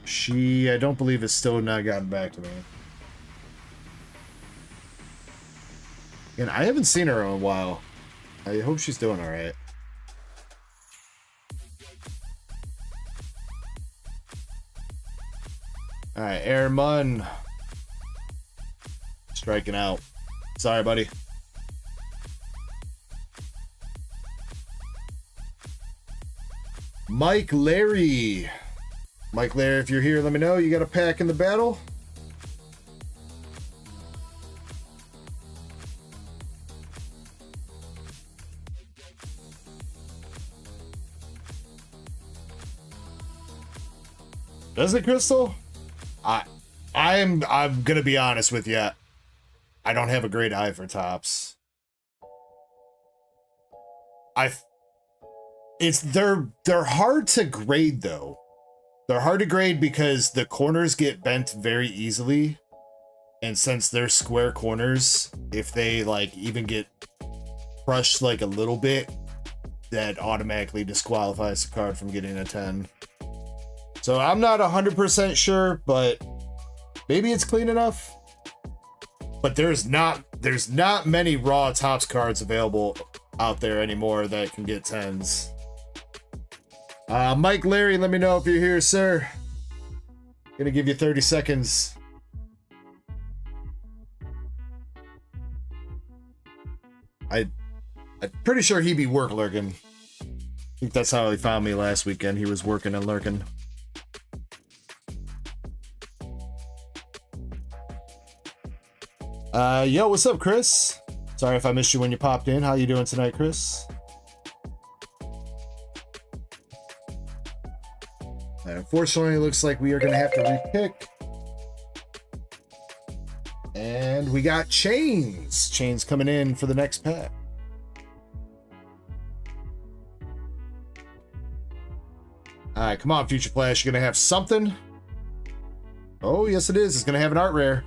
She, I don't believe, has still not gotten back to me. And I haven't seen her in a while. I hope she's doing alright. Alright, Aaron Munn. Striking out. Sorry, buddy. Mike Larry. Mike Larry, if you're here, let me know. You got a pack in the battle? Does it, Crystal? I'm gonna be honest with you. I don't have a great eye for tops. They're hard to grade though. They're hard to grade because the corners get bent very easily. And since they're square corners, if they like even get crushed like a little bit, that automatically disqualifies the card from getting a 10. So I'm not 100% sure, but maybe it's clean enough. But there's not many raw tops cards available out there anymore that can get 10s. Mike Larry, let me know if you're here, sir. Gonna give you 30 seconds. I'm pretty sure he'd be work lurking. I think that's how he found me last weekend. He was working and lurking. Yo, what's up, Chris? Sorry if I missed you when you popped in. How you doing tonight, Chris? Unfortunately, it looks like we are going to have to repick. And we got Chains. Chains coming in for the next pack. All right, come on, Future Flash. You're going to have something. Oh, yes, it is. It's going to have an art rare.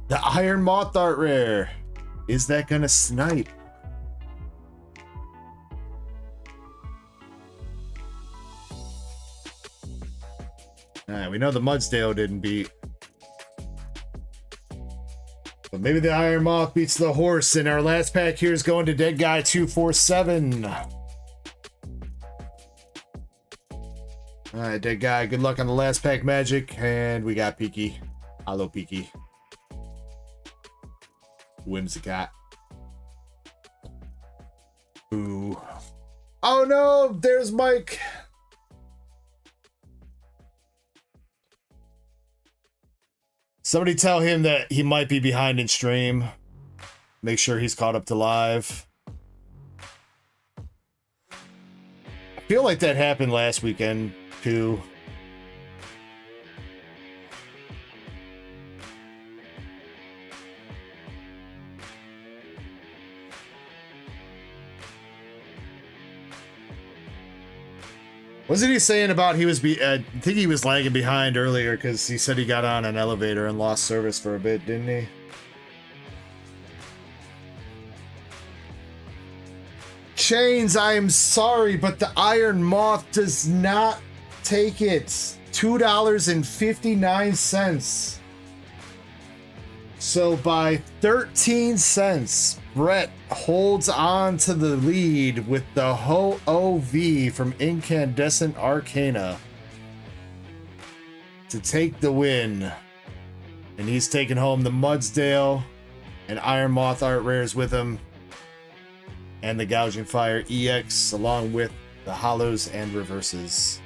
The Iron Moth art rare. Is that going to snipe? All right, we know the Mudsdale didn't beat. But maybe the Iron Moth beats the horse, and our last pack here is going to Dead Guy 247. All right, Dead Guy, good luck on the last pack magic, and we got Peaky. Hello, Peaky. Whimsicott. Ooh. Oh no, there's Mike. Somebody tell him that he might be behind in stream. Make sure he's caught up to live. I feel like that happened last weekend, too. Wasn't he saying about he was I think he was lagging behind earlier because he said he got on an elevator and lost service for a bit, didn't he? Chains, I am sorry, but the Iron Moth does not take it. $2.59. So by 13 cents, Brett holds on to the lead with the Ho-O-V from Incandescent Arcana to take the win. And he's taking home the Mudsdale and Iron Moth art rares with him, and the Gouging Fire EX, along with the hollows and reverses.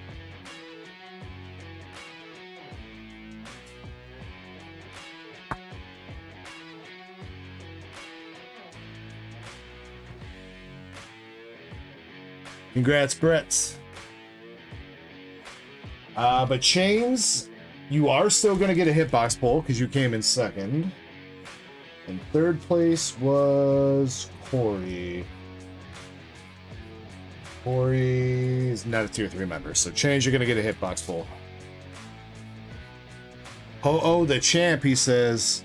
Congrats, Brett. But Chains, you are still going to get a hitbox pull because you came in second. And third place was Corey. Corey is not a tier 3 member, so Chains, you're going to get a hitbox pull. Ho-Oh the champ, he says.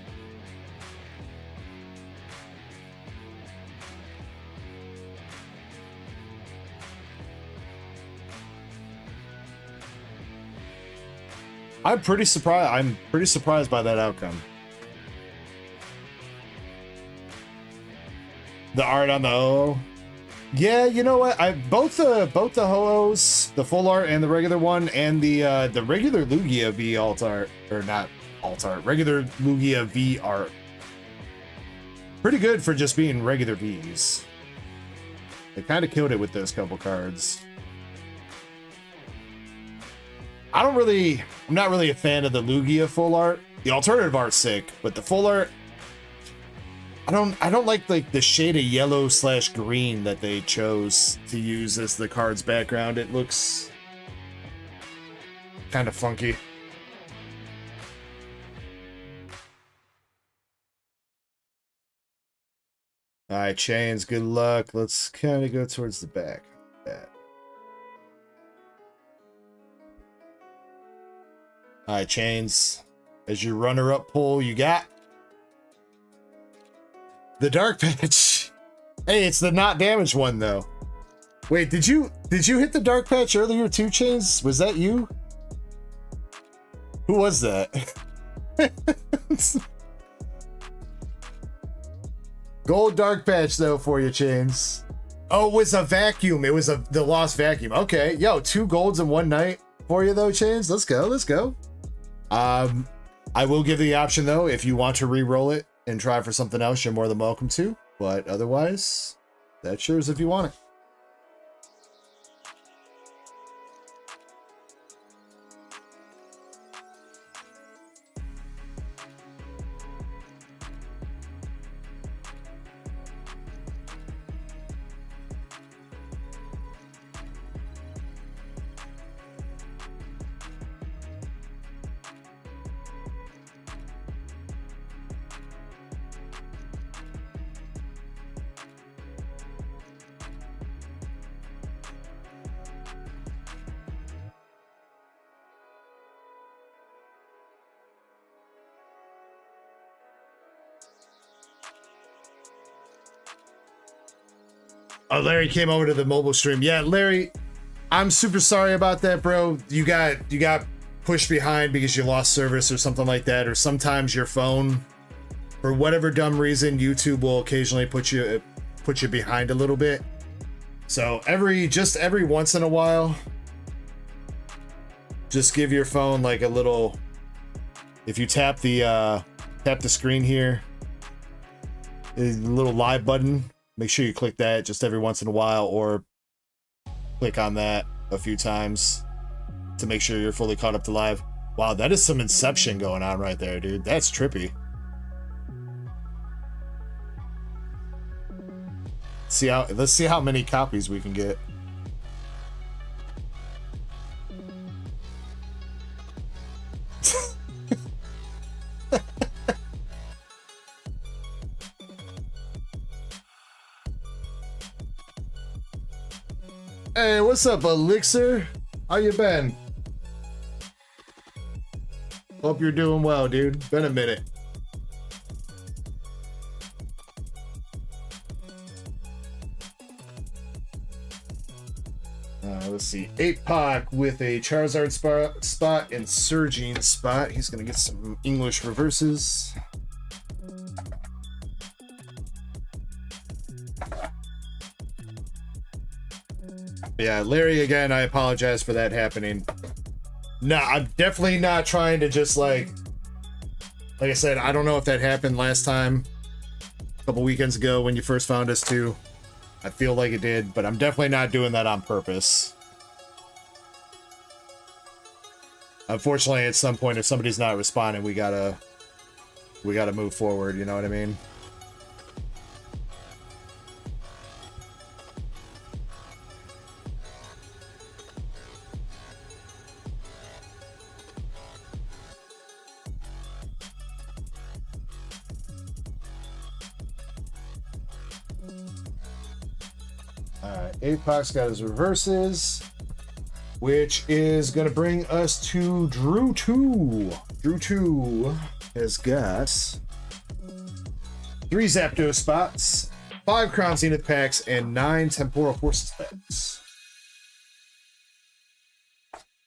I'm pretty surprised by that outcome. The art on the Ho-Oh. Yeah, you know what? Both the Ho-Ohs, the full art and the regular one, and the regular Lugia V alt art, or not alt art, regular Lugia V art. Pretty good for just being regular Vs. They kind of killed it with those couple cards. I'm not really a fan of the Lugia full art. The alternative art's sick, but the full art, I don't like the shade of yellow / green that they chose to use as the card's background. It looks kind of funky. All right, Chains, good luck. Let's kind of go towards the back. All right, Chains, as your runner-up pull, you got the dark patch. Hey, it's the not damaged one though. Wait, did you hit the dark patch earlier too, Chains? Was that you? Who was that? Gold dark patch though for you, Chains. Oh, it was a vacuum. It was the lost vacuum. Okay, yo, 2 golds in one night for you though, Chains. Let's go. Let's go. I will give the option though, if you want to re-roll it and try for something else, you're more than welcome to. But otherwise, that's yours if you want it. Oh, Larry came over to the mobile stream. Yeah, Larry, I'm super sorry about that, bro. You got pushed behind because you lost service or something like that, or sometimes your phone, for whatever dumb reason, YouTube will occasionally put you behind a little bit. So every once in a while, just give your phone like a little. If you tap the screen here, a little live button. Make sure you click that just every once in a while, or click on that a few times to make sure you're fully caught up to live. Wow, that is some Inception going on right there, dude. That's trippy. Let's see how many copies we can get. Hey, what's up, Elixir? How you been? Hope you're doing well, dude. Been a minute. Let's see. 8-Pac with a Charizard spot and Surging spot. He's gonna get some English reverses. Yeah, Larry, again, I apologize for that happening. No, I'm definitely not trying to just like I said, I don't know if that happened last time, a couple weekends ago when you first found us too. I feel like it did, but I'm definitely not doing that on purpose. Unfortunately, at some point, if somebody's not responding, we gotta move forward, you know what I mean? Alright, 8-Pac's got his reverses, which is going to bring us to Drew 2. Drew 2 has got 3 Zapdos spots, 5 Crown Zenith packs, and 9 Temporal Forces packs.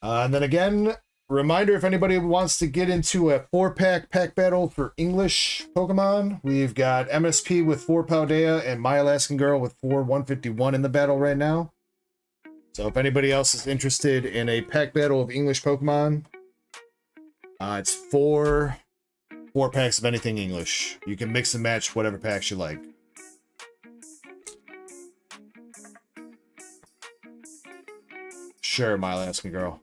And then again, reminder, if anybody wants to get into a 4-pack pack battle for English Pokemon, we've got MSP with 4 Paldea and My Alaskan Girl with 4 151 in the battle right now. So if anybody else is interested in a pack battle of English Pokemon, it's 4 packs of anything English. You can mix and match whatever packs you like. Sure, My Alaskan Girl.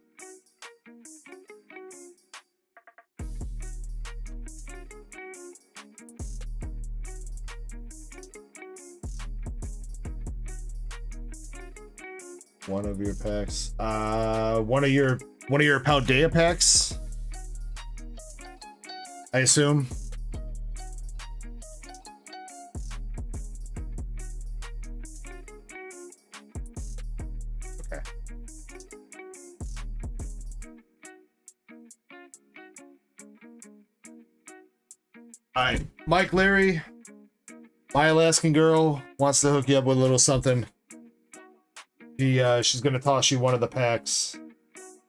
One of your packs. One of your Paldea packs, I assume. All right, Mike Larry, my Alaskan girl wants to hook you up with a little something. She's gonna toss you one of the packs,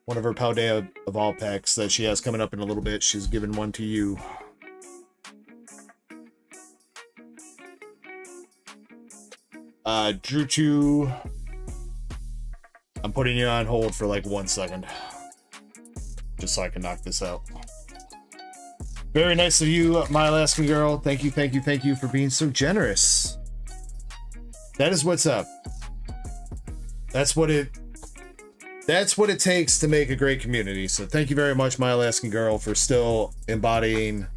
one of her Paldea of all packs that she has coming up in a little bit. She's giving one to you. Drew 2. I'm putting you on hold for like 1 second, just so I can knock this out. Very nice of you, my Alaskan girl. Thank you, thank you, thank you for being so generous. That is what's up. That's what it takes to make a great community. So thank you very much, my Alaskan girl, for still embodying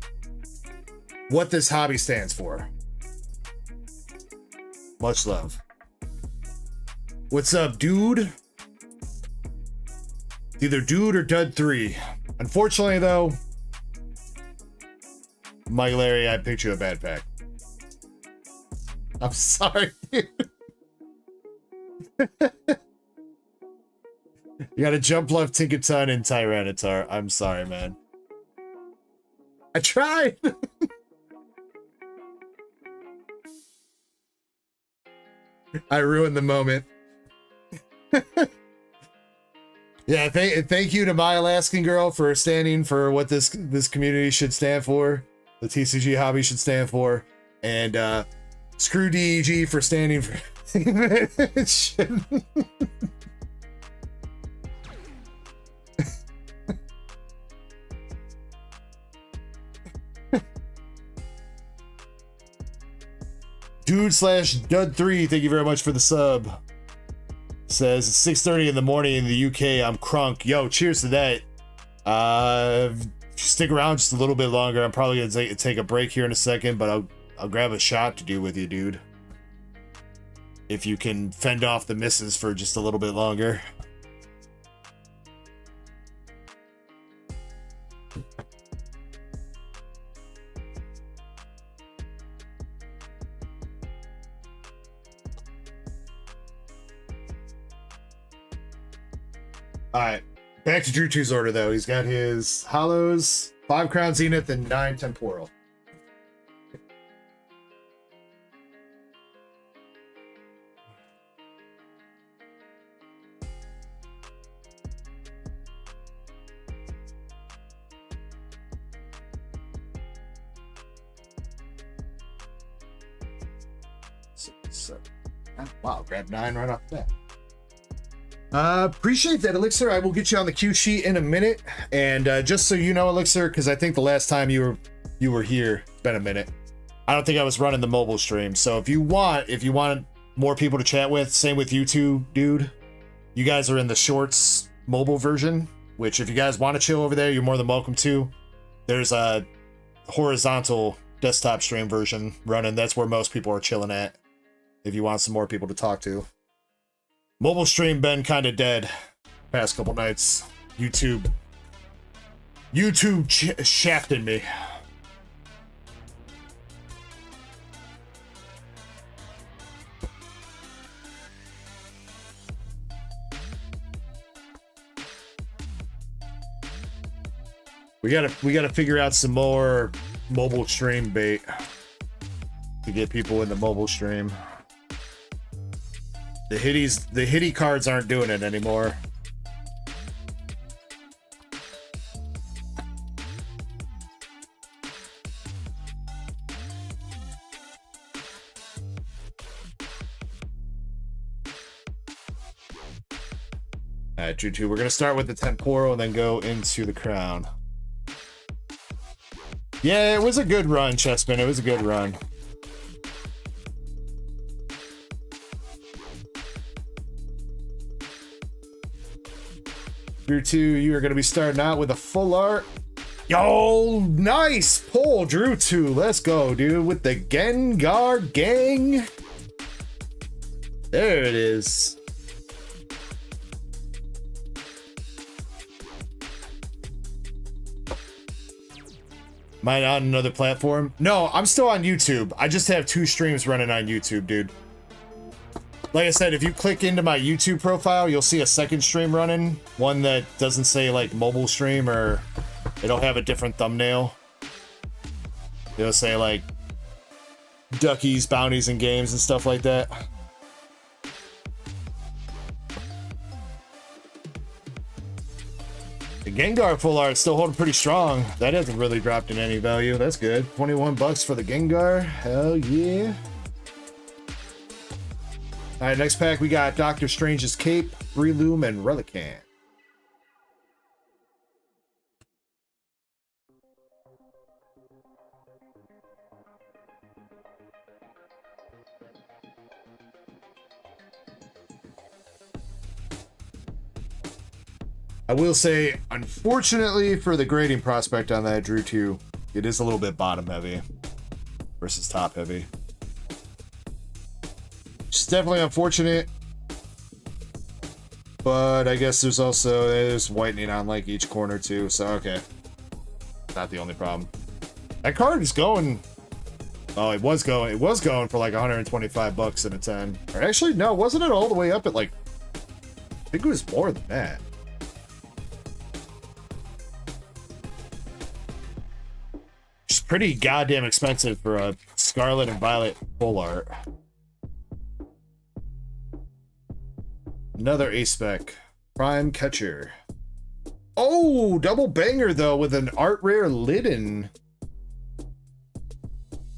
what this hobby stands for. Much love. What's up, dude? Either dude or dud 3. Unfortunately, though, Mike Larry, I picked you a bad pack. I'm sorry, dude. You got a jump left, Tinkaton, and Tyranitar. I'm sorry, man. I tried. I ruined the moment. Yeah, thank you to my Alaskan girl for standing for what this community should stand for, the TCG hobby should stand for, and screw DEG for standing for. Dude/Dud3, thank you very much for the sub. Says it's 6:30 in the morning in the UK. I'm crunk. Yo, cheers to that. Stick around just a little bit longer. I'm probably gonna take a break here in a second, but I'll grab a shot to do with you, dude. If you can fend off the misses for just a little bit longer. Alright, back to Drew 2's order though. He's got his Hollows, 5 Crown Zenith, and 9 Temporal. Wow, grab 9 right off the bat. Appreciate that, Elixir. I will get you on the cue sheet in a minute. And just so you know, Elixir, because I think the last time you were here, it's been a minute. I don't think I was running the mobile stream. So if you want more people to chat with, same with you two, dude. You guys are in the Shorts mobile version, which if you guys want to chill over there, you're more than welcome to. There's a horizontal desktop stream version running. That's where most people are chilling at. If you want some more people to talk to. Mobile stream been kind of dead past couple nights. YouTube shafted me. We gotta figure out some more mobile stream bait to get people in the mobile stream. The hitty cards aren't doing it anymore. Alright, Drew 2, we're gonna start with the Temporal and then go into the Crown. Yeah, it was a good run, Chessman. It was a good run. Drew 2, you are going to be starting out with a full art. Yo, nice pull, Drew 2. Let's go, dude, with the Gengar gang. There it is. Am I on another platform? No, I'm still on YouTube. I just have 2 streams running on YouTube, dude. Like I said, if you click into my YouTube profile, you'll see a second stream running. One that doesn't say like mobile stream, or it'll have a different thumbnail. It'll say like duckies, bounties, and games and stuff like that. The Gengar full art still holding pretty strong. That hasn't really dropped in any value. That's good. 21 bucks for the Gengar. Hell yeah. All right, next pack we got Doctor Strange's Cape, Breloom, and Relicanth. I will say, unfortunately for the grading prospect on that Drew 2, it is a little bit bottom heavy versus top heavy. It's definitely unfortunate, but I guess there's whitening on like each corner too, so okay. Not the only problem. That card is going, oh, it was going for like 125 bucks in a 10. Or actually, no, wasn't it all the way up at like, I think it was more than that. It's pretty goddamn expensive for a Scarlet and Violet full art. Another A-Spec. Prime Catcher. Oh, double banger though with an art rare Lidden.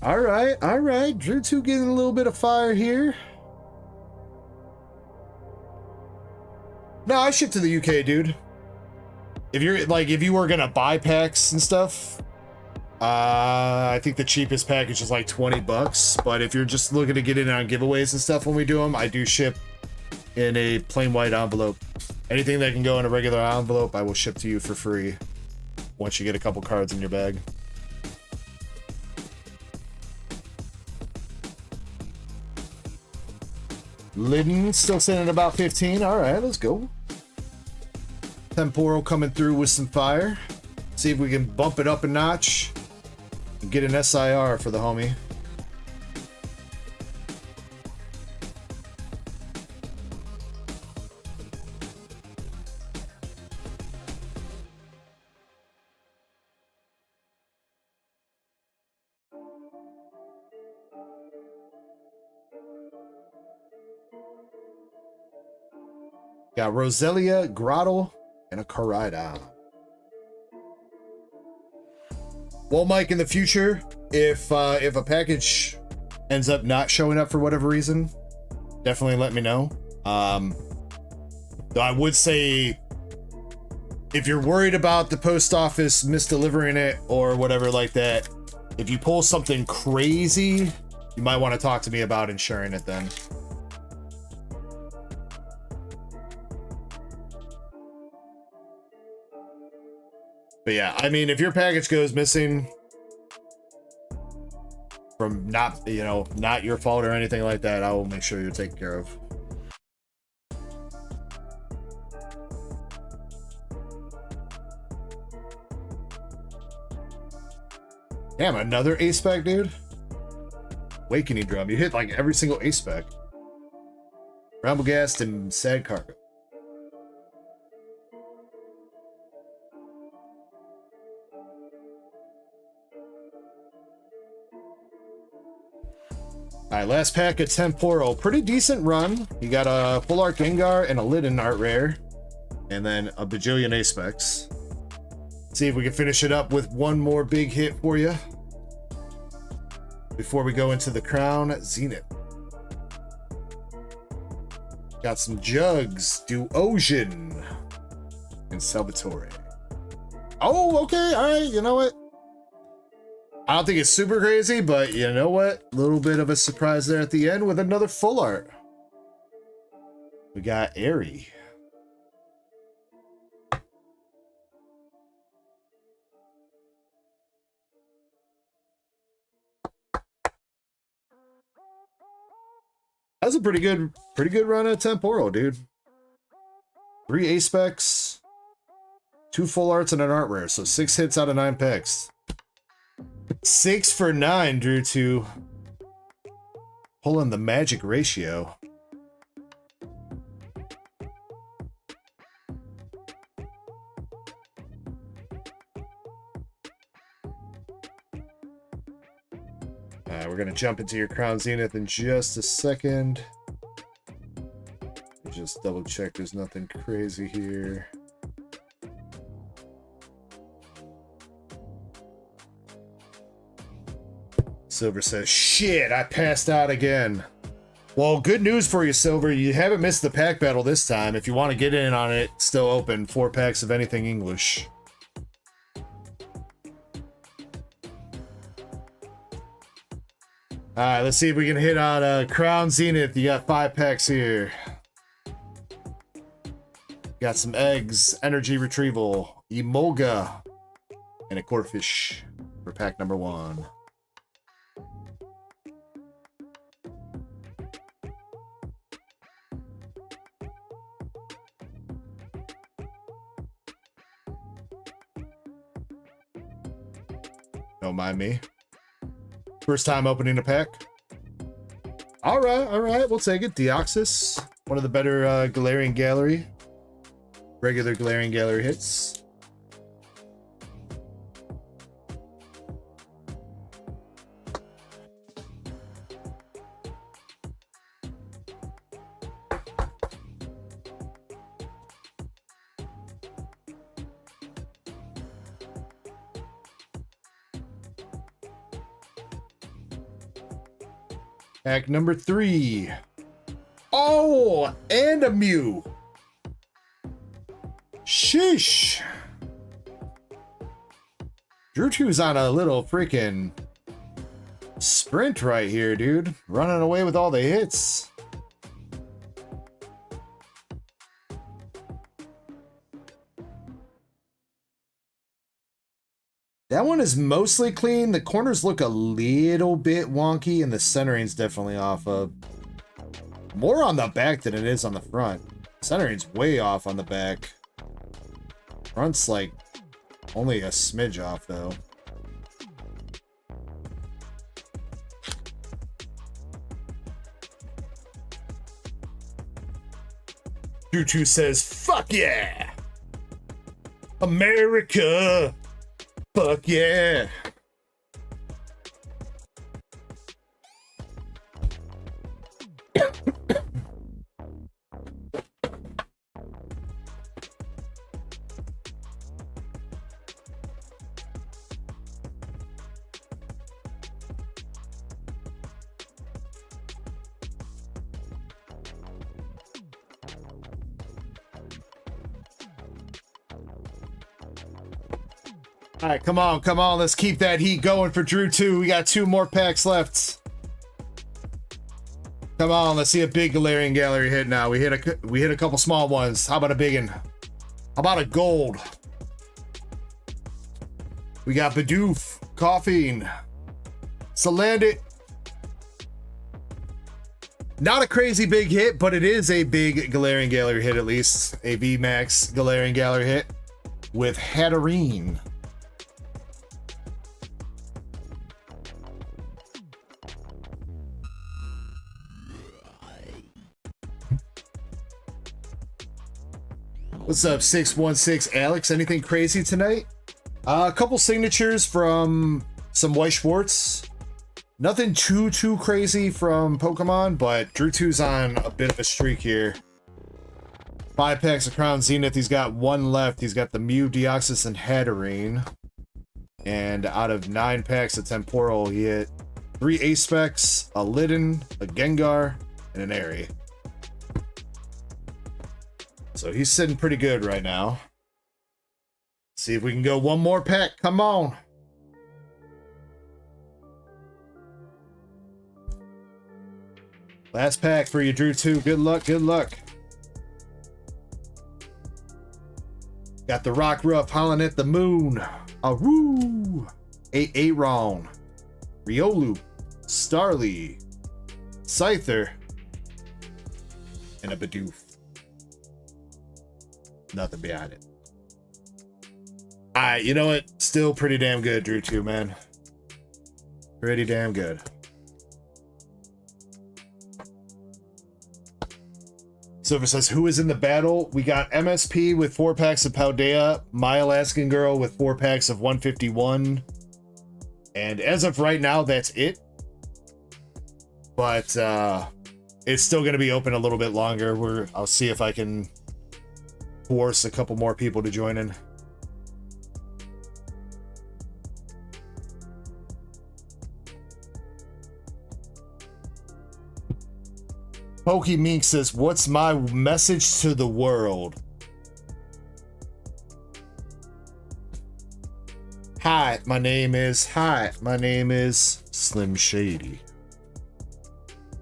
Alright. Drew 2 getting a little bit of fire here. No, I ship to the UK, dude. If you were gonna buy packs and stuff, I think the cheapest package is like 20 bucks. But if you're just looking to get in on giveaways and stuff when we do them, I do ship in a plain white envelope. Anything that can go in a regular envelope, I will ship to you for free once you get a couple cards in your bag. Lidden still sitting at about 15. All right, let's go. Temporal coming through with some fire. See if we can bump it up a notch and get an SIR for the homie. Got Roselia, Grottle, and a Koraidon. Well, Mike, in the future, if a package ends up not showing up for whatever reason, definitely let me know. Though I would say, if you're worried about the post office misdelivering it or whatever like that, if you pull something crazy, you might want to talk to me about insuring it then. But yeah, I mean, if your package goes missing from not your fault or anything like that, I will make sure you're taken care of. Damn, another A-Spec, dude. Awakening Drum. You hit like every single A-Spec. Ramblegast and Sad Cargo. Alright, last pack of Temporal. Pretty decent run. You got a full art Gengar and a Lidden art rare. And then a bajillion A-Specs. See if we can finish it up with one more big hit for you before we go into the Crown Zenith. Got some Jugs, Duosion, and Salvatore. Oh, okay, alright, you know what? I don't think it's super crazy, but you know what? A little bit of a surprise there at the end with another full art. We got Airy. That's a pretty good run at Temporal, dude. 3 A-Specs, 2 full arts, and an art rare. So 6 hits out of 9 picks. 6 for 9, Drew 2. Pulling the magic ratio. Alright, we're gonna jump into your Crown Zenith in just a second. Just double check there's nothing crazy here. Silver says, shit, I passed out again. Well, good news for you, Silver. You haven't missed the pack battle this time. If you want to get in on it, it's still open. 4 packs of anything English. Alright, let's see if we can hit on Crown Zenith. You got 5 packs here. Got some eggs, energy retrieval, emolga, and a quarterfish for pack number 1. Don't mind me. First time opening a pack. All right, we'll take it. DUCKIES, one of the better Galarian Gallery. Regular Galarian Gallery hits. Pack number 3. Oh, and a Mew. Sheesh. Drew 2's on a little freaking sprint right here, dude. Running away with all the hits. That one is mostly clean. The corners look a little bit wonky, and the centering's definitely off of. More on the back than it is on the front. Centering's way off on the back. Front's like only a smidge off though. Choo-choo says, fuck yeah! America! Fuck yeah! All right, come on. Let's keep that heat going for Drew 2. We got 2 more packs left. Come on, let's see a big Galarian Gallery hit now. We hit a couple small ones. How about a big one? How about a gold? We got Bidoof, Coughing, Salandit. Not a crazy big hit, but it is a big Galarian Gallery hit at least. A VMAX Galarian Gallery hit with Hatterene. What's up, 616 Alex? Anything crazy tonight? A couple signatures from some White Schwartz. Nothing too crazy from Pokemon, but Drew 2's on a bit of a streak here. 5 packs of Crown Zenith. He's got 1 left. He's got the Mew, Deoxys, and Hatterene. And out of 9 packs of Temporal, he hit 3 Ace-Specs, a Litten, a Gengar, and an Airy. So he's sitting pretty good right now. See if we can go 1 more pack. Come on. Last pack for you, Drew 2. Good luck, good luck. Got the Rockruff howling at the moon. Aroo. Aaron. Riolu. Starly. Scyther. And a Bidoof. Nothing behind it. Alright, you know what? Still pretty damn good, Drew 2, man. Pretty damn good. Silver says, who is in the battle? We got MSP with 4 packs of Paldea, My Alaskan Girl with 4 packs of 151. And as of right now, that's it. but it's still going to be open a little bit longer. I'll see if I can force a couple more people to join in. Pokey Mink says, what's my message to the world? Hi, my name is Slim Shady.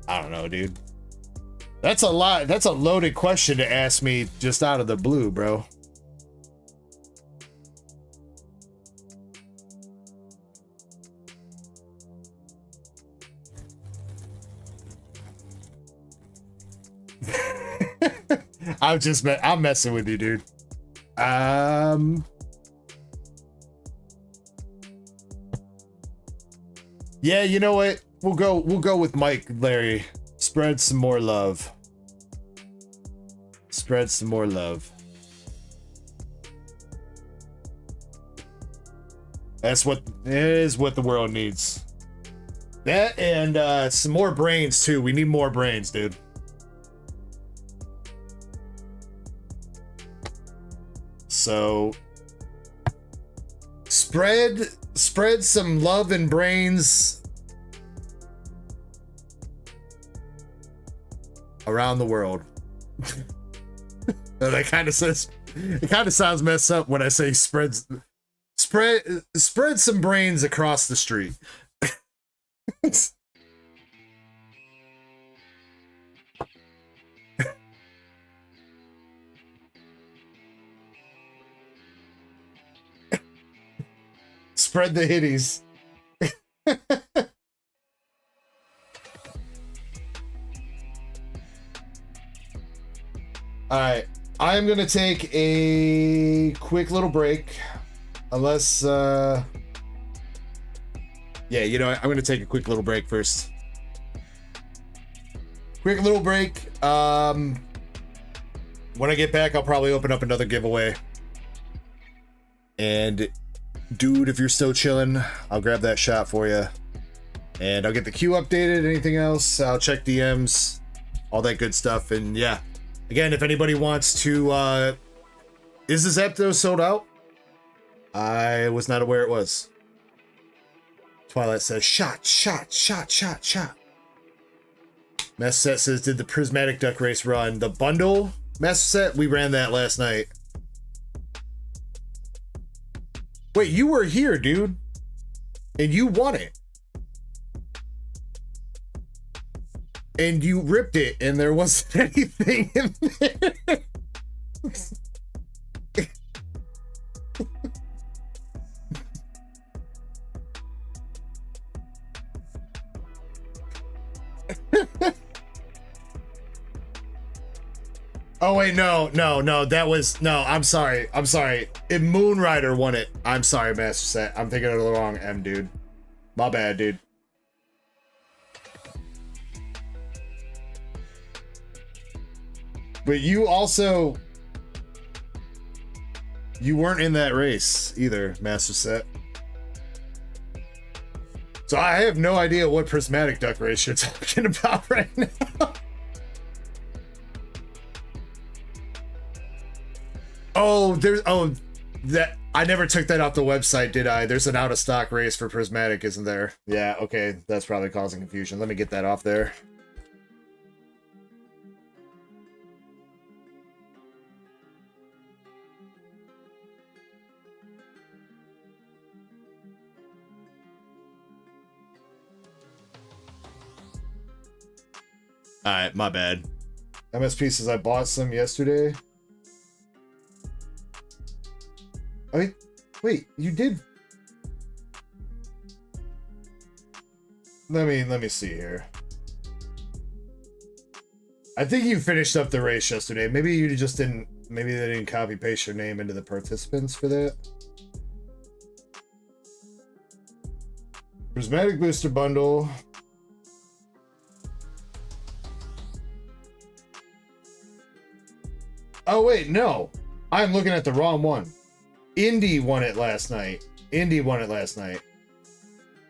I don't know, dude. That's a lot. That's a loaded question to ask me just out of the blue, bro. I'm messing with you, dude. Yeah, you know what? We'll go with Mike, Larry. Spread some more love. Spread some more love. That's what it is, what the world needs. That and some more brains too. We need more brains, dude. So spread some love and brains around the world. That kind of says, it kind of sounds messed up when I say spread some brains across the street. Spread the hitties. All right, I'm gonna take a quick little break, unless yeah, you know what? I'm gonna take a quick little break first. Quick little break. When I get back, I'll probably open up another giveaway. And dude, if you're still chilling, I'll grab that shot for you. And I'll get the queue updated. Anything else, I'll check DMs, all that good stuff. And yeah, again, if anybody wants to, is this episode sold out? I was not aware it was. Twilight says, shot. Master Set says, did the Prismatic Duck Race run? The bundle? Master Set, we ran that last night. Wait, you were here, dude. And you won it. And you ripped it, and there wasn't anything in there. Oh wait, no, that was, no, I'm sorry. If Moonrider won it. I'm sorry, Master Set. I'm thinking of the wrong M, dude. My bad, dude. But you also, you weren't in that race either, Master Set. So I have no idea what Prismatic Duck Race you're talking about right now. Oh, that I never took that off the website, did I? There's an out of stock race for Prismatic, isn't there? Yeah, okay, that's probably causing confusion. Let me get that off there. Alright, my bad. MSP says I bought some yesterday. Wait, you did. Let me see here. I think you finished up the race yesterday. Maybe you just didn't, maybe they didn't copy paste your name into the participants for that. Prismatic Booster Bundle. Oh wait, no. I'm looking at the wrong one. Indy won it last night.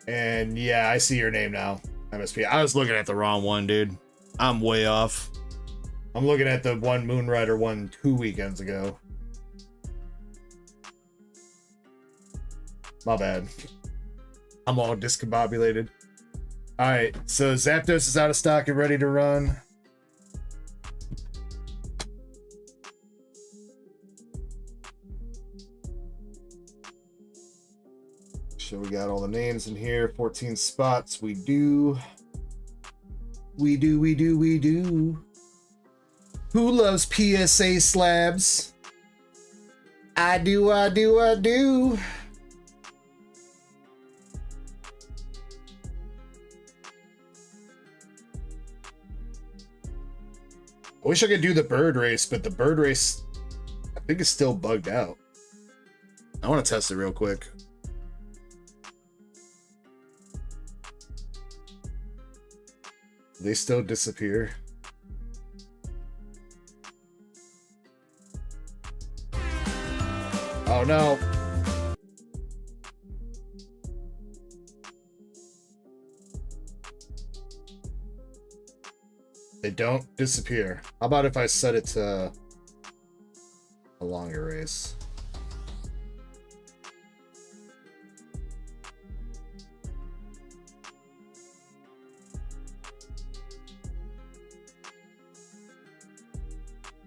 And yeah, I see your name now. MSP. I was looking at the wrong one, dude. I'm way off. I'm looking at the one Moonrider one 2 weekends ago. My bad. I'm all discombobulated. Alright, so Zapdos is out of stock and ready to run. So we got all the names in here. 14 spots. We do. We do. Who loves PSA slabs? I do. I wish I could do the bird race, but the bird race, I think, is still bugged out. I want to test it real quick. They still disappear. Oh no. They don't disappear. How about if I set it to a longer race?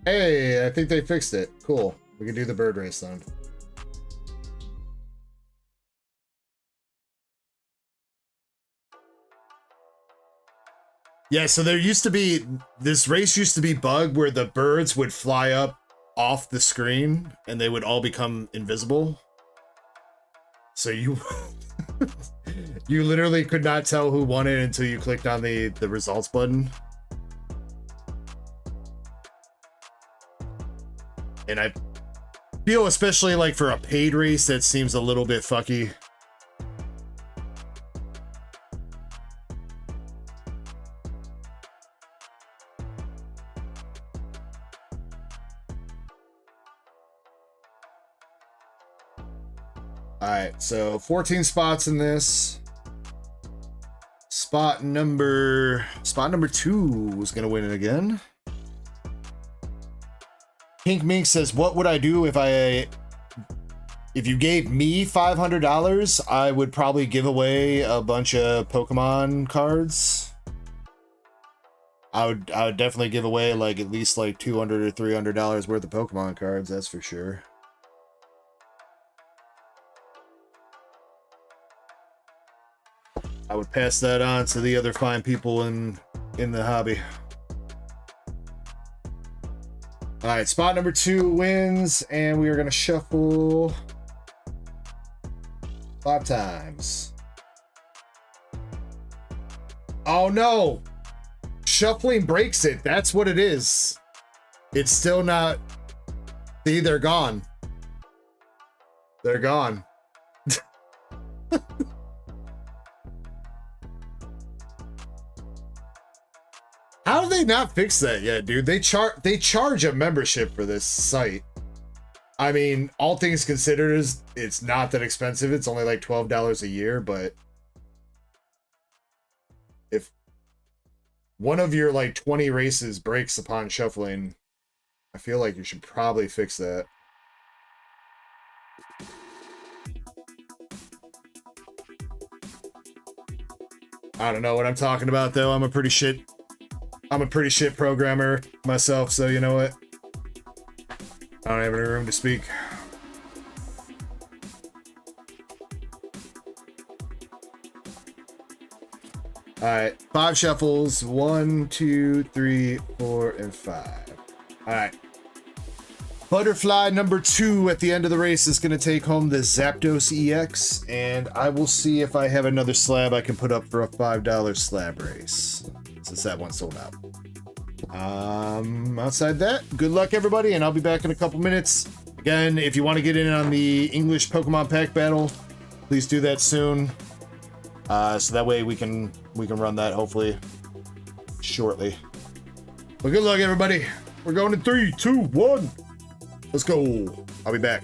Hey, I think they fixed it. Cool. We can do the bird race then. Yeah, so there used to be, this race used to be bugged where the birds would fly up off the screen and they would all become invisible. So you you literally could not tell who won it until you clicked on the results button. And I feel, especially like for a paid race, that seems a little bit fucky. Alright, so 14 spots in this. Spot number 2 was gonna win it again. Pink Mink says, what would I do if you gave me $500? I would probably give away a bunch of Pokemon cards. I would definitely give away like at least like $200 or $300 worth of Pokemon cards, that's for sure. I would pass that on to the other fine people in the hobby. All right, spot number 2 wins, and we are going to shuffle 5 times. Oh no! Shuffling breaks it. That's what it is. It's still not. See, they're gone. They're gone. How did they not fix that yet, dude? They charge a membership for this site. I mean, all things considered, it's not that expensive. It's only like $12 a year, but if one of your like 20 races breaks upon shuffling, I feel like you should probably fix that. I don't know what I'm talking about though. I'm a pretty shit programmer myself, so you know what? I don't have any room to speak. All right, 5 shuffles. 1, 2, 3, 4, and 5. All right. Butterfly number 2 at the end of the race is going to take home the Zapdos EX, and I will see if I have another slab I can put up for a $5 slab race, since that one sold out. Outside that, good luck everybody, and I'll be back in a couple minutes. Again, if you want to get in on the English Pokemon pack battle, please do that soon. So that way we can run that hopefully shortly. But good luck everybody. We're going in 3, 2, 1. Let's go. I'll be back.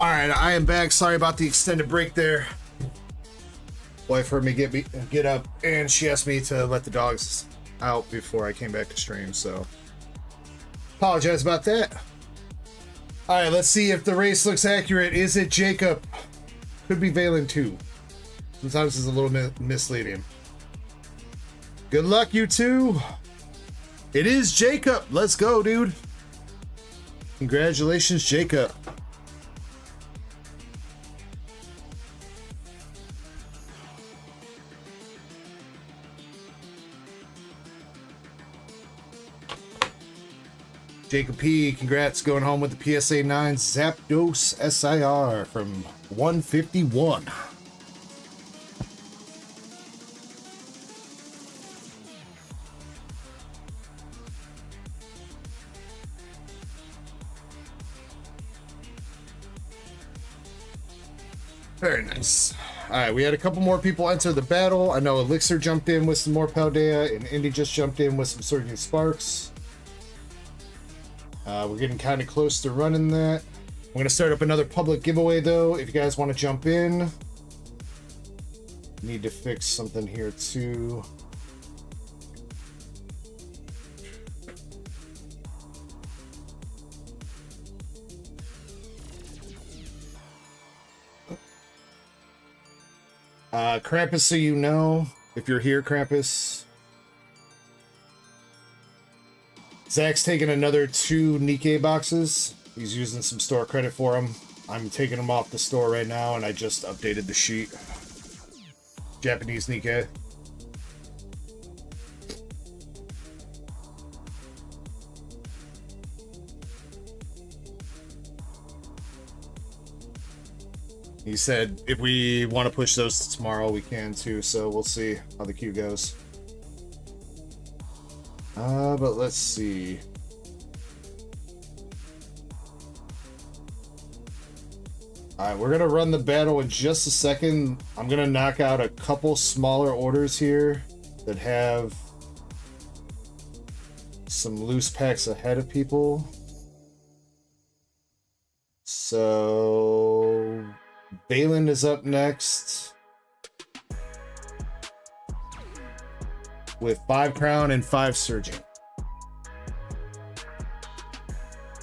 All right, I am back. Sorry about the extended break there. Wife heard me get up, and she asked me to let the dogs out before I came back to stream, so apologize about that. All right, let's see if the race looks accurate. Is it Jacob? Could be Valen too. Sometimes it's a little misleading. Good luck, you two. It is Jacob. Let's go, dude. Congratulations, Jacob. Jacob P, congrats, going home with the PSA 9 Zapdos SIR from 151. Very nice. All right, we had a couple more people enter the battle. I know Elixir jumped in with some more Paldea, and Indy just jumped in with some Surging Sparks. We're getting kind of close to running that. I'm going to start up another public giveaway, though, if you guys want to jump in. Need to fix something here, too. Krampus, so you know, if you're here, Krampus. Zach's taking another 2 Nikkei boxes. He's using some store credit for them. I'm taking them off the store right now, and I just updated the sheet. Japanese Nikkei. He said if we want to push those to tomorrow, we can too, so we'll see how the queue goes. But let's see. Alright, we're gonna run the battle in just a second. I'm gonna knock out a couple smaller orders here that have some loose packs ahead of people. So Valen is up next with 5 crown and 5 surging.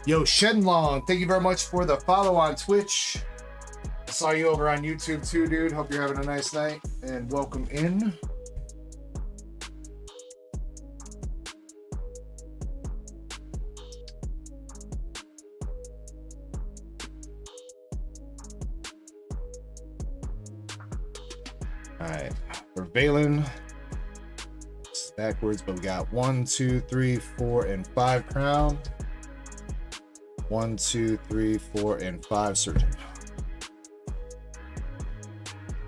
Yo, Shenlong, thank you very much for the follow on Twitch. I saw you over on YouTube too, dude. Hope you're having a nice night and welcome in. All right, for Valen, it's backwards, but we got 1, 2, 3, 4, and 5 crown. 1, 2, 3, 4, and 5 surging.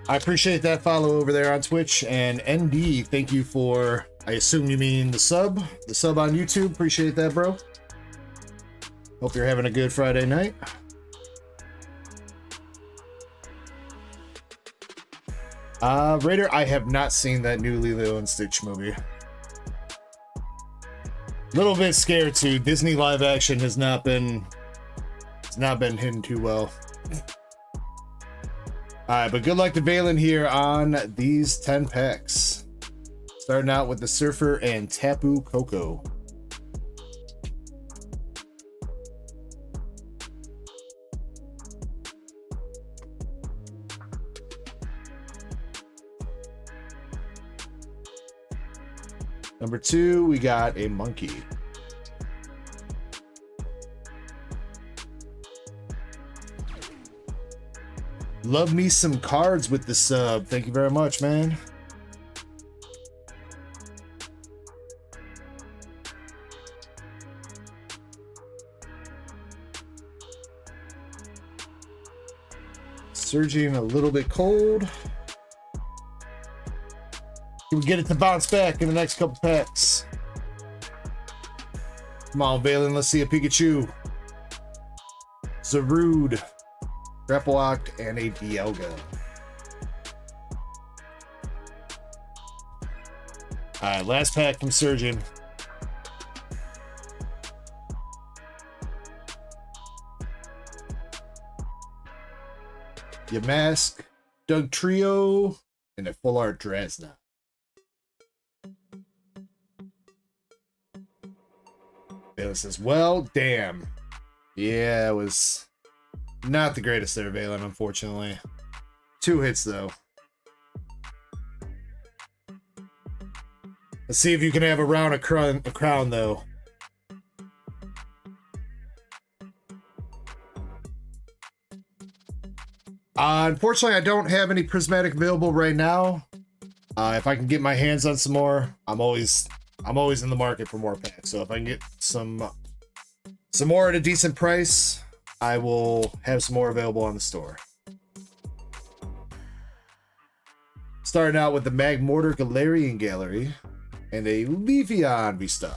I appreciate that follow over there on Twitch. And ND, thank you for, I assume you mean the sub on YouTube. Appreciate that, bro. Hope you're having a good Friday night. Raider, I have not seen that new Lilo and Stitch movie. Little bit scared too. Disney live action has not been hidden too well. Alright, but good luck to Valen here on these 10 packs. Starting out with the Surfer and Tapu Koko. Number 2, we got a monkey. Love me some cards with the sub. Thank you very much, man. Surging a little bit cold. Can we get it to bounce back in the next couple packs? Come on, Valen, let's see a Pikachu. Zarude, Grappled, and a Dialga. Alright, last pack from Surgeon. Yamask, Doug Trio, and a full art Dresna. Valen says, well, damn. Yeah, it was not the greatest there, Valen, unfortunately. 2 hits, though. Let's see if you can have a round of crown, though. Unfortunately, I don't have any prismatic available right now. If I can get my hands on some more, I'm always in the market for more packs. So if I can get some more at a decent price, I will have some more available on the store. Starting out with the Magmortar Galarian Gallery and a Leafeon V-Star.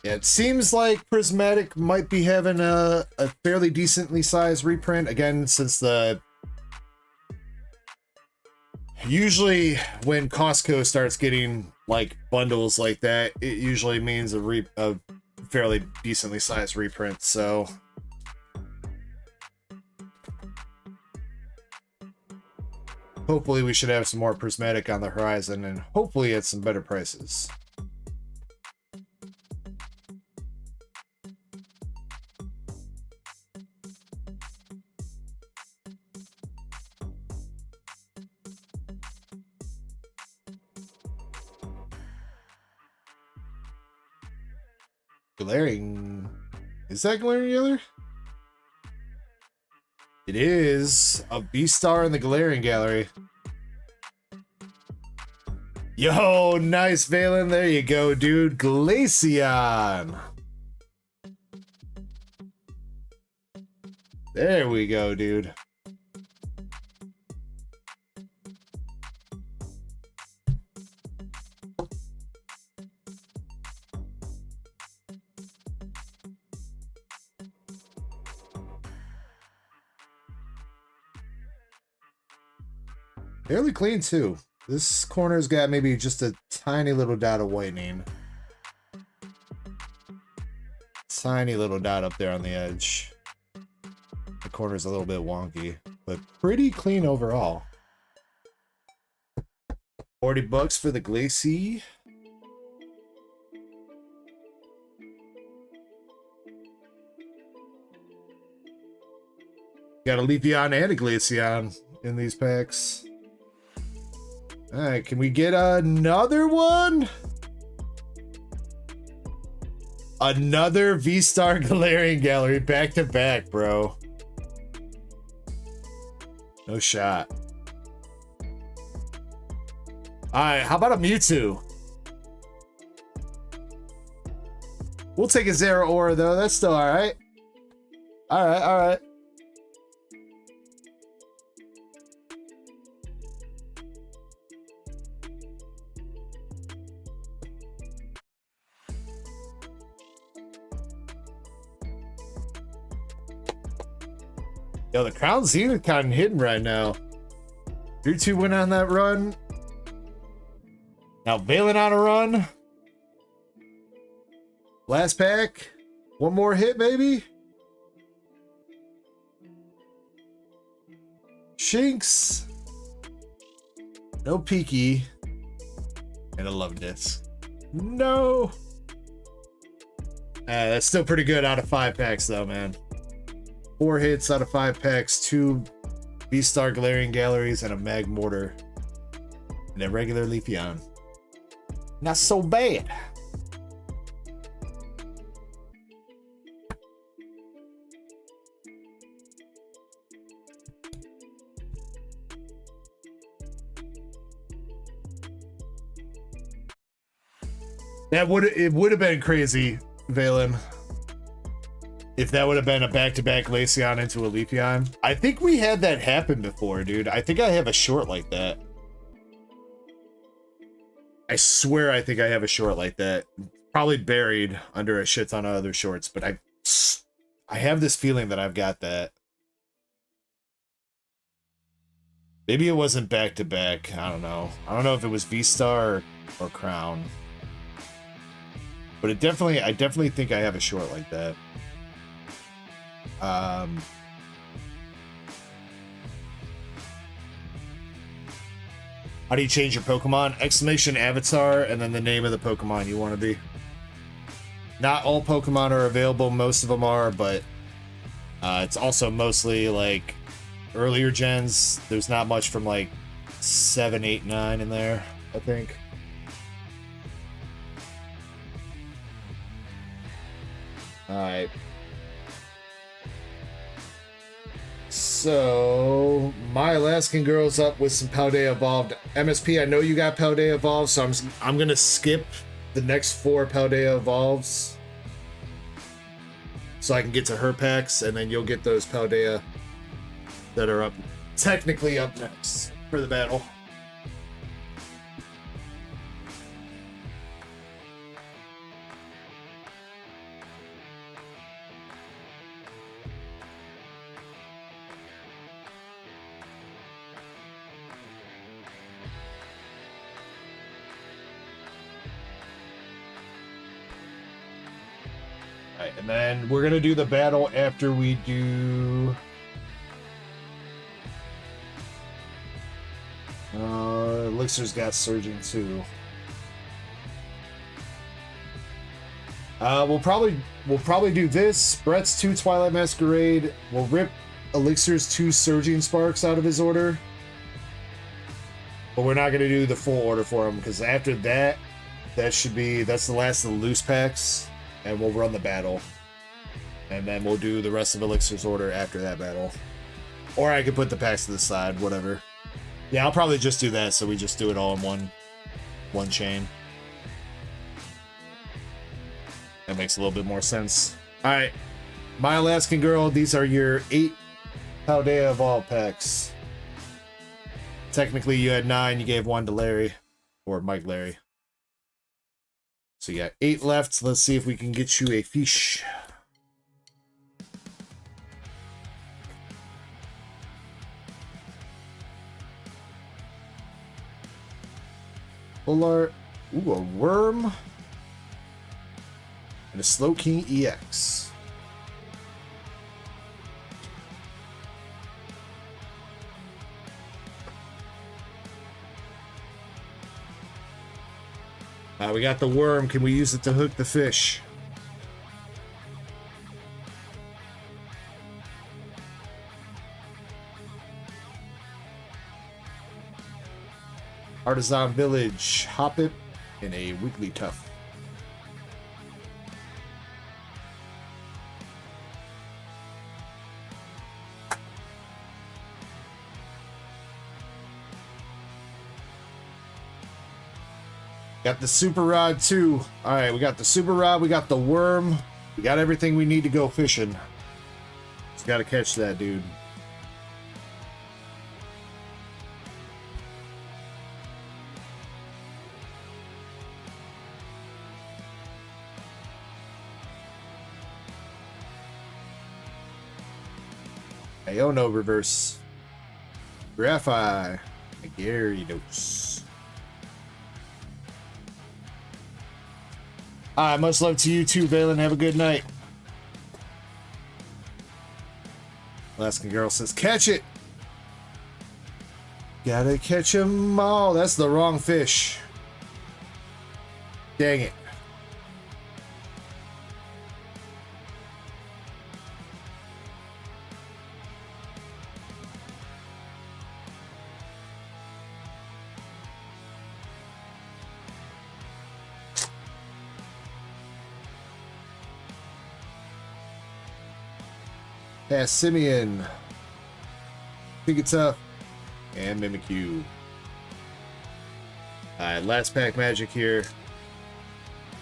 Yeah, it seems like Prismatic might be having a fairly decently sized reprint. Again, since usually when Costco starts getting like bundles like that, it usually means a fairly decently sized reprint. So hopefully we should have some more Prismatic on the horizon, and hopefully at some better prices. Galarian. Is that Galarian Gallery? It is a V-Star in the Galarian Gallery. Yo, nice, Valen. There you go, dude. Glaceon. There we go, dude. Fairly clean too. This corner's got maybe just a tiny little dot of whitening. Tiny little dot up there on the edge. The corner's a little bit wonky, but pretty clean overall. 40 bucks for the Glacie. Got a Leafeon and a Glaceon in these packs. Alright, can we get another one? Another V-Star Galarian Gallery back to back, bro. No shot. Alright, how about a Mewtwo? We'll take a Zero Aura though, that's still alright. Alright, alright. Yo, the Crown Zenith kind of hidden right now. Mewtwo went on that run. Now Valen on a run. Last pack. One more hit, maybe. Shinx. No Peaky. And a Love Disc. No. That's still pretty good out of 5 packs, though, man. 4 hits out of 5 packs, 2 V-Star Galarian Galleries, and a Magmortar. And a regular Leafeon. Not so bad. It would have been crazy, Valen, if that would have been a back-to-back Glaceon into a Leafeon. I think we had that happen before, dude. I think I have a short like that. I swear I think I have a short like that. Probably buried under a shit ton of other shorts, but I have this feeling that I've got that. Maybe it wasn't back-to-back. I don't know. I don't know if it was V-Star or Crown. But I definitely think I have a short like that. How do you change your Pokemon? Exclamation avatar and then the name of the Pokemon you want to be. Not all Pokemon are available, most of them are, but it's also mostly like earlier gens. There's not much from like 7, 8, 9 in there, I think. Alright. So, my Alaskan girl's up with some Paldea Evolved. MSP, I know you got Paldea Evolved, so I'm gonna skip the next 4 Paldea Evolves. So I can get to her packs, and then you'll get those Paldea that are technically up next for the battle. Alright, and then we're gonna do the battle after we do Elixir's got Surging too. We'll probably do this. Brett's 2 Twilight Masquerade. We'll rip Elixir's 2 Surging Sparks out of his order. But we're not gonna do the full order for him, because after that, that's the last of the loose packs, and we'll run the battle. And then we'll do the rest of Elixir's order after that battle. Or I could put the packs to the side, whatever. Yeah, I'll probably just do that, so we just do it all in one chain. That makes a little bit more sense. Alright, my Alaskan girl, these are your 8 Paldea Evolved packs. Technically, you had 9, you gave 1 to Larry, or Mike Larry. So you got 8 left. Let's see if we can get you a fish. Full art. Ooh, a worm. And a Slow King EX. We got the worm. Can we use it to hook the fish? Artisan Village. Hop it in a Wigglytuff. Got the Super Rod too. Alright, we got the Super Rod, we got the worm. We got everything we need to go fishing. Just gotta catch that dude. Iono reverse. Graphite. Gyarados. Alright, much love to you too, Valen. Have a good night. Alaskan girl says, catch it! Gotta catch 'em all. That's the wrong fish. Dang it. Simeon, Pikachu, and Mimikyu. Alright, last pack magic here.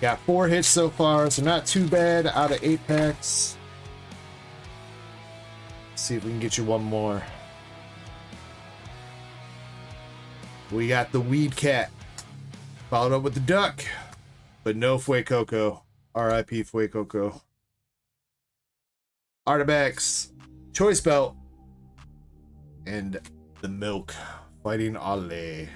Got 4 hits so far, so not too bad out of 8 packs. Let's see if we can get you one more. We got the Weed Cat. Followed up with the Duck, but no Fuecoco. R.I.P. Fuecoco. Artimax, Choice Belt, and the Milk, Fighting Ale.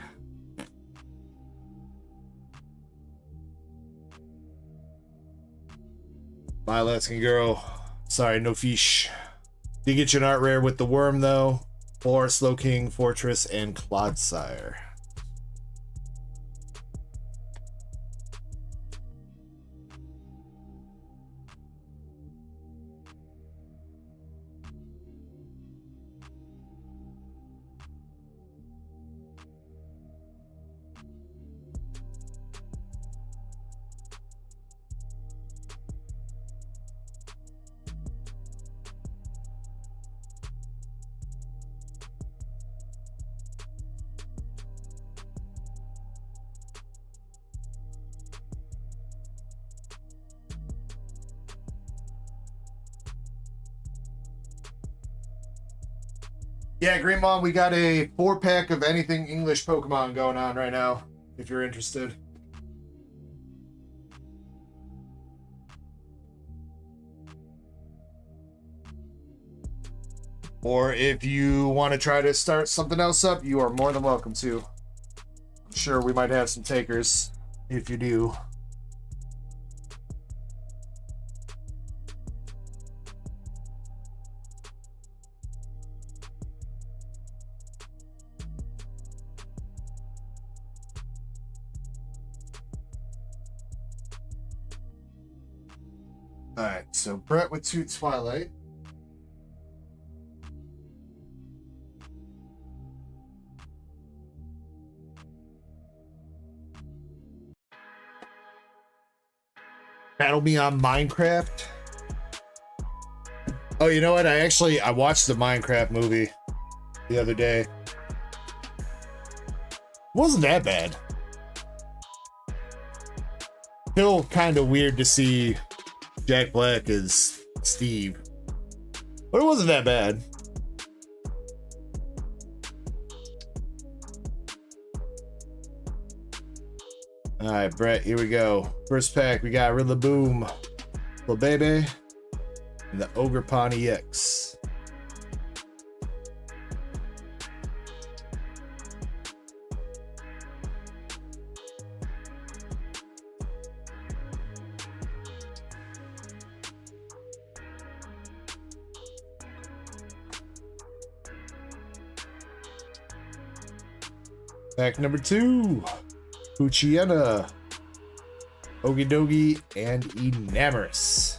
My Alaskan girl. Sorry, no fish. Did get you an art rare with the worm though. Or Slow King, Fortress, and Clodsire. Yeah, Green Mom, we got a 4-pack of anything English Pokemon going on right now, if you're interested. Or if you want to try to start something else up, you are more than welcome to. I'm sure we might have some takers if you do. Alright, so Brett with 2 Twilight. Battle Me on Minecraft. Oh, you know what? I watched the Minecraft movie the other day. It wasn't that bad. Still kind of weird to see Jack Black as Steve, but it wasn't that bad. All right, Brett, here we go. First pack, we got Rillaboom, Lil Baby, and the Ogre Pawnee X. Pack number 2, Puchiana, Okidogi, and Enamorous.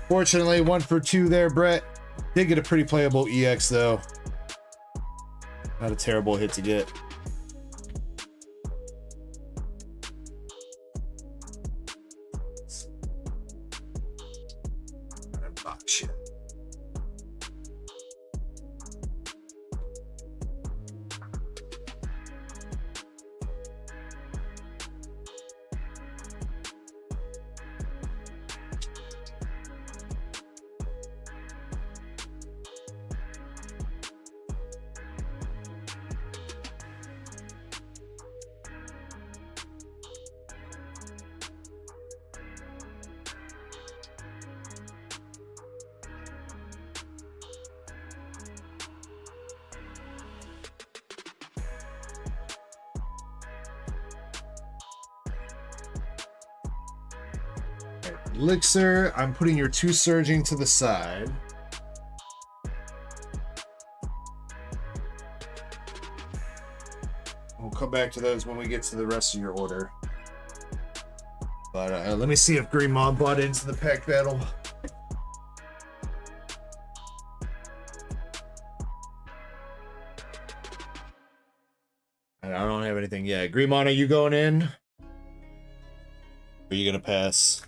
Fortunately, 1 for 2 there, Brett. Did get a pretty playable EX though. Not a terrible hit to get. Shit. Elixir, I'm putting your 2 Surging to the side. We'll come back to those when we get to the rest of your order. But let me see if Green Mom bought into the pack battle. And I don't have anything yet. Green Mom, are you going in? Or are you gonna pass?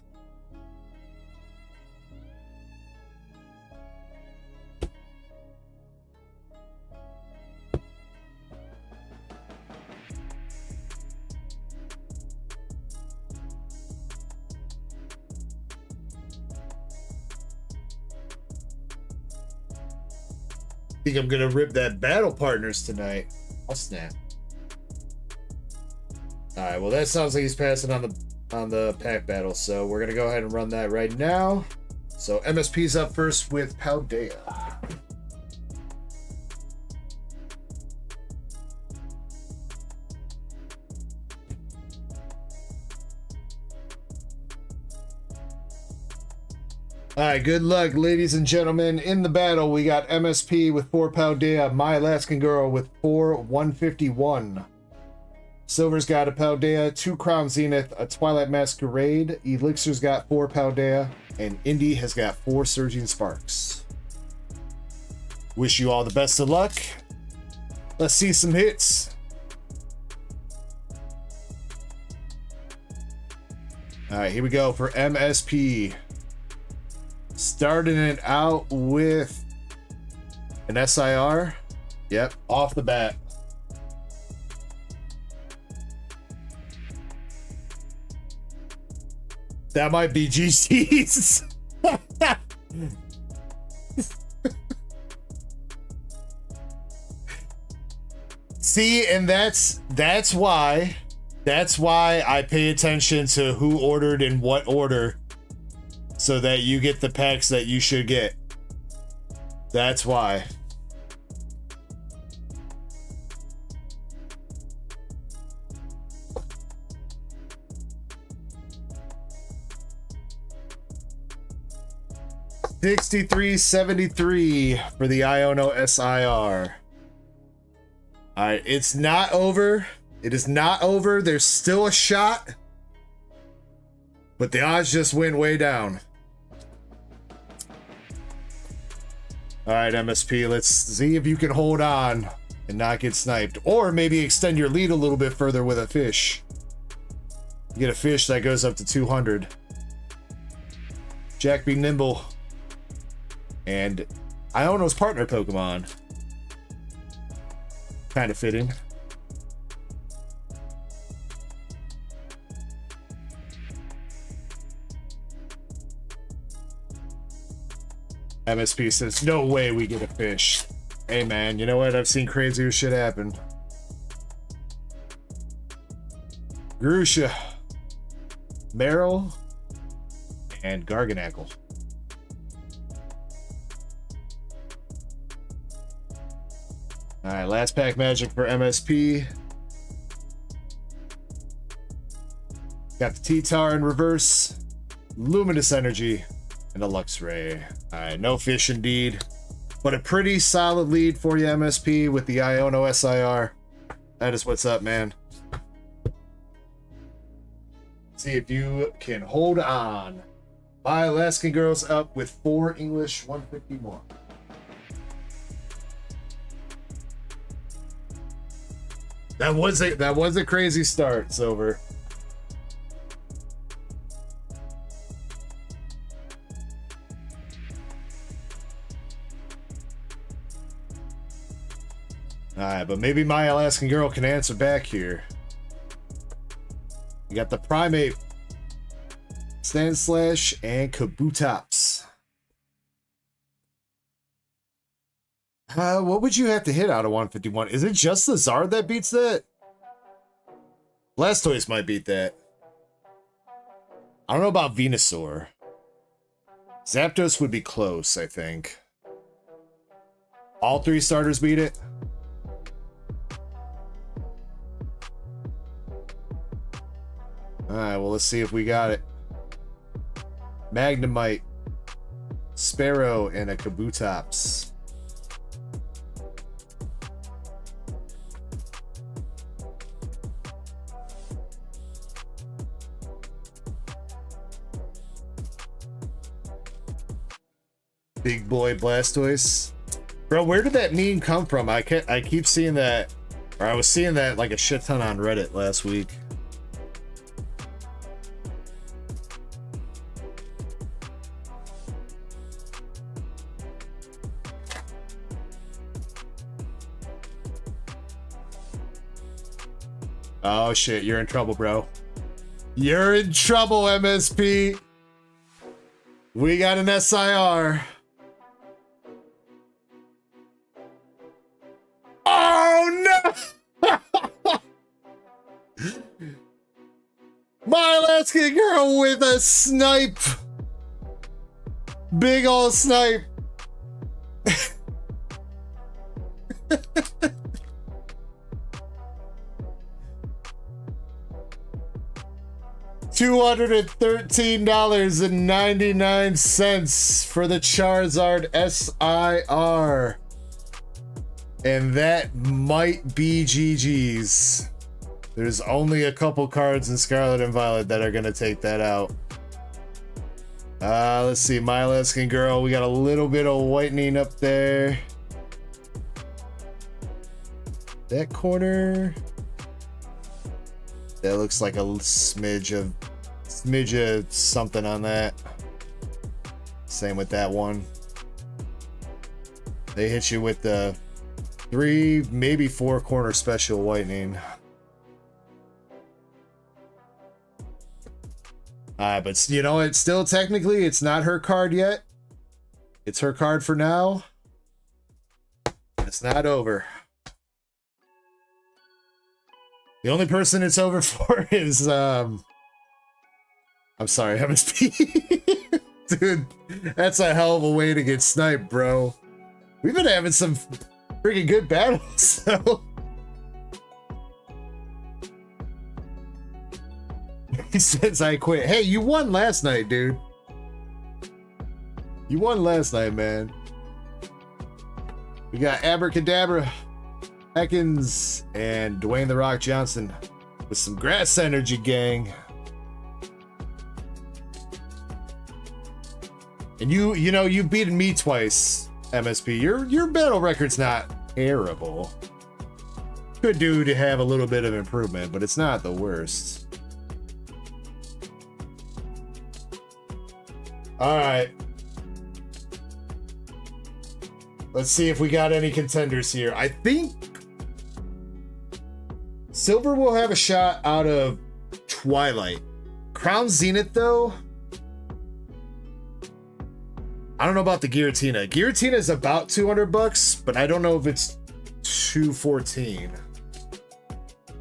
I think I'm gonna rip that battle partners tonight. I'll snap. All right, well that sounds like he's passing on the pack battle, so we're gonna go ahead and run that right now. So MSP's up first with Paldea. All right, good luck, ladies and gentlemen. In the battle, we got MSP with 4 Paldea, My Alaskan Girl with 4 151. Silver's got a Paldea, 2 Crown Zenith, a Twilight Masquerade. Elixir's got 4 Paldea, and Indy has got 4 Surging Sparks. Wish you all the best of luck. Let's see some hits. All right, here we go for MSP. Starting it out with an SIR. Yep, off the bat. That might be GG's. See, and that's why I pay attention to who ordered in what order, so that you get the packs that you should get. That's why. $63.73 for the Iono SIR. All right, it's not over. It is not over. There's still a shot, but the odds just went way down. All right, MSP, let's see if you can hold on and not get sniped, or maybe extend your lead a little bit further with a fish. You get a fish that goes up to 200. Jack be nimble. And Iono's partner Pokemon. Kind of fitting. MSP says, no way we get a fish. Hey man, you know what? I've seen crazier shit happen. Grusha, Meryl, and Garganackle. Alright, last pack magic for MSP. Got the T-Tar in reverse, Luminous Energy, and a Luxray. Alright, no fish indeed, but a pretty solid lead for you, MSP, with the Iono SIR. That is what's up, man. See if you can hold on. My Alaskan Girl's up with 4 English 151. That was a crazy start, Silver. Alright, but maybe My Alaskan Girl can answer back here. You got the Primate, Stand Slash, and Kabutops. What would you have to hit out of 151? Is it just the Zard that beats that? Blastoise might beat that. I don't know about Venusaur. Zapdos would be close, I think. All 3 starters beat it. Alright, well, let's see if we got it. Magnemite, Sparrow, and a Kabutops. Big boy Blastoise. Bro, where did that meme come from? I keep seeing that, or I was seeing that like a shit ton on Reddit last week. Oh shit, you're in trouble, bro. You're in trouble, MSP. We got an SIR. Oh no! My Alaskan Girl with a snipe. Big ol' snipe. $213.99 for the Charizard SIR. And that might be GG's. There's only a couple cards in Scarlet and Violet that are going to take that out. Let's see. My Alaskan Girl. We got a little bit of whitening up there. That corner. That looks like a smidge of something on that. Same with that one. They hit you with the 3, maybe 4 corner special whitening. But you know, it's still technically, it's not her card yet. It's her card for now. It's not over. The only person it's over for is, I'm sorry, MSP. Dude, that's a hell of a way to get sniped, bro. We've been having some freaking good battles, so. He says I quit. Hey, you won last night, dude. You won last night, man. We got Abracadabra, Ekans, and Dwayne The Rock Johnson with some grass energy, gang. And you know, you've beaten me twice, MSP. Your battle record's not terrible. Could do to have a little bit of improvement, but it's not the worst. All right. Let's see if we got any contenders here. I think Silver will have a shot out of Twilight. Crown Zenith, though. I don't know about the Giratina. Giratina is about $200, but I don't know if it's 214.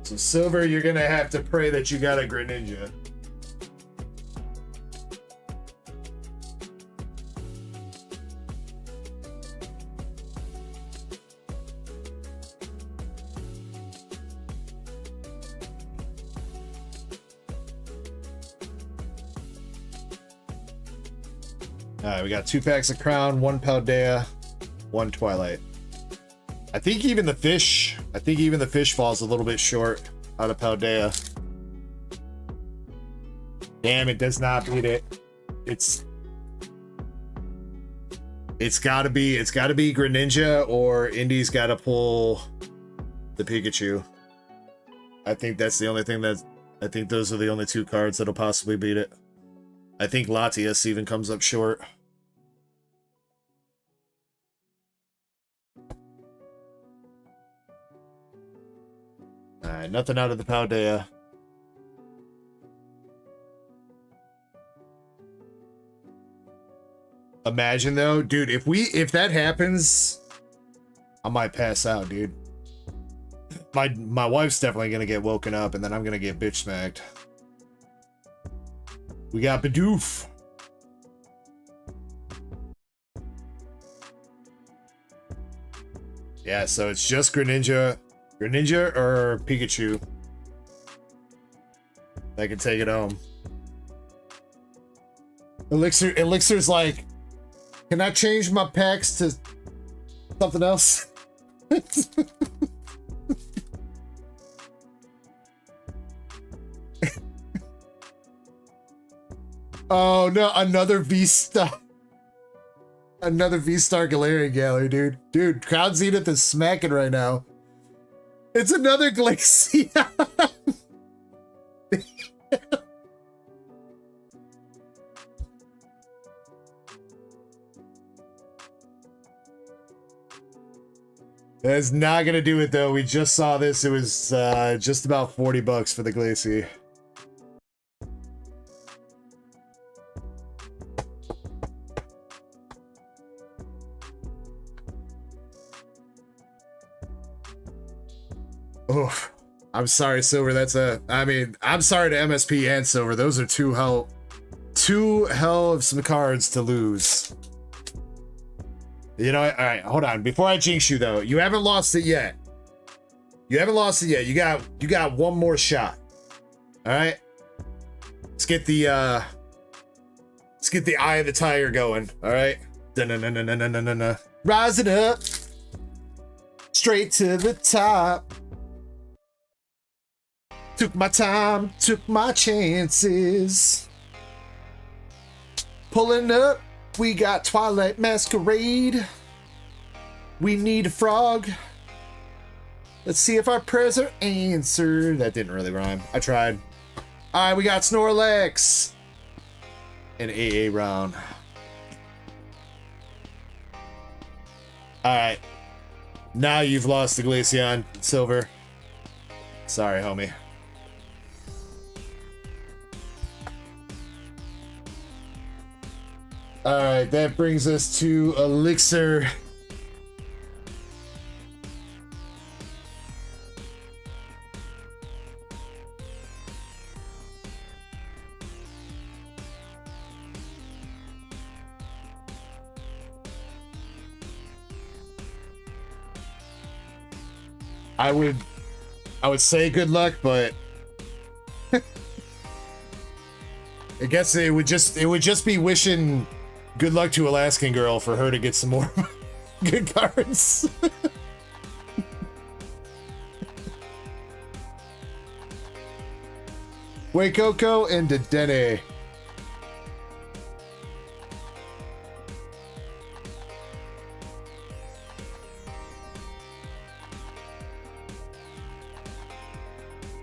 So Silver, you're gonna have to pray that you got a Greninja. Alright, we got 2 packs of Crown, 1 Paldea, 1 Twilight. I think even the fish falls a little bit short out of Paldea. Damn, it does not beat it. It's gotta be Greninja, or Indy's gotta pull the Pikachu. I think that's the only thing I think those are the only 2 cards that'll possibly beat it. I think Latias even comes up short. Alright, nothing out of the Paldea. Imagine though, dude, if that happens, I might pass out, dude. My wife's definitely gonna get woken up, and then I'm gonna get bitch smacked. We got Bidoof. Yeah, so it's just Greninja or Pikachu that can take it home. Elixir's like, can I change my packs to something else? Oh no, another V-Star. Another V-Star Galarian Gallery, dude. Dude, Crown Zenith is smacking right now. It's another Glaceon. That's not gonna do it though. We just saw this. It was just about $40 for the Glaceon. Oh, I'm sorry, Silver. I'm sorry to MSP and Silver. Those are two hell of some cards to lose. You know, all right, hold on. Before I jinx you though, you haven't lost it yet. You got one more shot. All right. Let's get the eye of the tiger going. All right. Dun-dun-dun-dun-dun-dun-dun. Rising up, straight to the top. Took my time, took my chances. Pulling up, we got Twilight Masquerade. We need a frog. Let's see if our prayers are answered. That didn't really rhyme. I tried. All right, we got Snorlax. An AA round. All right. Now you've lost the Glaceon, Silver. Sorry, homie. All right, that brings us to Elixir. I would say good luck, but I guess it would just be wishing good luck to Alaskan Girl for her to get some more good cards. Coco and Dedenne.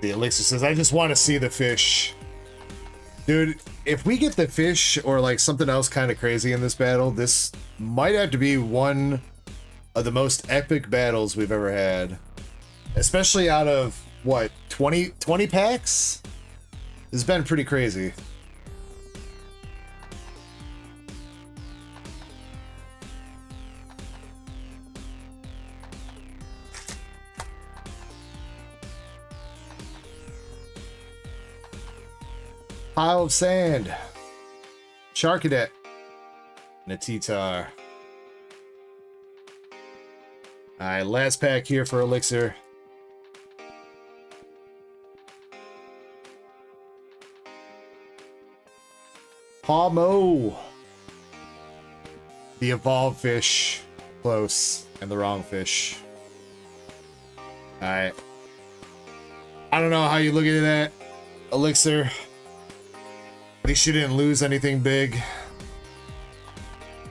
The Elixir says, I just want to see the fish. Dude, if we get the fish or like something else kind of crazy in this battle, this might have to be one of the most epic battles we've ever had. Especially out of, what, 20 packs? It's been pretty crazy. Pile of sand. Charcadet. And a T-Tar. Alright, last pack here for Elixir. Pawmo. The evolved fish. Close. And the wrong fish. Alright. I don't know how you look at that, Elixir. At least you didn't lose anything big.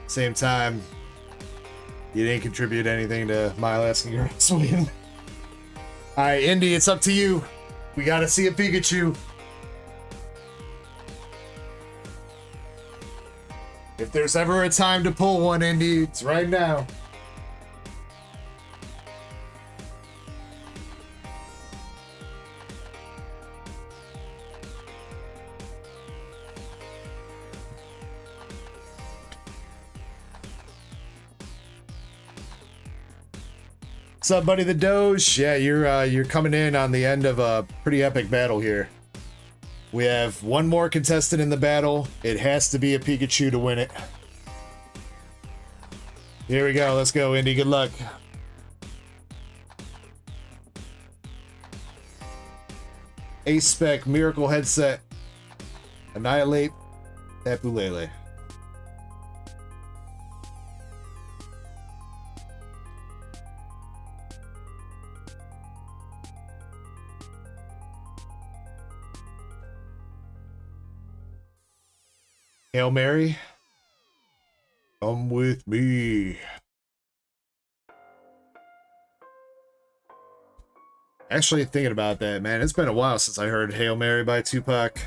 Same time, you didn't contribute anything to my Alaskan Girl's win. Alright, Indy, it's up to you. We gotta see a Pikachu. If there's ever a time to pull one, Indy, it's right now. What's up, buddy the Doge? Yeah, you're coming in on the end of a pretty epic battle here. We have one more contestant in the battle. It has to be a Pikachu to win it. Here we go. Let's go, Indy. Good luck. Ace Spec, Miracle Headset, Annihilate, Tapu Lele. Hail Mary, come with me. Actually thinking about that, man, it's been a while since I heard Hail Mary by Tupac.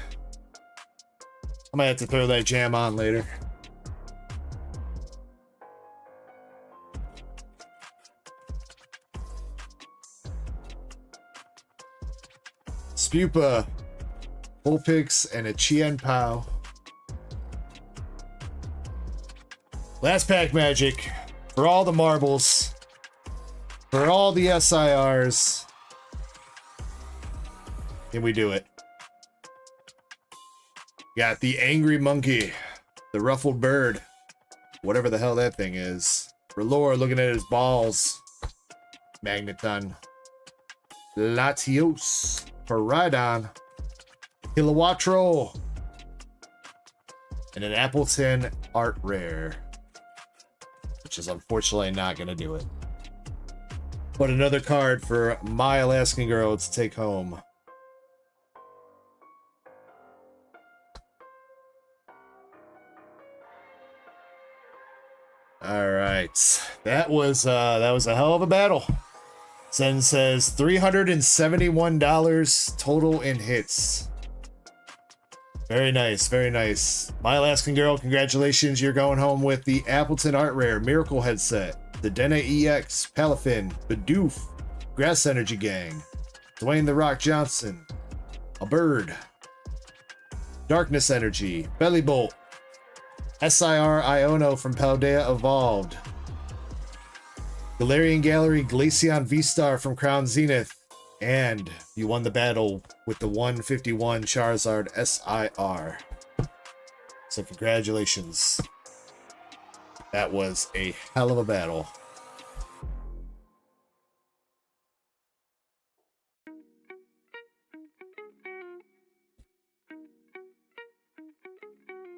I might have to throw that jam on later. Spupa, Vulpix, and a Chien Pao. Last pack magic for all the marbles, for all the SIRs. Can we do it? Got the angry monkey, the ruffled bird, whatever the hell that thing is. R'hllor looking at his balls. Magneton, Latios, Paridon, Kilowattrol, and an Appleton Art Rare, which is unfortunately not going to do it. But another card for my Alaskan girl to take home. All right, that was a hell of a battle. Zen says $371 total in hits. Very nice, very nice. My Alaskan girl, congratulations. You're going home with the Appleton Art Rare, Miracle Headset, the Dena EX, Palafin, Bidoof, Grass Energy Gang, Dwayne The Rock Johnson, a bird, Darkness Energy, Belly Bolt, SIR Iono from Paldea Evolved, Galarian Gallery Glaceon V-Star from Crown Zenith, and you won the battle with the 151 Charizard SIR. So congratulations. That was a hell of a battle.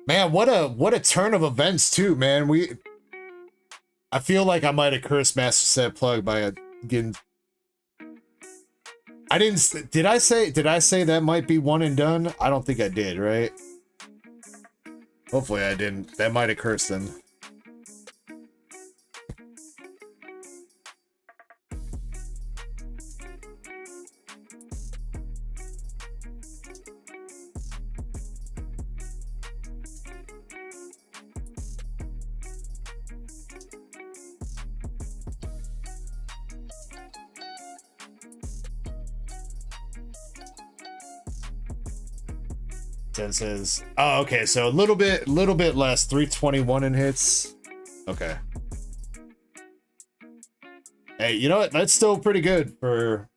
Man, what a turn of events too, man. I feel like I might have cursed Master Set Plug by getting. Did I say that might be one and done? I don't think I did, right? Hopefully I didn't. That might have cursed him. Says, oh, okay, so a little bit less, 321 in hits. Okay. Hey, you know what? That's still pretty good for,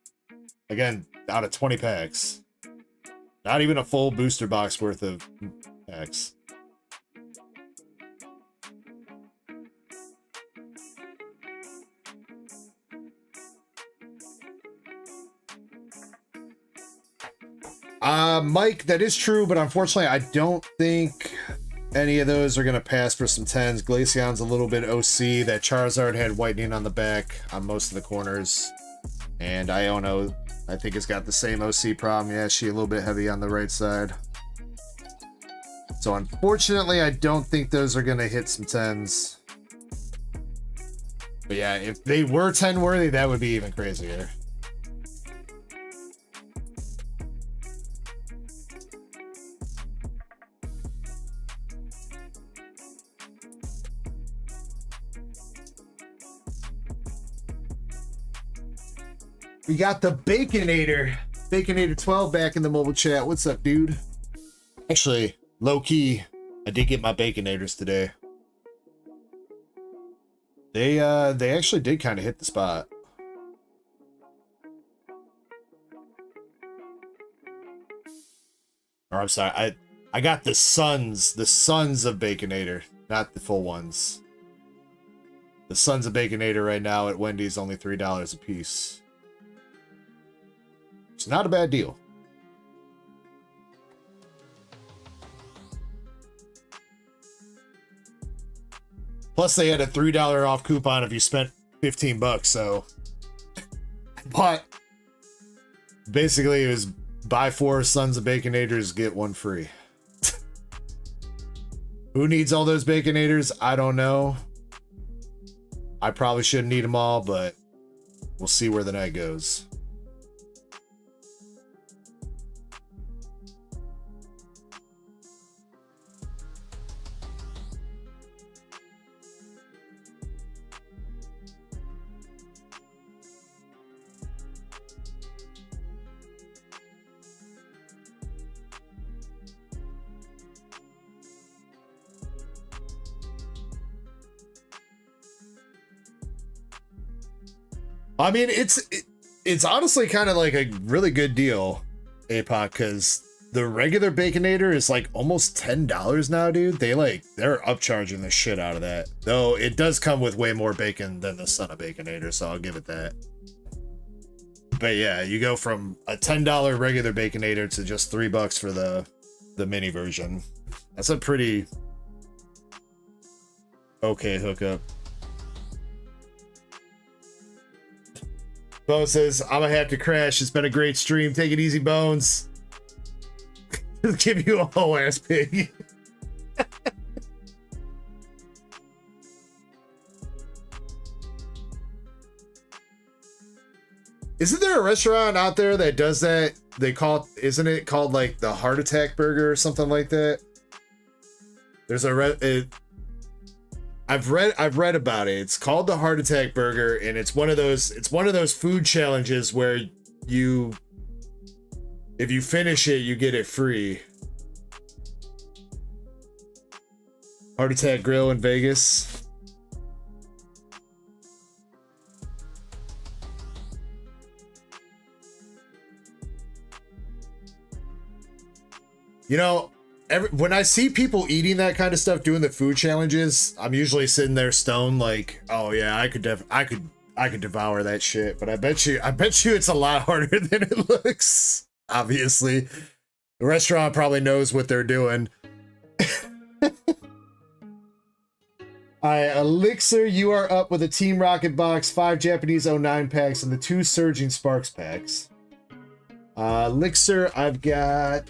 again, out of 20 packs. Not even a full booster box worth of packs. Mike, that is true, but unfortunately, I don't think any of those are going to pass for some 10s. Glaceon's a little bit OC. That Charizard had whitening on the back on most of the corners. And Iono, I think, has got the same OC problem. Yeah, she a little bit heavy on the right side. So unfortunately, I don't think those are going to hit some 10s. But yeah, if they were 10 worthy, that would be even crazier. We got the Baconator 12 back in the mobile chat. What's up, dude? Actually, low key, I did get my Baconators today. They actually did kind of hit the spot. Or I'm sorry, I got the sons of Baconator, not the full ones. The sons of Baconator right now at Wendy's only $3 a piece. It's not a bad deal. Plus, they had a $3 off coupon if you spent 15 bucks. So, but basically, it was buy 4 Sons of Baconators, get 1 free. Who needs all those Baconators? I don't know. I probably shouldn't need them all, but we'll see where the night goes. I mean, it's honestly kind of like a really good deal, APOC, because the regular Baconator is like almost $10 now, dude. They're upcharging the shit out of that. Though it does come with way more bacon than the Son of Baconator, so I'll give it that. But yeah, you go from a $10 regular Baconator to just $3 for the mini version. That's a pretty okay hookup. Bones says, I'm gonna have to crash. It's been a great stream. Take it easy, Bones. Just give you a whole ass pig. Isn't there a restaurant out there that does that? They call it, isn't it called like the Heart Attack Burger or something like that? There's a I've read about it. It's called the Heart Attack Burger, and it's one of those food challenges where you, if you finish it, you get it free. Heart Attack Grill in Vegas. You know, when I see people eating that kind of stuff, doing the food challenges, I'm usually sitting there stoned, like, oh yeah, I could devour that shit. But I bet you it's a lot harder than it looks. Obviously, the restaurant probably knows what they're doing. Alright, Elixir, you are up with a Team Rocket box, 5 Japanese 09 packs, and the 2 Surging Sparks packs. Elixir, I've got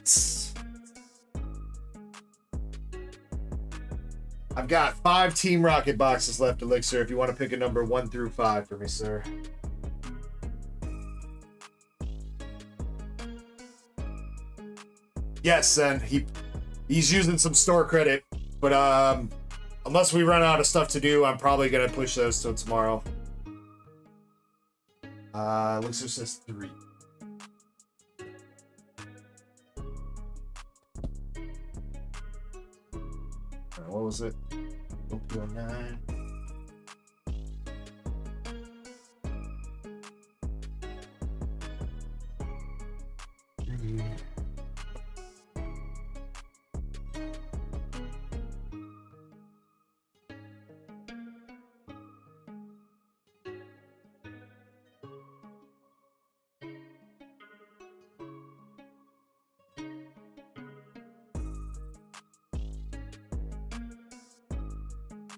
5 Team Rocket boxes left, Elixir, if you want to pick a number 1 through 5 for me, sir. Yes, and he's using some store credit, but unless we run out of stuff to do, I'm probably gonna push those till tomorrow. Elixir says 3. What was it? OPO 9.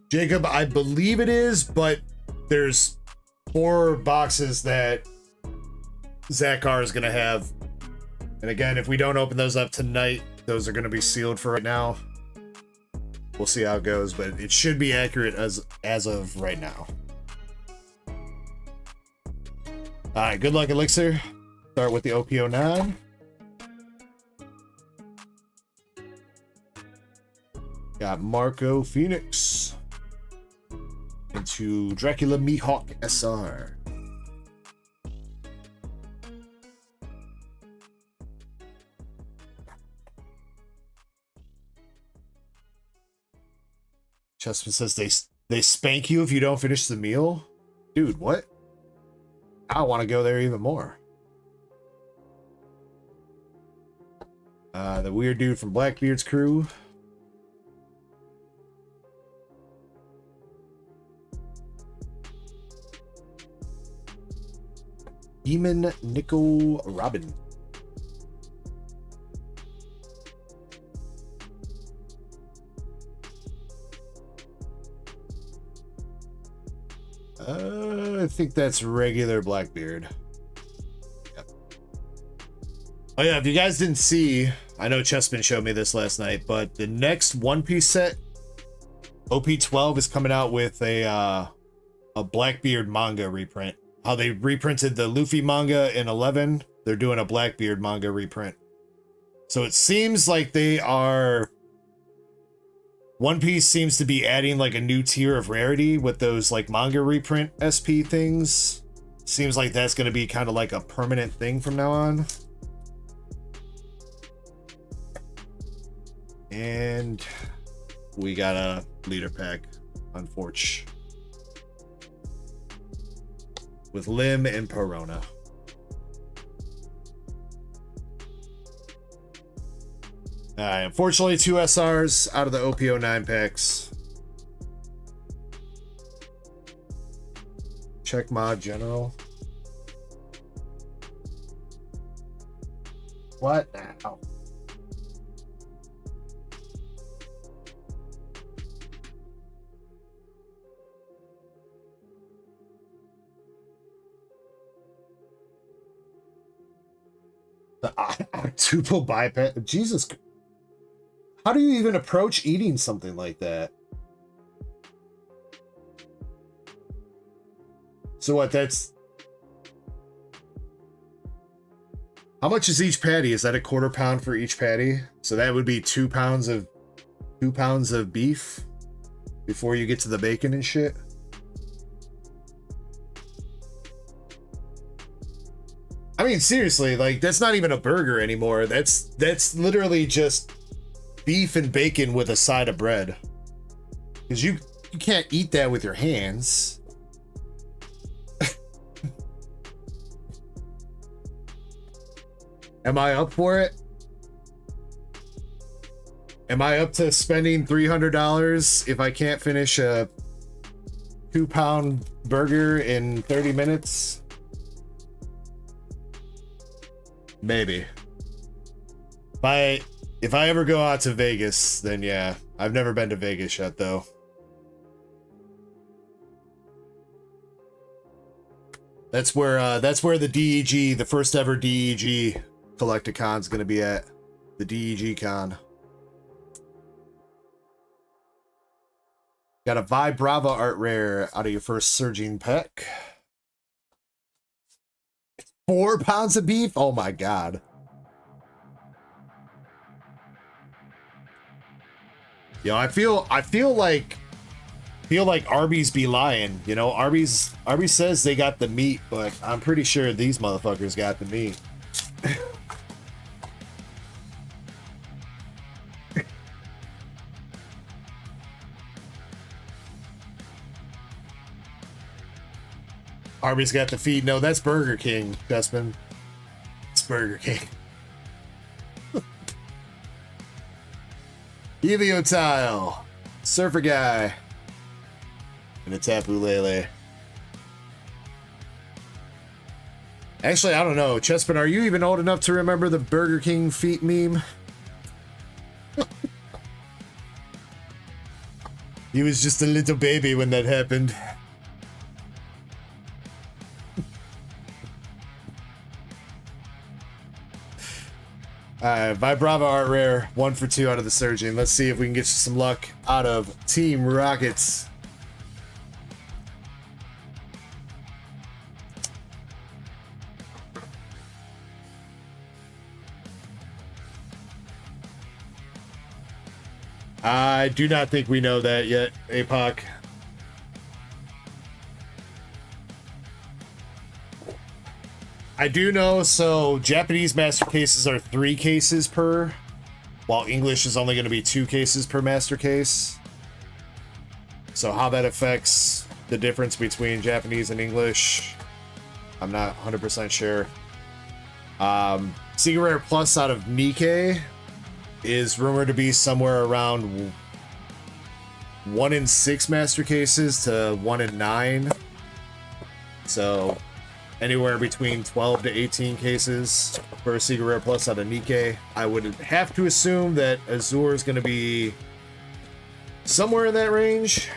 Jacob, I believe it is, but there's 4 boxes that Zakar is going to have. And again, if we don't open those up tonight, those are going to be sealed for right now. We'll see how it goes, but it should be accurate as of right now. All right, good luck, Elixir. Start with the OPO 9. Got Marco Phoenix. Into Dracula Mihawk SR. Chessman says they spank you if you don't finish the meal. Dude, what? I want to go there even more. The weird dude from Blackbeard's crew. Demon Nico Robin. I think that's regular Blackbeard. Yep. Oh yeah, if you guys didn't see, I know Chessman showed me this last night, but the next One Piece set, OP12, is coming out with a Blackbeard manga reprint. How they reprinted the Luffy manga in 11, they're doing a Blackbeard manga reprint. So it seems like they are... One Piece seems to be adding like a new tier of rarity with those like manga reprint SP things. Seems like that's going to be kind of like a permanent thing from now on. And we got a leader pack, unfortunately. With Lim and Perona. Unfortunately, 2 SRs out of the OPO 9 packs. Check mod general. What now? The octuple biped. Jesus. How do you even approach eating something like that? So what, that's... How much is each patty? Is that a quarter pound for each patty? So that would be 2 pounds of beef before you get to the bacon and shit. I mean, seriously, like, that's not even a burger anymore. That's literally just beef and bacon with a side of bread. Because you can't eat that with your hands. Am I up for it? Am I up to spending $300 if I can't finish a 2-pound burger in 30 minutes? Maybe. If I ever go out to Vegas, then yeah. I've never been to Vegas yet, though. That's where the DEG, the first ever DEG Collecticon is going to be at. The DEG Con. Got a Vibrava art rare out of your first surging pack. 4 pounds of beef? Oh my god. Yo, I feel like Arby's be lying. You know, Arby's says they got the meat, but I'm pretty sure these motherfuckers got the meat. Arby's got the feed. No, that's Burger King, Dustman. It's Burger King. Eviotile, Surfer Guy, and a Tapu Lele. Actually, I don't know. Chespin, are you even old enough to remember the Burger King feet meme? He was just a little baby when that happened. Vibrava art rare, 1 for 2 out of the Surgeon. Let's see if we can get you some luck out of Team Rockets. I do not think we know that yet, APOC. I do know, so Japanese master cases are 3 cases per, while English is only going to be 2 cases per master case. So how that affects the difference between Japanese and English, I'm not 100% sure. Secret Rare Plus out of Nikkei is rumored to be somewhere around 1 in 6 master cases to 1 in 9. So anywhere between 12 to 18 cases for a Secret Rare Plus out of Nikkei. I would have to assume that Azure is going to be somewhere in that range.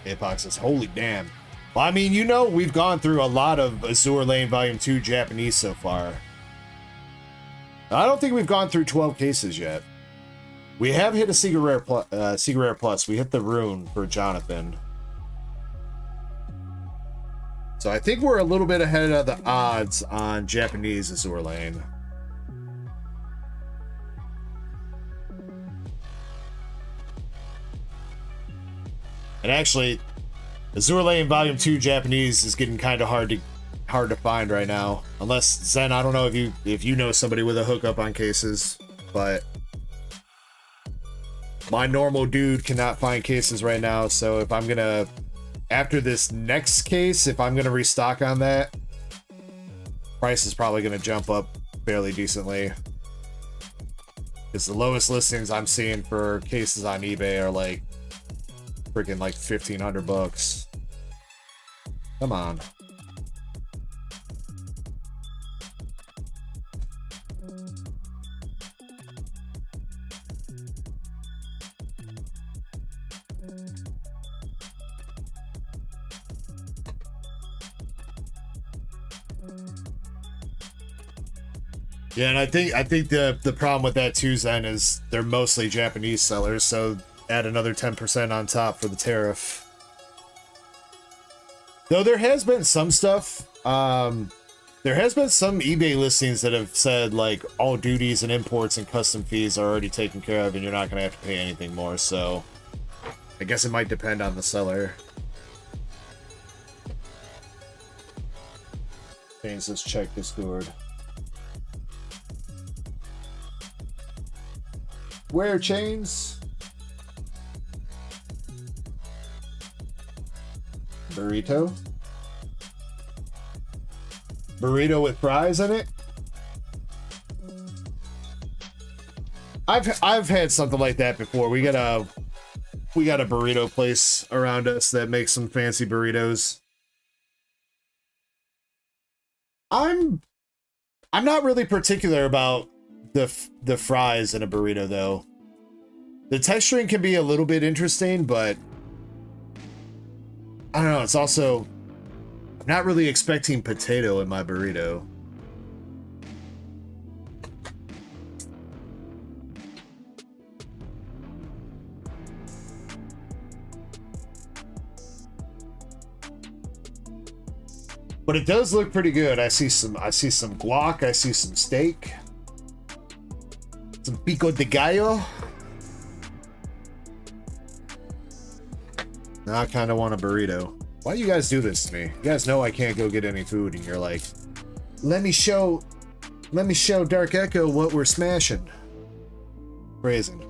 Apox says, holy damn. Well, I mean, you know, we've gone through a lot of Azure Lane Volume 2 Japanese so far. I don't think we've gone through 12 cases yet. We have hit a Secret Rare Plus. We hit the rune for Jonathan. So I think we're a little bit ahead of the odds on Japanese Azure Lane. And actually, Azure Lane Volume 2 Japanese is getting kind of hard to find right now. Unless, Zen, I don't know if you know somebody with a hookup on cases, but my normal dude cannot find cases right now. So if I'm gonna, after this next case, if I'm gonna restock on that, price is probably gonna jump up fairly decently. Because the lowest listings I'm seeing for cases on eBay are like freaking like $1,500. Come on. Yeah, and I think the problem with that too, Zen, is they're mostly Japanese sellers, so add another 10% on top for the tariff. Though there has been some stuff, there has been some eBay listings that have said like all duties and imports and custom fees are already taken care of and you're not going to have to pay anything more, so I guess it might depend on the seller. Let's check Discord. Wear chains. Burrito. Burrito with fries in it. I've had something like that before. We got a burrito place around us that makes some fancy burritos. I'm not really particular about the fries in a burrito though. The texturing can be a little bit interesting, but I don't know, it's also, I'm not really expecting potato in my burrito. But it does look pretty good. I see some guac, I see some steak. Some pico de gallo. Now I kind of want a burrito. Why do you guys do this to me? You guys know I can't go get any food and you're like, let me show Dark Echo what we're smashing. Phrasing.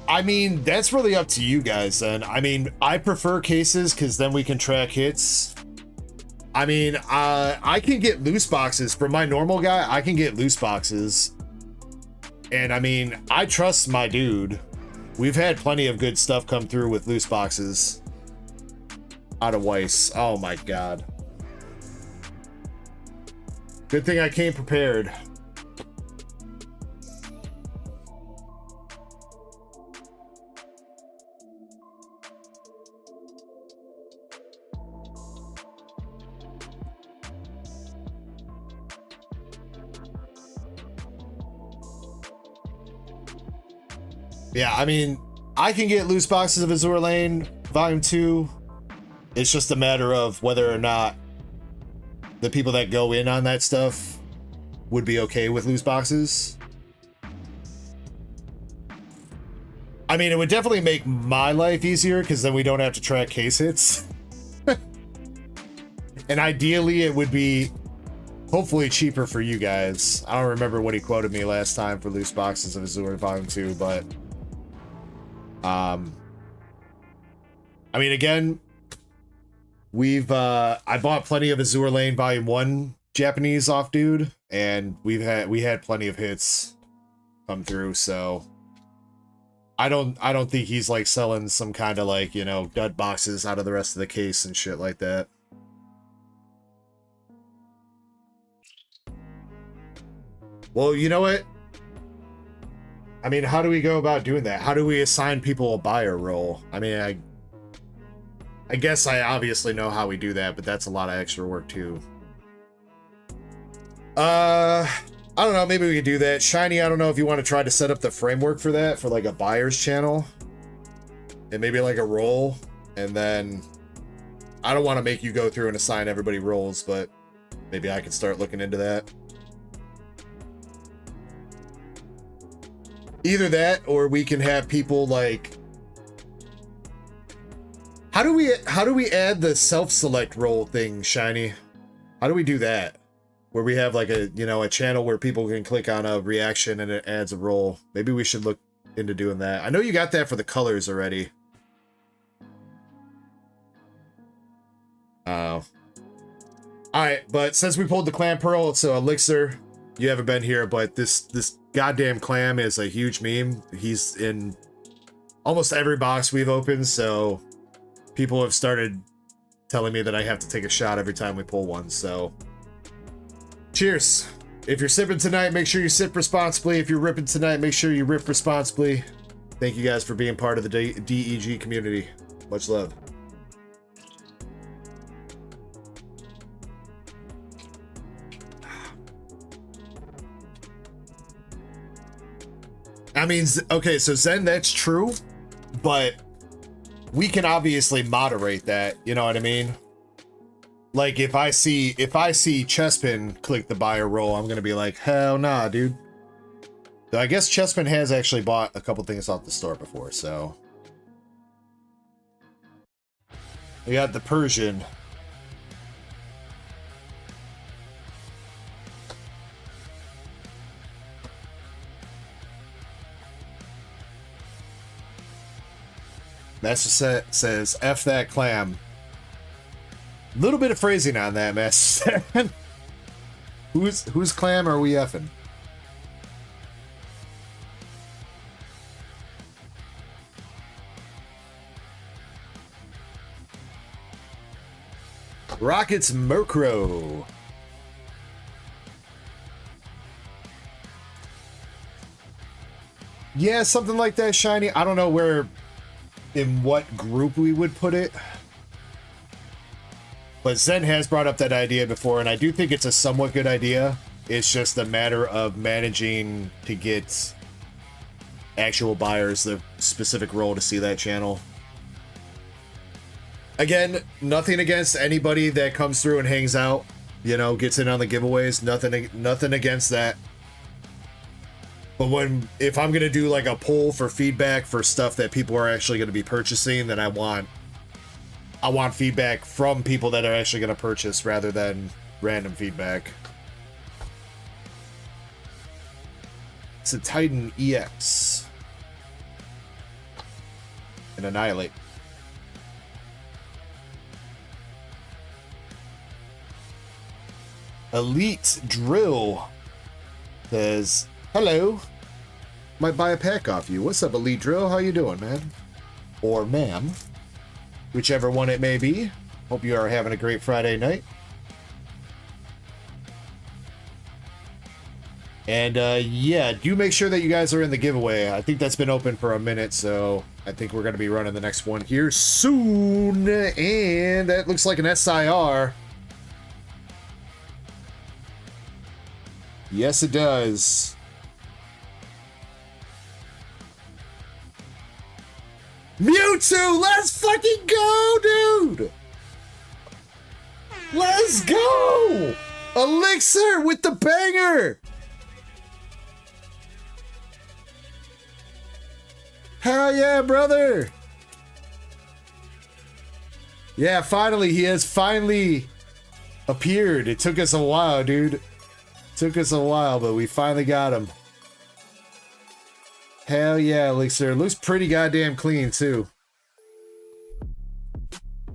I mean, that's really up to you guys then. I mean, I prefer cases because then we can track hits. I mean, I can get loose boxes. For my normal guy, I can get loose boxes. And I mean, I trust my dude. We've had plenty of good stuff come through with loose boxes. Out of Weiss. Oh my god. Good thing I came prepared. Yeah, I mean, I can get loose boxes of Azure Lane Volume 2. It's just a matter of whether or not the people that go in on that stuff would be okay with loose boxes. I mean, it would definitely make my life easier because then we don't have to track case hits. And ideally, it would be hopefully cheaper for you guys. I don't remember what he quoted me last time for loose boxes of Azure Volume 2, but I mean, again, I bought plenty of Azure Lane Volume 1 Japanese off dude, and we had plenty of hits come through, so I don't think he's like selling some kind of like, you know, dud boxes out of the rest of the case and shit like that. Well, you know what? I mean, how do we go about doing that? How do we assign people a buyer role? I mean, I guess I obviously know how we do that, but that's a lot of extra work too. I don't know, maybe we could do that. Shiny, I don't know if you want to try to set up the framework for that, for like a buyer's channel. And maybe like a role. And then, I don't want to make you go through and assign everybody roles, but maybe I could start looking into that. Either that, or we can have people like, how do we add the self-select role thing, Shiny? How do we do that? Where we have like a, you know, a channel where people can click on a reaction and it adds a role. Maybe we should look into doing that. I know you got that for the colors already. Oh. Alright, but since we pulled the clam pearl, so Elixir, you haven't been here, but this goddamn clam is a huge meme. He's in almost every box we've opened, so people have started telling me that I have to take a shot every time we pull one, so cheers. If you're sipping tonight, make sure you sip responsibly. If you're ripping tonight, make sure you rip responsibly. Thank you guys for being part of the DEG community. Much love. I mean, okay, so Zen, that's true, but we can obviously moderate that, you know what I mean? Like, if I see Chespin click the buy or roll, I'm gonna be like, hell nah, dude. Though I guess Chespin has actually bought a couple things off the store before, so. We got the Persian. Master says, F that clam. Little bit of phrasing on that, Master. Whose clam are we effing? Rockets Murkrow. Yeah, something like that, Shiny. I don't know where, in what group we would put it. But Zen has brought up that idea before, and I do think it's a somewhat good idea. It's just a matter of managing to get actual buyers the specific role to see that channel. Again, nothing against anybody that comes through and hangs out, you know, gets in on the giveaways. Nothing against that. But if I'm gonna do like a poll for feedback for stuff that people are actually gonna be purchasing, then I want feedback from people that are actually gonna purchase rather than random feedback. It's a Titan EX. And Annihilate. Elite Drill says, hello. Might buy a pack off you. What's up, Elite Drill? How you doing, man? Or ma'am. Whichever one it may be. Hope you are having a great Friday night. And yeah, do make sure that you guys are in the giveaway. I think that's been open for a minute, so I think we're going to be running the next one here soon. And that looks like an SIR. Yes, it does. Mewtwo, let's fucking go, dude! Let's go! Elixir with the banger! Hell yeah, brother! Yeah, finally, he has finally appeared. It took us a while, dude. Took us a while, but we finally got him. Hell yeah, Elixir. Looks pretty goddamn clean, too.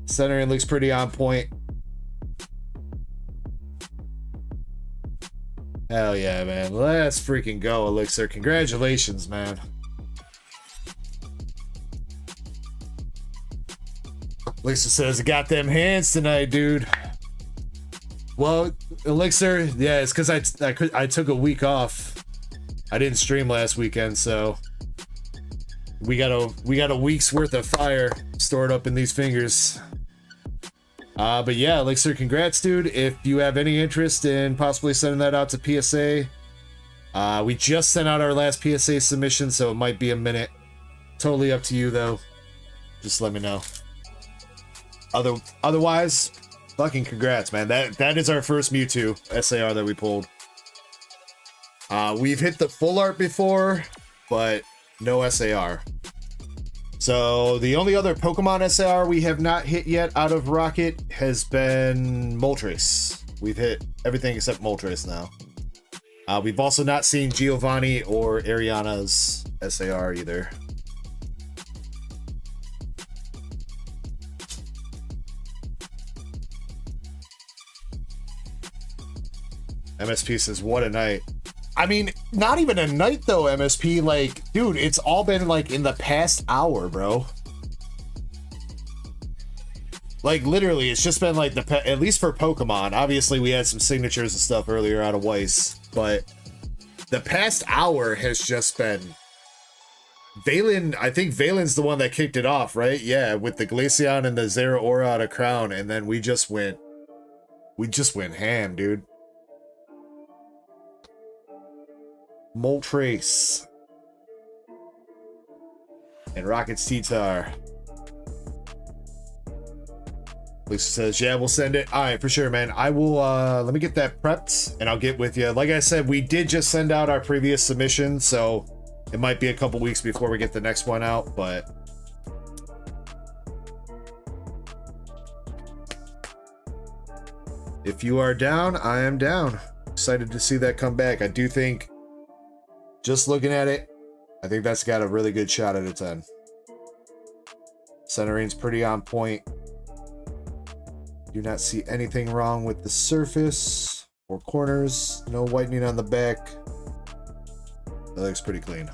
Centering looks pretty on point. Hell yeah, man. Let's freaking go, Elixir. Congratulations, man. Elixir says, I got them hands tonight, dude. Well, Elixir, yeah, it's because I took a week off. I didn't stream last weekend, so we got a week's worth of fire stored up in these fingers. But yeah, Elixir, congrats, dude. If you have any interest in possibly sending that out to PSA, we just sent out our last PSA submission, so it might be a minute. Totally up to you, though. Just let me know. Otherwise, fucking congrats, man. That is our first Mewtwo SAR that we pulled. We've hit the full art before, but no SAR. So the only other Pokemon SAR we have not hit yet out of Rocket has been Moltres. We've hit everything except Moltres now. We've also not seen Giovanni or Ariana's SAR either. MSP says, what a night. I mean, not even a night though, MSP. Like, dude, it's all been like in the past hour, bro. Like, literally, it's just been like at least for Pokemon. Obviously, we had some signatures and stuff earlier out of Weiss. but the past hour has just been Valen. I think Valen's the one that kicked it off, right? Yeah, with the Glaceon and the Zera Aura out of Crown, and then we just went ham, dude. Moltres and Rocket's T-Tar. Lisa says, yeah, we'll send it. All right, for sure, man. I will, let me get that prepped and I'll get with you. Like I said, we did just send out our previous submission, so it might be a couple weeks before we get the next one out, but if you are down, I am down. Excited to see that come back. I do think, just looking at it, I think that's got a really good shot at a 10. Centering's pretty on point. Do not see anything wrong with the surface or corners. No whitening on the back. That looks pretty clean.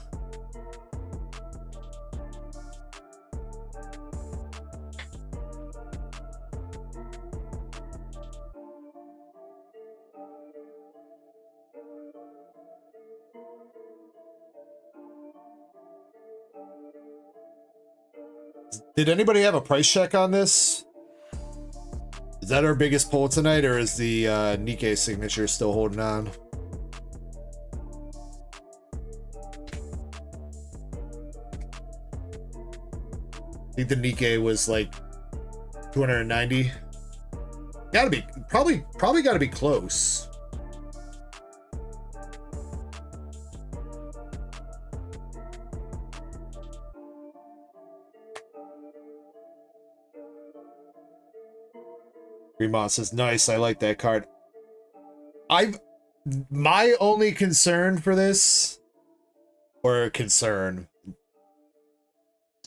Did anybody have a price check on this? Is that our biggest pull tonight, or is the Nikkei signature still holding on? I think the Nikkei was like 290. Gotta be, probably gotta be close. Greenmont says, nice, I like that card. My only concern for this, or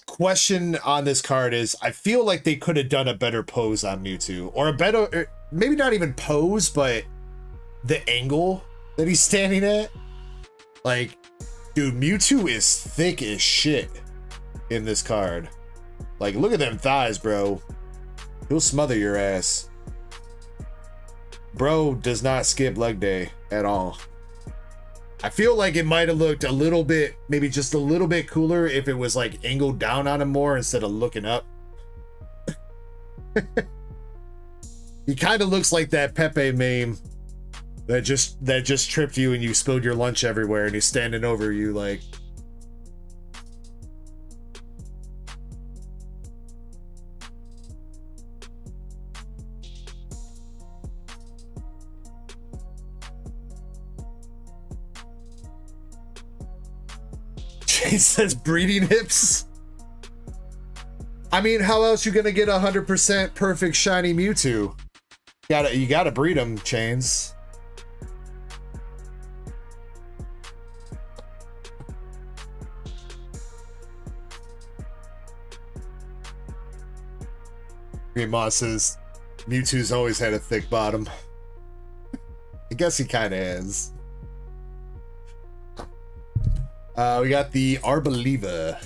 question on this card is, I feel like they could have done a better pose on Mewtwo, or a better, or maybe not even pose, but the angle that he's standing at. Like, dude, Mewtwo is thick as shit in this card. Like, look at them thighs, bro. He'll smother your ass. Bro does not skip leg day at all. I feel like it might have looked a little bit, maybe just a little bit cooler if it was like angled down on him more instead of looking up. He kind of looks like that Pepe meme that just tripped you and you spilled your lunch everywhere and he's standing over you like. He says breeding hips. I mean, how else you gonna get 100% perfect shiny Mewtwo? You gotta breed them, Chains. Green Moss says Mewtwo's always had a thick bottom. I guess he kind of has. We got the Arboliva.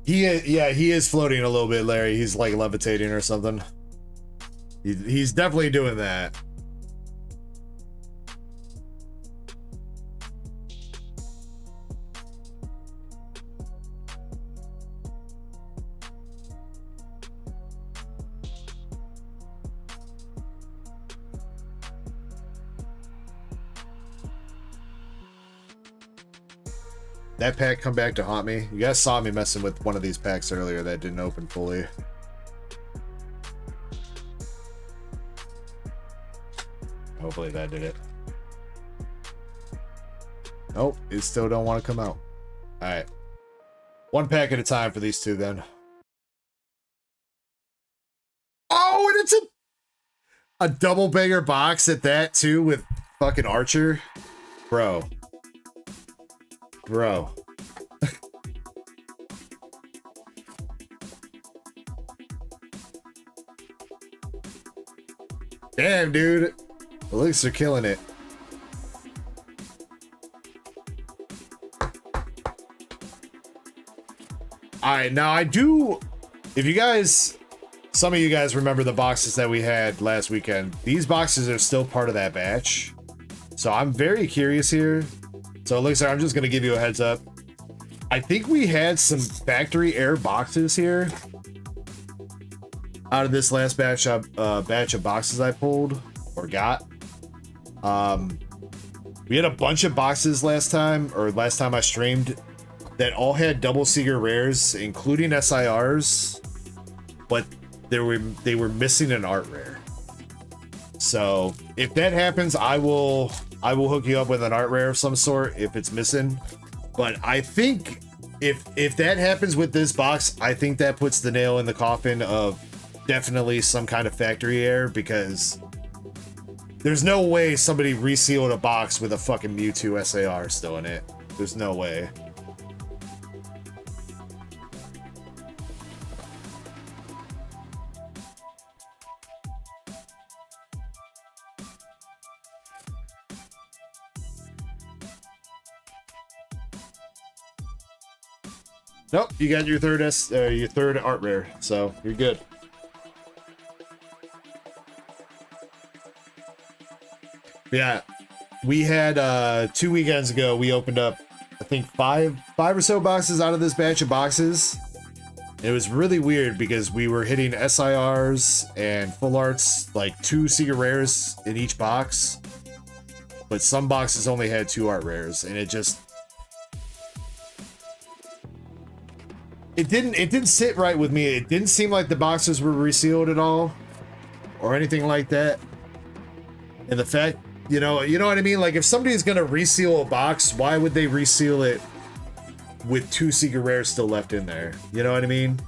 He is floating a little bit, Larry. He's like levitating or something. He's definitely doing that. That pack come back to haunt me. You guys saw me messing with one of these packs earlier that didn't open fully. Hopefully that did it. Nope, it still don't want to come out. Alright. One pack at a time for these two then. Oh, and it's a double banger box at that too with fucking Archer. Bro. Damn, dude. The looks are killing it. Alright, now I do... If you guys some of you guys remember the boxes that we had last weekend. These boxes are still part of that batch. So I'm very curious here. So Elixir, I'm just going to give you a heads up. I think we had some factory air boxes here out of this last batch of boxes I pulled or got. We had a bunch of boxes last time I streamed that all had double secret rares, including SIRs, but they were missing an art rare. So if that happens, I will hook you up with an art rare of some sort if it's missing. But I think if that happens with this box, I think that puts the nail in the coffin of definitely some kind of factory error, because there's no way somebody resealed a box with a fucking Mewtwo SAR still in it. There's no way. Nope, you got your third art rare, so you're good. Yeah, we had 2 weekends ago, we opened up I think five or so boxes out of this batch of boxes. It was really weird because we were hitting SIRs and full arts, like 2 secret rares in each box, but some boxes only had 2 art rares, and it didn't sit right with me. It didn't seem like the boxes were resealed at all or anything like that. And the fact, you know what I mean? Like, if somebody's gonna reseal a box, why would they reseal it with 2 secret rares still left in there? You know what I mean?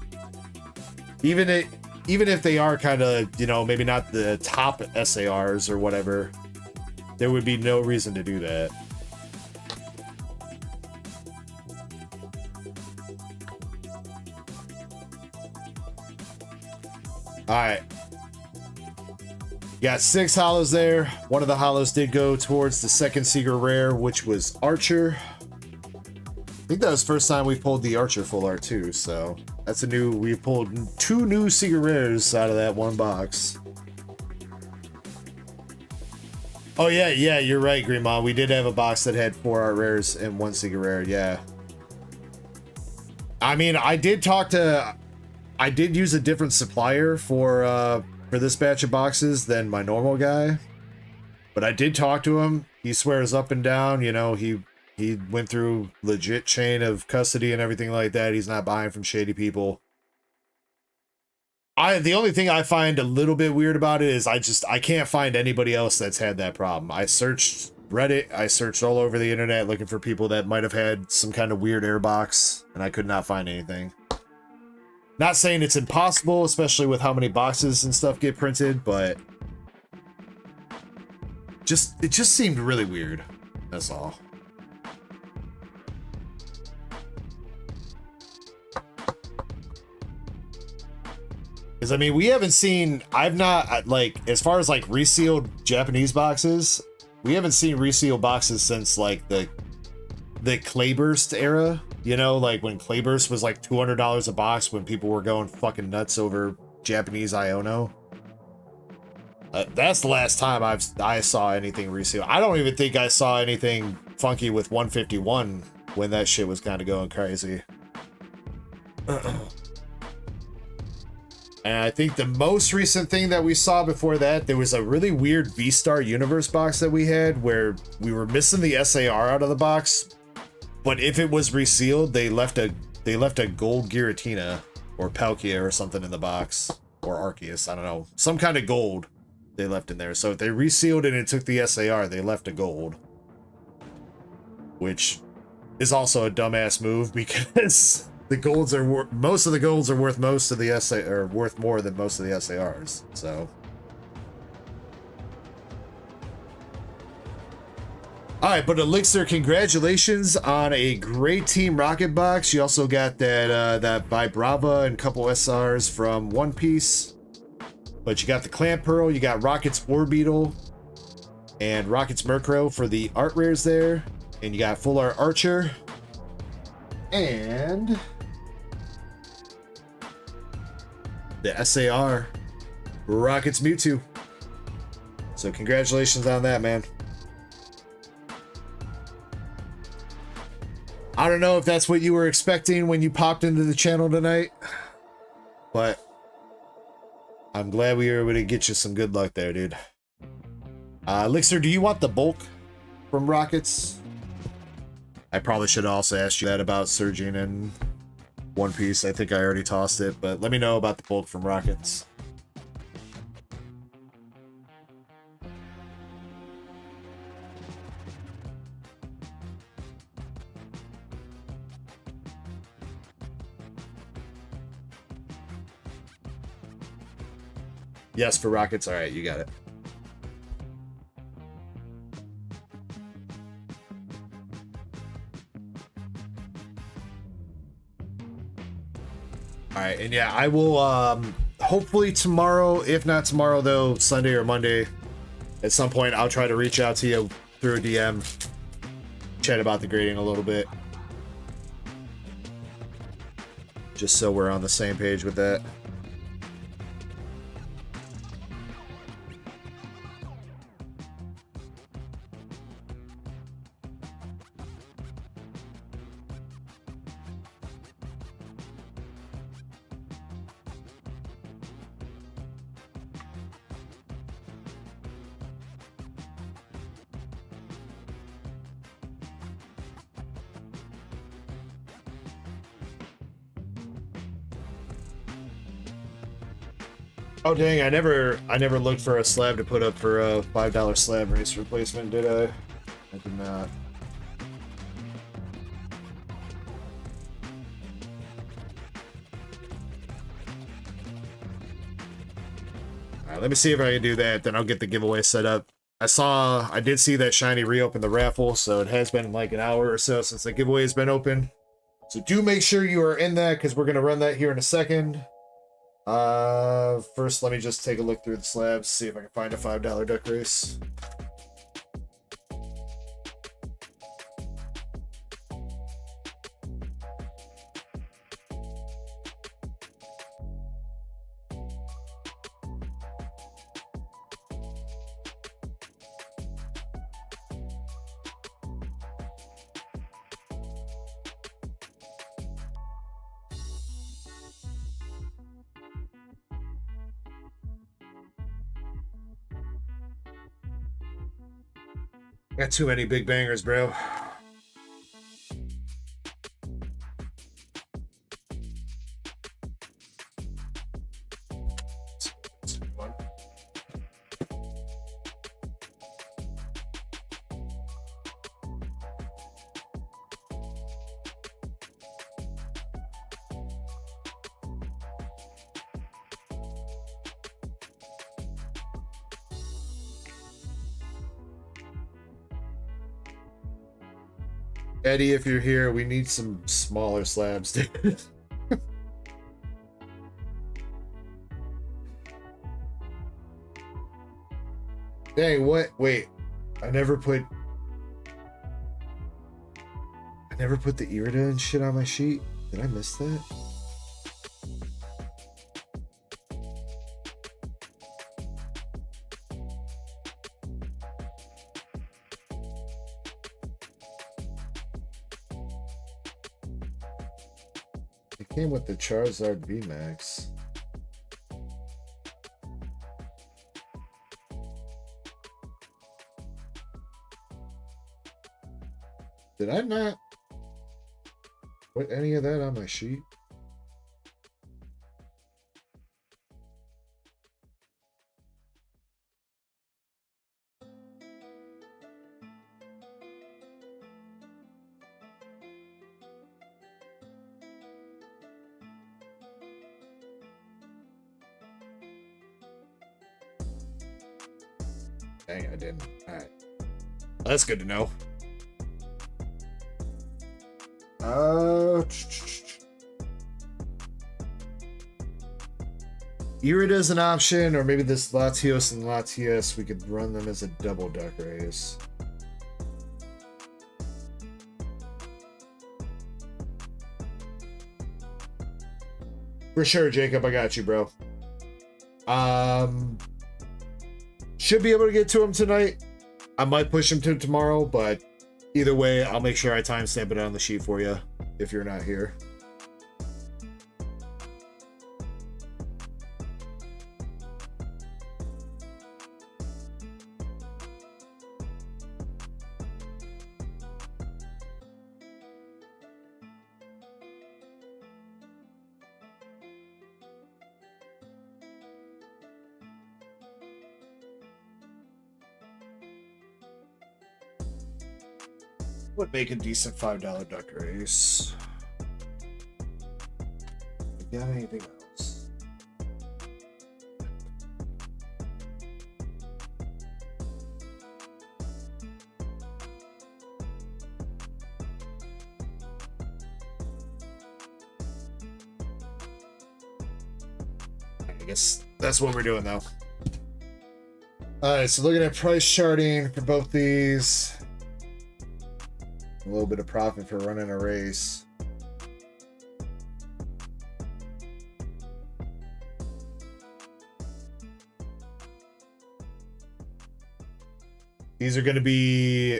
Even if they are kind of, you know, maybe not the top SARs or whatever, there would be no reason to do that. All right. Got 6 hollows there. One of the hollows did go towards the second secret rare, which was Archer. I think that was the first time we pulled the Archer full art too, so that's we pulled 2 new secret rares out of that one box. Oh yeah, you're right, Green Mom. We did have a box that had 4 art rares and 1 secret rare, yeah. I mean, I did use a different supplier for this batch of boxes than my normal guy, but I did talk to him. He swears up and down, you know, he went through legit chain of custody and everything like that. He's not buying from shady people. The only thing I find a little bit weird about it is I can't find anybody else that's had that problem. I searched Reddit, I searched all over the internet looking for people that might have had some kind of weird airbox, and I could not find anything. Not saying it's impossible, especially with how many boxes and stuff get printed, but it just seemed really weird. That's all. Because, I mean, we haven't seen, I've not, like, as far as, like, resealed Japanese boxes, we haven't seen resealed boxes since, like, the Clayburst era. You know, like when Clayburst was like $200 a box, when people were going fucking nuts over Japanese Iono. That's the last time I saw anything resealed. I don't even think I saw anything funky with 151 when that shit was kind of going crazy. And I think the most recent thing that we saw before that, there was a really weird V-Star Universe box that we had where we were missing the SAR out of the box. But if it was resealed, they left a gold Giratina or Palkia or something in the box, or Arceus, I don't know, some kind of gold they left in there. So if they resealed it and it took the SAR, they left a gold, which is also a dumbass move because the golds are most of the golds are worth most of the worth more than most of the SARs. So. All right, but Elixir, congratulations on a great Team Rocket box. You also got that Vibrava and a couple SRs from One Piece. But you got the Clamp Pearl, you got Rocket's Orbeetle, and Rocket's Murkrow for the art rares there. And you got Full Art Archer. And the SAR Rockets Mewtwo. So congratulations on that, man. I don't know if that's what you were expecting when you popped into the channel tonight, but I'm glad we were able to get you some good luck there, dude. Elixir, do you want the bulk from Rockets? I probably should also ask you that about Surging and One Piece. I think I already tossed it, but let me know about the bulk from Rockets. Yes, for Rockets. All right, you got it. All right, and yeah, I will hopefully tomorrow, if not tomorrow though, Sunday or Monday, at some point I'll try to reach out to you through a DM, chat about the grading a little bit, just so we're on the same page with that. Oh dang, I never looked for a slab to put up for a $5 slab race replacement, did I? I did not. Alright, let me see if I can do that, then I'll get the giveaway set up. I did see that Shiny reopened the raffle, so it has been like an hour or so since the giveaway has been open. So do make sure you are in that, because we're gonna run that here in a second. First, let me just take a look through the slabs, see if I can find a $5 duck race. Got too many big bangers, bro. Eddie, if you're here, we need some smaller slabs, dude. Dang, what? Wait, I never put the Irida and shit on my sheet. Did I miss that? It came with the Charizard VMAX. Did I not put any of that on my sheet? Dang, I didn't. Alright. That's good to know. Irida's an option, or maybe this Latios and Latias, we could run them as a double duck race. For sure, Jacob, I got you, bro. Should be able to get to him tonight. I might push him to tomorrow, but either way, I'll make sure I timestamp it on the sheet for you if you're not here. Would make a decent $5 duck race. You got anything else? I guess that's what we're doing though. Alright, so looking at price charting for both these. A little bit of profit for running a race. These are going to be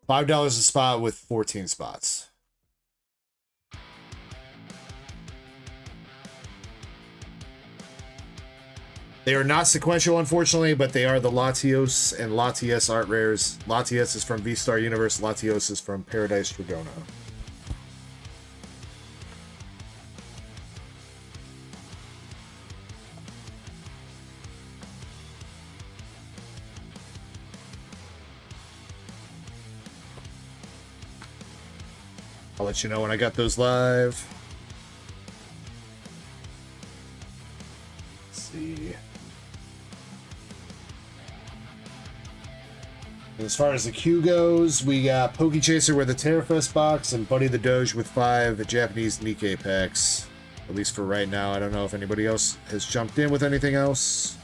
$5 a spot with 14 spots. They are not sequential, unfortunately, but they are the Latios and Latias art rares. Latias is from V-Star Universe. Latios is from Paradise Dragona. I'll let you know when I got those live. Let's see. As far as the queue goes, we got Pokey Chaser with a Terrafest box and Buddy the Doge with 5 Japanese Nikkei packs. At least for right now. I don't know if anybody else has jumped in with anything else.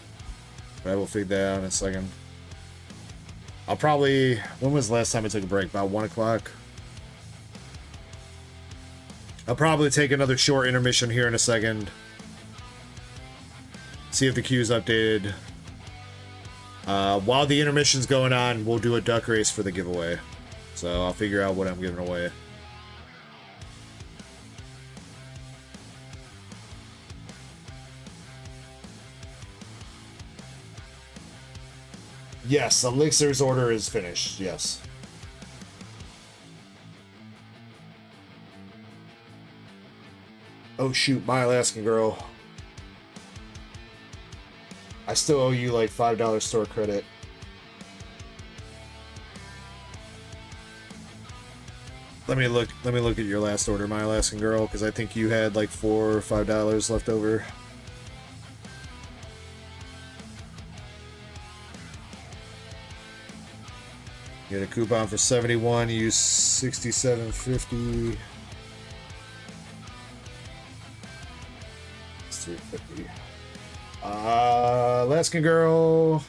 But I will figure that out in a second. I'll probably... When was the last time I took a break? About 1 o'clock? I'll probably take another short intermission here in a second. See if the queue's updated. While the intermission's going on, we'll do a duck race for the giveaway. So I'll figure out what I'm giving away. Yes, Elixir's order is finished. Yes. Oh shoot, my Alaskan girl. I still owe you like $5 store credit. Let me look at your last order, my Alaskan girl, because I think you had like $4 or $5 left over. Get a coupon for 71, you use 67.50. It's 350. Alaskan girl.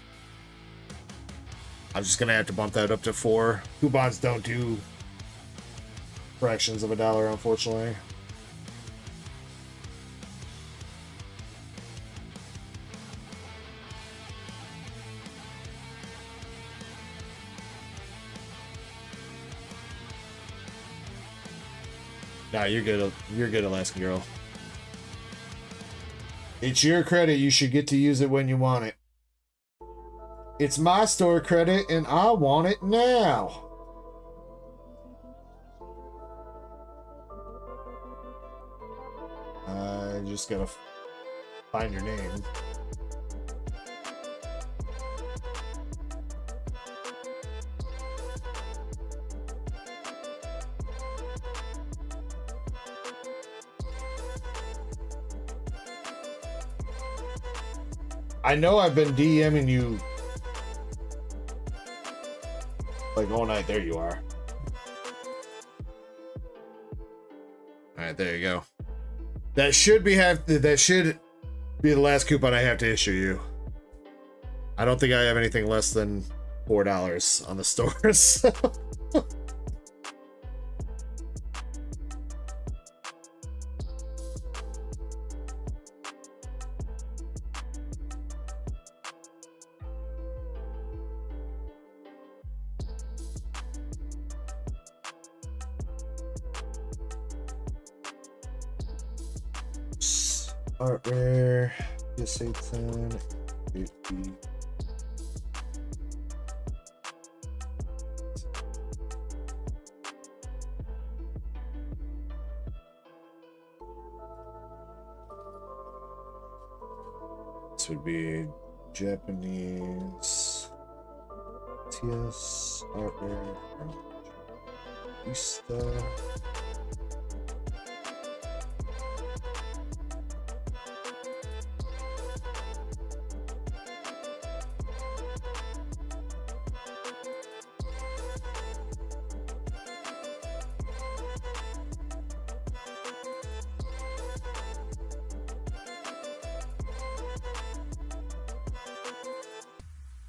I'm just gonna have to bump that up to 4. Coupons don't do fractions of a dollar, unfortunately. Nah, you're good. You're good, Alaskan girl. It's your credit. You should get to use it when you want it. It's my store credit, and I want it now. I just gotta find your name. I know I've been DMing you like all night. There you are. Alright, there you go. That should be the last coupon I have to issue you. I don't think I have anything less than $4 on the store, so. Art rare. PSA 10. 50. This would be Japanese TS art rare from Ista.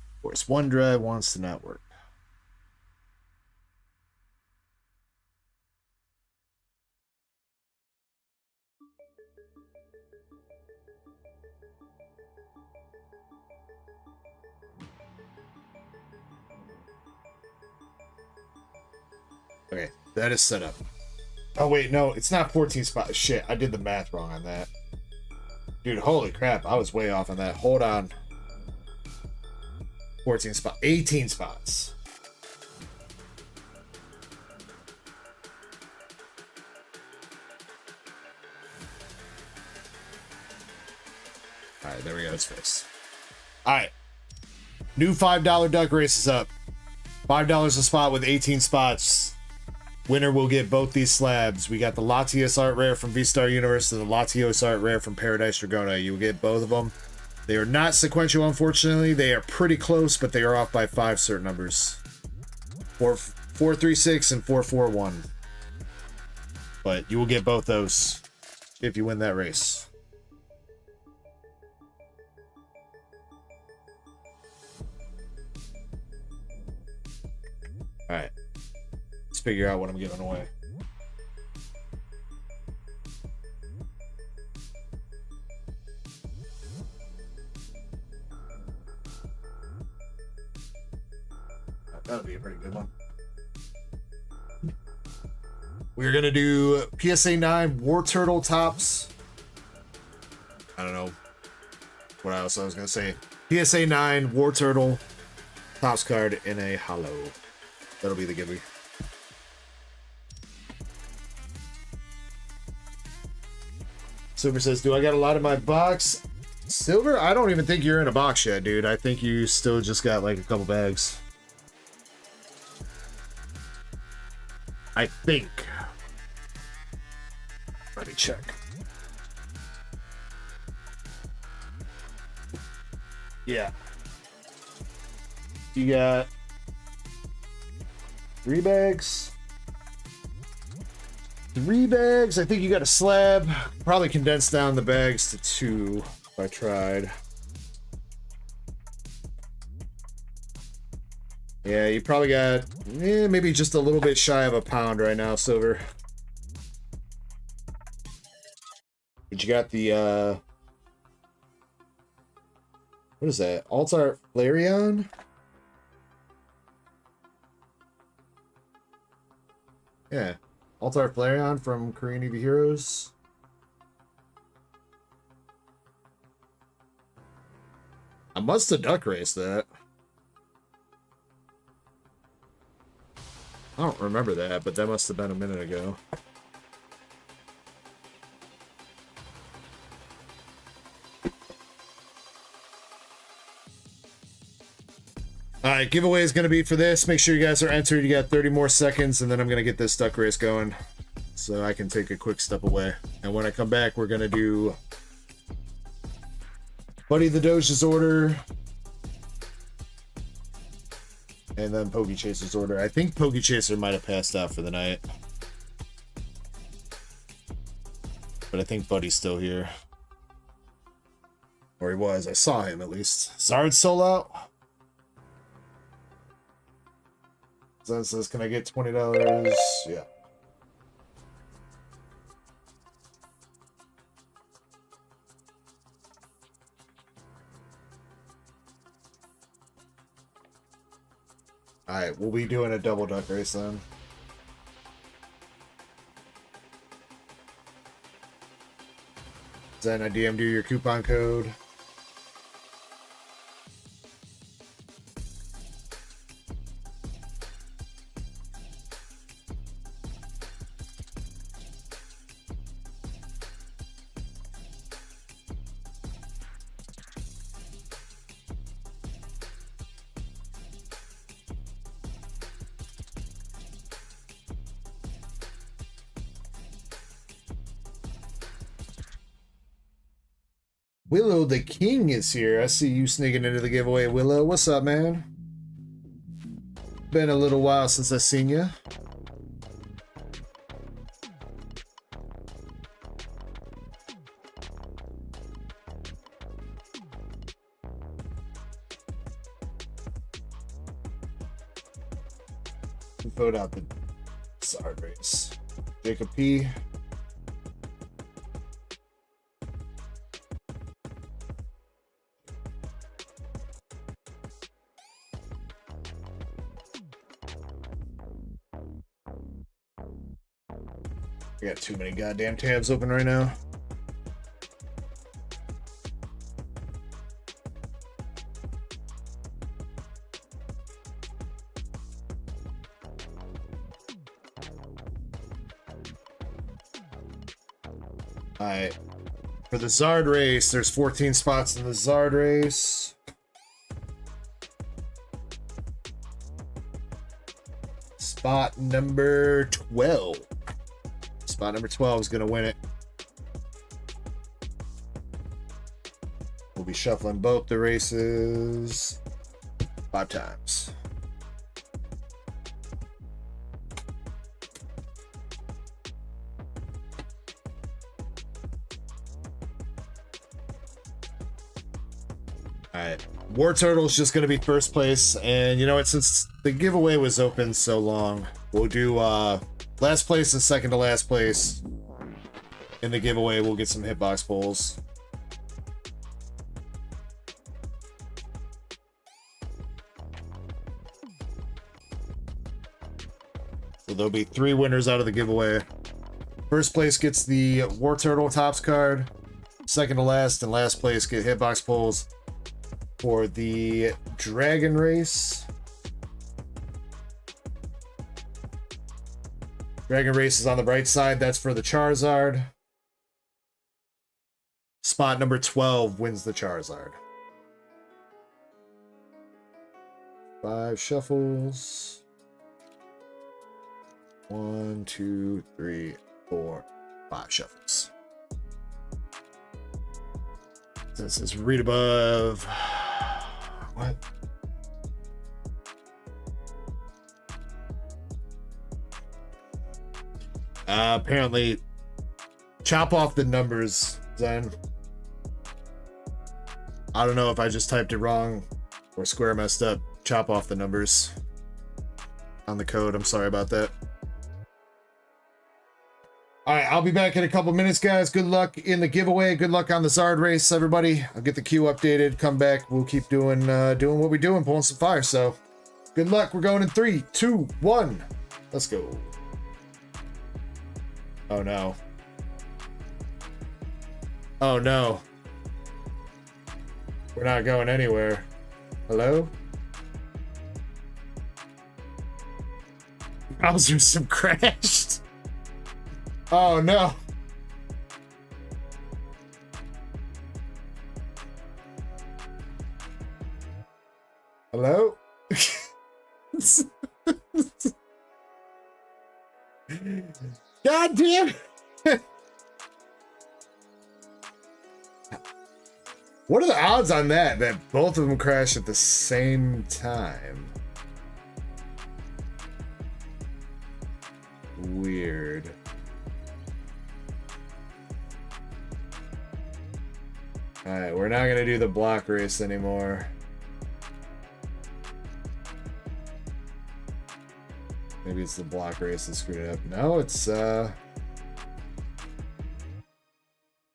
Of course, OneDrive wants to not work. Okay, that is set up. Oh wait, no, it's not 14 spots. Shit, I did the math wrong on that. Dude, holy crap, I was way off on that. Hold on. 14 spots. 18 spots. Alright, there we go. It's fixed. Alright. New $5 duck race is up. $5 a spot with 18 spots. Winner will get both these slabs. We got the Latios art rare from V-Star Universe and the Latios art rare from Paradise Dragona. You will get both of them. They are not sequential, unfortunately. They are pretty close, but they are off by 5 certain numbers. 436 and 441. But you will get both those if you win that race. Alright. Let's figure out what I'm giving away. That'll be a pretty good one. We're gonna do PSA 9 War Turtle tops. I don't know what else I was gonna say. PSA 9 War Turtle tops card in a hollow. That'll be the giveaway. Silver says, do I got a lot in my box? Silver? I don't even think you're in a box yet, dude. I think you still just got like a couple bags. I think. Let me check. Yeah. You got 3 bags. 3 bags. I think you got a slab. Probably condensed down the bags to 2 if I tried. Yeah, you probably got maybe just a little bit shy of a pound right now, Silver. But you got the what is that? Altar Flareon? Yeah. Altar Flareon from Korean EV Heroes. I must have duck raced that. I don't remember that, but that must have been a minute ago. Alright, giveaway is going to be for this. Make sure you guys are entered. You got 30 more seconds, and then I'm going to get this duck race going so I can take a quick step away. And when I come back, we're going to do Buddy the Doge's order. And then Pokey Chaser's order. I think Pokey Chaser might have passed out for the night. But I think Buddy's still here. Or he was. I saw him at least. Zard's sold out. Zard says, can I get $20? Yeah. Alright, we'll be doing a double duck race then. Then I DM'd you your coupon code. Willow the King is here. I see you sneaking into the giveaway, Willow. What's up, man? Been a little while since I seen you. Vote out the Zard race. Jacob P. I got too many goddamn tabs open right now. Alright. For the Zard race, there's 14 spots in the Zard race. Spot number 12. Spot number 12 is going to win it. We'll be shuffling both the races 5 times. Alright, War Turtle is just going to be first place, and you know what, since the giveaway was open so long, we'll do last place and second to last place in the giveaway. We'll get some hitbox pulls. So there'll be 3 winners out of the giveaway. First place gets the War Turtle Tops card. Second to last and last place get hitbox pulls for the Dragon Race. Dragon Race is on the right side. That's for the Charizard. Spot number 12 wins the Charizard. 5 shuffles. 1, 2, 3, 4, 5 shuffles. This is read above. What? Apparently, chop off the numbers, Zen. I don't know if I just typed it wrong or Square messed up. Chop off the numbers on the code. I'm sorry about that. All right, I'll be back in a couple minutes, guys. Good luck in the giveaway. Good luck on the Zard race, everybody. I'll get the queue updated. Come back. We'll keep doing what we do and pulling some fire. So, good luck. We're going in 3, 2, 1. Let's go. Oh no. Oh no. We're not going anywhere. Hello? Browser some crashed. Oh no. Hello? God damn. What are the odds on that both of them crash at the same time? Weird. Alright, we're not gonna do the block race anymore. Maybe it's the block race that screwed it up. No, it's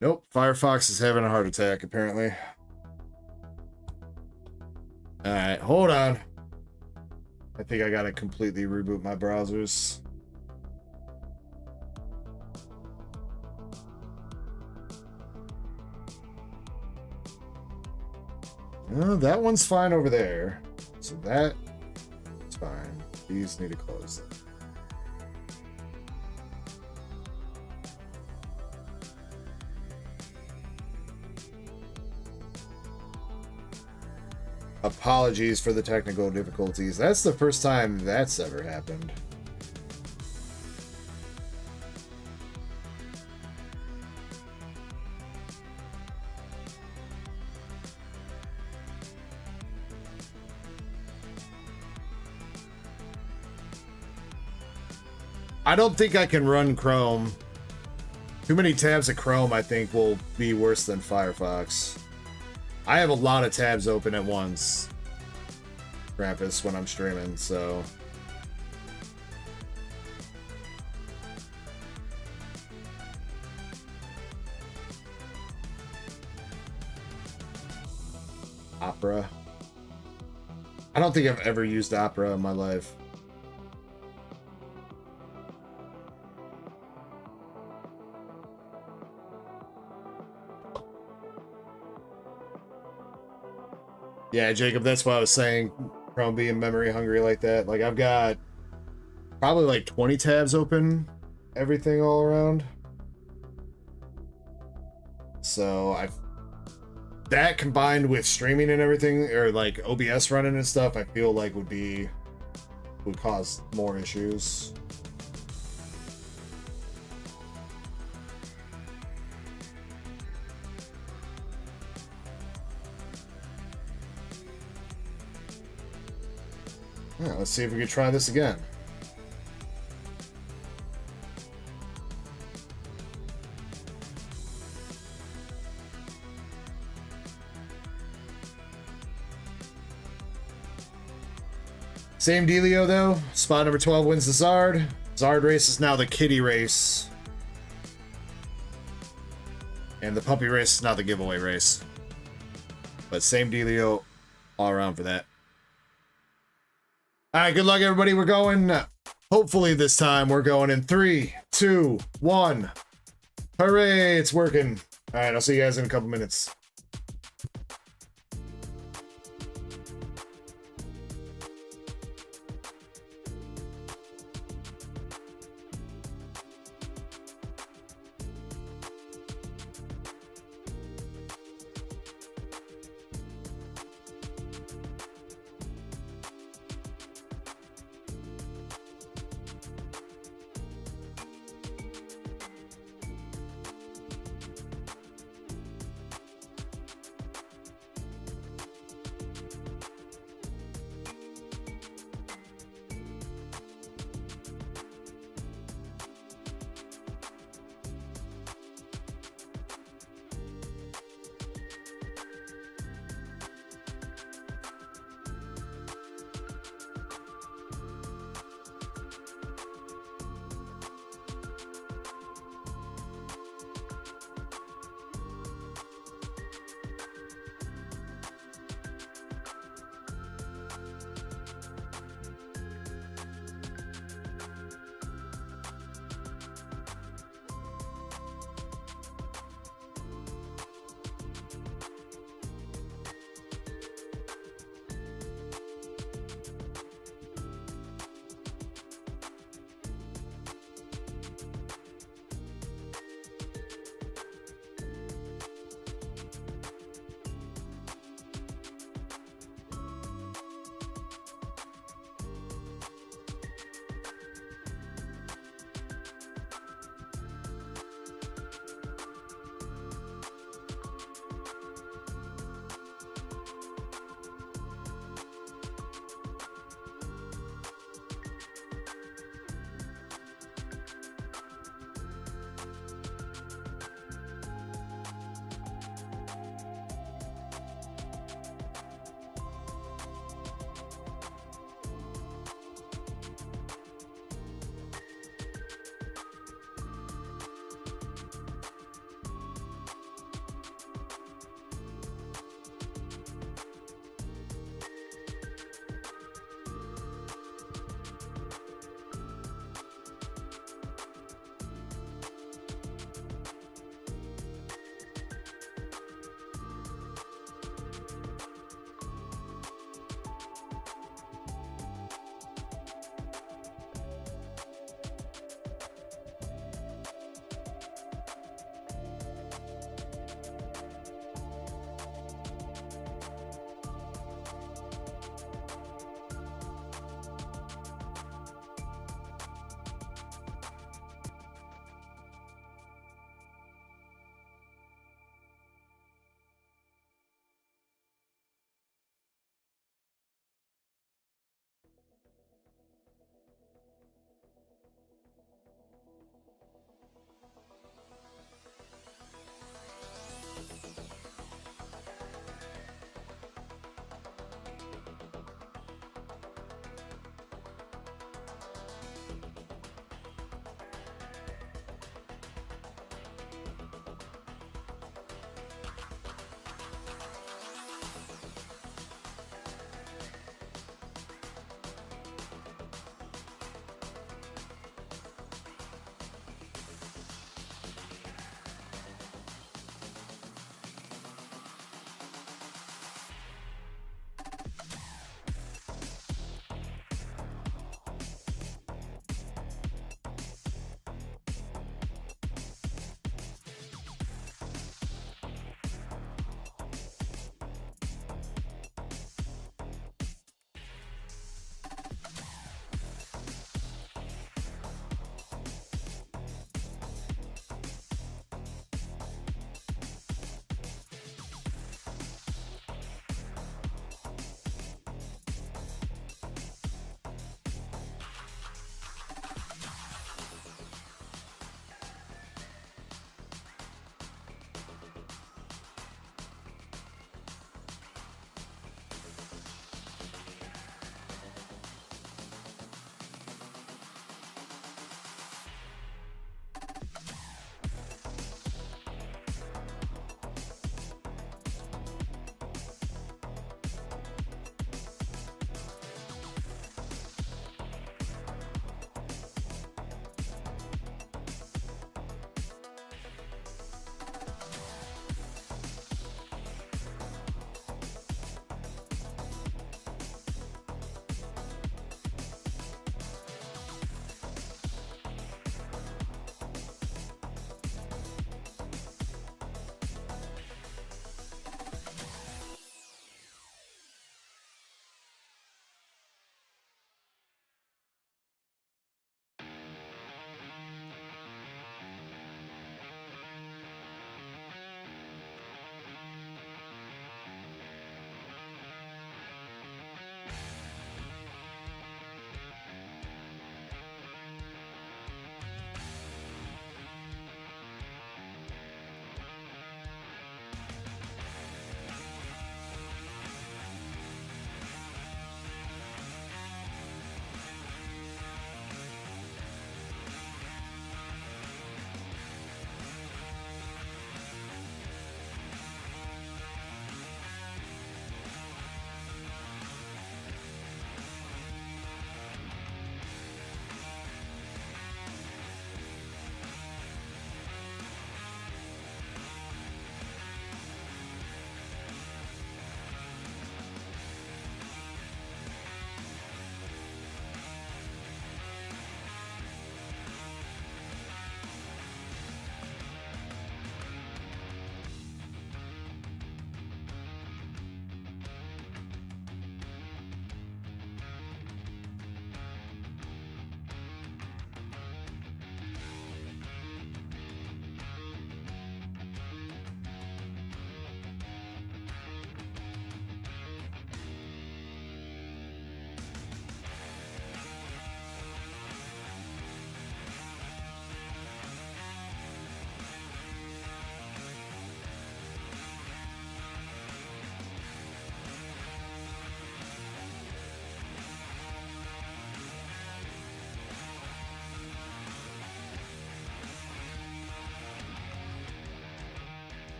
nope, Firefox is having a heart attack apparently. Alright, hold on. I think I gotta completely reboot my browsers. That one's fine over there. So that's fine. These need to close. Apologies for the technical difficulties. That's the first time that's ever happened. I don't think I can run Chrome. Too many tabs of Chrome, I think, will be worse than Firefox. I have a lot of tabs open at once, Krampus, when I'm streaming, so... Opera. I don't think I've ever used Opera in my life. Yeah, Jacob, that's why I was saying Chrome being memory hungry like that. Like, I've got probably like 20 tabs open, everything all around. So that combined with streaming and everything, or like OBS running and stuff, I feel like would cause more issues. Yeah, let's see if we can try this again. Same dealio though. Spot number 12 wins the Zard. Zard race is now the kitty race. And the puppy race is now the giveaway race. But same dealio all around for that. Alright, good luck everybody. We're going, hopefully this time we're going in 3, 2, 1. Hooray, it's working. Alright, I'll see you guys in a couple minutes.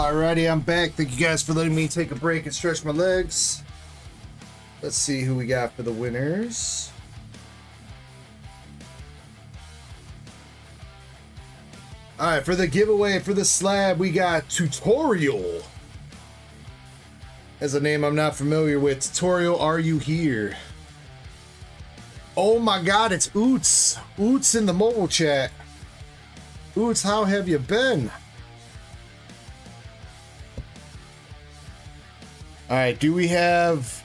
Alrighty, I'm back. Thank you guys for letting me take a break and stretch my legs. Let's see who we got for the winners. Alright, for the giveaway for the slab, we got Tutorial. As a name I'm not familiar with. Tutorial, are you here? Oh my god, it's Oots. Oots in the mobile chat. Oots, how have you been? Alright, do we have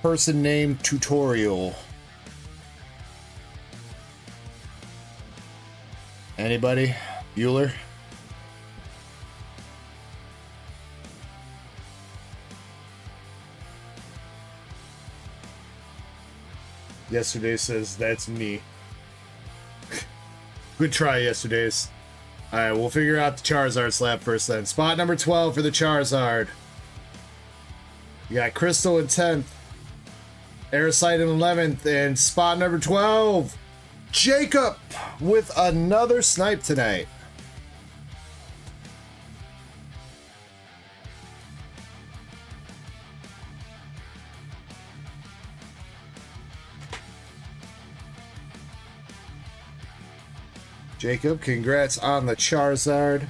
person named Tutorial? Anybody? Bueller? Yesterday says that's me. Good try, Yesterday's. Alright, we'll figure out the Charizard slab first then. Spot number 12 for the Charizard. You got Crystal in 10th. Airsight in 11th. And spot number 12, Jacob with another snipe tonight. Jacob, congrats on the Charizard.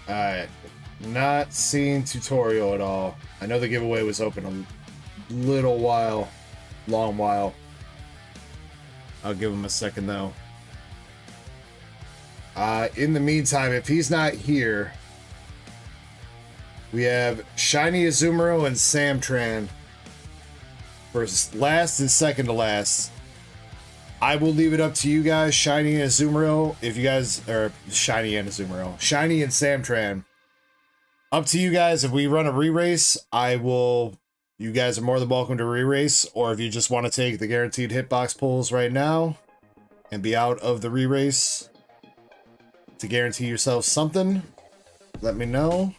Alright, not seeing Tutorial at all. I know the giveaway was open a little while, long while. I'll give him a second though. In the meantime, if he's not here, we have Shiny Azumarill and Samtran for last and second to last. I will leave it up to you guys, Shiny and Azumarill. If you guys are Shiny and Azumarill, Shiny and Samtran, up to you guys. If we run a re-race, I will. You guys are more than welcome to re-race, or if you just want to take the guaranteed hitbox pulls right now and be out of the re-race to guarantee yourself something, let me know.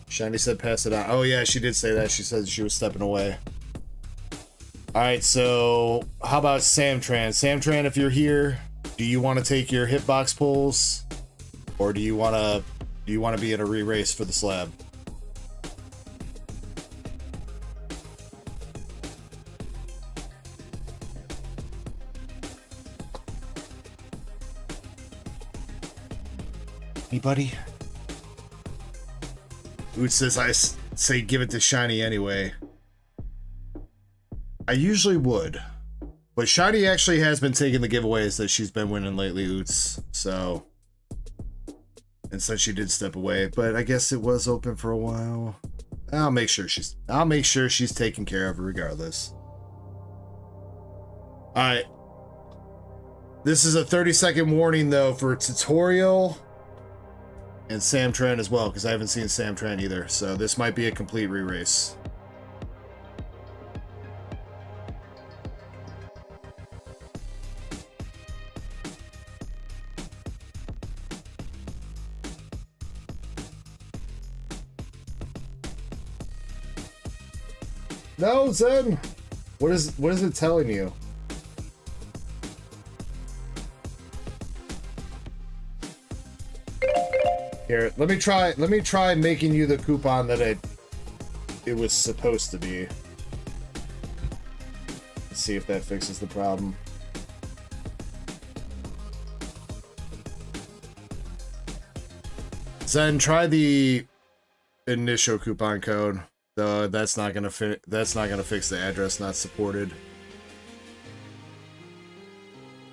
Shiny said pass it on. Oh yeah, she did say that. She said she was stepping away. Alright, so how about Samtran? Samtran, if you're here, do you want to take your hitbox pulls? Or do you want to be in a re-race for the slab? Anybody? Oot says I say give it to Shiny anyway. I usually would, but Shiny actually has been taking the giveaways that she's been winning lately, Oots. So, and since she did step away, but I guess it was open for a while. I'll make sure she's taken care of regardless. All right. This is a 30-second warning though for Tutorial and Samtran as well, because I haven't seen Samtran either. So this might be a complete re-race. No, Zen. What is it telling you? Here, let me try making you the coupon that it was supposed to be. Let's see if that fixes the problem. Zen, try the initial coupon code. Though that's not gonna fit. That's not gonna fix the address not supported.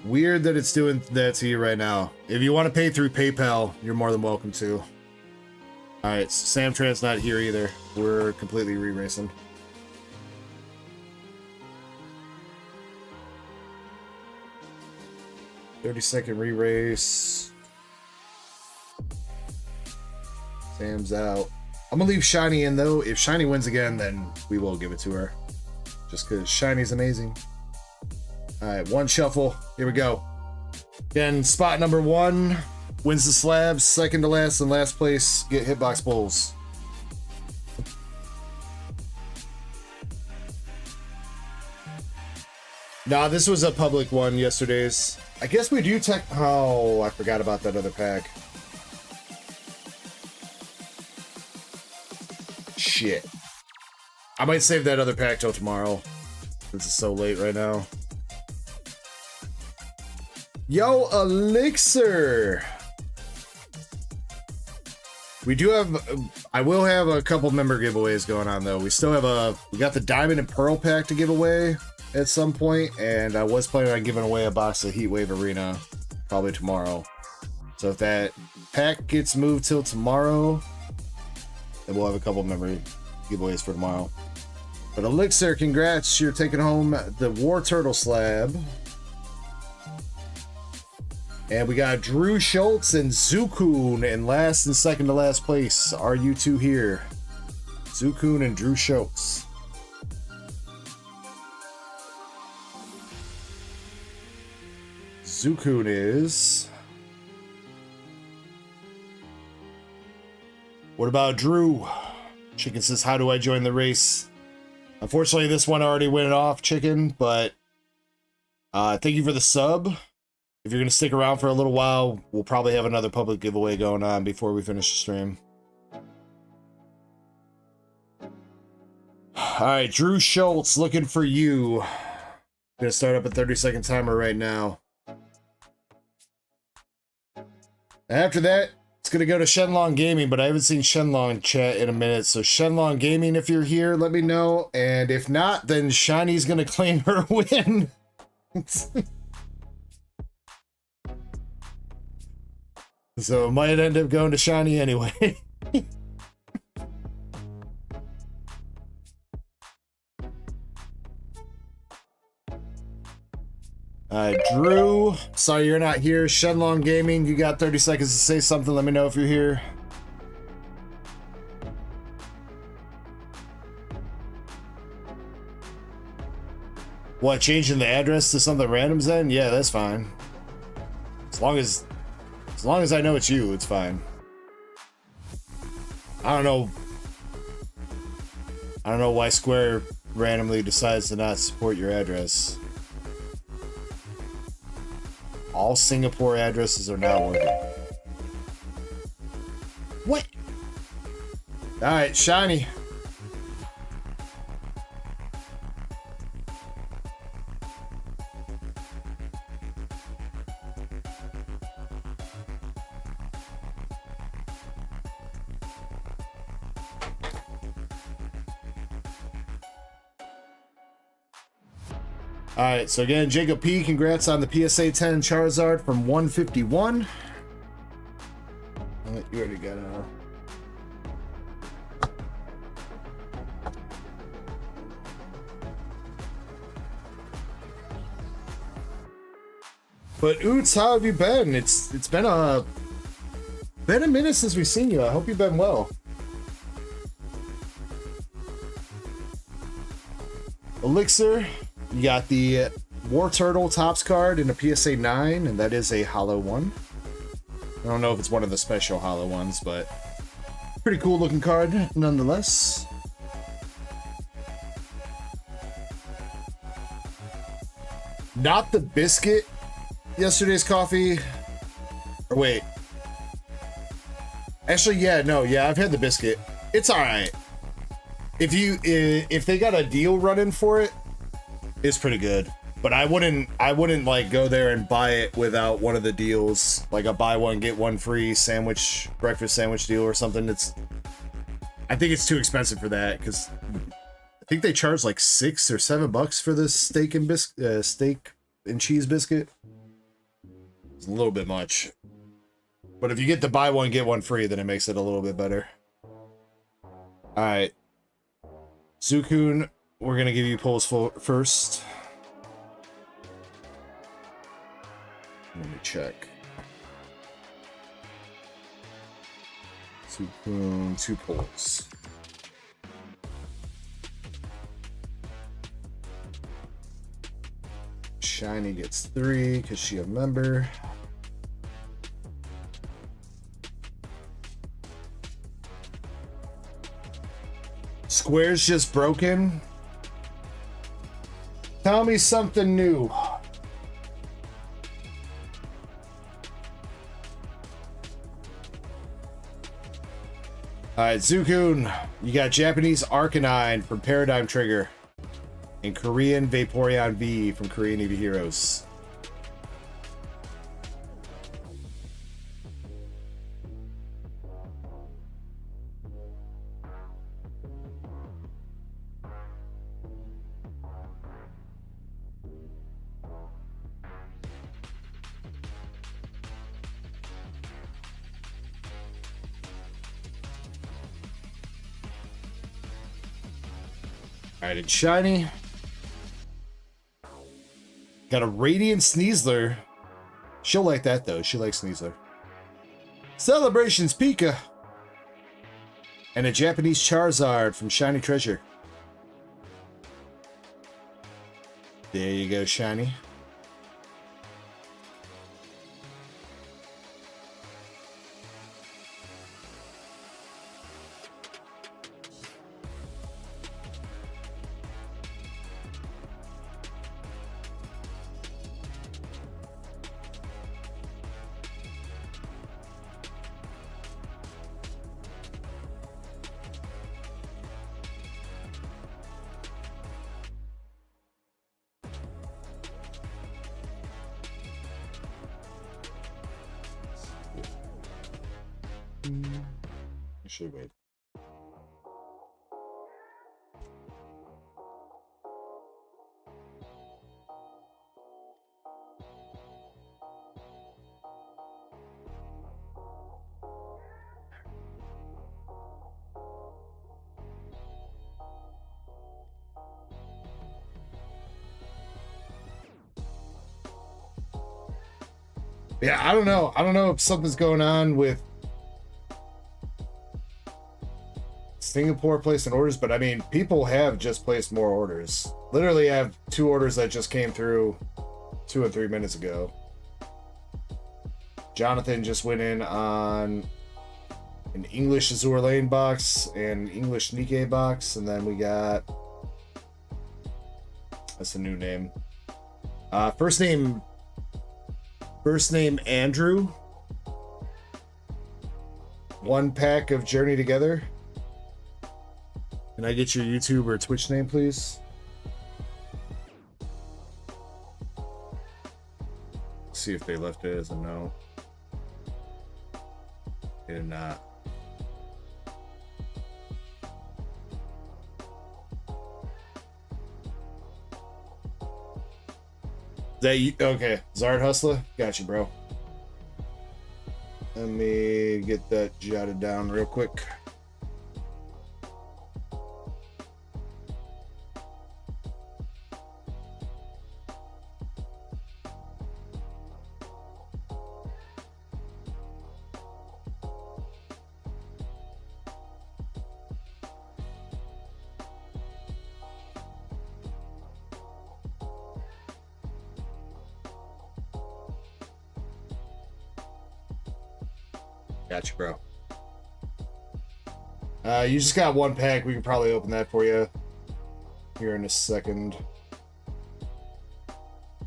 Weird that it's doing that to you right now. If you want to pay through PayPal, you're more than welcome to. Alright, Samtran's not here either. We're completely re-racing. "30-second re-race. Sam's out. I'm gonna leave Shiny in though. If Shiny wins again, then we will give it to her. Just because Shiny's amazing. Alright, one shuffle. Here we go. Again, spot number 1 wins the slabs. Second to last and last place get hitbox pulls. Nah, this was a public one yesterday's. I guess we do tech. Oh, I forgot about that other pack. Shit. I might save that other pack till tomorrow. This is so late right now. Yo, Elixir! We do have, I will have a couple member giveaways going on though. We still have we got the Diamond and Pearl pack to give away at some point, and I was planning on giving away a box of Heatwave Arena probably tomorrow. So if that pack gets moved till tomorrow, then we'll have a couple member giveaways for tomorrow. But Elixir, congrats, you're taking home the War Turtle slab. And we got Drew Schultz and Zukun in last and second to last place. Are you two here? Zukun and Drew Schultz. Zukun is... What about Drew? Chicken says, how do I join the race? Unfortunately, this one already went off, Chicken, but thank you for the sub. If you're going to stick around for a little while, we'll probably have another public giveaway going on before we finish the stream. Alright, Drew Schultz, looking for you. I'm going to start up a 30-second timer right now. After that, it's going to go to Shenlong Gaming, but I haven't seen Shenlong chat in a minute. So Shenlong Gaming, if you're here, let me know. And if not, then Shiny's going to claim her win. So it might end up going to Shiny anyway. Alright, Drew. Sorry you're not here. Shenlong Gaming, you got 30 seconds to say something. Let me know if you're here. What, changing the address to something random then? Yeah, that's fine. As long as I know it's you, it's fine. I don't know why Square randomly decides to not support your address. All Singapore addresses are now working. What? Alright, Shiny. Alright, so again, Jacob P, congrats on the PSA 10 Charizard from 151. You already got But Oots, how have you been? It's been a minute since we've seen you. I hope you've been well. Elixir, you got the War Turtle Topps card in a PSA 9, and that is a hollow one. I don't know if it's one of the special hollow ones, but pretty cool looking card nonetheless. Not the biscuit. Yesterday's coffee. Or wait. Actually, yeah, no, yeah, I've had the biscuit. It's alright. If they got a deal running for it, it's pretty good. But I wouldn't like go there and buy it without one of the deals, like a buy one get one free sandwich, breakfast sandwich deal or something. I think it's too expensive for that, because I think they charge like $6 or $7 for this steak and cheese biscuit. It's a little bit much. But if you get the buy one get one free, then it makes it a little bit better. All right, Zukun, we're gonna give you polls first. Let me check. Zukun, 2 polls. Shiny gets 3 because she a member. Square's just broken. Tell me something new. Alright, Zukun, you got Japanese Arcanine from Paradigm Trigger and Korean Vaporeon V from Korean Eevee Heroes. Alright, it's shiny. Got a Radiant Sneasler. She'll like that though. She likes Sneasler. Celebrations Pika. And a Japanese Charizard from Shiny Treasure. There you go, Shiny. Should wait. Yeah, I don't know. I don't know if something's going on with Singapore placing orders, but I mean, people have just placed more orders. Literally, I have 2 orders that just came through 2 and 3 minutes ago. Jonathan just went in on an English Azure Lane box and English Nikkei box, and then we got, that's a new name. First name Andrew. 1 pack of Journey Together. Can I get your YouTube or Twitch name, please? See if they left it as a no. They did not. Is that you? Okay, Zard Hustler. Got you, bro. Let me get that jotted down real quick. Gotcha, bro. You just got 1 pack. We can probably open that for you here in a second.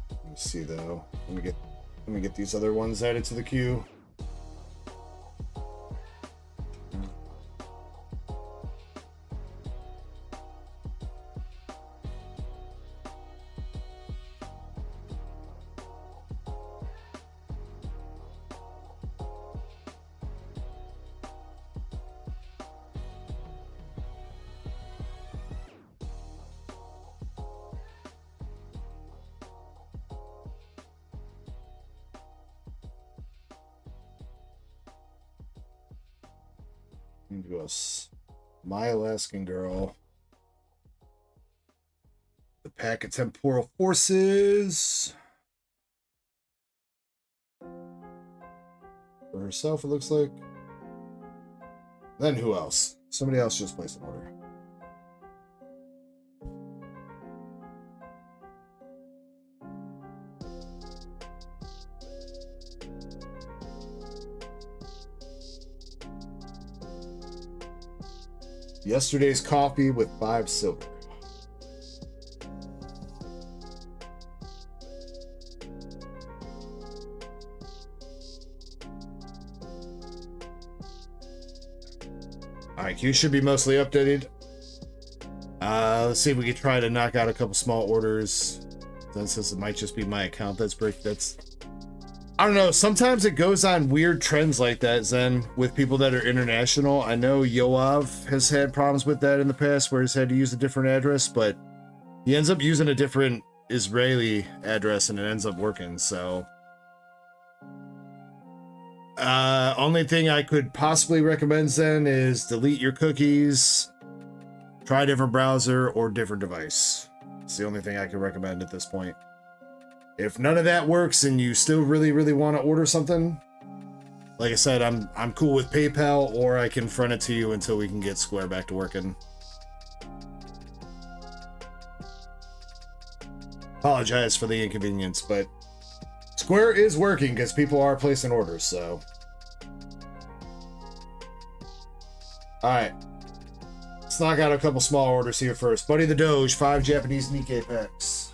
Let me see though. Let me get these other ones added to the queue. Into us, My Alaskan Girl, the pack of Temporal Forces for herself, it looks like. Then who else? Somebody else just placed an order. Yesterday's coffee with 5 silver. Alright, queue should be mostly updated. Let's see if we can try to knock out a couple small orders. Since it might just be my account that's I don't know, sometimes it goes on weird trends like that, Zen, with people that are international. I know Yoav has had problems with that in the past where he's had to use a different address, but he ends up using a different Israeli address and it ends up working, so... only thing I could possibly recommend, Zen, is delete your cookies, try a different browser or different device. It's the only thing I could recommend at this point. If none of that works and you still really want to order something, like I said, I'm cool with PayPal, or I can front it to you until we can get Square back to working. Apologize for the inconvenience, but Square is working because people are placing orders, so. Alright. Let's knock out a couple small orders here first. Buddy the Doge, 5 Japanese Nikkei packs.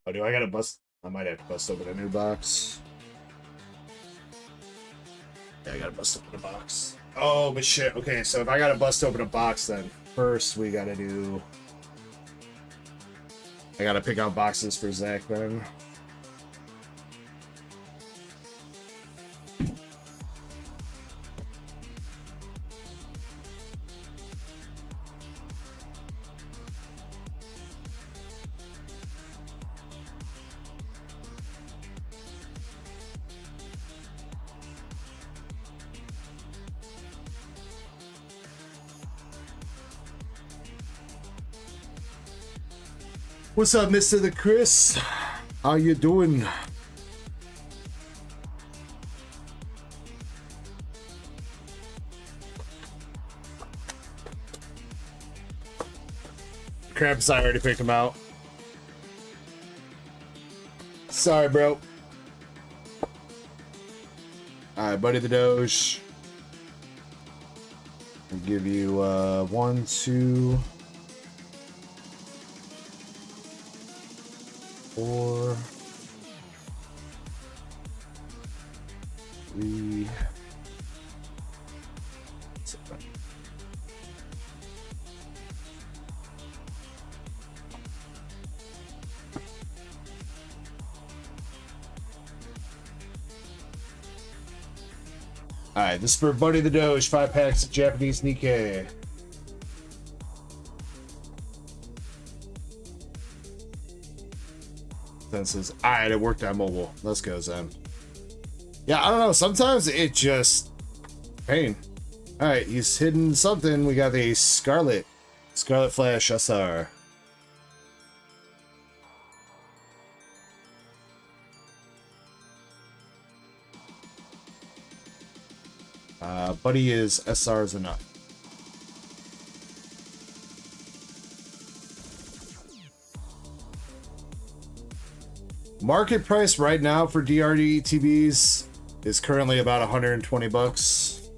Oh, do I gotta bust? I might have to bust open a new box. Yeah, I gotta bust open a box. Oh, but shit. Okay, so if I gotta bust open a box, then first we gotta do... I gotta pick out boxes for Zach, then. What's up, Mr. the Chris? How you doing? Crap, I already picked him out. Sorry, bro. Alright, Buddy the Doge. I'll give you 1, 2... 4, 3, 7. Alright, this is for Buddy the Doge, 5 packs of Japanese Nikkei. Says, alright, it worked on mobile. Let's go, Zen. Yeah, I don't know. Sometimes it just pain. Alright, he's hidden something. We got a Scarlet Flash SR. Buddy is SR's enough. Market price right now for DRD TVs is currently about 120 bucks.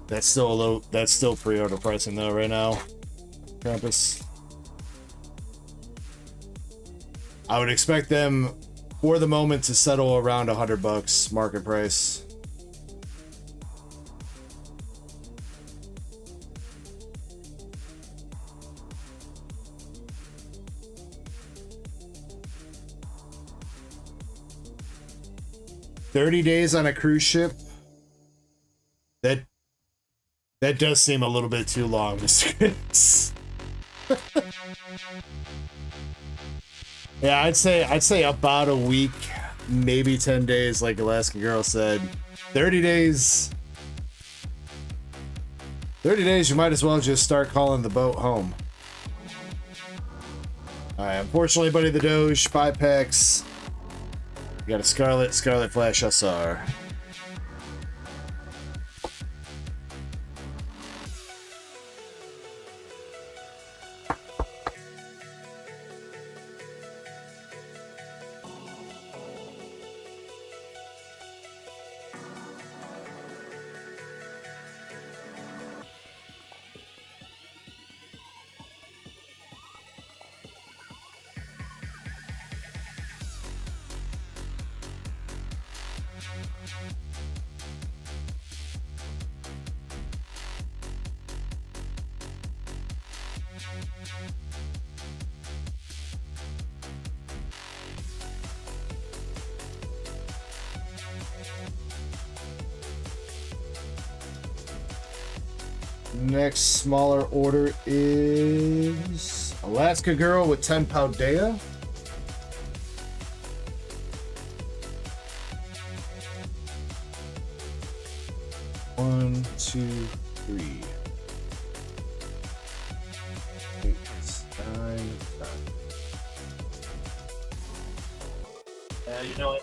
That's still a low. That's still pre-order pricing though right now. Campus. I would expect them for the moment to settle around 100 bucks market price. $30 days on a cruise ship. That does seem a little bit too long, Mr. Chris. Yeah, I'd say about a week, maybe 10 days, like Alaska Girl said. 30 days. 30 days, you might as well just start calling the boat home. Alright, unfortunately, Buddy the Doge, 5 packs. You got a Scarlet Flash SR. Next smaller order is Alaska Girl with 10 Paldea. One, two, three. 8, 9, 10. You know what?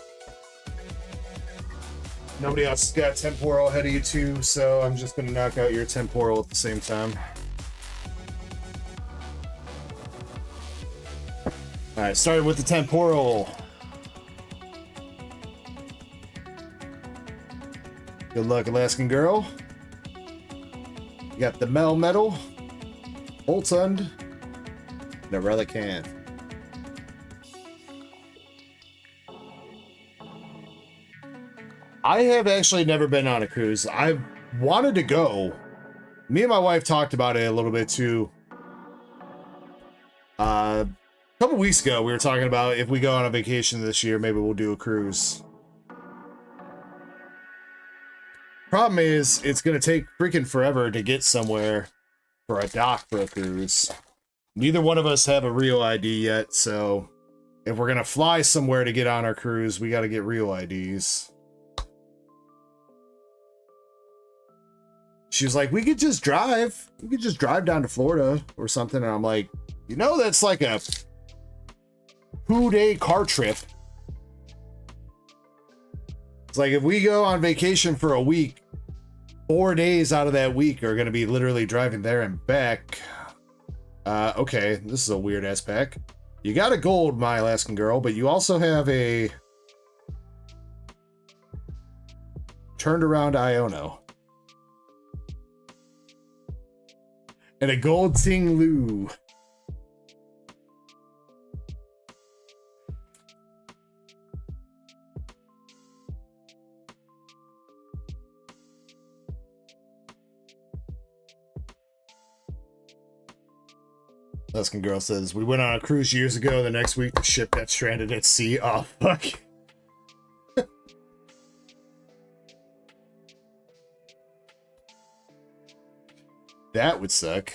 Nobody else has got temporal ahead of you too, so I'm just gonna knock out your temporal at the same time. Alright, starting with the temporal. Good luck, Alaskan Girl. You got the Mel Metal, Voltund, and a Relicanth. I have actually never been on a cruise. I wanted to go. Me and my wife talked about it a little bit too. A couple weeks ago, we were talking about if we go on a vacation this year, maybe we'll do a cruise. Problem is, it's going to take freaking forever to get somewhere for a dock for a cruise. Neither one of us have a real ID yet, so if we're going to fly somewhere to get on our cruise, we got to get real IDs. She was like, we could just drive. We could just drive down to Florida or something. And I'm like, you know, that's like a 2-day car trip. It's like if we go on vacation for a week, 4 days out of that week are going to be literally driving there and back. Okay, this is a weird ass pack. You got a gold, my Alaskan Girl, but you also have a turned around Iono. And a gold Ting Lu. Alaskan Girl says, we went on a cruise years ago. The next week, the ship got stranded at sea. Oh, fuck. That would suck.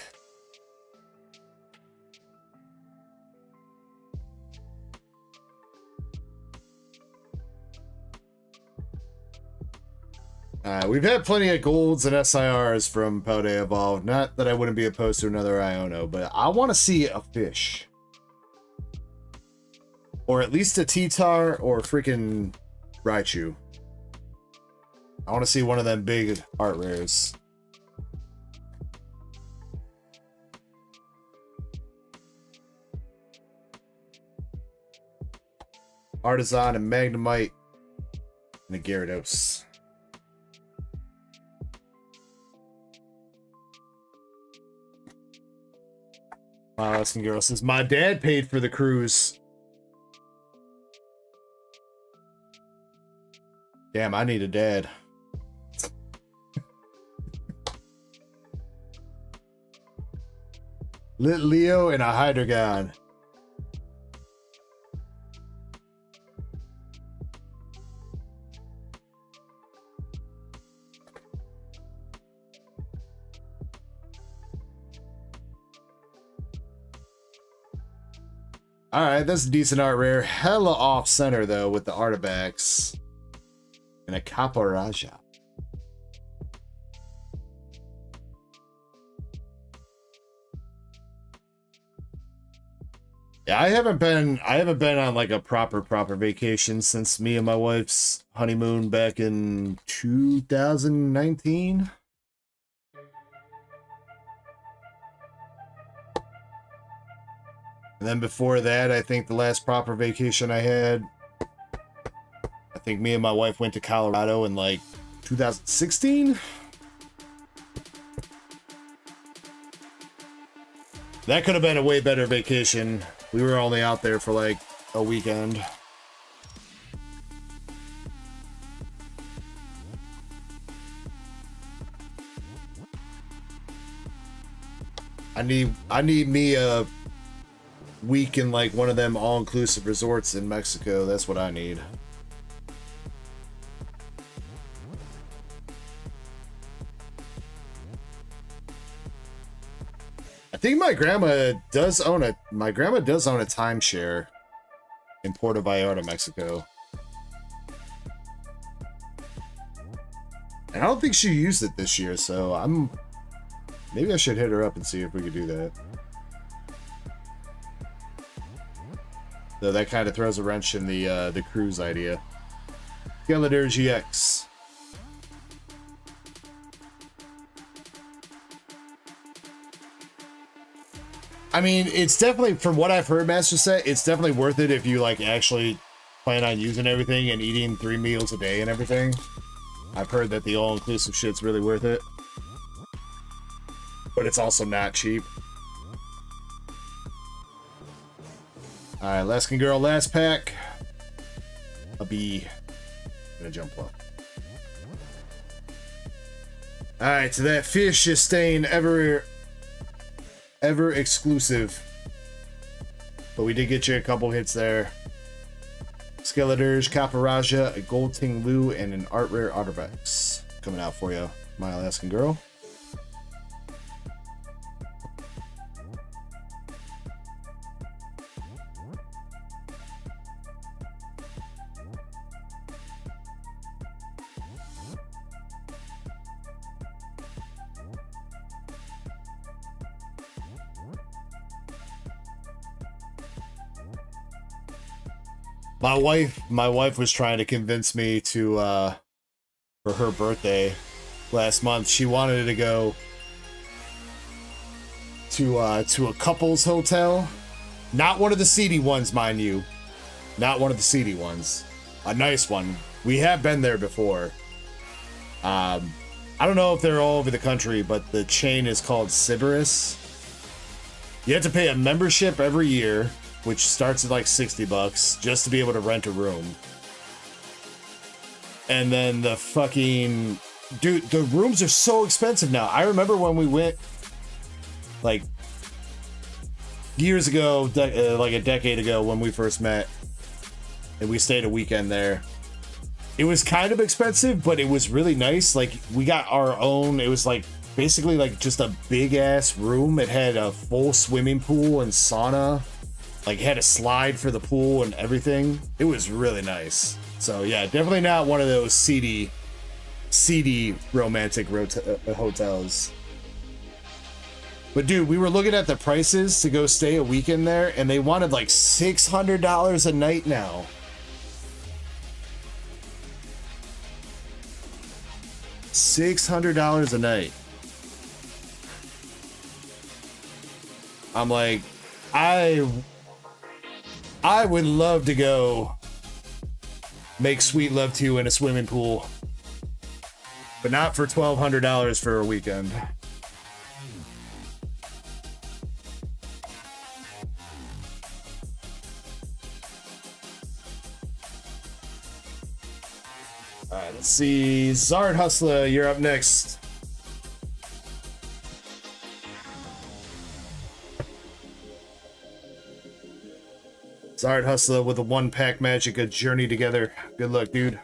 We've had plenty of golds and SIRs from Paldea Evolved. Not that I wouldn't be opposed to another Iono, but I want to see a fish. Or at least a T-Tar or freaking Raichu. I want to see one of them big art rares. Artisan and Magnemite and a Gyarados. Alaskan Girl says, my dad paid for the cruise. Damn, I need a dad. Lit Leo and a Hydreigon. Alright, that's a decent art rare. Hella off center though with the artifacts. And a Caparaja. Yeah, I haven't been on like a proper vacation since me and my wife's honeymoon back in 2019. And then before that, I think the last proper vacation I had, I think me and my wife went to Colorado in like 2016. That could have been a way better vacation. We were only out there for like a weekend. I need me a week in like one of them all-inclusive resorts in Mexico. That's what I need. think my grandma does own a timeshare in Puerto Vallarta, Mexico. And I don't think she used it this year, so maybe I should hit her up and see if we could do that. Though that kind of throws a wrench in the cruise idea. Skeletor GX. I mean, it's definitely, from what I've heard, Master Set, it's definitely worth it if you like actually plan on using everything and eating 3 meals a day and everything. I've heard that the all-inclusive shit's really worth it. But it's also not cheap. Alright, Alaskan Girl, last pack. A B. I'm gonna jump up. Alright, so that fish is staying ever exclusive. But we did get you a couple hits there. Skeletors, Caparaja, a Gold Ting Lu, and an Art Rare Otterbox coming out for you, my Alaskan Girl. My wife was trying to convince me to for her birthday last month. She wanted to go to a couples hotel, not one of the seedy ones, mind you, not one of the seedy ones, a nice one. We have been there before. I don't know if they're all over the country, but the chain is called Sybaris. You have to pay a membership every year, which starts at like $60 just to be able to rent a room. And then the fucking... Dude, the rooms are so expensive now. I remember when we went, like, years ago, like a decade ago when we first met, and we stayed a weekend there. It was kind of expensive, but it was really nice. Like, we got our own, it was like, basically like just a big-ass room. It had a full swimming pool and sauna. Like, it had a slide for the pool and everything. It was really nice. So, yeah, definitely not one of those seedy romantic hotels. But, dude, we were looking at the prices to go stay a weekend there, and they wanted, like, $600 a night now. $600 a night. I'm like, I would love to go make sweet love to you in a swimming pool, but not for $1,200 for a weekend. All right, let's see. Zard Hustler, you're up next. Zard Hustler with a 1-pack magic, a journey together. Good luck, dude.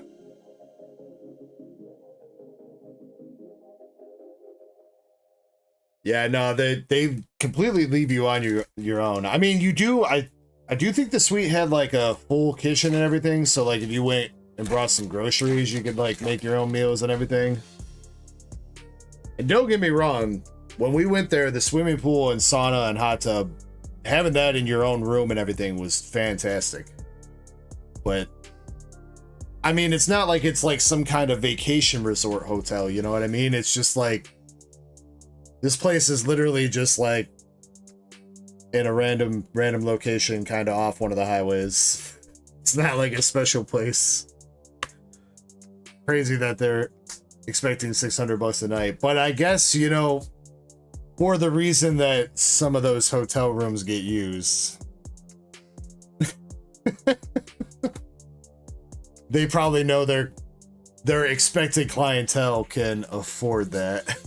Yeah, no, they completely leave you on your own. I mean, you do. I do think the suite had like a full kitchen and everything. So like, if you went and brought some groceries, you could like make your own meals and everything. And don't get me wrong, when we went there, the swimming pool and sauna and hot tub, having that in your own room and everything was fantastic. But I mean, it's not like it's like some kind of vacation resort hotel, you know what I mean? It's just like, this place is literally just like in a random location, kind of off one of the highways. It's not like a special place. Crazy that they're expecting $600 a night, but I guess, you know, for the reason that some of those hotel rooms get used. They probably know their expected clientele can afford that.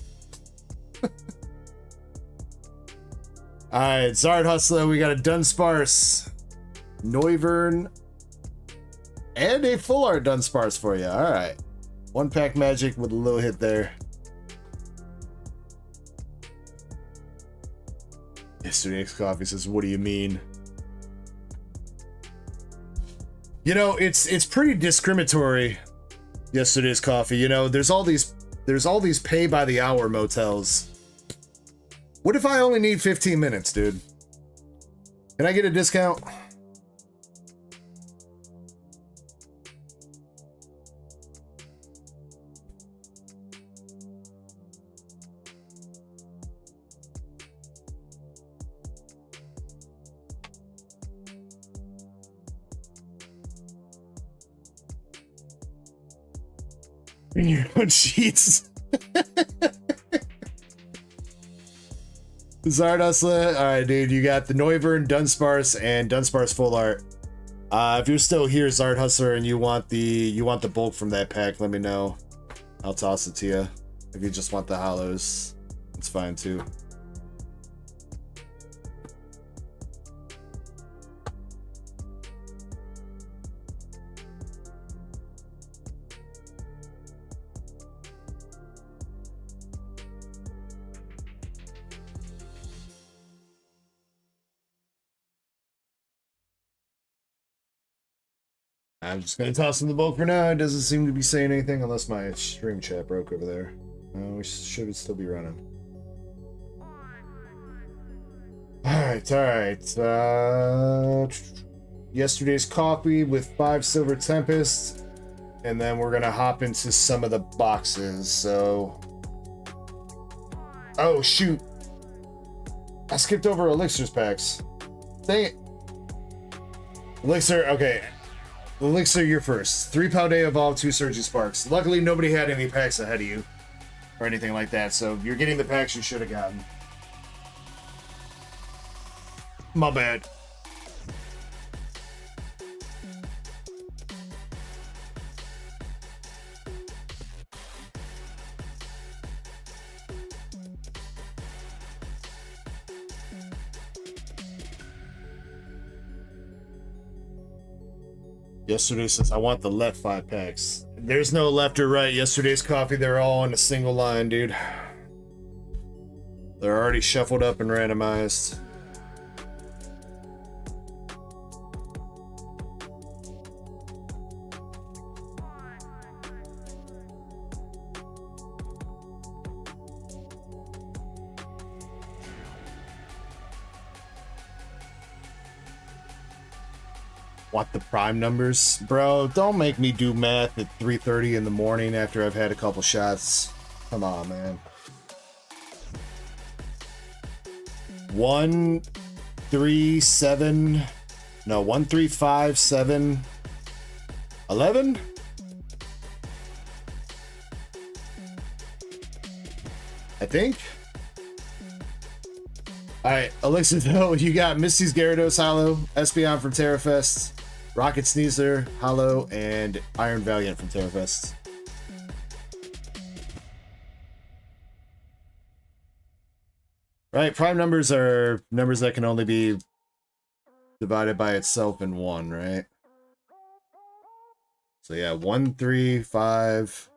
Alright, Zard Hustler, we got a Dunsparce, Noivern, and a full art Dunsparce for you. Alright. 1-pack magic with a little hit there. Yesterday's coffee says, what do you mean? You know, it's pretty discriminatory. Yesterday's coffee. You know, there's all these pay by the hour motels. What if I only need 15 minutes, dude? Can I get a discount? Your own sheets. Zard Hustler. Alright, dude. You got the Noivern, Dunsparce, and Dunsparce full art. If you're still here, Zard Hustler, and you want the bulk from that pack, let me know. I'll toss it to you. If you just want the hollows, it's fine too. I'm just gonna toss in the bulk for now. It doesn't seem to be saying anything unless my stream chat broke over there. We should still be running. Alright. Yesterday's coffee with 5 Silver Tempests. And then we're gonna hop into some of the boxes, so... Oh, shoot! I skipped over Elixirs packs. Dang it! Elixir, okay. Elixir, you're first. 3 Paldea Evolve, 2 Surging Sparks. Luckily, nobody had any packs ahead of you. Or anything like that, so you're getting the packs you should have gotten. My bad. Yesterday says, I want the left 5 packs. There's no left or right. Yesterday's coffee, they're all on a single line, dude. They're already shuffled up and randomized. Want the prime numbers? Bro, don't make me do math at 3:30 in the morning after I've had a couple shots. Come on, man. 1, 3, 7. No, 1, 3, 5, 7, 11? I think. Alright, Elixir, though, you got Misty's Gyarados Hollow, Espeon from Terrafest, Rocket Sneasler Hollow, and Iron Valiant from Terrafest. Right, prime numbers are numbers that can only be divided by itself in 1, right? So yeah, 1, 3, 5,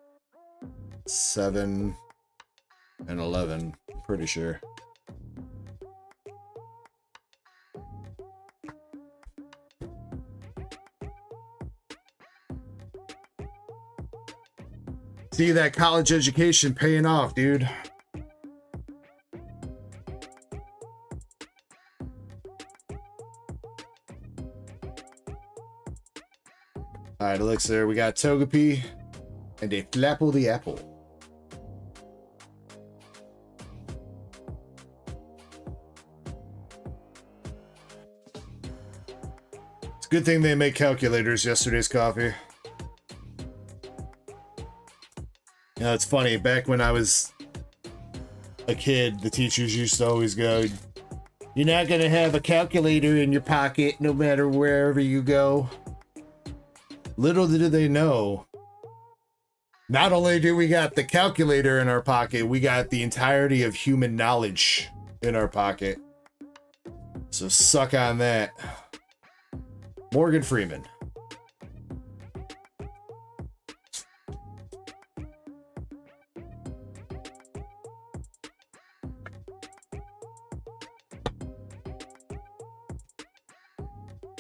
7, and 11, I'm pretty sure. See that college education paying off, dude. Alright, Elixir, we got Togepi and a Flapple the Apple. It's a good thing they make calculators. Yesterday's coffee. You know, it's funny, back when I was a kid, the teachers used to always go, you're not going to have a calculator in your pocket no matter wherever you go. Little did they know, not only do we got the calculator in our pocket, we got the entirety of human knowledge in our pocket. So suck on that. Morgan Freeman.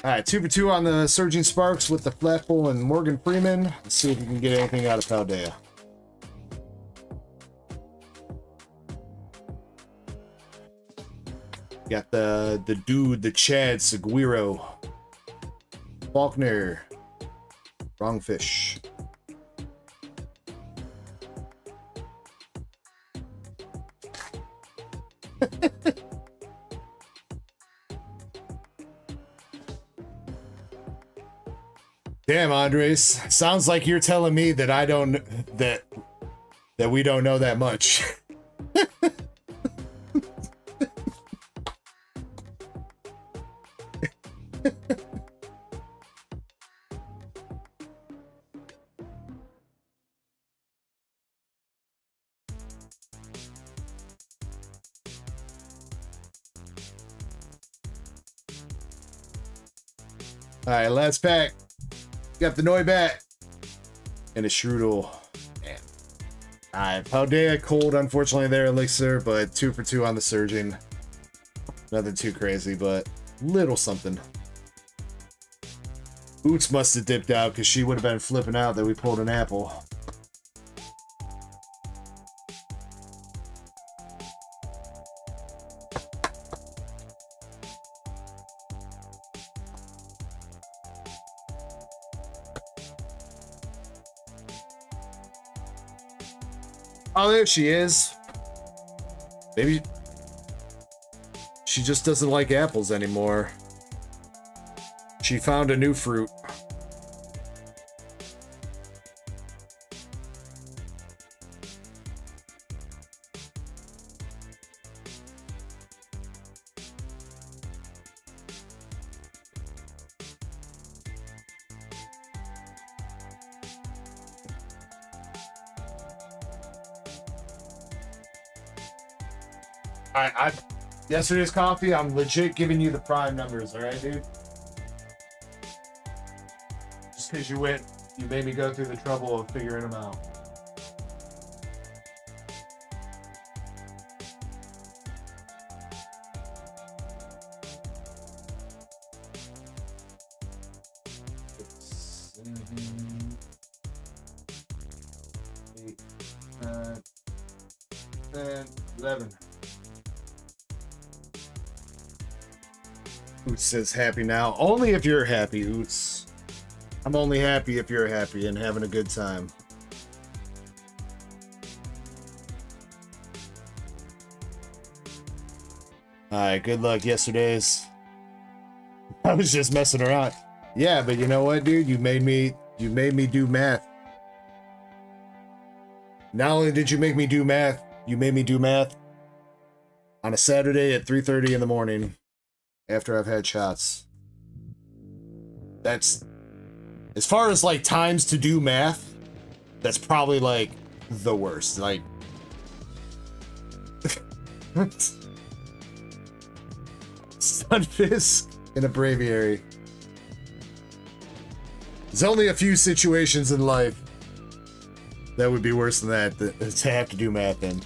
All right, 2 for 2 on the Surging Sparks with the Flatbull and Morgan Freeman. Let's see if we can get anything out of Paldea. Got the dude, the Chad Seguiro. Faulkner. Wrong fish. Damn, Andres. Sounds like you're telling me that I don't that we don't know that much. All right, last pack. Got the Noibat and a Strudel. Man. All right, Paldea cold, unfortunately, there, Elixir, but 2 for 2 on the Surging. Nothing too crazy, but little something. Oots must have dipped out because she would have been flipping out that we pulled an apple. Oh, there she is. Maybe she just doesn't like apples anymore. She found a new fruit. Yesterday's coffee, I'm legit giving you the prime numbers, all right, dude? Just because you made me go through the trouble of figuring them out. Seven, 8, 9, 10, 11. Oots says happy now. Only if you're happy, Oots. I'm only happy if you're happy and having a good time. Alright, good luck yesterday's. I was just messing around. Yeah, but you know what, dude? You made me do math. Not only did you make me do math, you made me do math on a Saturday at 3:30 in the morning. After I've had shots. That's, as far as like times to do math, that's probably like the worst. Like Sunfisk in a Braviary. There's only a few situations in life that would be worse than that to have to do math in.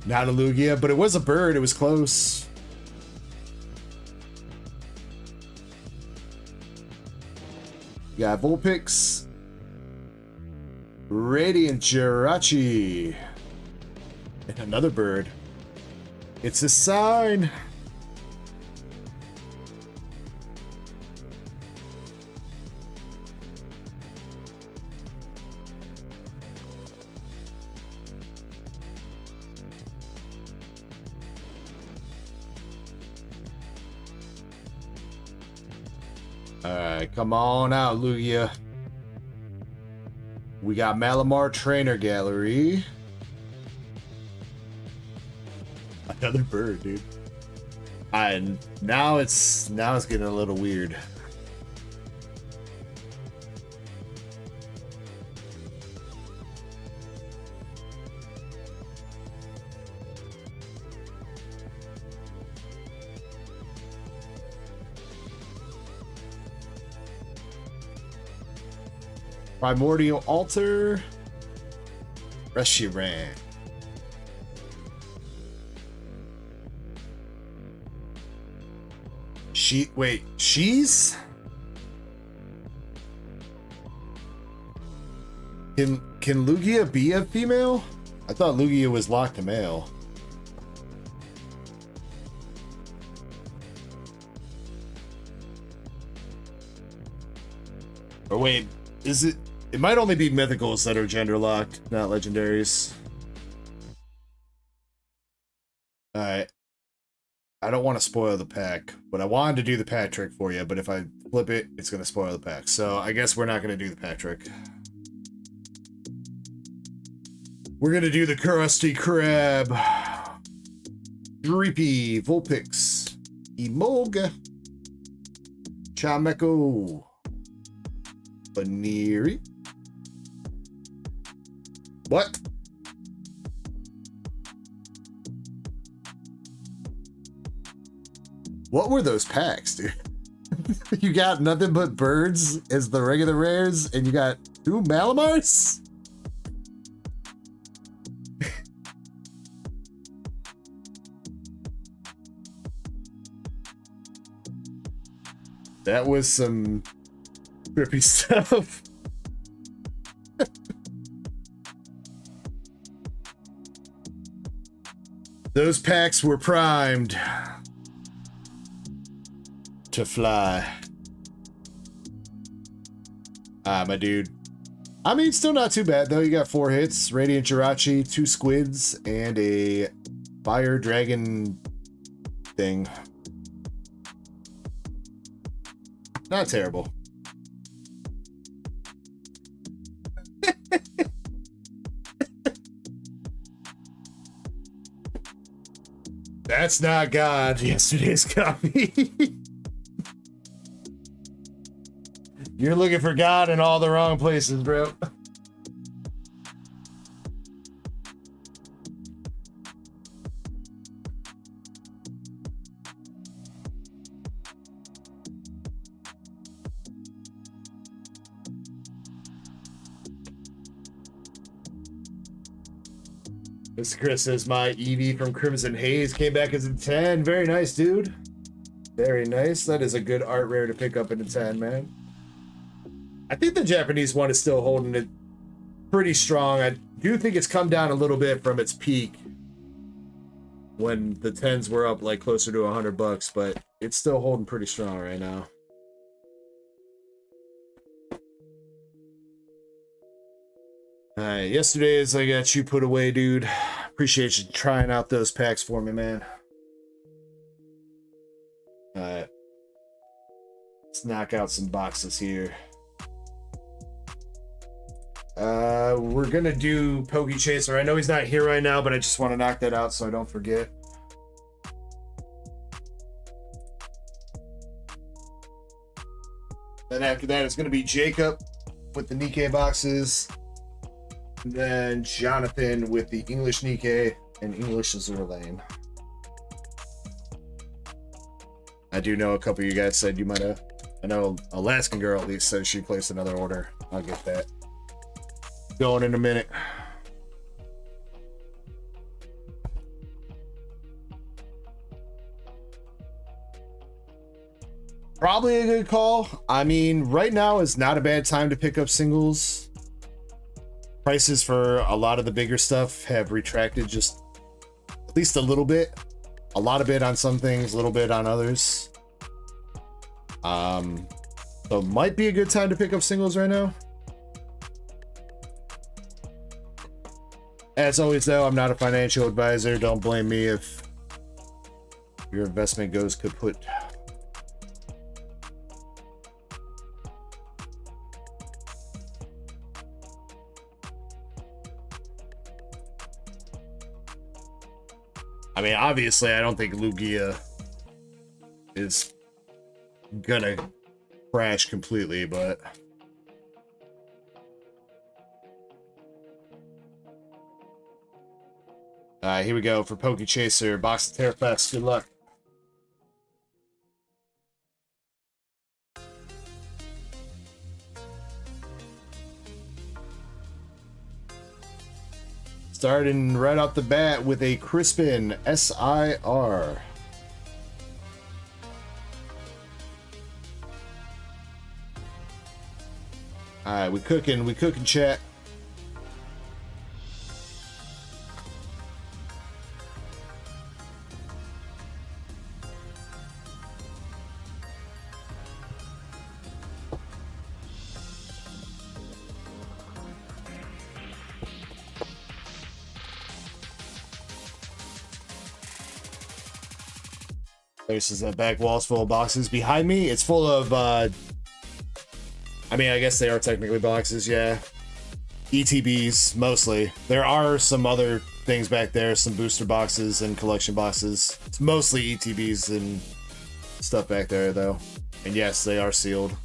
Not a Lugia, but it was a bird. It was close. You got Vulpix. Radiant Jirachi. And another bird. It's a sign. Alright, come on out, Lugia. We got Malamar Trainer Gallery. Another bird, dude. And now it's getting a little weird. Primordial Altar. Reshiram. She's? Can Lugia be a female? I thought Lugia was locked to male. Or wait, is it? It might only be mythicals that are gender locked, not legendaries. Alright. I don't want to spoil the pack, but I wanted to do the pack trick for you, but if I flip it, it's going to spoil the pack. So I guess we're not going to do the pack trick. We're going to do the Krusty Krab, Dreepy, Vulpix, Emolga, Chameko, Baniri. What? What were those packs, dude? You got nothing but birds as the regular rares, and you got 2 Malamars? That was some trippy stuff. Those packs were primed to fly. Ah, my dude. I mean, still not too bad, though. You got 4 hits, Radiant Jirachi, 2 squids, and a fire dragon thing. Not terrible. That's not God. Yesterday's copy. You're looking for God in all the wrong places, bro. Mr. Chris says my Eevee from Crimson Haze came back as a 10. Very nice, dude. Very nice. That is a good art rare to pick up in a 10, man. I think the Japanese one is still holding it pretty strong. I do think it's come down a little bit from its peak when the 10s were up like closer to $100, but it's still holding pretty strong right now. Alright, yesterday's I got you put away, dude. Appreciate you trying out those packs for me, man. Alright. Let's knock out some boxes here. We're gonna do Pokey Chaser. I know he's not here right now, but I just want to knock that out so I don't forget. Then after that, it's gonna be Jacob with the Nikkei boxes. And then Jonathan with the English Nikkei and English Azure Lane. I do know a couple of you guys said you might have. I know Alaskan Girl at least says she placed another order. I'll get that going in a minute. Probably a good call. I mean, right now is not a bad time to pick up singles. Prices for a lot of the bigger stuff have retracted just at least a little bit. A lot of bit on some things, a little bit on others. So it might be a good time to pick up singles right now. As always, though, I'm not a financial advisor. Don't blame me if your investment goes kaput. I mean, obviously, I don't think Lugia is gonna crash completely, but here we go for Poke Chaser, Box of Terrafest. Good luck. Starting right off the bat with a Crispin SIR. All right, we cooking, chat. There's that back wall's full of boxes. Behind me, it's full of, I mean, I guess they are technically boxes, yeah. ETBs, mostly. There are some other things back there, some booster boxes and collection boxes. It's mostly ETBs and stuff back there, though. And yes, they are sealed.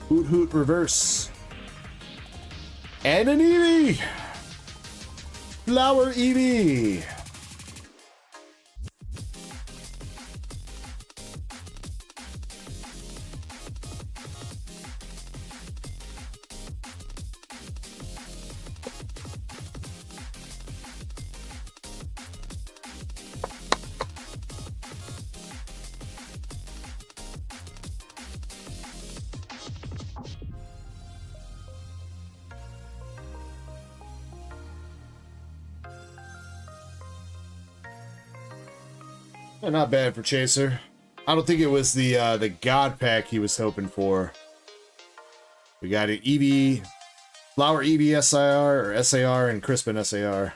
Hoot Hoot Reverse. And an Eevee! Flower Eevee! Not bad for Chaser. I don't think it was the God Pack he was hoping for. We got an Eevee, Flower Eevee SIR or SAR and Crispin SAR.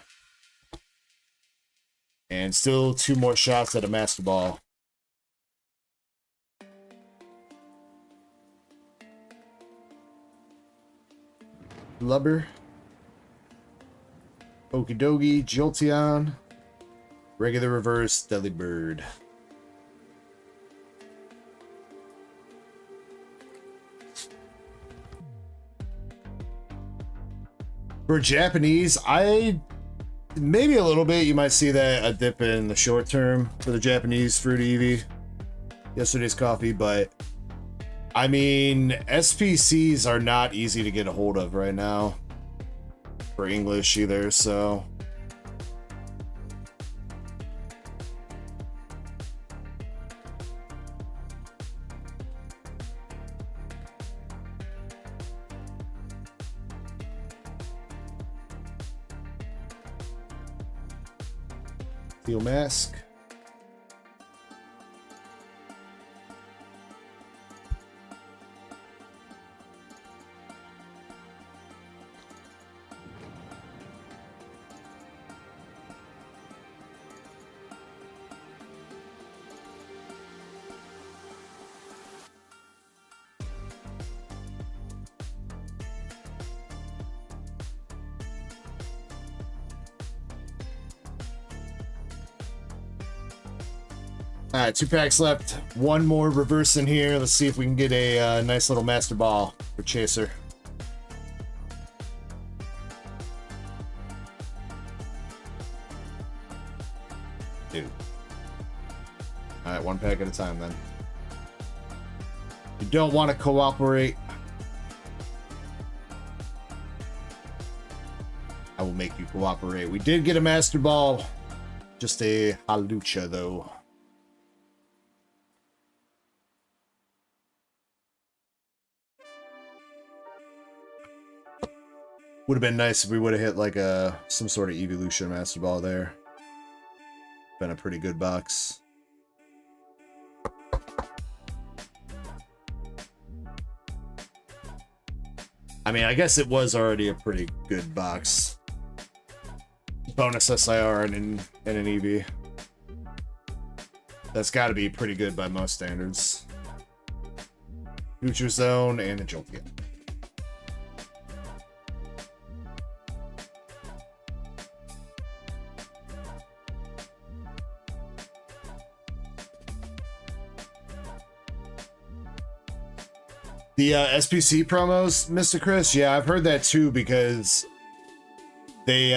And still 2 more shots at a Master Ball. Blubber. Okidogi, Jolteon. Regular reverse, Deadly Bird. For Japanese, maybe a little bit. You might see that a dip in the short term for the Japanese fruit Eevee. Yesterday's coffee, but I mean, SPCs are not easy to get a hold of right now for English either, so. Steel Mask. All right, 2 packs left. 1 more reverse in here. Let's see if we can get a nice little Master Ball for Chaser. Dude. All right, 1 pack at a time then. You don't want to cooperate. I will make you cooperate. We did get a Master Ball. Just a Halucha, though. Would have been nice if we would have hit like some sort of Evolution Master Ball there. Been a pretty good box. I mean, I guess it was already a pretty good box. Bonus SIR and an Eevee. That's got to be pretty good by most standards. Future Zone and a Jolteon. The SPC promos, Mr. Chris, yeah, I've heard that too, because they,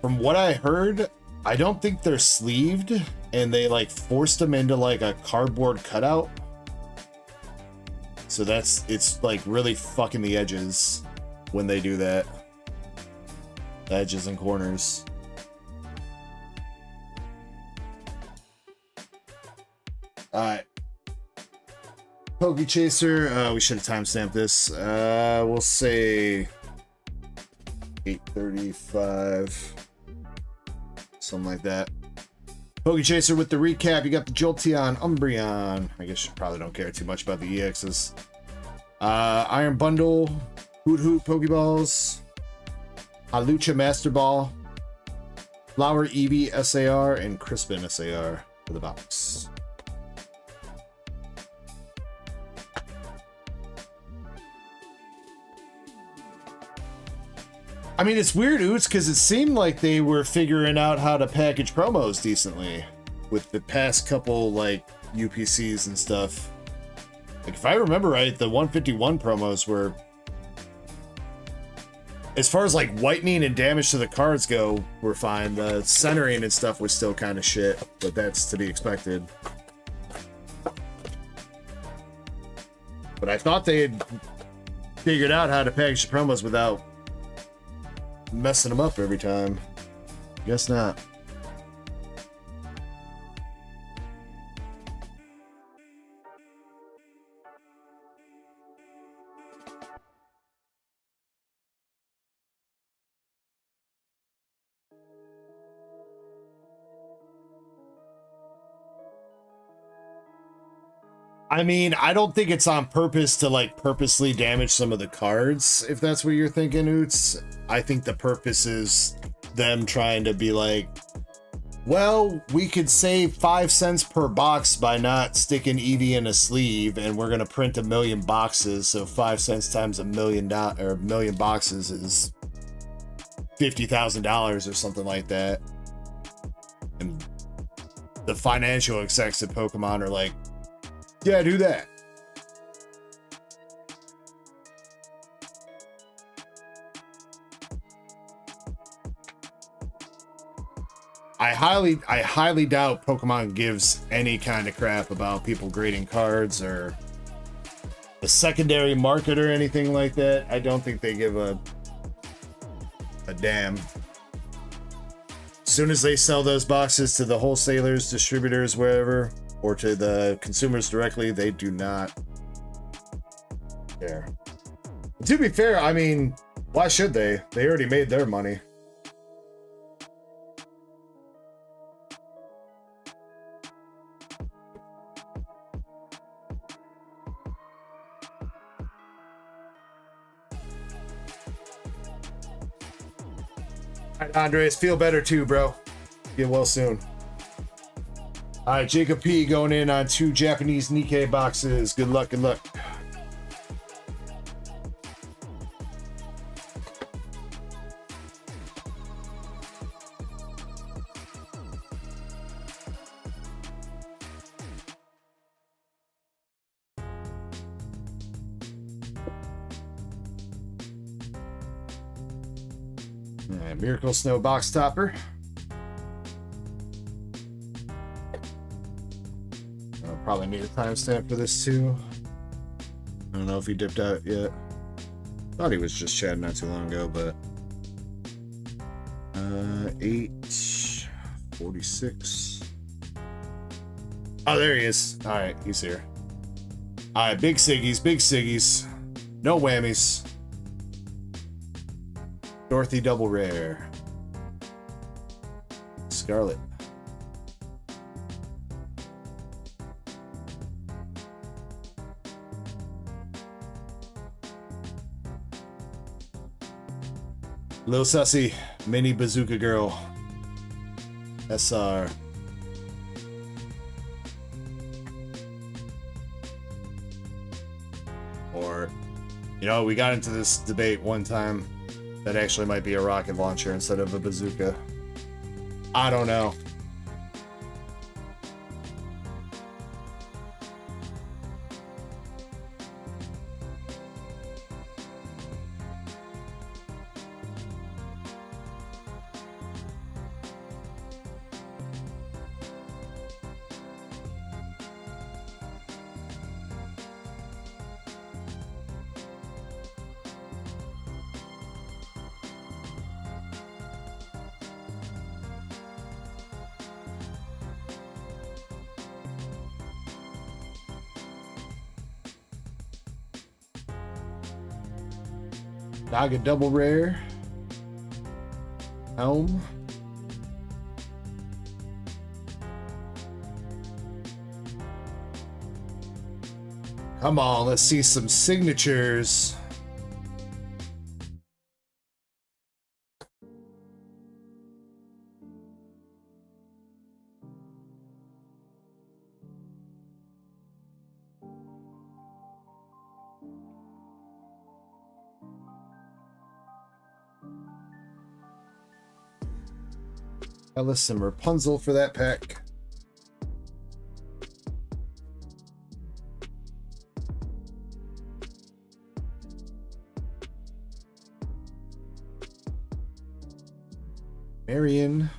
from what I heard, I don't think they're sleeved, and they like forced them into like a cardboard cutout. So it's like really fucking the edges when they do that. The edges and corners. Alright. Poke Chaser. We should have timestamped this. We'll say 8:35, something like that. Poke Chaser with the recap. You got the Jolteon, Umbreon. I guess you probably don't care too much about the EXs. Iron Bundle, Hoot Hoot Pokeballs, Halucha Master Ball, Flower Eevee SAR, and Crispin SAR for the box. I mean, it's weird, Oots, because it seemed like they were figuring out how to package promos decently with the past couple, like, UPCs and stuff. Like, if I remember right, the 151 promos were, as far as, like, whitening and damage to the cards go, were fine. The centering and stuff was still kind of shit, but that's to be expected. But I thought they had figured out how to package the promos without messing them up every time. Guess not. I mean, I don't think it's on purpose to, like, purposely damage some of the cards, if that's what you're thinking, Oots. I think the purpose is them trying to be like, well, we could save 5 cents per box by not sticking Eevee in a sleeve, and we're gonna print 1 million boxes, so 5 cents times $1 million or 1 million boxes is $50,000 or something like that. And the financial execs at Pokemon are like, yeah, do that. I highly doubt Pokemon gives any kind of crap about people grading cards or the secondary market or anything like that. I don't think they give a damn. As soon as they sell those boxes to the wholesalers, distributors, wherever, or to the consumers directly, they do not care. To be fair, I mean, why should they? They already made their money. All right, Andres, feel better too, bro. Get well soon. All right, Jacob P going in on 2 Japanese Nikkei boxes. Good luck, good luck. All right, Miracle Snow box topper. Probably need a timestamp for this too. I don't know if he dipped out yet. Thought he was just chatting not too long ago, but 8:46. Oh, there he is. All right, he's here. All right, big Siggies, big Siggies. No whammies. Dorothy double rare. Scarlet. Lil Sussy, Mini Bazooka Girl, SR. Or, you know, we got into this debate one time that actually might be a rocket launcher instead of a bazooka. I don't know. Naga double rare. Helm. Come on, let's see some signatures. Alice and Rapunzel for that pack. Marion.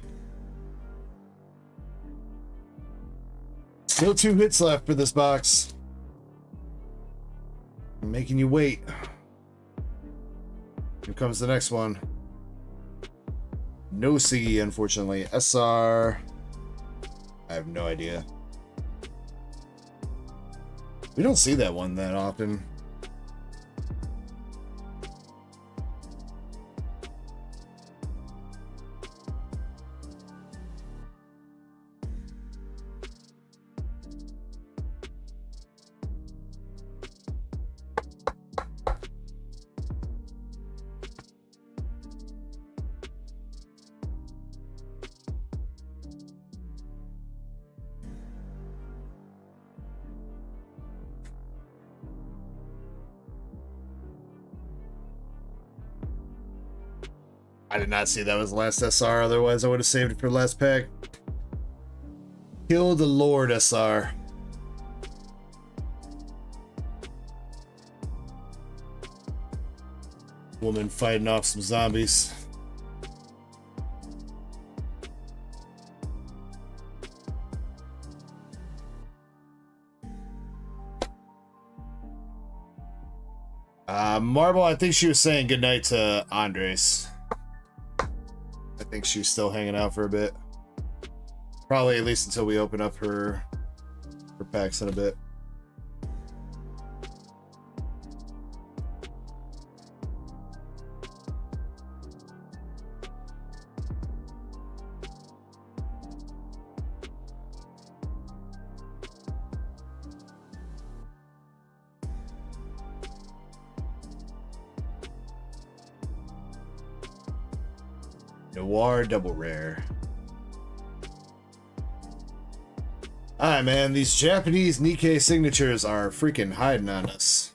Still 2 hits left for this box. I'm making you wait. Here comes the next one. No C, unfortunately. SR. I have no idea. We don't see that one that often. I did not see that was the last SR, otherwise I would have saved it for the last pack. Kill the Lord SR. Woman fighting off some zombies. Marble, I think she was saying goodnight to Andres. I think she's still hanging out for a bit. Probably at least until we open up her packs in a bit. Noir double rare. Alright, man, these Japanese Nikkei signatures are freaking hiding on us.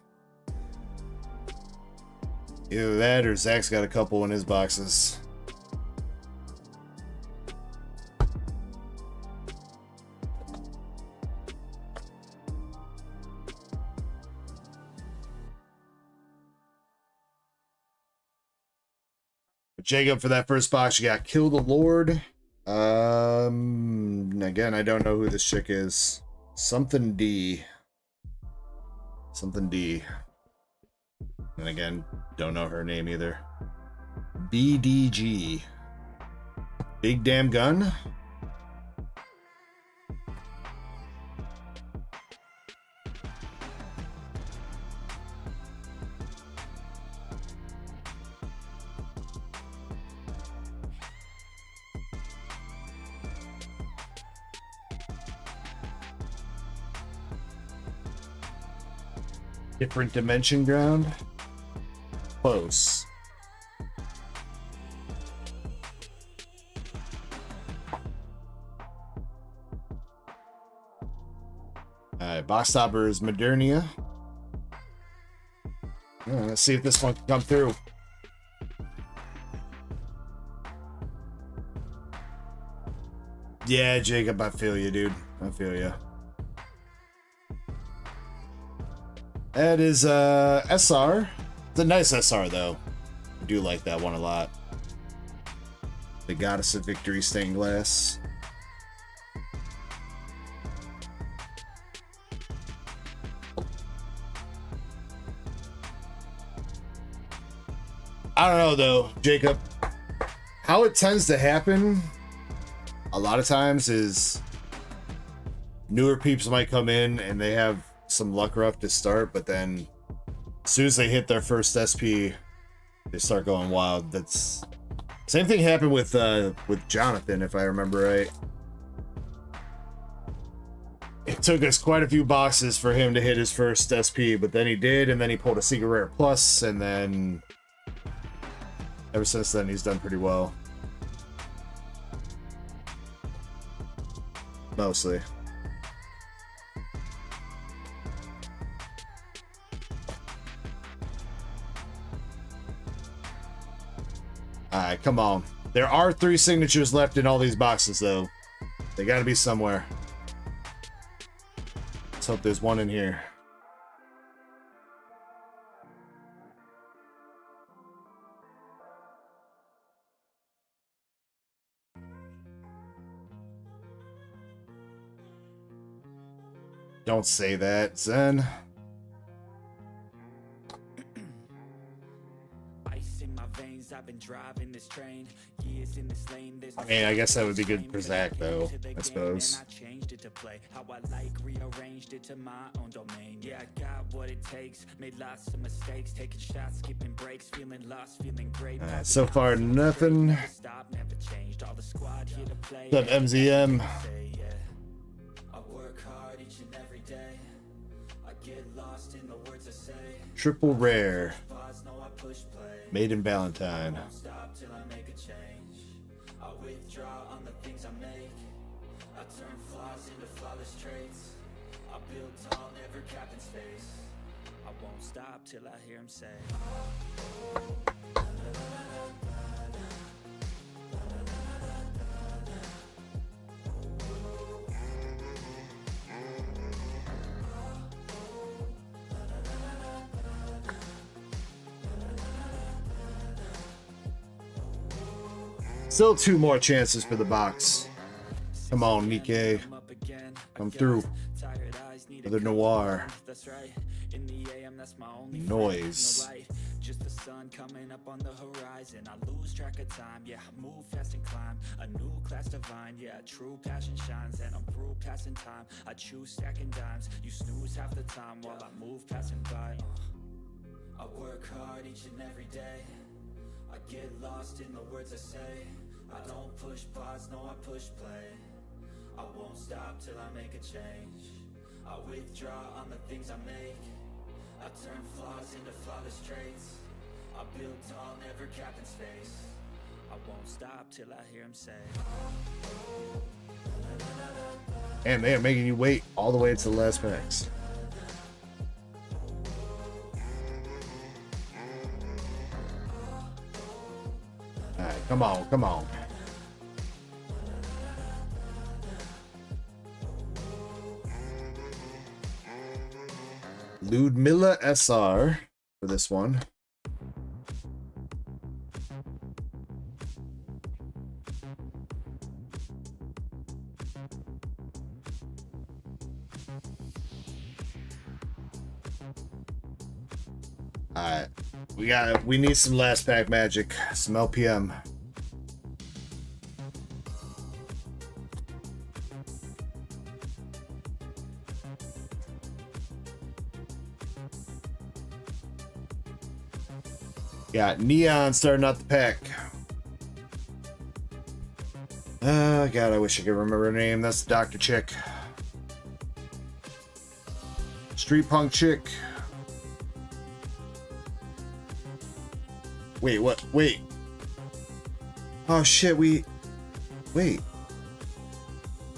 Either that or Zach's got a couple in his boxes. Jacob, for that first box, you got Kill the Lord. Again, I don't know who this chick is. Something D. Something D. And again, don't know her name either. BDG. Big Damn Gun. Different dimension ground. Close. Alright, box topper is Modernia. Let's see if this one can come through. Yeah, Jacob, I feel you, dude. I feel you. That is SR. It's a nice SR though. I do like that one a lot. The Goddess of Victory stained glass. I don't know though, Jacob. How it tends to happen a lot of times is newer peeps might come in and they have some luck rough to start, but then as soon as they hit their first SP, they start going wild. That's same thing happened with Jonathan, if I remember right. It took us quite a few boxes for him to hit his first SP, but then he did, and then he pulled a Secret Rare Plus, and then ever since then he's done pretty well. Mostly. Alright, come on. There are 3 signatures left in all these boxes, though. They gotta be somewhere. Let's hope there's one in here. Don't say that, Zen. I've been driving this train, years in this lane. I mean, I guess that would be good for Zach, though, I suppose. I changed it to play how I like, rearranged it to my own domain. Yeah, I got what it takes, made lots of mistakes, taking shots, skipping breaks, feeling lost, feeling great. So far, nothing. Stop, never changed. All the squad here to play. What's up, MZM? I work hard each and every day. I get lost in the words I say. Triple rare. Pause, no, I push play. Made in Valentine. Won't stop till I make a change. I withdraw on the things I make. I turn flaws into flawless traits. I build tall, never cap in space. I won't stop till I hear him say. Still 2 more chances for the box. Come on, Nikkei. Come through. Another noir. Noise. Just the sun coming up on the horizon. I lose track of time, yeah, I move fast and climb. A new class divine, yeah, true passion shines. And I'm through passing time. I choose stacking dimes. You snooze half the time while I move passing by. I work hard each and every day. I get lost in the words I say. I don't push pause, no, I push play. I won't stop till I make a change. I withdraw on the things I make. I turn flaws into flawless traits. I build tall, never cap in space. I won't stop till I hear him say. And they're making you wait all the way to the last packs. Alright, come on, come on. Ludmilla SR for this one. Alright. We need some last pack magic. Some LPM. Got Neon starting out the pack. God, I wish I could remember her name. That's the doctor chick. Street punk chick. Wait, what? Wait. Oh, shit, wait.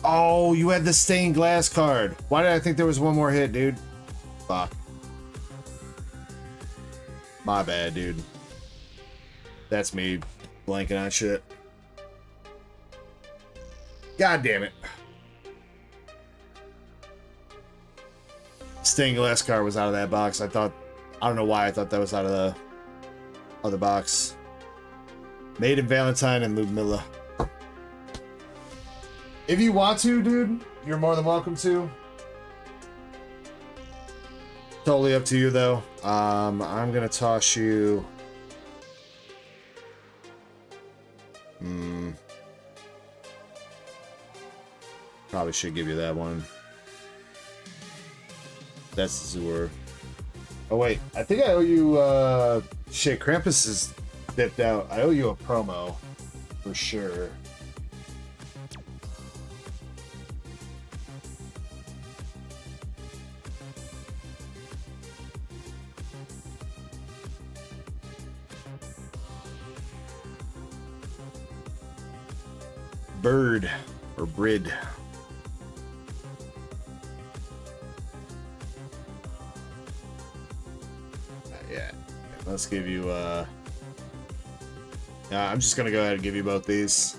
Oh, you had the stained glass card. Why did I think there was one more hit, dude? Fuck. My bad, dude. That's me blanking on shit. God damn it. Stained glass card was out of that box. I don't know why I thought that was out of the other box. Made in Valentine and Ludmilla. If you want to, dude, you're more than welcome to. Totally up to you, though. I'm gonna toss you. Probably should give you that one. That's Zur. Oh wait, I think I owe you shit, Krampus is dipped out. I owe you a promo for sure. Bird or Brid. Yeah, let's give you I'm just gonna go ahead and give you both these.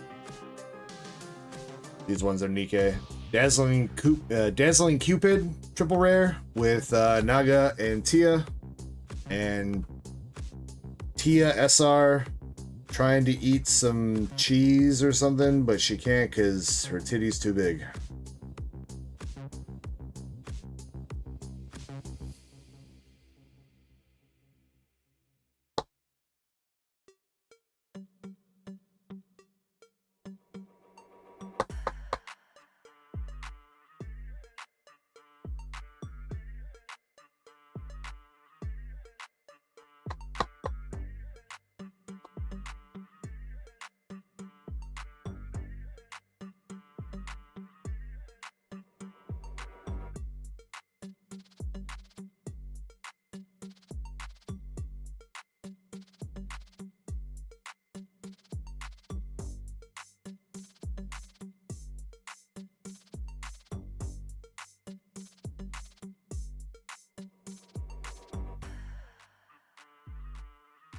These ones are Nikkei. Dazzling Cupid, triple rare with Naga and Tia. And Tia SR trying to eat some cheese or something, but she can't because her titty's too big.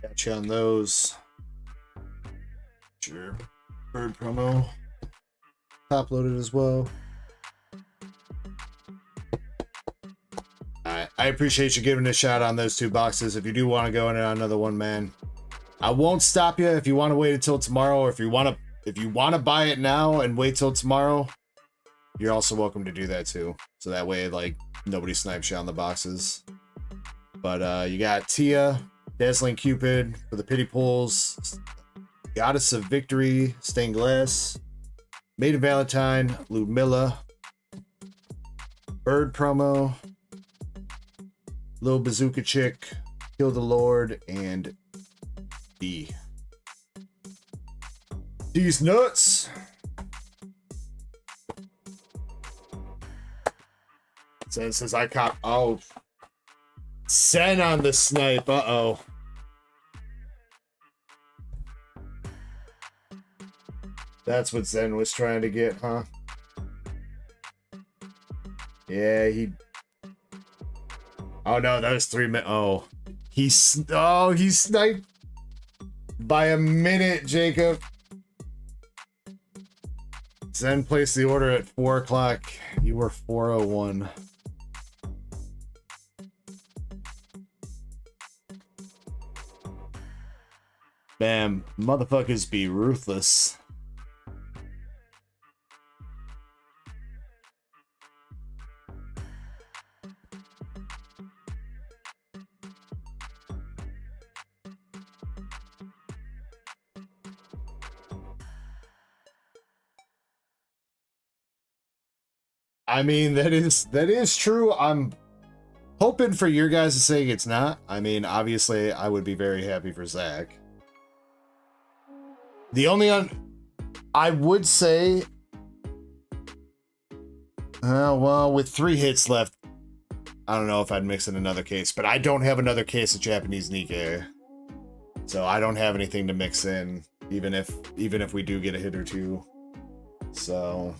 Got you on those. Sure. Bird promo. Top loaded as well. Alright, I appreciate you giving a shout on those two boxes. If you do want to go in on another one, man, I won't stop you if you want to wait until tomorrow, or if you want to buy it now and wait till tomorrow, you're also welcome to do that too. So that way, like, nobody snipes you on the boxes. But you got Tia, Dazzling Cupid for the pity pulls, Goddess of Victory, Stained Glass, Maiden Valentine, Ludmilla, Bird promo, Lil Bazooka Chick, Kill the Lord, and D. These nuts. Says I cop. Oh, Sen on the snipe. Uh-oh. That's what Zen was trying to get, huh? Yeah, he... Oh, no, that was 3 minutes. Oh. He sniped by a minute, Jacob. Zen placed the order at 4 o'clock. You were 4:01. Bam. Motherfuckers be ruthless. I mean, that is true. I'm hoping for your guys' sake it's not. I mean, obviously, I would be very happy for Zach. The only I would say, well, with 3 hits left, I don't know if I'd mix in another case, but I don't have another case of Japanese Nikkei, so I don't have anything to mix in, even if we do get a hit or two. So.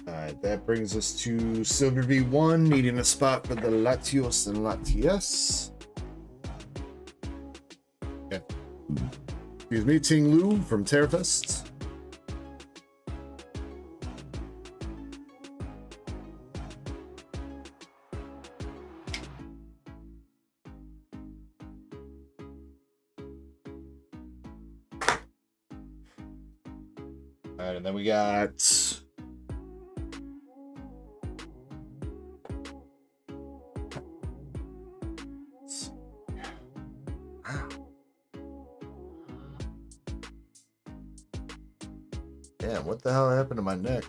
Alright, that brings us to Silver V1, needing a spot for the Latios and Latias. Okay. Excuse me, Ting Lu from Terrafest. All right, and then we got damn, what the hell happened to my neck?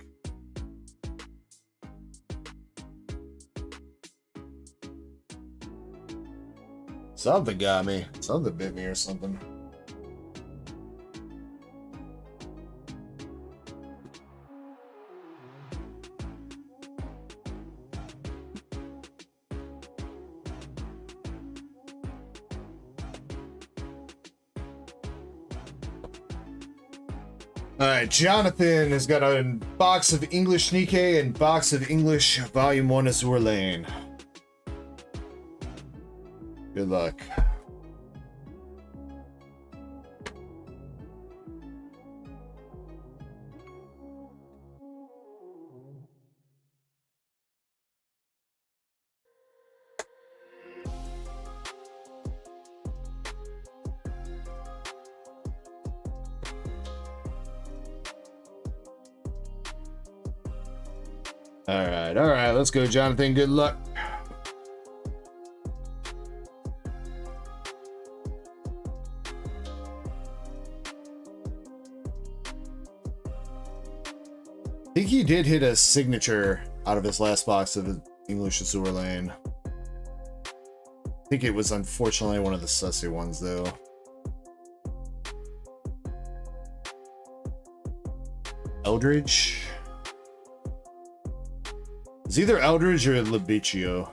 Something got me. Something bit me or something. Alright, Jonathan has got a box of English Nikkei and box of English Volume 1 Azure Lane. Good luck. All right, let's go, Jonathan. Good luck. I think he did hit a signature out of his last box of English Azure Lane. I think it was unfortunately one of the sussy ones, though. Eldridge? It's either Eldridge or Labiccio.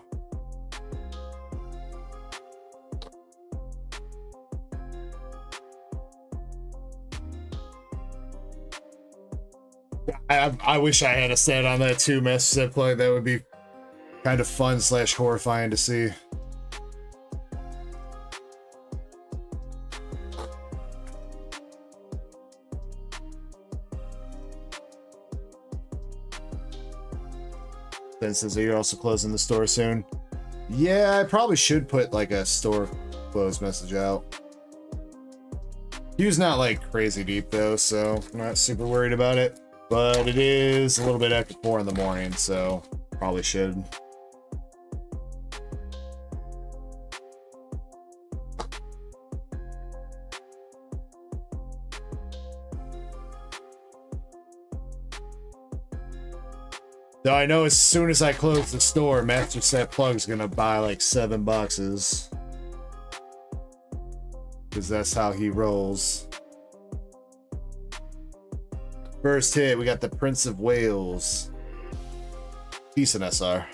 I wish I had a stat on that too, Master Set Play. That would be kind of fun / horrifying to see. Ben says, are you also closing the store soon? Yeah, I probably should put like a store close message out. Q's not like crazy deep though, so I'm not super worried about it. But it is a little bit after 4 in the morning, so probably should. Though I know as soon as I close the store, Master Set Plug's gonna buy like 7 boxes. Because that's how he rolls. First hit, we got the Prince of Wales. Decent SR.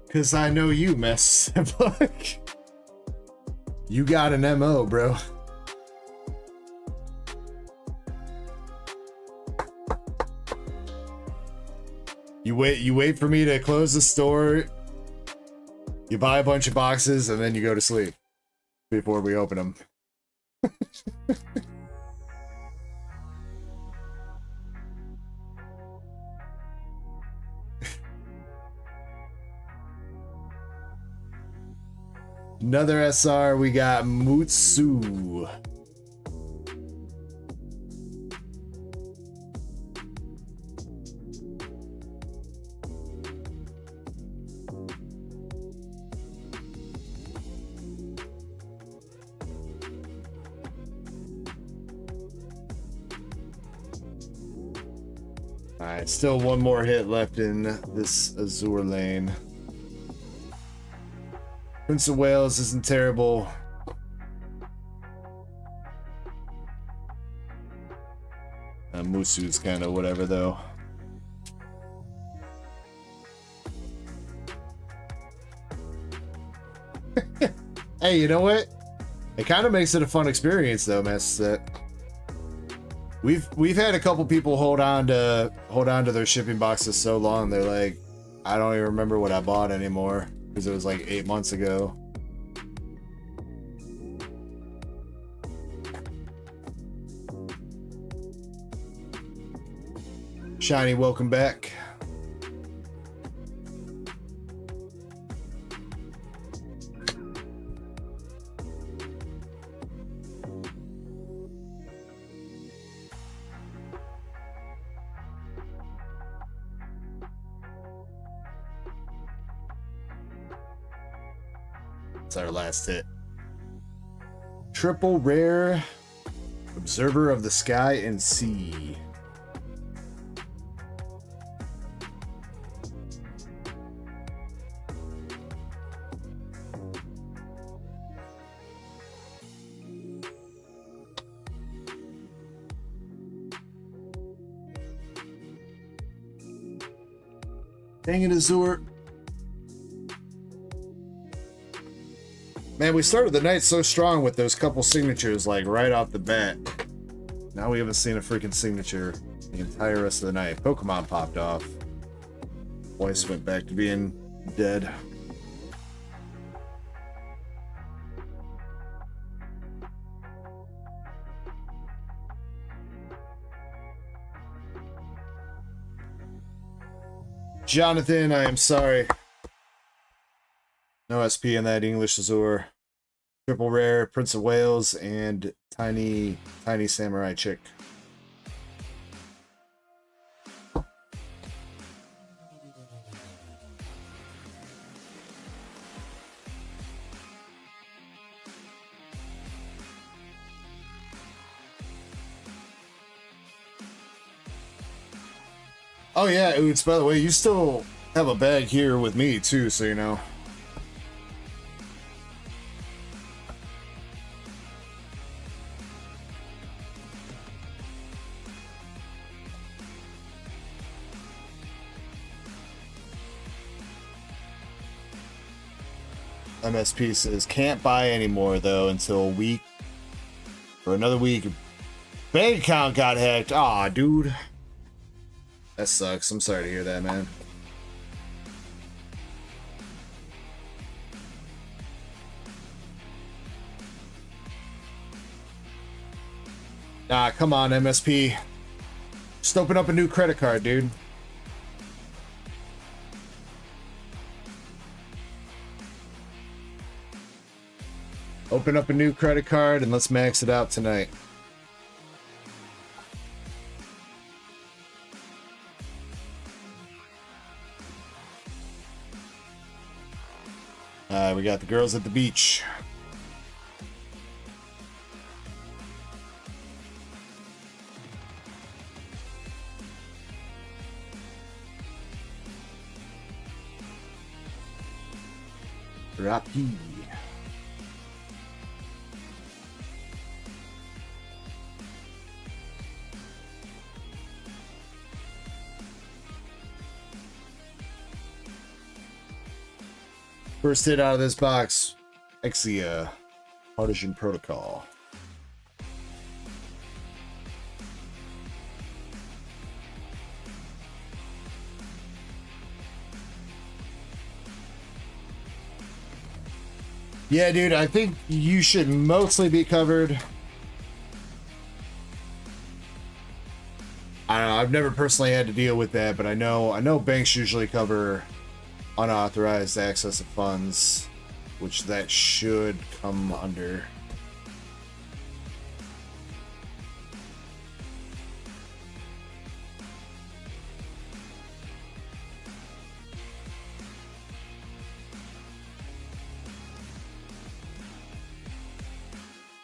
Because I know you, Master Set Plug. You got an MO, bro. You wait for me to close the store, you buy a bunch of boxes, and then you go to sleep before we open them. Another SR, we got Mutsu. Alright, still one more hit left in this Azure Lane. Prince of Wales isn't terrible. Musu's kind of whatever, though. Hey, you know what? It kind of makes it a fun experience, though, Master Set. We've had a couple people hold on to their shipping boxes so long they're like, I don't even remember what I bought anymore because it was like 8 months ago. Shiny, welcome back. It's our last hit. Triple rare. Observer of the sky and sea. Dang it, Azure. Man, we started the night so strong with those couple signatures, like, right off the bat. Now we haven't seen a freaking signature the entire rest of the night. Pokemon popped off. Voice went back to being dead. Jonathan, I am sorry. No SP in that English Azure. Triple rare, Prince of Wales, and tiny samurai chick. Oh yeah, Oots, by the way, you still have a bag here with me too, so you know. MSP says can't buy anymore though until a week or another week. Bank account got hacked. Aw, dude. That sucks. I'm sorry to hear that, man. Nah, come on, MSP. Just open up a new credit card, dude. Open up a new credit card and let's max it out tonight. We got the girls at the beach. Rapi. First hit out of this box, Exia, Partisan Protocol. Yeah, dude, I think you should mostly be covered. I don't know, I've never personally had to deal with that, but I know banks usually cover unauthorized access of funds, which that should come under.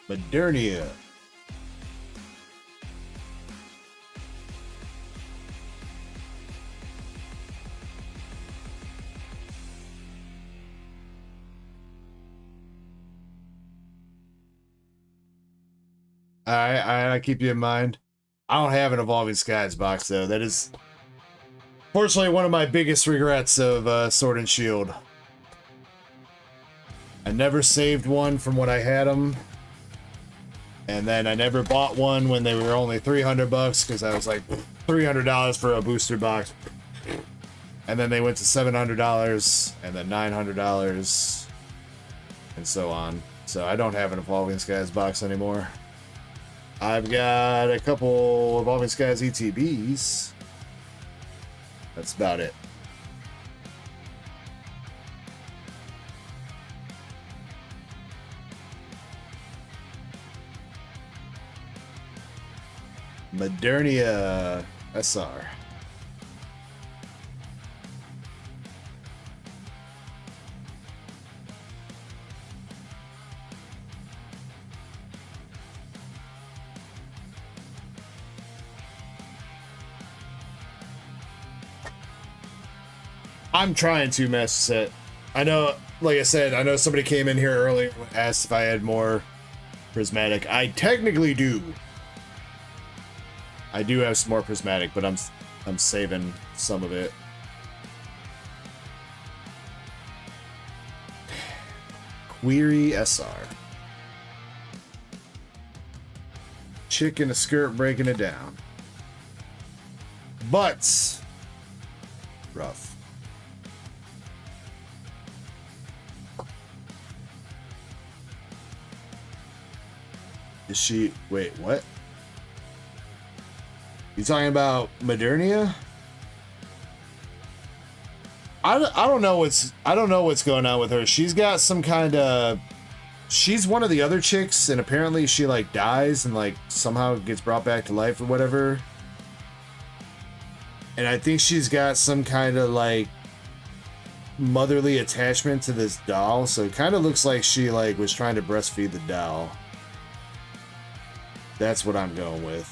Modernia. I keep you in mind. I don't have an Evolving Skies box though. That is fortunately one of my biggest regrets of Sword and Shield. I never saved one from when I had them, and then I never bought one when they were only $300 because I was like $300 for a booster box, and then they went to $700 and then $900 and so on. So I don't have an Evolving Skies box anymore. I've got a couple Evolving Skies ETBs. That's about it. Modernia SR. I'm trying to, Master Set. I know, like I said, I know somebody came in here earlier and asked if I had more prismatic. I technically do. I do have some more prismatic, but I'm saving some of it. Query SR. Chick in a skirt breaking it down. Butts. Rough. Is she... Wait, what? You talking about Modernia? I don't know what's going on with her. She's got some kind of... She's one of the other chicks, and apparently she, like, dies and, like, somehow gets brought back to life or whatever. And I think she's got some kind of, like, motherly attachment to this doll. So it kind of looks like she, like, was trying to breastfeed the doll. That's what I'm going with.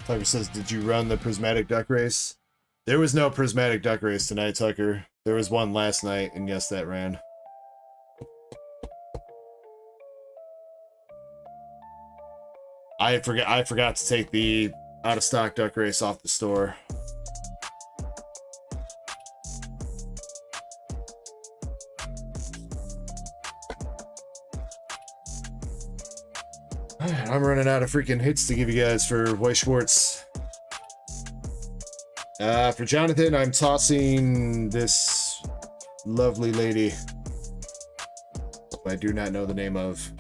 Tucker says, did you run the prismatic duck race? There was no prismatic duck race tonight, Tucker. There was one last night, and yes, that ran. I forgot to take the out-of-stock duck race off the store. I'm running out of freaking hits to give you guys for White Schwartz. For Jonathan, I'm tossing this lovely lady who I do not know the name of.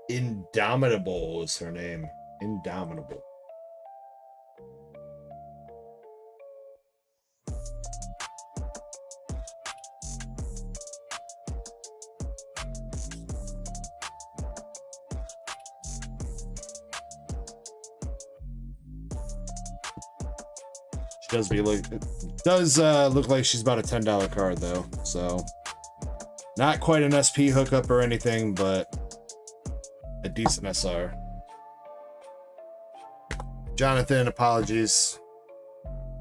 Indomitable is her name. Indomitable. She does look like she's about a $10 card though, so not quite an SP hookup or anything, but a decent SR. Jonathan, apologies.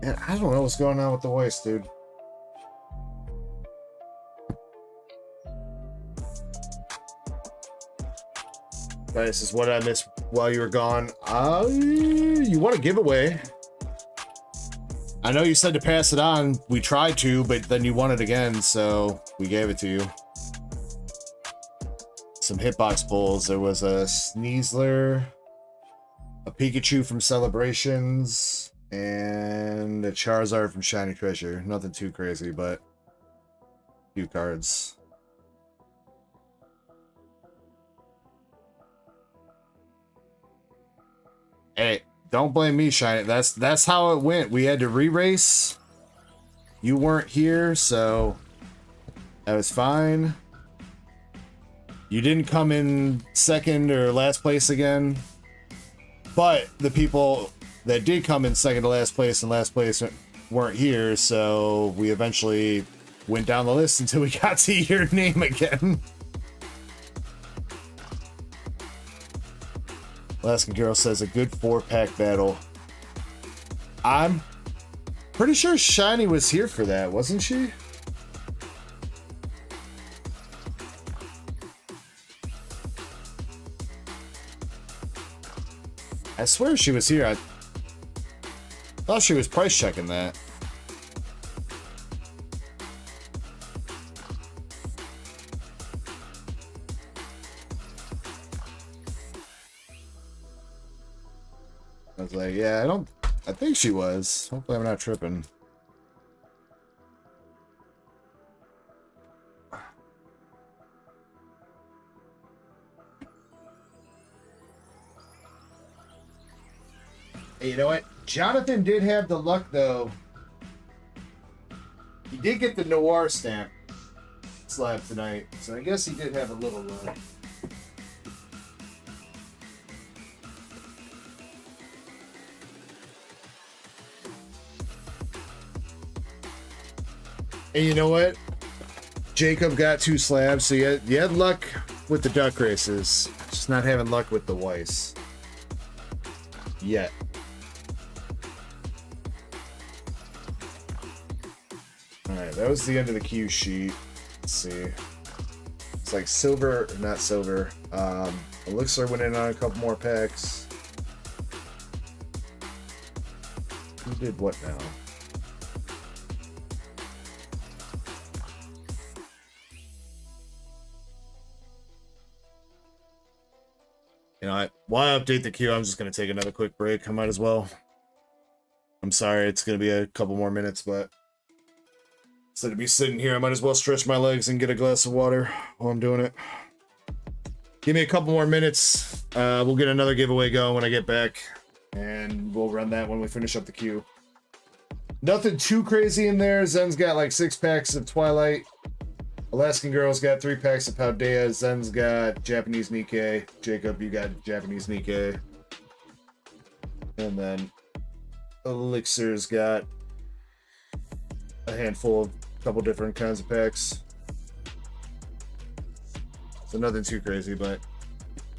Man, I don't know what's going on with the voice, dude. This is what I missed while you were gone. You want a giveaway? I know you said to pass it on. We tried to, but then you won it again, so we gave it to you. Some hitbox pulls. There was a Sneasler, a Pikachu from Celebrations, and a Charizard from Shiny Treasure. Nothing too crazy, but a few cards. Hey, don't blame me, Shiny. That's how it went. We had to re-race. You weren't here, so that was fine. You didn't come in second or last place again, but the people that did come in second to last place and last place weren't here, so we eventually went down the list until we got to your name again. Alaskan Girl says a good 4-pack battle. I'm pretty sure Shiny was here for that, wasn't she? I swear she was here. I thought she was price checking that. like, yeah, I think she was. Hopefully I'm not tripping. Hey, you know what? Jonathan did have the luck, though. He did get the noir stamp slab tonight, so I guess he did have a little luck. And you know what? Jacob got 2 slabs, so you had luck with the duck races. Just not having luck with the Weiss. Yet. Alright, that was the end of the cue sheet. Let's see. It's like silver, not silver. Elixir went in on a couple more packs. Who did what now? You know, while I update the queue, I'm just going to take another quick break. I might as well. I'm sorry, it's going to be a couple more minutes, but instead of be sitting here, I might as well stretch my legs and get a glass of water while I'm doing it. Give me a couple more minutes. We'll get another giveaway going when I get back, and we'll run that when we finish up the queue. Nothing too crazy in there. Zen's got like 6 packs of Twilight. Alaskan Girl's got 3 packs of Paldea. Zen's got Japanese Nikkei. Jacob, you got Japanese Nikkei. And then Elixir's got a handful of couple different kinds of packs. So nothing too crazy, but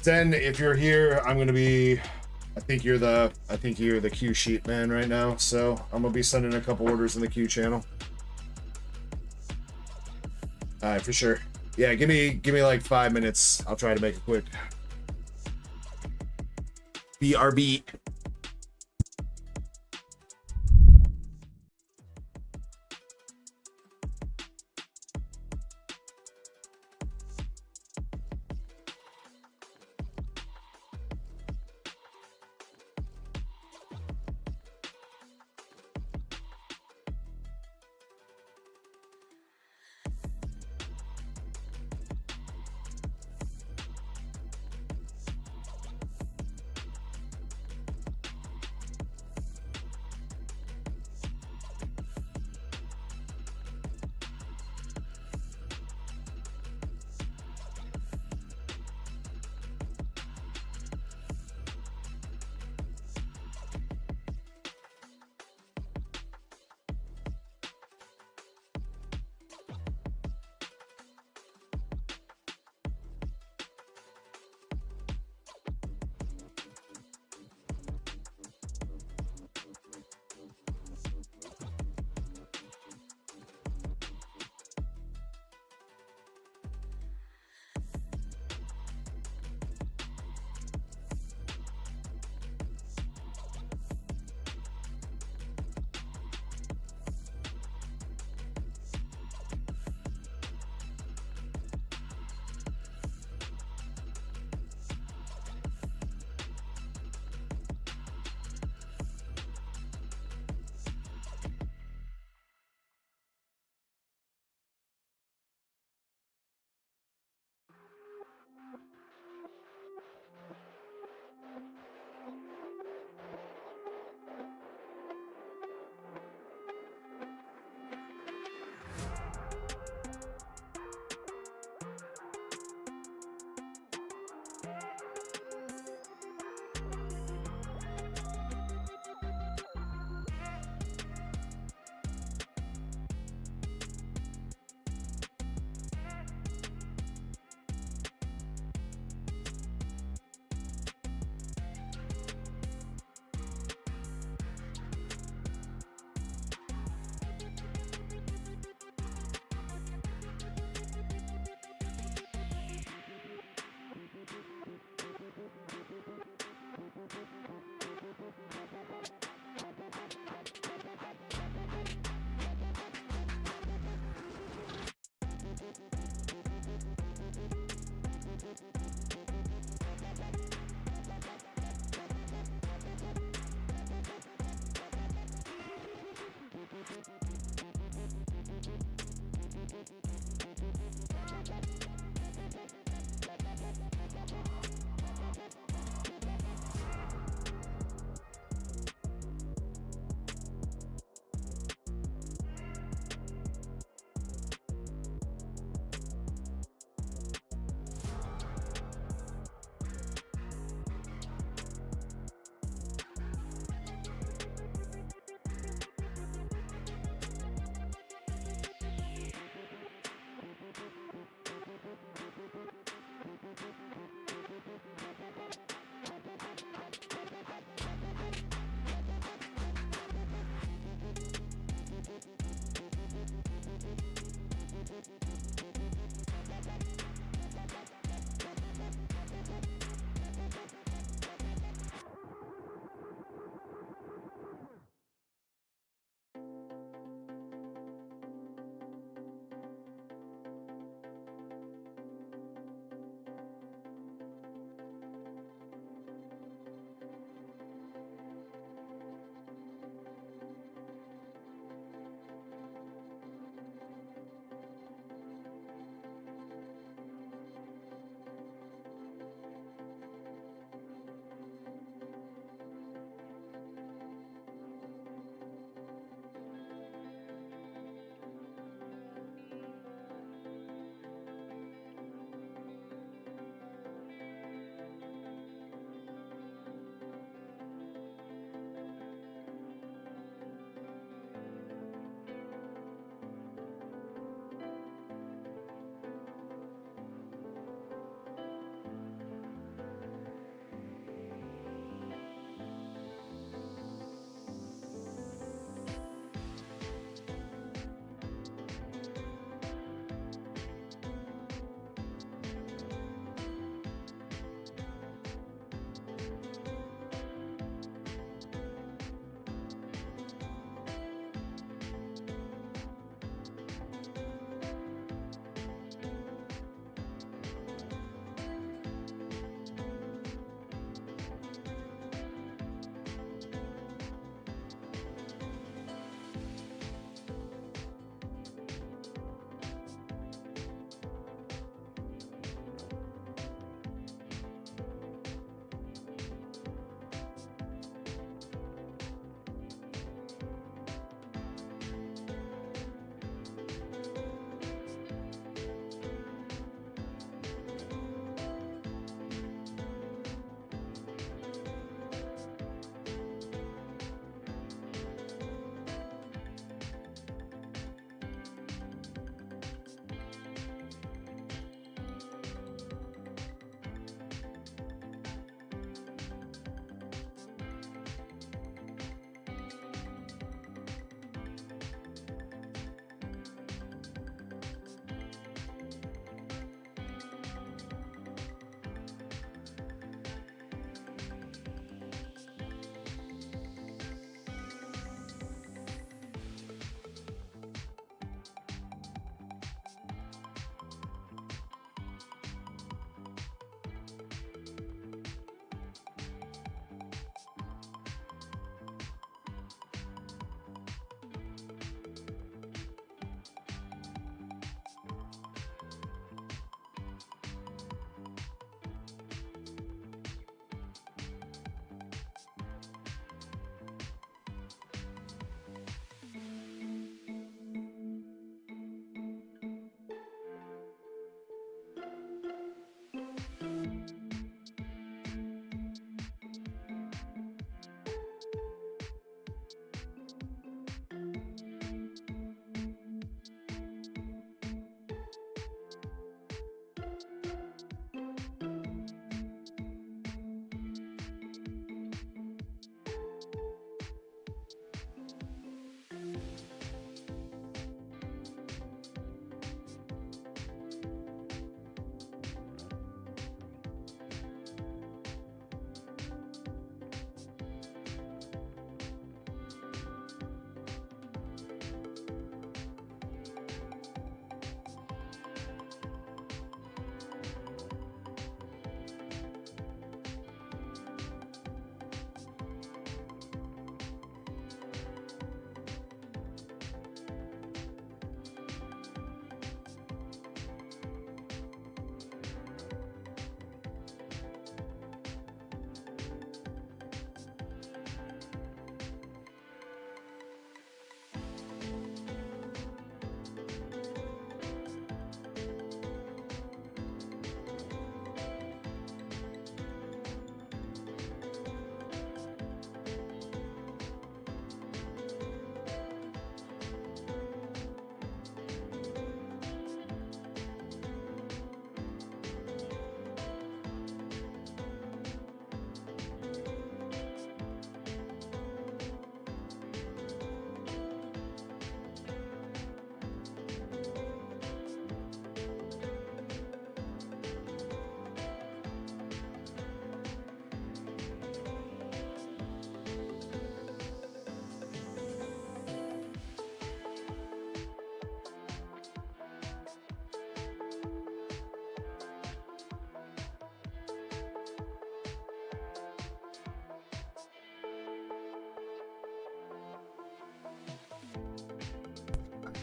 Zen, if you're here, I'm gonna be I think you're the queue sheet man right now, so I'm gonna be sending a couple orders in the queue channel. Alright, for sure. Yeah, give me like 5 minutes. I'll try to make it quick. BRB.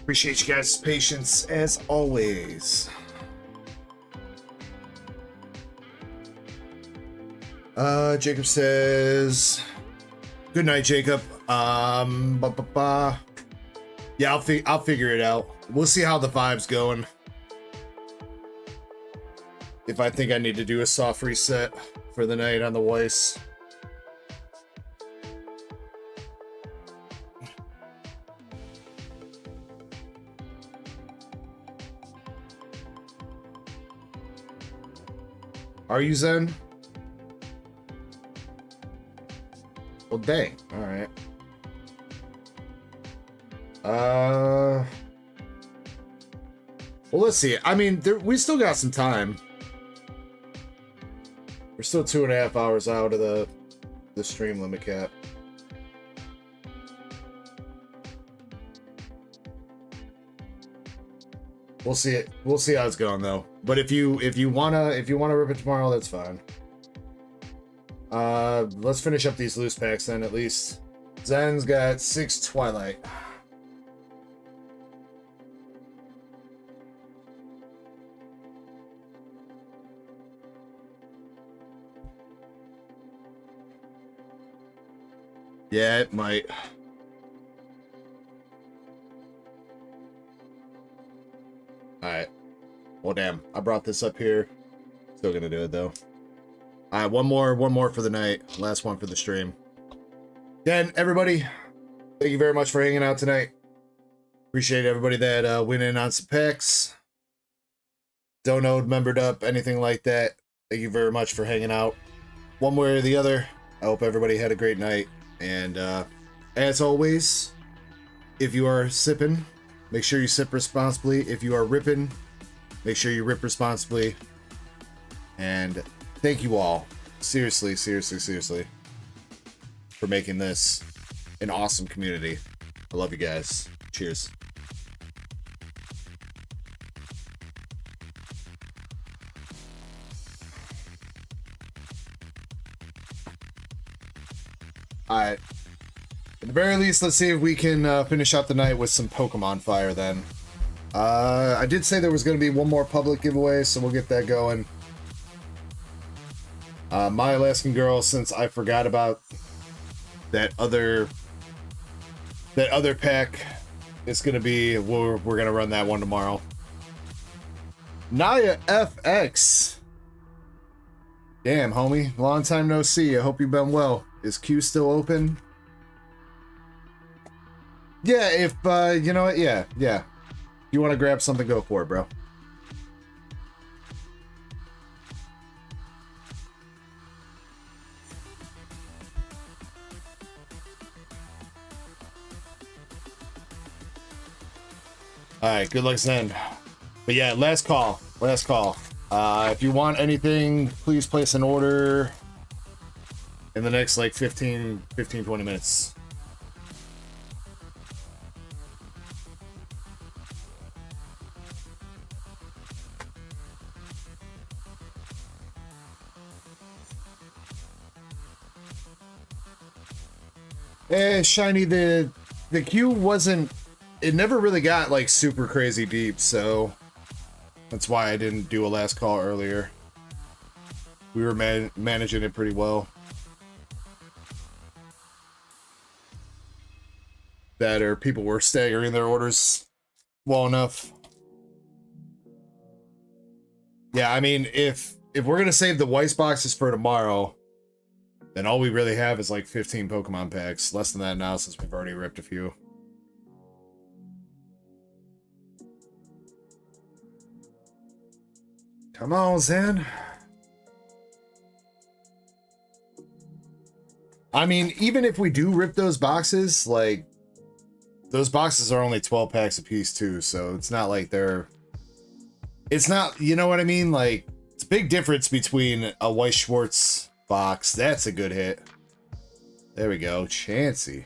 Appreciate you guys' patience as always. Jacob says, good night, Jacob. Yeah, I'll figure it out. We'll see how the vibe's going. If I think I need to do a soft reset for the night on the Weiss. Are you Zen? Well, dang. All right. Well, let's see. I mean, we still got some time. We're still 2.5 hours out of the stream limit cap. We'll see it. We'll see how it's going though. But if you wanna rip it tomorrow, that's fine. Let's finish up these loose packs then at least. Zen's got 6 Twilight. Yeah, it might. Alright. Well, damn. I brought this up here. Still gonna do it, though. Alright, one more for the night. Last one for the stream. Again, everybody, thank you very much for hanging out tonight. Appreciate everybody that went in on some picks. Donoed, membered up, anything like that. Thank you very much for hanging out. One way or the other, I hope everybody had a great night. And as always, if you are sipping, make sure you sip responsibly. If you are ripping, make sure you rip responsibly. And thank you all, seriously, for making this an awesome community. I love you guys. Cheers. Alright. At the very least, let's see if we can finish out the night with some Pokemon Fire then. I did say there was going to be one more public giveaway, so we'll get that going. My Alaskan Girl, since I forgot about that other pack, it's going to be, we're going to run that one tomorrow. Naya FX. Damn, homie. Long time no see. I hope you've been well. Is Q still open? Yeah, if, you know what? Yeah. If you want to grab something, go for it, bro. Alright, good luck, Zen. But yeah, last call. If you want anything, please place an order in the next like 15, 20 minutes. Shiny, the queue wasn't, it never really got like super crazy deep, so that's why I didn't do a last call earlier. We were managing it pretty well. That or people were staggering their orders well enough. Yeah, I mean, if we're gonna save the Weiss boxes for tomorrow, then all we really have is like 15 Pokemon packs. Less than that now since we've already ripped a few. Come on, Zen. I mean, even if we do rip those boxes, like, those boxes are only 12 packs a piece too, so it's not like they're... It's not, you know what I mean? Like, it's a big difference between a Weiss Schwartz box. That's a good hit. There we go. Chansey.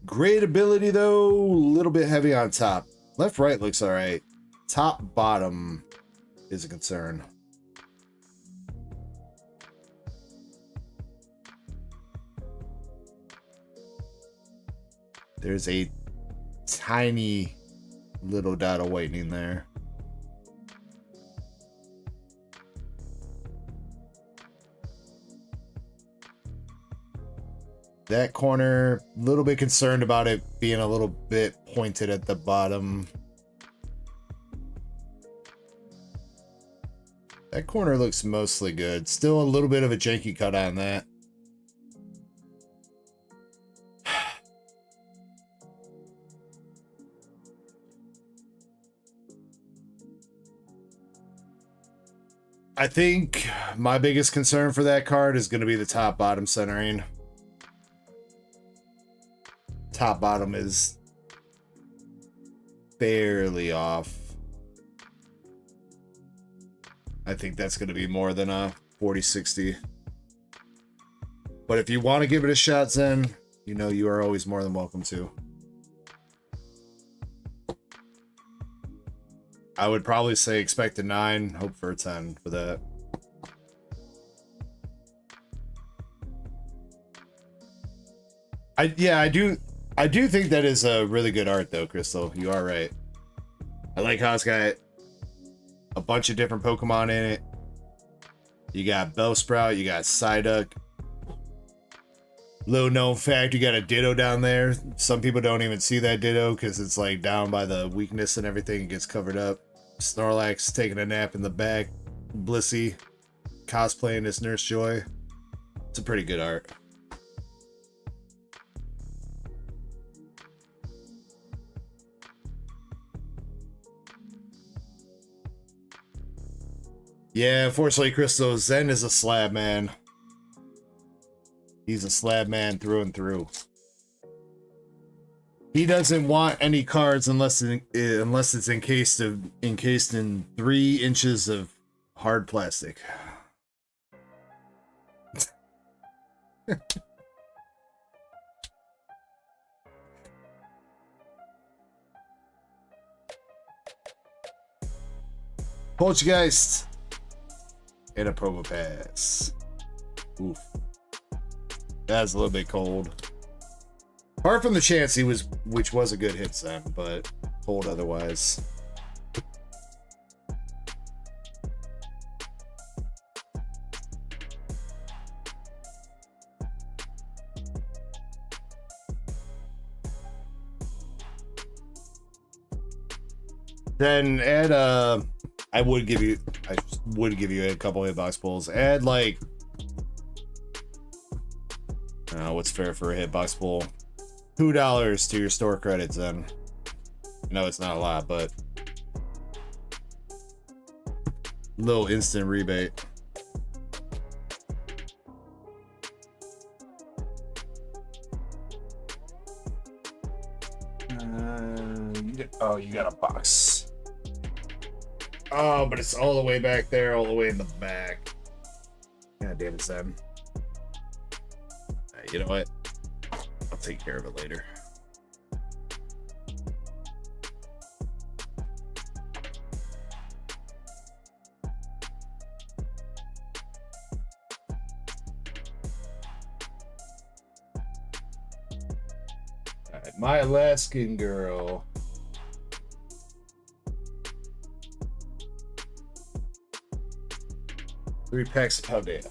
Great ability though, a little bit heavy on top. Left, right looks all right. Top, bottom is a concern. There's a tiny little dot of whitening there. That corner, a little bit concerned about it being a little bit pointed at the bottom. That corner looks mostly good. Still a little bit of a janky cut on that. I think my biggest concern for that card is going to be the top bottom centering. Top bottom is barely off. I think that's going to be more than a 40-60. But if you want to give it a shot, Zen, you know you are always more than welcome to. I would probably say expect a 9, hope for a 10 for that. I do think that is a really good art though, Crystal. You are right. I like how it's got a bunch of different Pokemon in it. You got Bellsprout, you got Psyduck. Little known fact, you got a Ditto down there. Some people don't even see that Ditto because it's like down by the weakness and everything. It gets covered up. Snorlax taking a nap in the back. Blissey cosplaying as Nurse Joy. It's a pretty good art. Yeah, unfortunately, Crystal, Zen is a slab man. He's a slab man through and through. He doesn't want any cards unless it's encased in 3 inches of hard plastic. Poltergeist and a Probopass. Oof. That's a little bit cold. Apart from the chance which was a good hit son, but cold otherwise. Then add I would give you a couple hitbox pulls. Add like what's fair for a hitbox pull? $2 to your store credits then. No, it's not a lot, but little instant rebate. You got a box. Oh, but it's all the way back there, all the way in the back. God damn it, Sam. You know what? I'll take care of it later. All right, my Alaskan girl. Three packs of Paldea.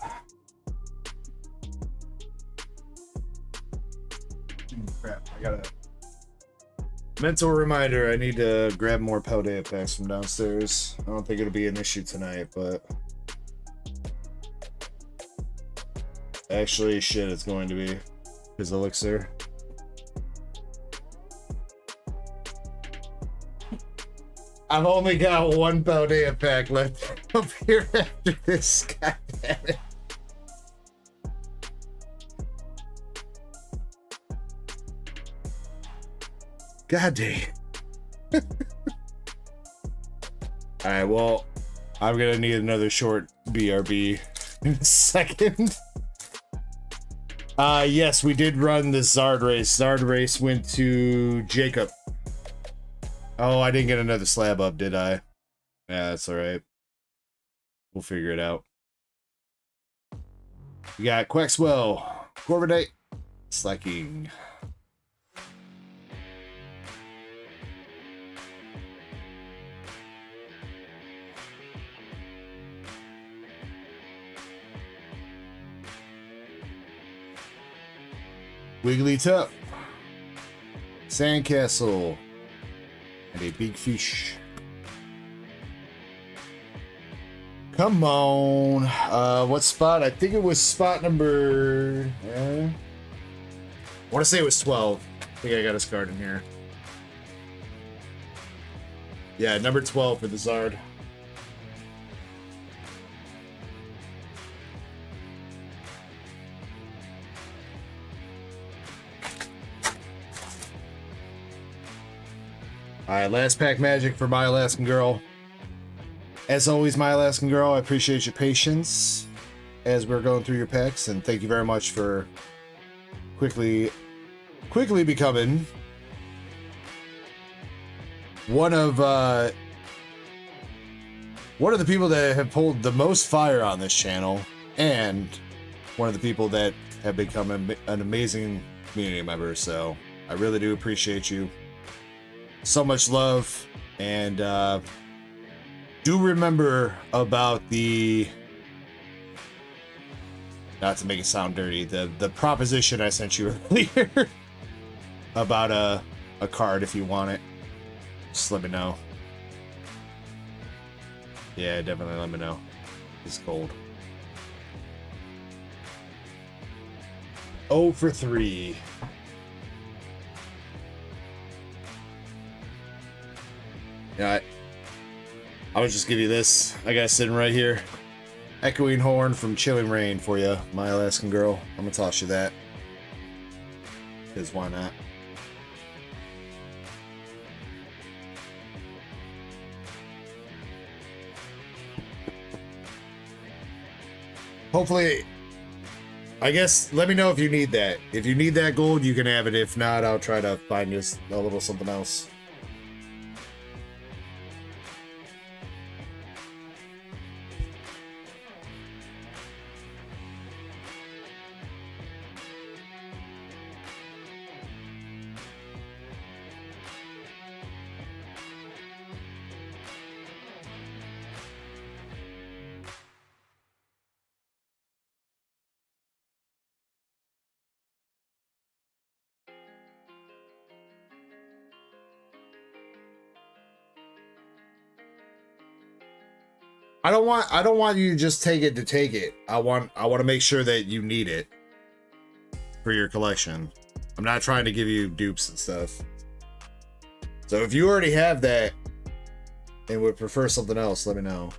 Crap, I got a mental reminder. I need to grab more Paldea packs from downstairs. I don't think it'll be an issue tonight, but actually, shit, it's going to be his elixir. I've only got one Paldea pack left up here after this. God damn it. God damn. Alright, well, I'm gonna need another short BRB in a second. Yes, we did run the Zard race. Zard race went to Jacob. Oh, I didn't get another slab up, did I? Yeah, that's alright. We'll figure it out. We got Quaxwell, Corviknight, Slacking. Wigglytuff, Sandcastle, and a big fish. Come on. What spot? I think it was spot number... I want to say it was 12. I think I got his card in here. Yeah, number 12 for the Zard. Alright, last pack magic for My Alaskan Girl. As always, My Alaskan Girl, I appreciate your patience as we're going through your packs, and thank you very much for quickly becoming one of the people that have pulled the most fire on this channel, and one of the people that have become an amazing community member. So I really do appreciate you. So much love, and do remember about the, not to make it sound dirty, the proposition I sent you earlier about a card if you want it. Just let me know. Yeah, definitely let me know. It's cold. 0 for 3. Yeah, I would just give you this. I got it sitting right here. Echoing Horn from Chilling Rain for you, My Alaskan Girl. I'm gonna toss you that. Because why not? Hopefully, I guess, let me know if you need that. If you need that gold, you can have it. If not, I'll try to find you a little something else. I don't want you to just take it to take it. I want to make sure that you need it for your collection. I'm not trying to give you dupes and stuff. So if you already have that and would prefer something else, let me know.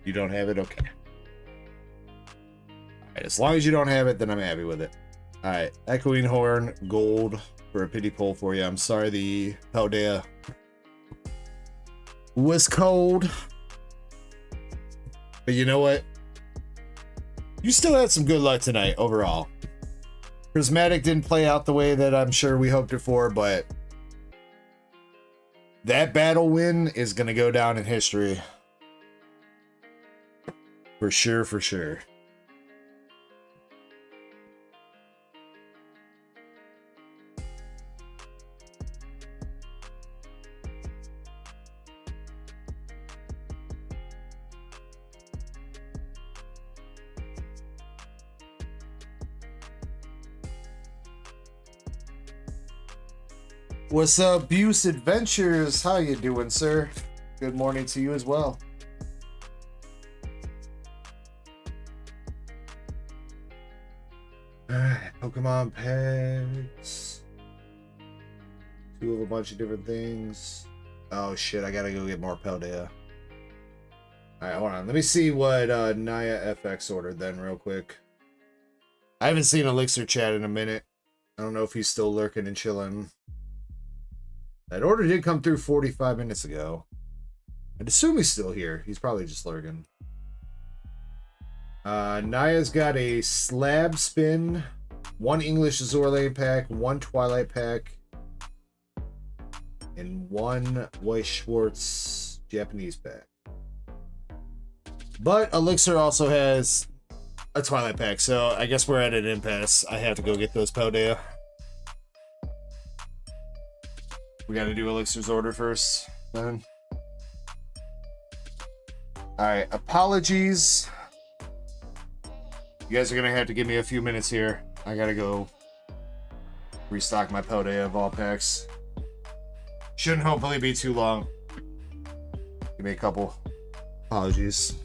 You don't have it? Okay. Alright, as long as you don't have it, then I'm happy with it. Alright, Echoing Horn, gold for a pity pull for you. I'm sorry the Paldea was cold. But you know what? You still had some good luck tonight, overall. Prismatic didn't play out the way that I'm sure we hoped it for, but that battle win is going to go down in history. For sure, for sure. What's up, Buse Adventures? How you doing, sir? Good morning to you as well. Alright, Pokemon packs. 2 of a bunch of different things. Oh shit, I gotta go get more Paldea. Alright, hold on. Let me see what Naya FX ordered then real quick. I haven't seen Elixir chat in a minute. I don't know if he's still lurking and chilling. That order did come through 45 minutes ago. I'd assume he's still here. He's probably just lurking. Naya's got a slab spin, 1 English Azure Lane pack, 1 Twilight pack, and 1 Weiss Schwartz Japanese pack. But Elixir also has a Twilight pack, so I guess we're at an impasse. I have to go get those Paldea. We gotta do Elixir's order first, then. Alright, apologies. You guys are gonna have to give me a few minutes here. I gotta go restock my Paldea of all packs. Shouldn't hopefully be too long. Give me a couple. Apologies.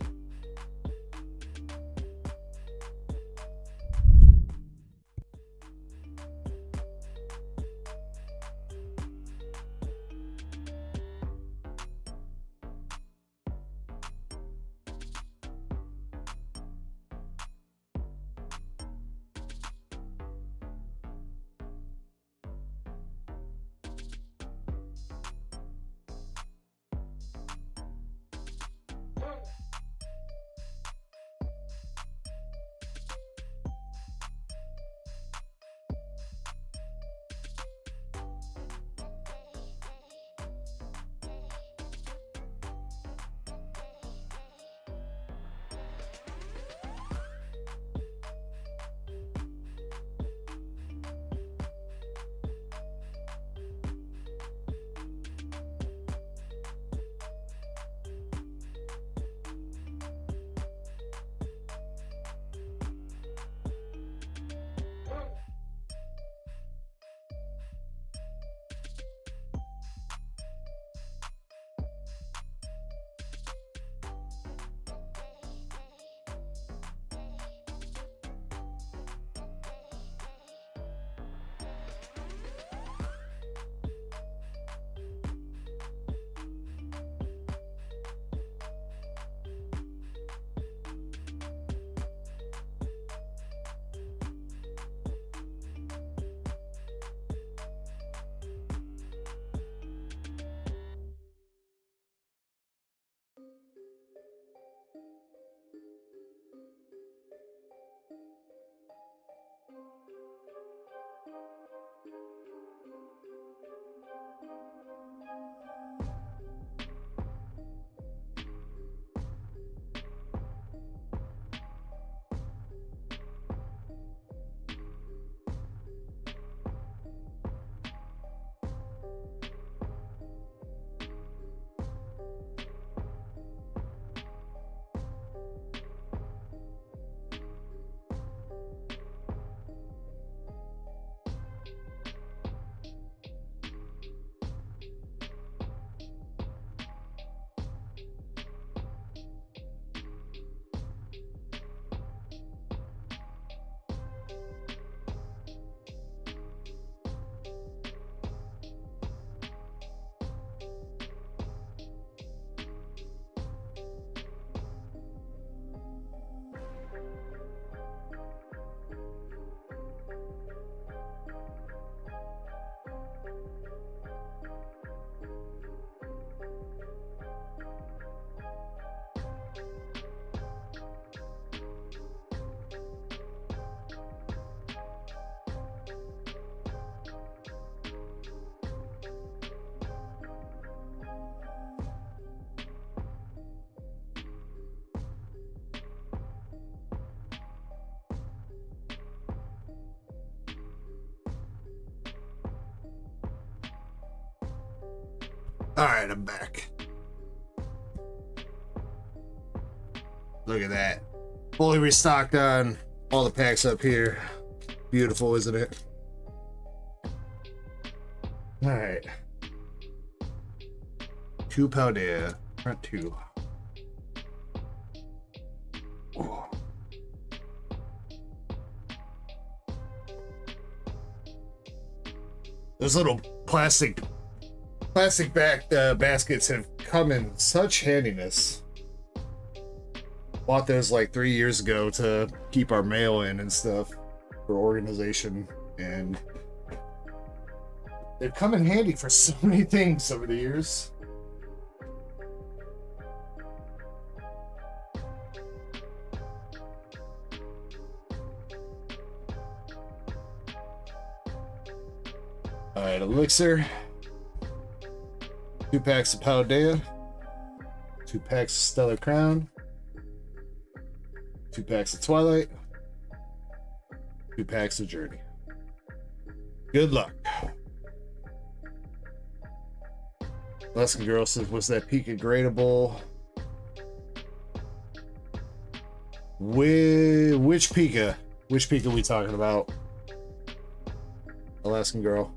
Alright, I'm back. Look at that. Fully restocked on all the packs up here. Beautiful, isn't it? Alright. 2 Paldea. Front 2. Oh. Those little plastic back baskets have come in such handiness. Bought those like 3 years ago to keep our mail in and stuff for organization, and they've come in handy for so many things over the years. Alright, Elixir. 2 packs of Paldea. 2 packs of Stellar Crown. 2 packs of Twilight. 2 packs of Journey. Good luck. Lesson Girl says, was that Pika gradable? Which Pika? Which Pika we talking about? Alaskan Girl.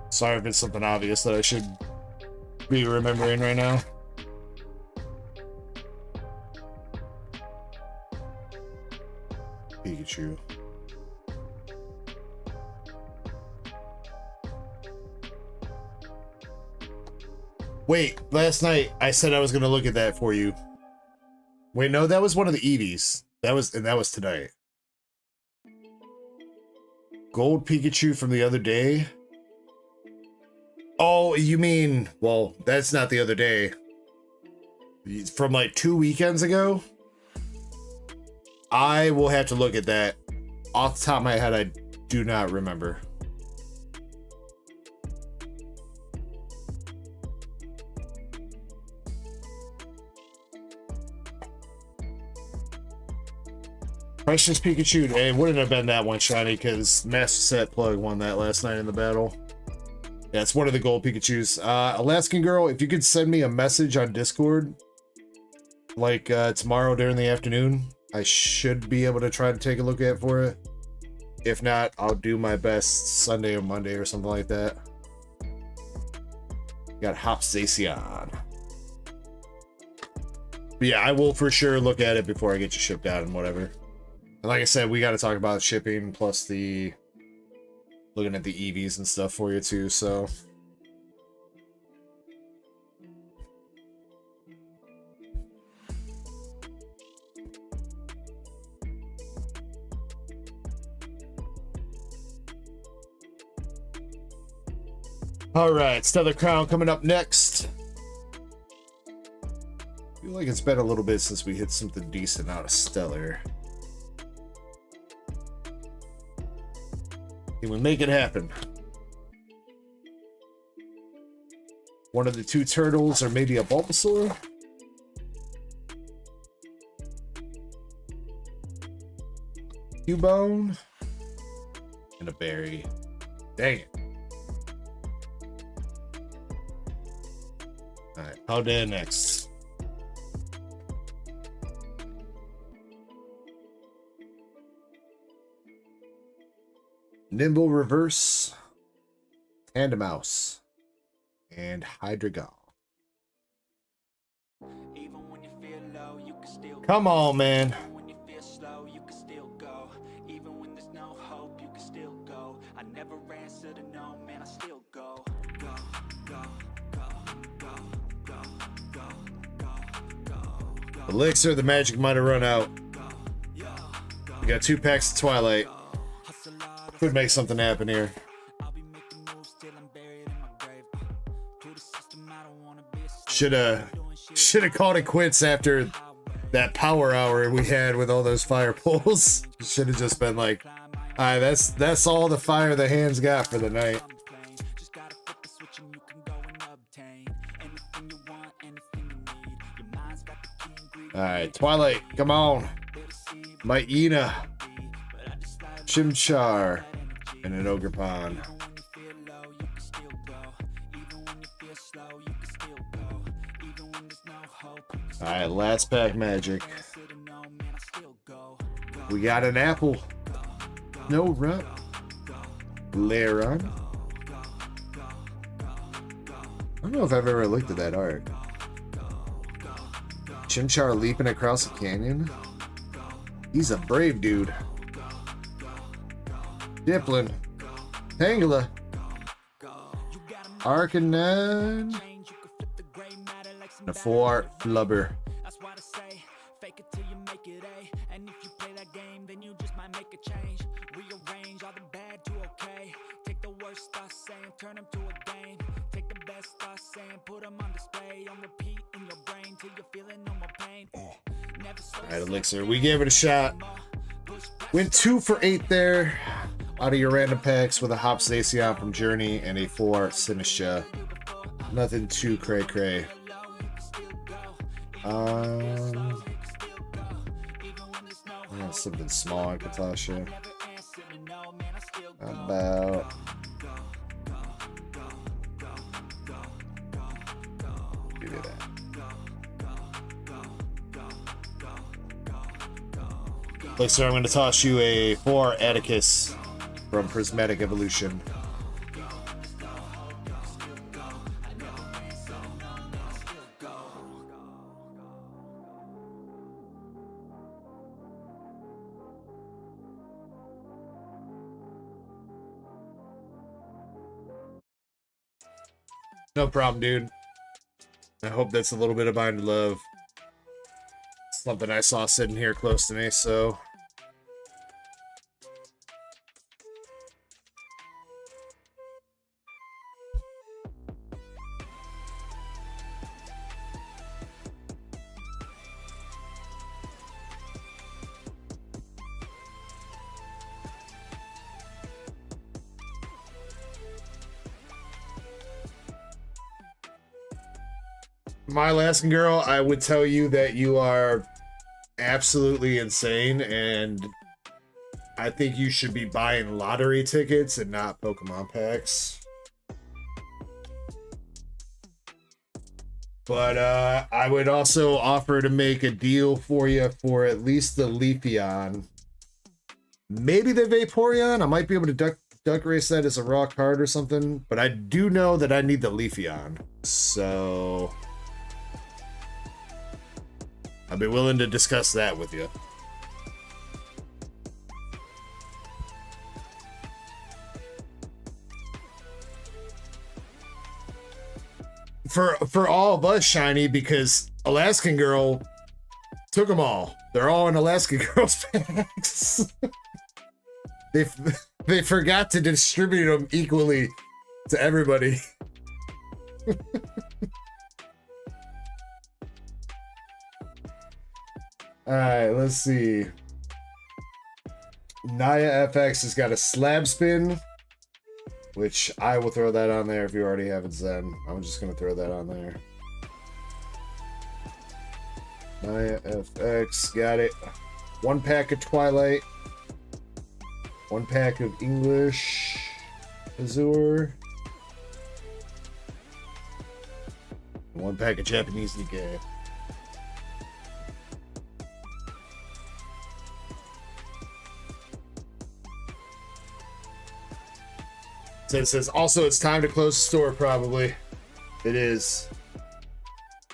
Sorry if it's something obvious that I should be remembering right now. Pikachu. Wait, last night I said I was gonna look at that for you. Wait, no, that was one of the Eevees. That was tonight. Gold Pikachu from the other day. Oh, you mean, well, that's not the other day. From like 2 weekends ago? I will have to look at that. Off the top of my head, I do not remember. Precious Pikachu. It wouldn't have been that one shiny because Master Set Plug won that last night in the battle. Yeah, it's one of the gold Pikachus. Alaskan Girl, if you could send me a message on Discord, like tomorrow during the afternoon, I should be able to try to take a look at for it. If not, I'll do my best Sunday or Monday or something like that. Got Hopsacion. But yeah, I will for sure look at it before I get you shipped out and whatever. And like I said, we got to talk about shipping plus the looking at the Eevees and stuff for you too, so. All right, Stellar Crown coming up next. I feel like it's been a little bit since we hit something decent out of Stellar. Can we make it happen? One of the 2 turtles, or maybe a Bulbasaur? Cubone? And a berry. Dang it. Alright, how dare next? Nimble Reverse, Tandemouse, and Hydreigon. Come on, man. Elixir, the magic might have run out. We got 2 packs of Twilight. Could make something happen here. Shoulda called it quits after that power hour we had with all those fire pulls. Should have just been like, alright, that's all the fire the hands got for the night. Alright, Twilight, come on. Myena, Chimchar, and an Ogerpon. Alright, last pack magic. We got an apple. No run. Lairon. I don't know if I've ever looked at that art. Chimchar leaping across the canyon. He's a brave dude. Diplin. Tangela. Arcanine. And a 4-art Flubber. Alright, Elixir, we gave it a shot. Went 2 for 8 there out of your random packs with a Hopsacion from Journey and a 4-art Sinistra. Nothing too cray-cray. something small I could toss you. How about... give you that. Like, so I'm going to toss you a 4 Atticus from Prismatic Evolution. No problem, dude. I hope that's a little bit of mine to love. Something I saw sitting here close to me, so... My Alaskan girl, I would tell you that you are absolutely insane, and I think you should be buying lottery tickets and not Pokemon packs. But I would also offer to make a deal for you for at least the Leafeon. Maybe the Vaporeon. I might be able to duck race that as a raw card or something, but I do know that I need the Leafeon. So... I'd be willing to discuss that with you. For all of us, Shiny, because Alaskan Girl took them all. They're all in Alaskan Girl's packs. They forgot to distribute them equally to everybody. Alright, let's see. Naya FX has got a slab spin, which I will throw that on there if you already have it, Zen. I'm just going to throw that on there. Naya FX, got it. 1 pack of Twilight. 1 pack of English Azure. 1 pack of Japanese Nikkei. It says, also, it's time to close the store, probably. It is.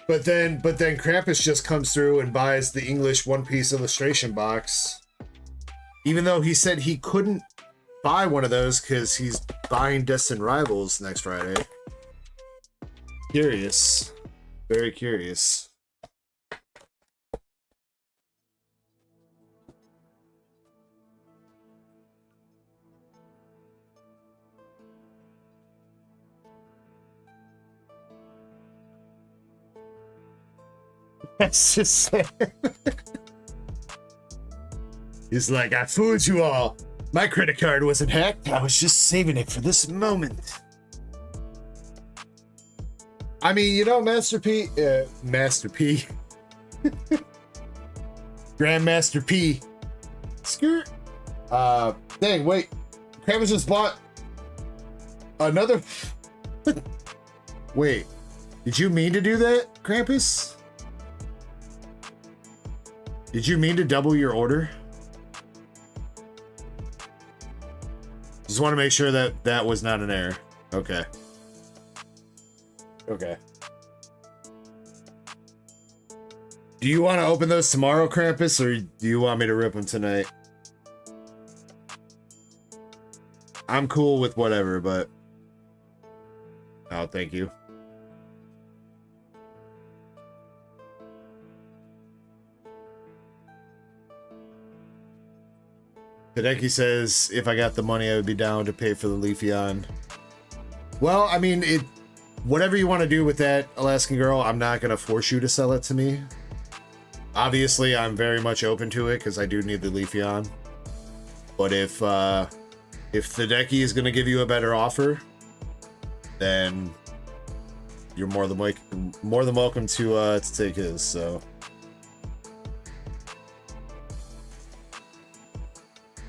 But then Krampus just comes through and buys the English One Piece illustration box. Even though he said he couldn't buy one of those because he's buying Destined Rivals next Friday. Curious. Very curious. That's just sad. He's like, I fooled you all. My credit card wasn't hacked. I was just saving it for this moment. I mean, you know, Master P. Grandmaster P. Skirt. Dang, wait. Krampus just bought another. Wait. Did you mean to do that, Krampus? Did you mean to double your order? Just want to make sure that that was not an error. Okay. Okay. Do you want to open those tomorrow, Krampus, or do you want me to rip them tonight? I'm cool with whatever, but... Oh, thank you. Hideki says, if I got the money, I would be down to pay for the Leafeon. Well, I mean, whatever you want to do with that, Alaskan Girl, I'm not going to force you to sell it to me. Obviously, I'm very much open to it, because I do need the Leafeon. But if Hideki is going to give you a better offer, then you're more than welcome to take his, so...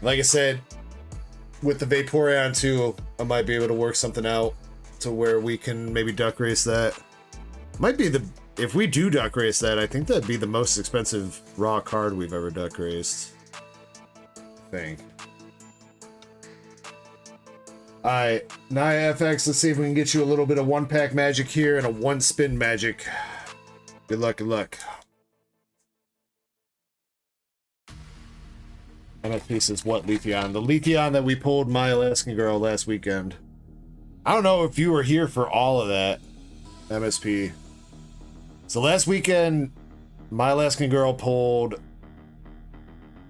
Like I said, with the Vaporeon too, I might be able to work something out to where we can maybe duck race that. Might be the, if we do duck race that, I think that'd be the most expensive raw card we've ever duck raced. I think. Alright, Naya FX, let's see if we can get you a little bit of one pack magic here and a one spin magic. Good luck, good luck. MFP says what Leafeon? The Leafeon that we pulled My Alaskan Girl last weekend. I don't know if you were here for all of that, MSP. So last weekend, My Alaskan Girl pulled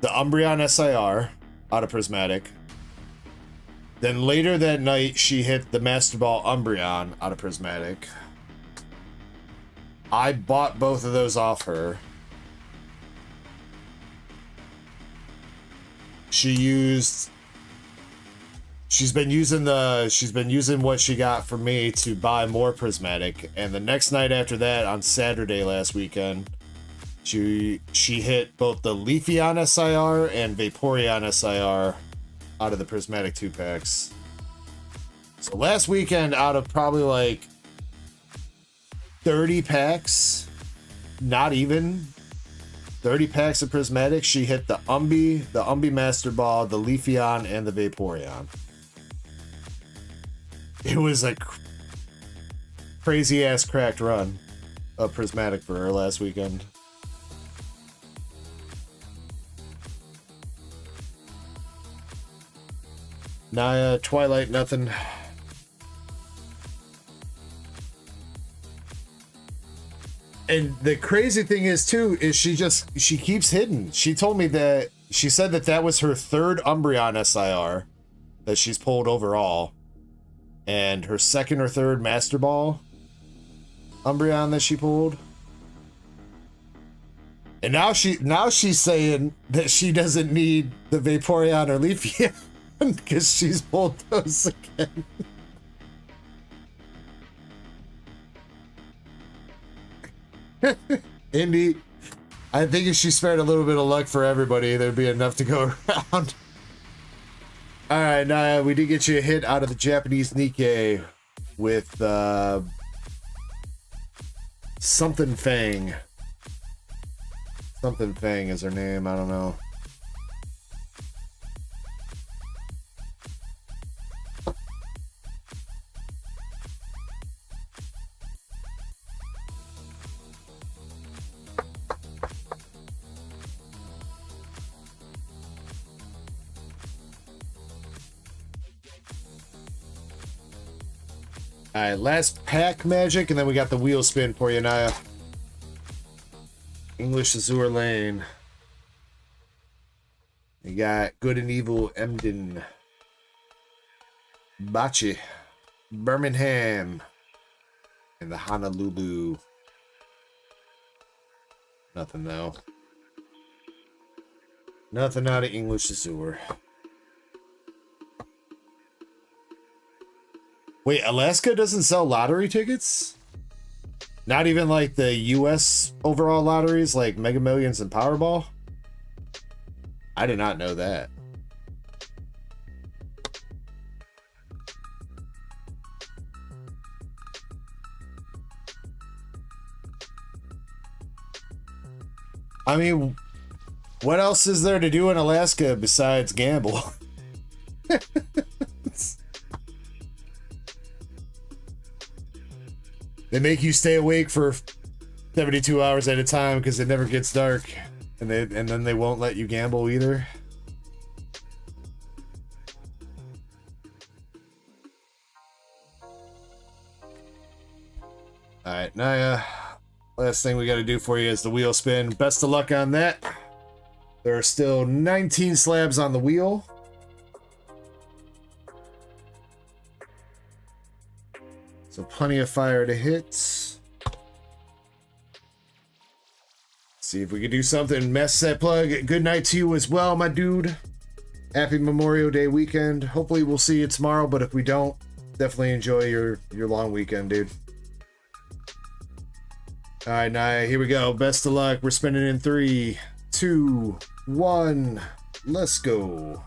the Umbreon SIR out of Prismatic. Then later that night, she hit the Master Ball Umbreon out of Prismatic. I bought both of those off her. She's been using what she got from me to buy more Prismatic, and the next night after that, on Saturday last weekend, she hit both the Leafeon SIR and Vaporeon SIR out of the Prismatic 2-packs. So last weekend, out of probably like 30 packs, not even 30 packs of Prismatic, she hit the Umbi Master Ball, the Leafeon, and the Vaporeon. It was a crazy ass cracked run of Prismatic for her last weekend. Naya, Twilight, nothing. And the crazy thing is too, is she keeps hitting. She told me that, she said that was her third Umbreon SIR that she's pulled overall. And her second or third Master Ball Umbreon that she pulled. And now she's saying that she doesn't need the Vaporeon or Leafeon because she's pulled those again. Indy, I think if she spared a little bit of luck for everybody, there'd be enough to go around. Alright, now we did get you a hit out of the Japanese Nikkei with something Fang. Something Fang is her name, I don't know. Alright, last pack magic, and then we got the wheel spin for you, Naya. English Azure Lane. We got Good and Evil Emden. Bachi. Birmingham. And the Honolulu. Nothing though. Nothing out of English Azure. Wait, Alaska doesn't sell lottery tickets? Not even like the US overall lotteries like Mega Millions and Powerball? I did not know that. I mean, what else is there to do in Alaska besides gamble? They make you stay awake for 72 hours at a time because it never gets dark, and then they won't let you gamble either. All right, Naya, last thing we got to do for you is the wheel spin. Best of luck on that. There are still 19 slabs on the wheel. So plenty of fire to hit. See if we can do something. Mess that plug. Good night to you as well, my dude. Happy Memorial Day weekend. Hopefully we'll see you tomorrow, but if we don't, definitely enjoy your long weekend, dude. All right, Naya, here we go. Best of luck. We're spinning in 3, 2, 1. Let's go.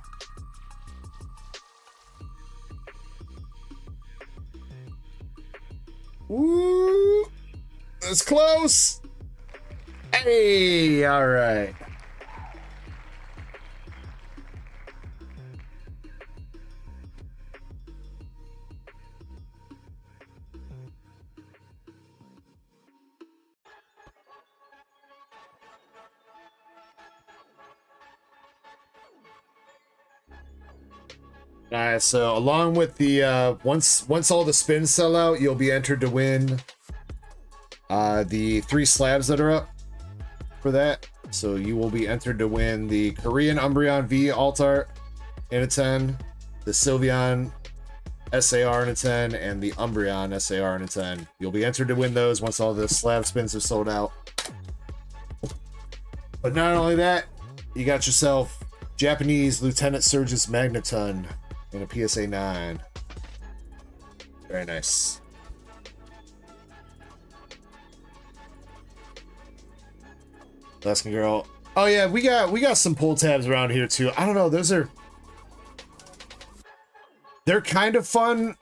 Woo! That's close. Hey, all right. Alright, so along with the once all the spins sell out, you'll be entered to win the 3 slabs that are up for that. So you will be entered to win the Korean Umbreon V Alt Art in a 10, the Sylveon SAR in a 10, and the Umbreon SAR in a 10. You'll be entered to win those once all the slab spins have sold out. But not only that, you got yourself Japanese Lieutenant Surge's Magneton in a PSA 9. Very nice. Laskin girl. Oh yeah, we got some pull tabs around here too. I don't know, they're kind of fun,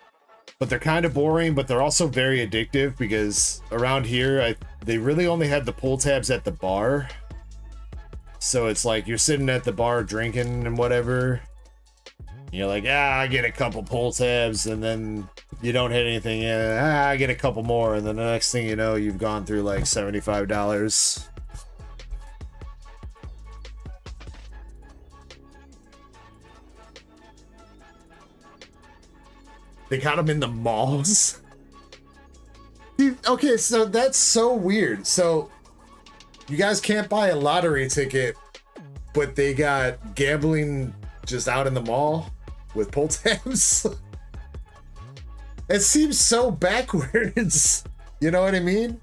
but they're kind of boring, but they're also very addictive because around here they really only had the pull tabs at the bar. So it's like you're sitting at the bar drinking and whatever. You're like, I get a couple pull tabs, and then you don't hit anything. I get a couple more, and then the next thing you know, you've gone through like $75. They got them in the malls. Dude, okay, so that's so weird. So you guys can't buy a lottery ticket, but they got gambling just out in the mall with pull tabs. It seems so backwards. You know what I mean?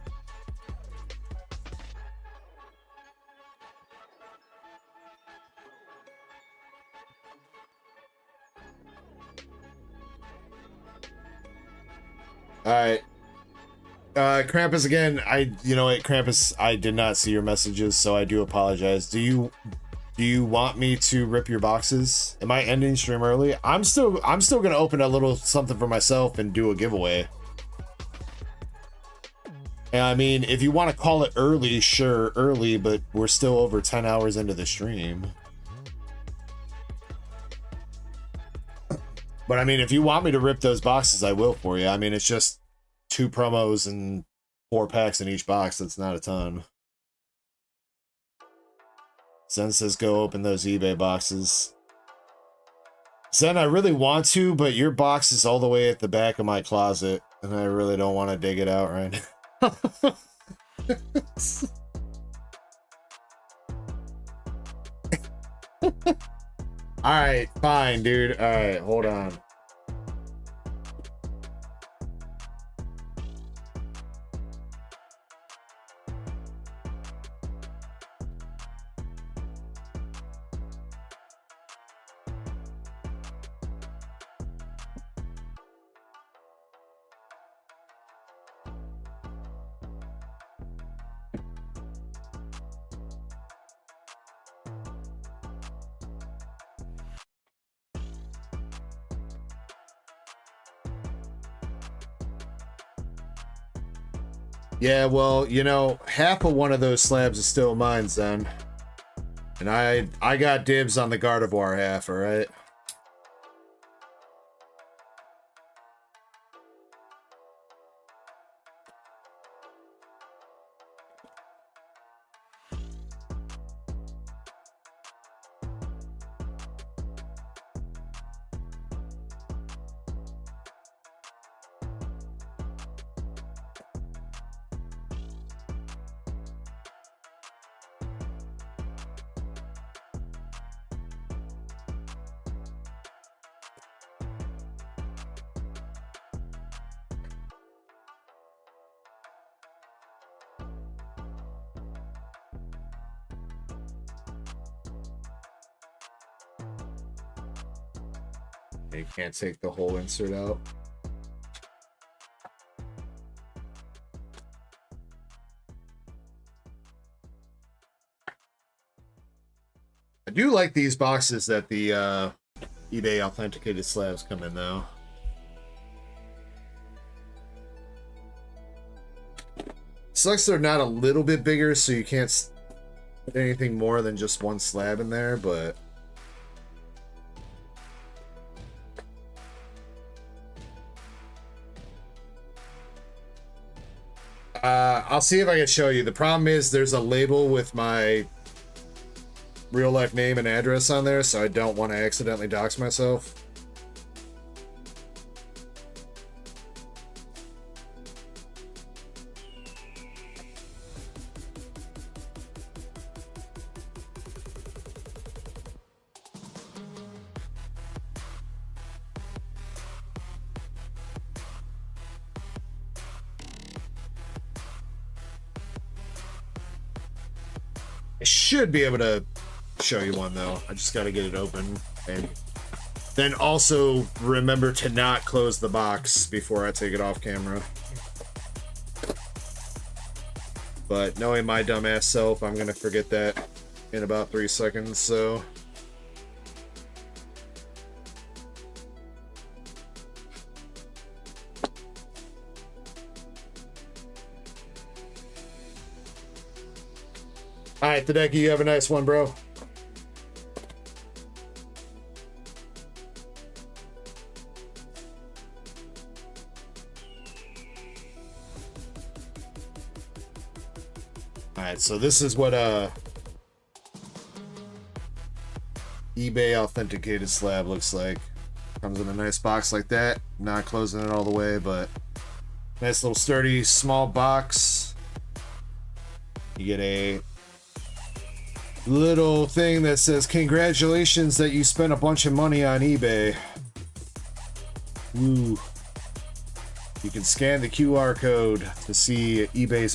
All right. Krampus again. You know what, Krampus, I did not see your messages, so I do apologize. Do you want me to rip your boxes? Am I ending stream early? I'm still gonna open a little something for myself and do a giveaway. And I mean, if you want to call it early, sure, early, but we're still over 10 hours into the stream. But I mean, if you want me to rip those boxes, I will for you. I mean, it's just 2 promos and 4 packs in each box. That's not a ton. Zen says go open those eBay boxes. Zen, I really want to, but your box is all the way at the back of my closet, and I really don't want to dig it out right now. Alright, fine, dude. Alright, hold on. Yeah, well, you know, half of one of those slabs is still mine, Zen. And I got dibs on the Gardevoir half, alright? You can't take the whole insert out. I do like these boxes that the eBay authenticated slabs come in though. Sucks they're not a little bit bigger, so you can't put anything more than just one slab in there, but I'll see if I can show you. The problem is there's a label with my real life name and address on there, so I don't want to accidentally dox myself. I should be able to show you one though. I just got to get it open, and then also remember to not close the box before I take it off camera. But knowing my dumbass self, I'm gonna forget that in about 3 seconds, so all right, Tadeki, you have a nice one, bro. All right, so this is what eBay authenticated slab looks like. Comes in a nice box like that. Not closing it all the way, but nice little sturdy small box. You get a little thing that says congratulations that you spent a bunch of money on eBay. Ooh. You can scan the QR code to see eBay's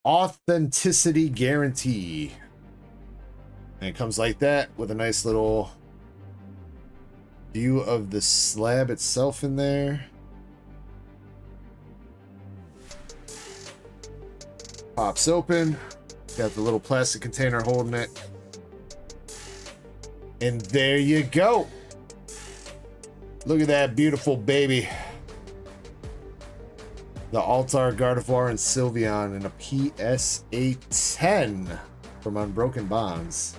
authenticity guarantee. And it comes like that with a nice little view of the slab itself in there. Pops open. Got the little plastic container holding it. And there you go. Look at that beautiful baby. The Altar, Gardevoir, and Sylveon in a PSA 10 from Unbroken Bonds.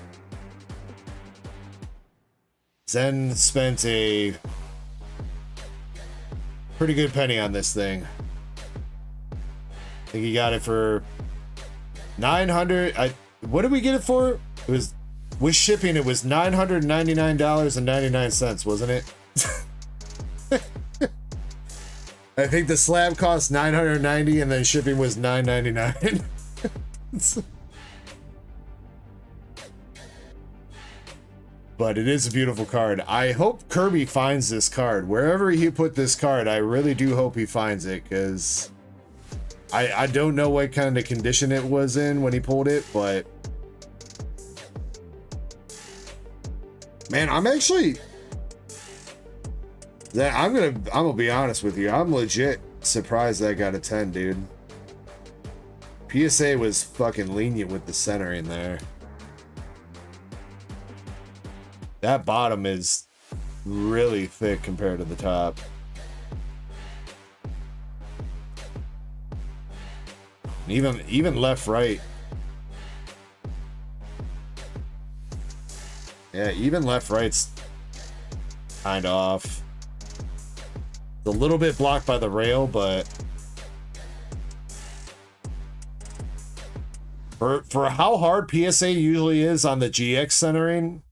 Zen spent a pretty good penny on this thing. I think he got it for 900. What did we get it for? It was with shipping. It was $999.99, wasn't it? I think the slab cost $990, and then shipping was $999. But it is a beautiful card. I hope Kirby finds this card wherever he put this card. I really do hope he finds it, because I don't know what kind of condition it was in when he pulled it, but man, I'm gonna be honest with you. I'm legit surprised that I got a 10, dude. PSA was fucking lenient with the centering there. That bottom is really thick compared to the top. Even left, right. Yeah, even left, right's kind of off. It's a little bit blocked by the rail, but for how hard PSA usually is on the GX centering,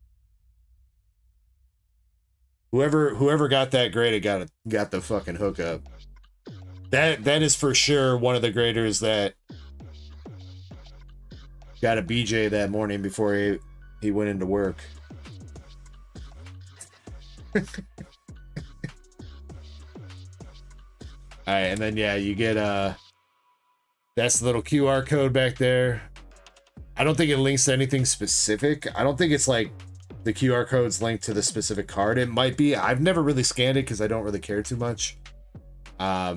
whoever got that graded got the fucking hookup. That is for sure one of the graders that got a BJ that morning before he went into work. Alright, and then yeah, you get that's the little QR code back there. I don't think it links to anything specific. I don't think it's like the QR code's linked to the specific card. It might be. I've never really scanned it because I don't really care too much. I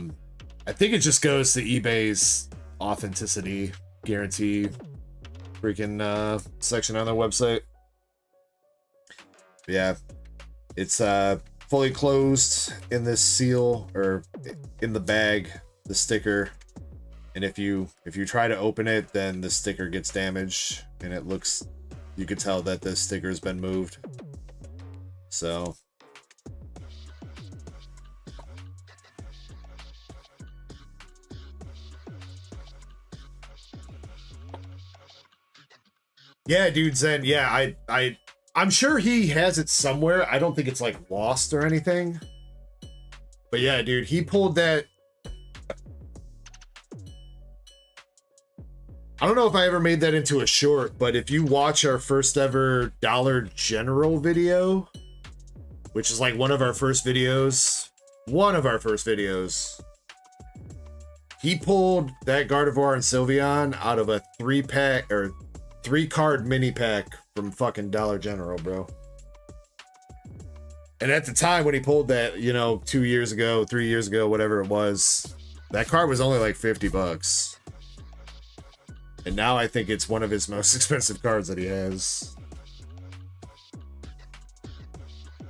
think it just goes to eBay's authenticity guarantee freaking section on their website. Yeah, it's fully closed in this seal, or in the bag the sticker. And if you try to open it, then the sticker gets damaged, and it looks, you could tell that the sticker has been moved. So yeah, dude, Zen, yeah, I'm sure he has it somewhere. I don't think it's like lost or anything. But yeah, dude, he pulled that. I don't know if I ever made that into a short, but if you watch our first ever Dollar General video, which is like one of our first videos, he pulled that Gardevoir and Sylveon out of a 3-pack or 3-card mini pack from fucking Dollar General, bro. And at the time when he pulled that, you know, 2 years ago, 3 years ago, whatever it was, that card was only like $50. And now I think it's one of his most expensive cards that he has.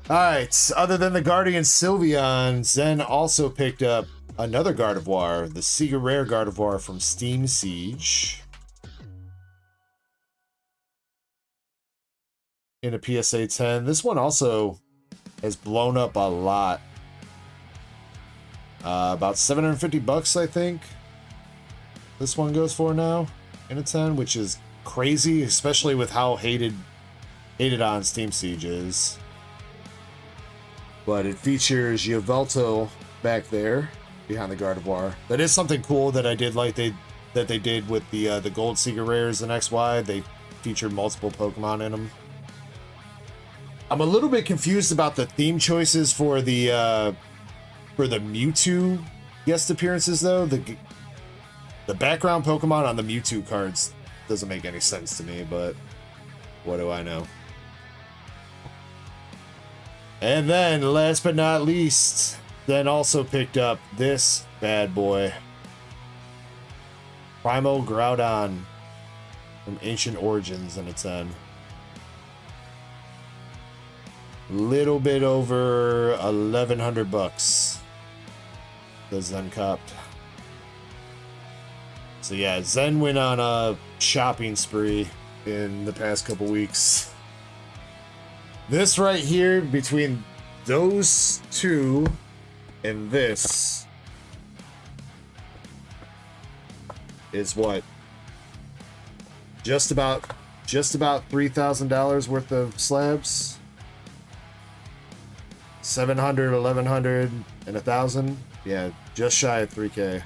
Alright, other than the Guardian Sylveon, Zen also picked up another Gardevoir, the Secret Rare Gardevoir from Steam Siege. In a PSA 10. This one also has blown up a lot. About $750, I think. This one goes for now. In a 10, which is crazy, especially with how hated on Steam Siege is. But it features Yveltal back there behind the Gardevoir. That is something cool that I did like that they did with the Gold Secret Rares and XY. They featured multiple Pokemon in them. I'm a little bit confused about the theme choices for the Mewtwo guest appearances though. The background Pokemon on the Mewtwo cards doesn't make any sense to me, but what do I know? And then, last but not least, then also picked up this bad boy. Primal Groudon from Ancient Origins in a 10. Little bit over $1,100. The Zen copped. So yeah, Zen went on a shopping spree in the past couple weeks. This right here, between those two and this, is what? Just about $3,000 worth of slabs. 700, 1,100, and 1,000. Yeah, just shy of 3K.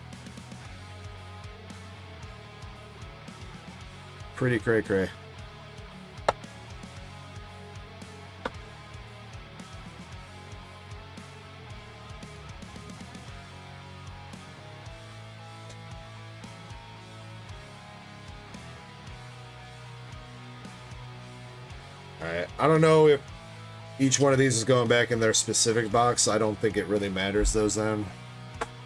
Pretty cray-cray. Alright, I don't know if each one of these is going back in their specific box. I don't think it really matters those then.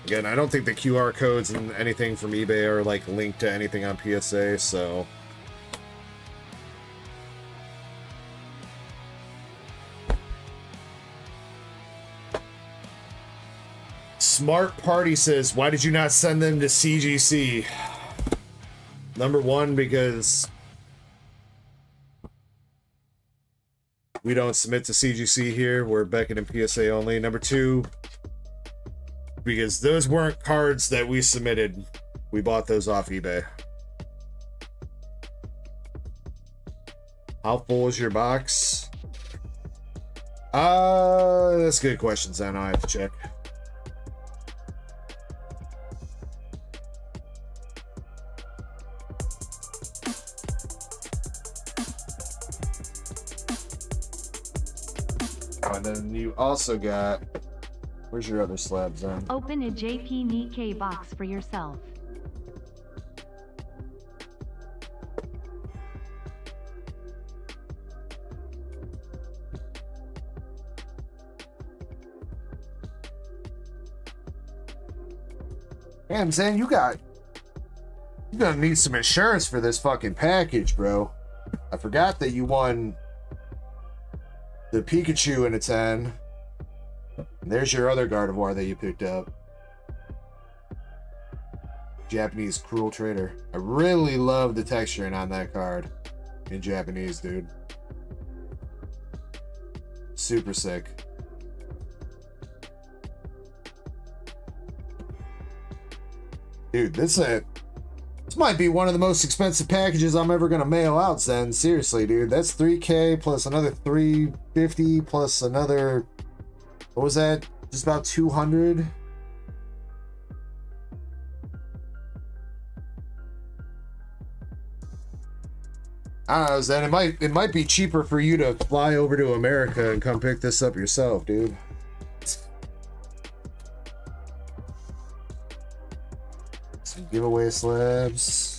Again, I don't think the QR codes and anything from eBay are like linked to anything on PSA, so... Smart Party says, why did you not send them to CGC? Number one, because we don't submit to CGC here. We're Beckett and PSA only. Number two, because those weren't cards that we submitted. We bought those off eBay. How full is your box? That's a good question, Zan. I have to check. And then you also got, where's your other slabs then? Open a JP Nikkei box for yourself. Damn, Zan, you're gonna need some insurance for this fucking package, bro. I forgot that you won the Pikachu in a 10. And there's your other Gardevoir that you picked up. Japanese Cruel Trader. I really love the texturing on that card in Japanese, dude. Super sick. Dude, this might be one of the most expensive packages I'm ever gonna mail out, Zen. Seriously, dude. That's $3K plus another $350 plus another, what was that? Just about $200. I don't know, Zen. It might be cheaper for you to fly over to America and come pick this up yourself, dude. Some giveaway slabs.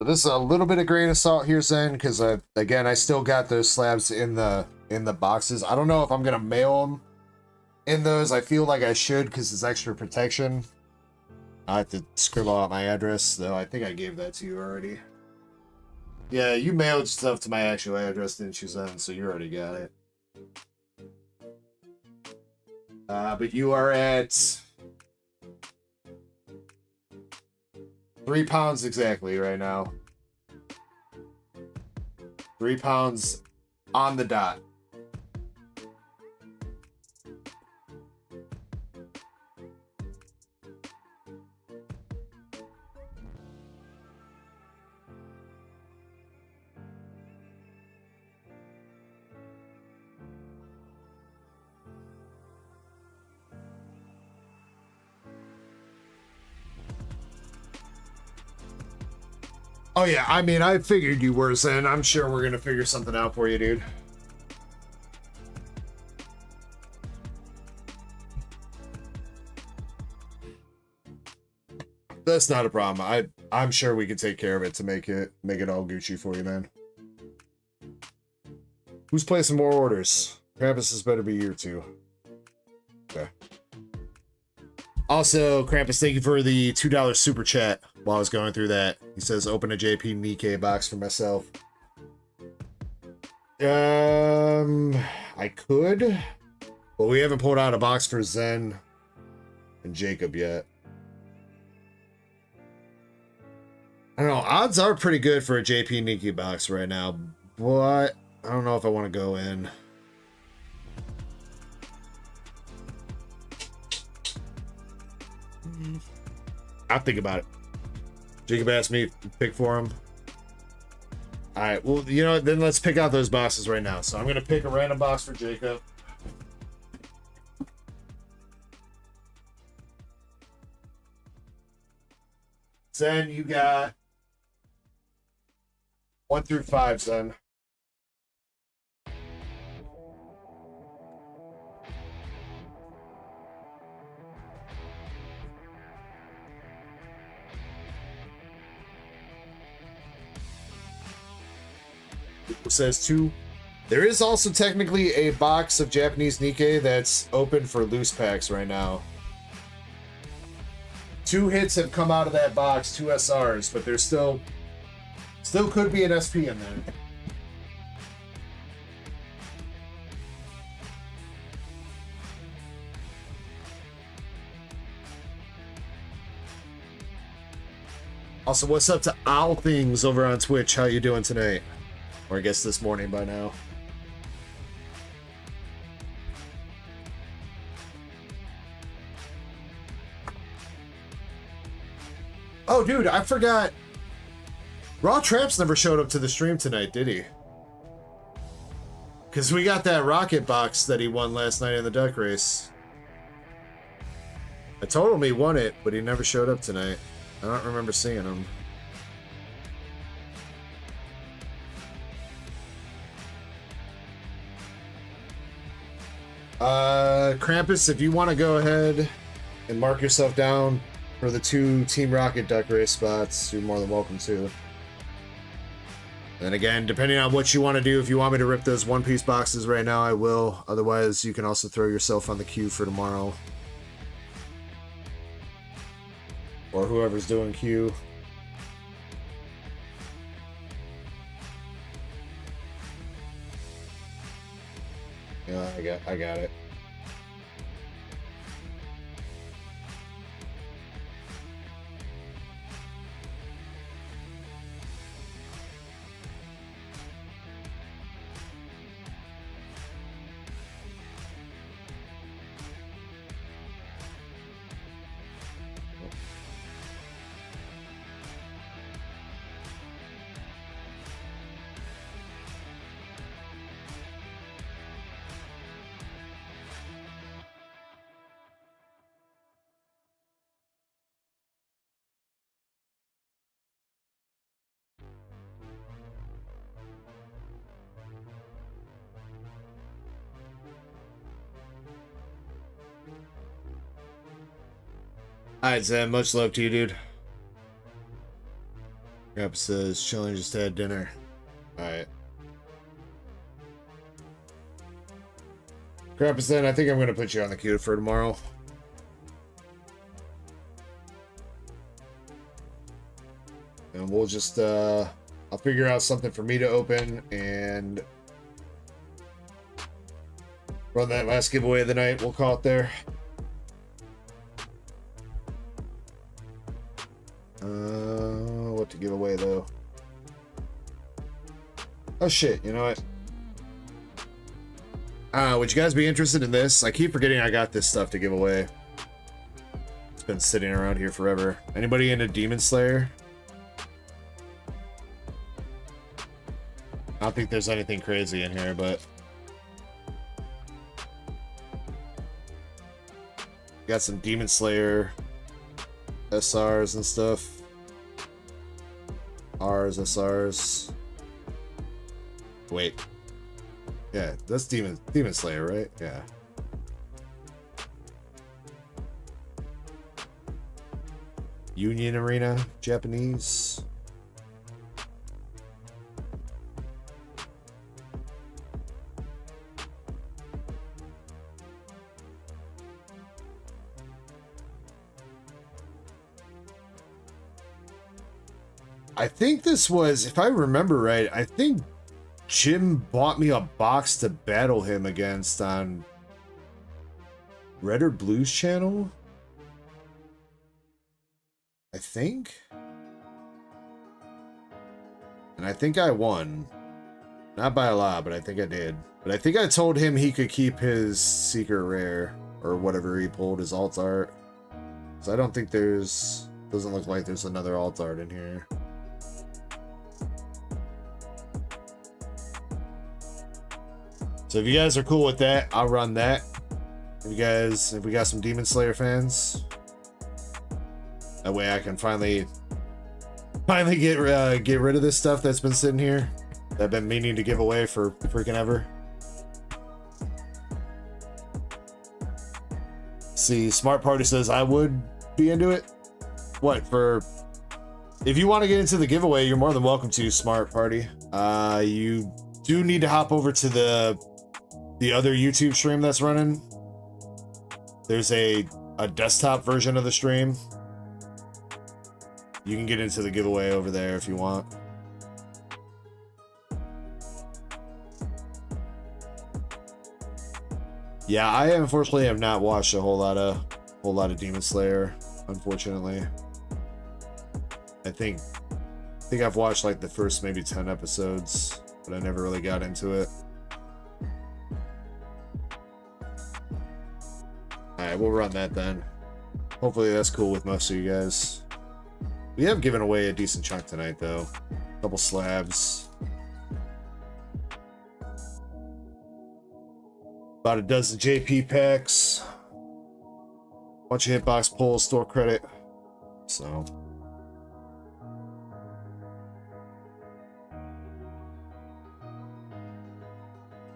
This is a little bit of grain of salt here, Zen, because again, I still got those slabs in the boxes. I don't know if I'm gonna mail them in those. I feel like I should because it's extra protection. I have to scribble out my address, though. I think I gave that to you already. Yeah, you mailed stuff to my actual address, didn't you, Zen? So you already got it. But you are at 3 pounds exactly right now. 3 pounds on the dot. Oh yeah, I mean, I figured you were, Zen. I'm sure we're gonna figure something out for you, dude. That's not a problem. I'm sure we can take care of it to make it all Gucci for you, man. Who's placing more orders? Krampus is better be here too. Okay. Also, Krampus, thank you for the $2 super chat while I was going through that. He says, open a JP Nikkei box for myself. I could, but we haven't pulled out a box for Zen and Jacob yet. I don't know, odds are pretty good for a JP Nikkei box right now, but I don't know if I want to go in. I'll think about it. Jacob asked me to pick for him. Alright, well, you know what? Then let's pick out those boxes right now. So I'm going to pick a random box for Jacob. Zen, you got 1 through 5, Zen. Says 2. There is also technically a box of Japanese Nikkei that's open for loose packs right now. 2 hits have come out of that box, 2 SRs, but there's still could be an SP in there. Also, what's up to Owl Things over on Twitch? How you doing tonight? Or I guess this morning by now. Oh, dude, I forgot. Raw Tramps never showed up to the stream tonight, did he? Because we got that rocket box that he won last night in the duck race. I told him he won it, but he never showed up tonight. I don't remember seeing him. Krampus, if you want to go ahead and mark yourself down for the 2 Team Rocket duck race spots, you're more than welcome to. And again, depending on what you want to do, if you want me to rip those One Piece boxes right now, I will. Otherwise, you can also throw yourself on the queue for tomorrow. Or whoever's doing queue. Yeah, I got it. Alright, Zem, much love to you, dude. Grandpa says, chilling, just had dinner. Alright. Grandpa said, I think I'm going to put you on the queue for tomorrow. And we'll just, I'll figure out something for me to open and run that last giveaway of the night. We'll call it there. What to give away though? Oh shit, you know what? Would you guys be interested in this? I keep forgetting I got this stuff to give away. It's been sitting around here forever. Anybody into Demon Slayer? I don't think there's anything crazy in here, but got some Demon Slayer SRs and stuff. Rs, SRs. Wait. Yeah, that's Demon Slayer, right? Yeah. Union Arena, Japanese. I think this was, if I remember right, I think Jim bought me a box to battle him against on Red or Blues channel. I think. And I think I won. Not by a lot, but I think I did. But I think I told him he could keep his secret rare or whatever he pulled, his alt art. So I don't think there's, doesn't look like there's another alt art in here. So if you guys are cool with that, I'll run that. If we got some Demon Slayer fans, that way I can finally get rid of this stuff that's been sitting here that I've been meaning to give away for freaking ever. See, Smart Party says I would be into it. What for? If you want to get into the giveaway, you're more than welcome to, Smart Party. You do need to hop over to the other YouTube stream that's running. There's a desktop version of the stream. You can get into the giveaway over there if you want. Yeah, I unfortunately have not watched a whole lot of Demon Slayer, unfortunately. I think I've watched like the first maybe 10 episodes, but I never really got into it. Alright, we'll run that then. Hopefully that's cool with most of you guys. We have given away a decent chunk tonight, though. Couple slabs. About a dozen JP packs. Bunch of hitbox pulls, store credit. So.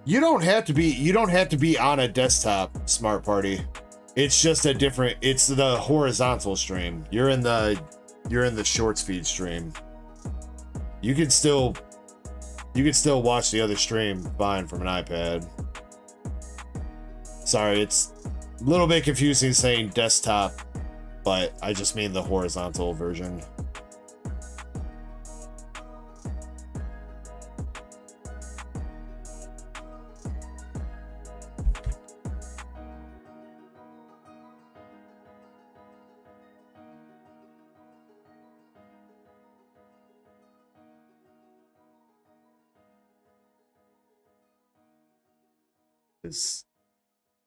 You don't have to be on a desktop, Smart Party. It's just a different, it's the horizontal stream. You're in the shorts feed stream. You can still You can still watch the other stream fine from an iPad. Sorry, it's a little bit confusing saying desktop, but I just mean the horizontal version.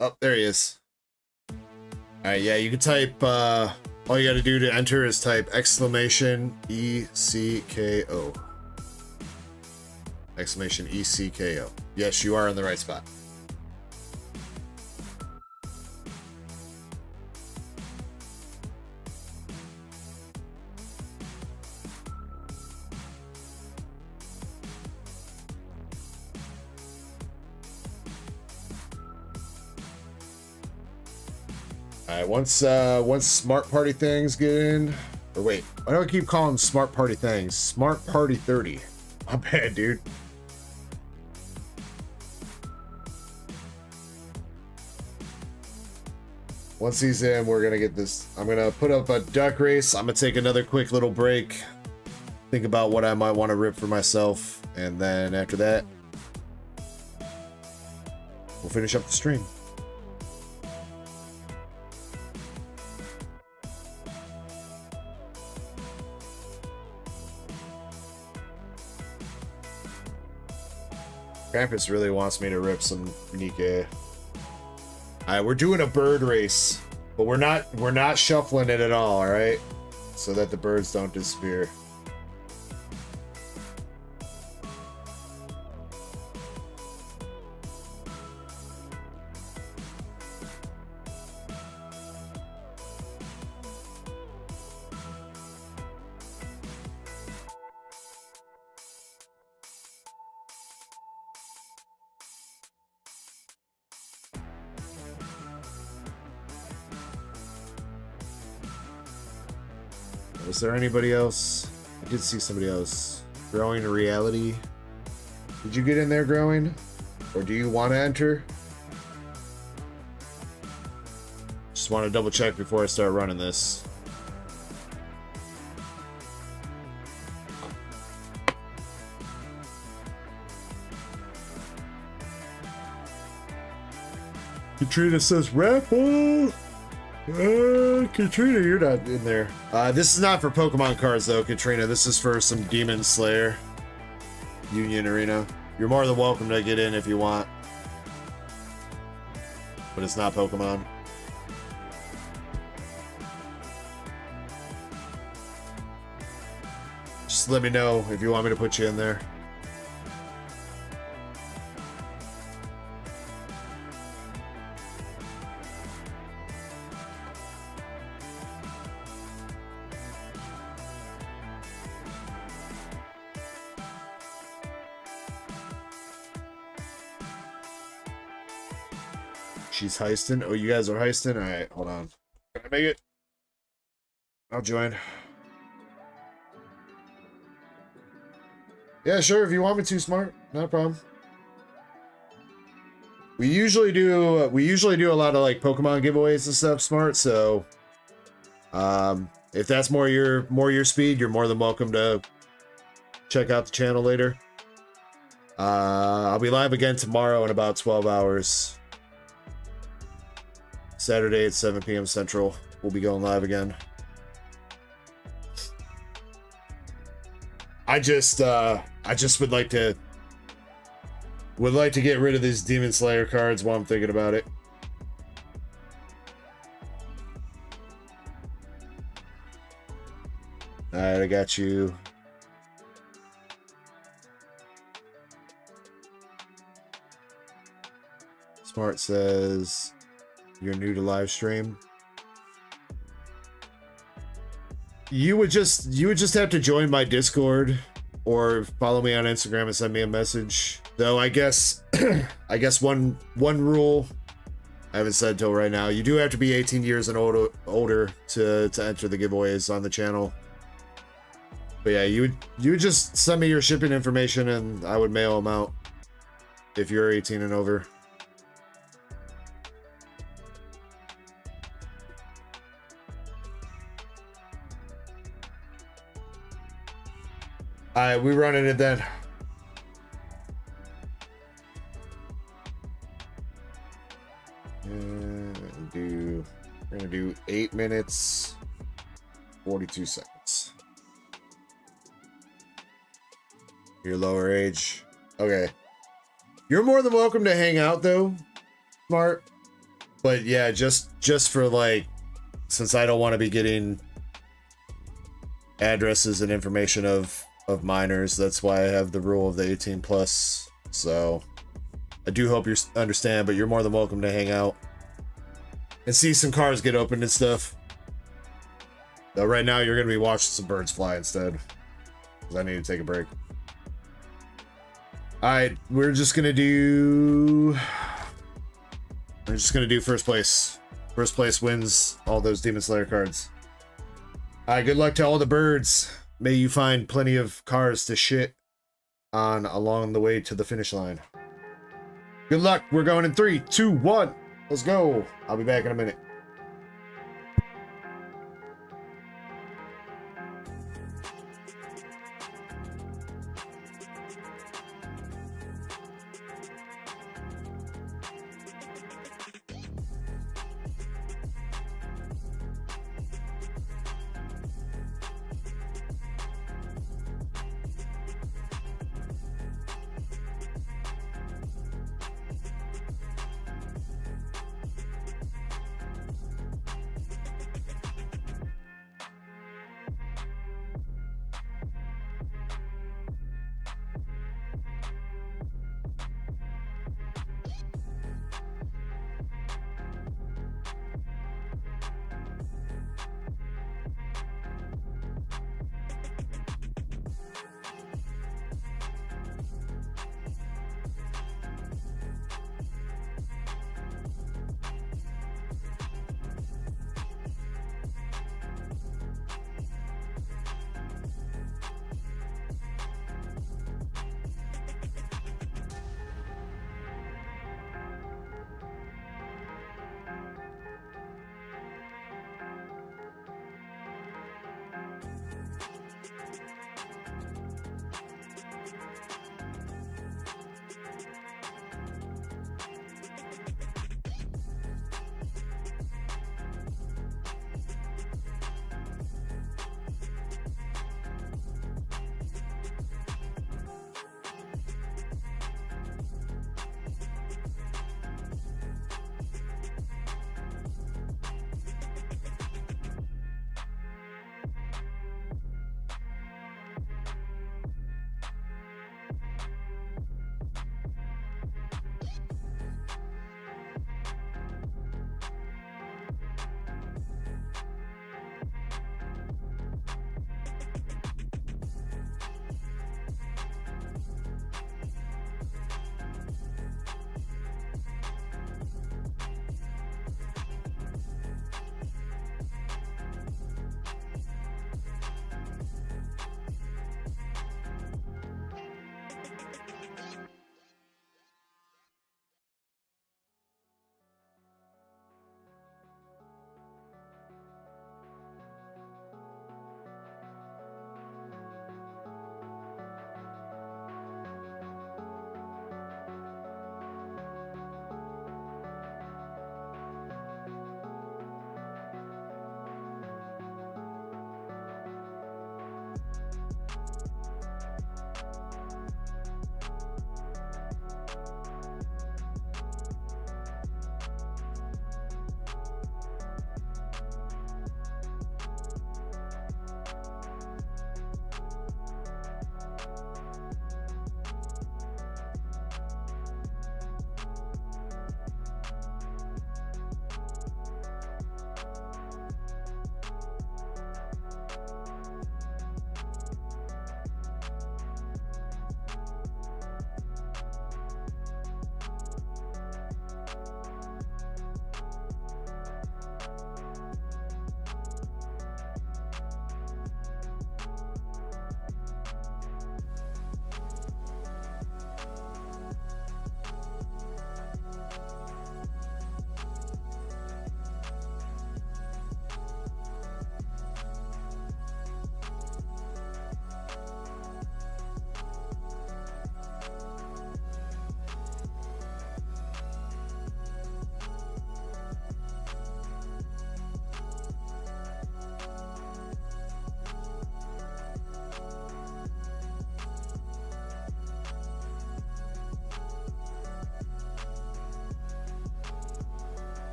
Oh, there he is. All right, yeah, you can type, all you got to do to enter is type exclamation ECKO. Exclamation ECKO. Yes, you are in the right spot. Alright, once smart party things get in, or wait, why do I keep calling them smart party things? Smart party 30. My bad, dude. Once he's in, we're gonna get this. I'm gonna put up a duck race. I'm gonna take another quick little break, think about what I might want to rip for myself, and then after that, we'll finish up the stream. Krampus really wants me to rip some Nike. Alright, we're doing a bird race, but we're not shuffling it at all, alright? So that the birds don't disappear. Was there anybody else? I did see somebody else. Growing to reality. Did you get in there, Growing? Or do you want to enter? Just want to double check before I start running this. Katrina says raffle. Katrina, you're not in there. This is not for Pokemon cards, though, Katrina. This is for some Demon Slayer Union Arena. You're more than welcome to get in if you want. But it's not Pokemon. Just let me know if you want me to put you in there. She's heisting. Oh, you guys are heisting? Alright, hold on. Can I make it? I'll join. Yeah, sure, if you want me to, Smart. Not a problem. We usually do a lot of like Pokemon giveaways and stuff, Smart, so if that's more your speed, you're more than welcome to check out the channel later. I'll be live again tomorrow in about 12 hours. Saturday at 7 p.m. Central. We'll be going live again. I just would like to get rid of these Demon Slayer cards while I'm thinking about it. Alright, I got you. Smart says you're new to live stream. You would just have to join my Discord or follow me on Instagram and send me a message. Though I guess one rule I haven't said till right now, you do have to be 18 years and older to enter the giveaways on the channel. But yeah, you would just send me your shipping information and I would mail them out if you're 18 and over. All right, we running it then. We're gonna do 8 minutes, 42 seconds. Your lower age. Okay. You're more than welcome to hang out though, Smart. But yeah, just for like, since I don't want to be getting addresses and information of minors, that's why I have the rule of the 18 plus. So I do hope you understand, but you're more than welcome to hang out and see some cars get opened and stuff. Though right now you're gonna be watching some birds fly instead, because I need to take a break. Alright, we're just gonna do first place. First place wins all those Demon Slayer cards. Alright, good luck to all the birds. May you find plenty of cars to shit on along the way to the finish line. Good luck. We're going in 3, 2, 1. Let's go. I'll be back in a minute.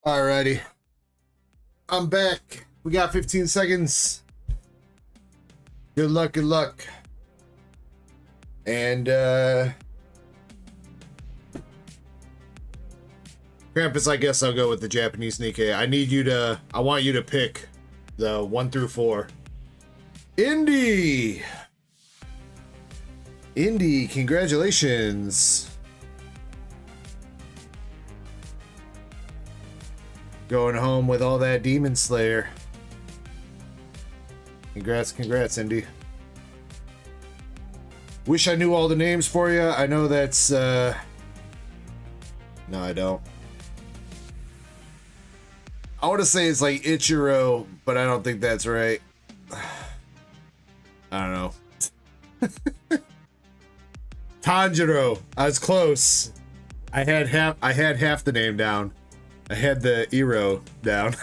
Alrighty. I'm back. We got 15 seconds. Good luck, good luck. And Krampus, I guess I'll go with the Japanese Nikkei. I want you to pick the 1 through 4. Indy, congratulations. Going home with all that Demon Slayer. Congrats, Indy. Wish I knew all the names for you. I know that's, no, I don't. I want to say it's like Ichiro, but I don't think that's right. I don't know. Tanjiro. I was close. I had half the name down. I had the Iro down.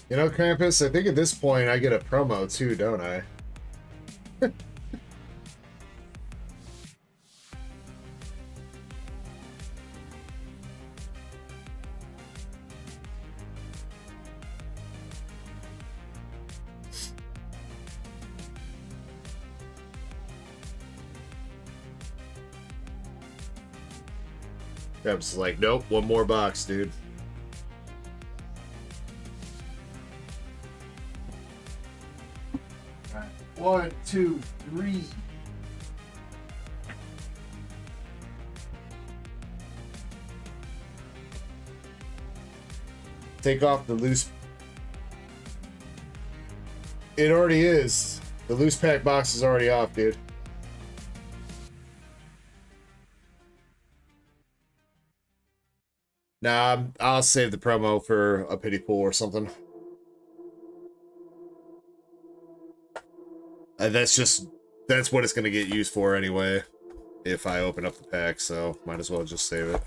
You know, Krampus, I think at this point I get a promo too, don't I? Krampus is like, nope, one more box, dude. Alright, 1, 2, 3. Take off the loose. It already is. The loose pack box is already off, dude. Nah, I'll save the promo for a pity pool or something. That's what it's gonna get used for anyway. If I open up the pack, so might as well just save it.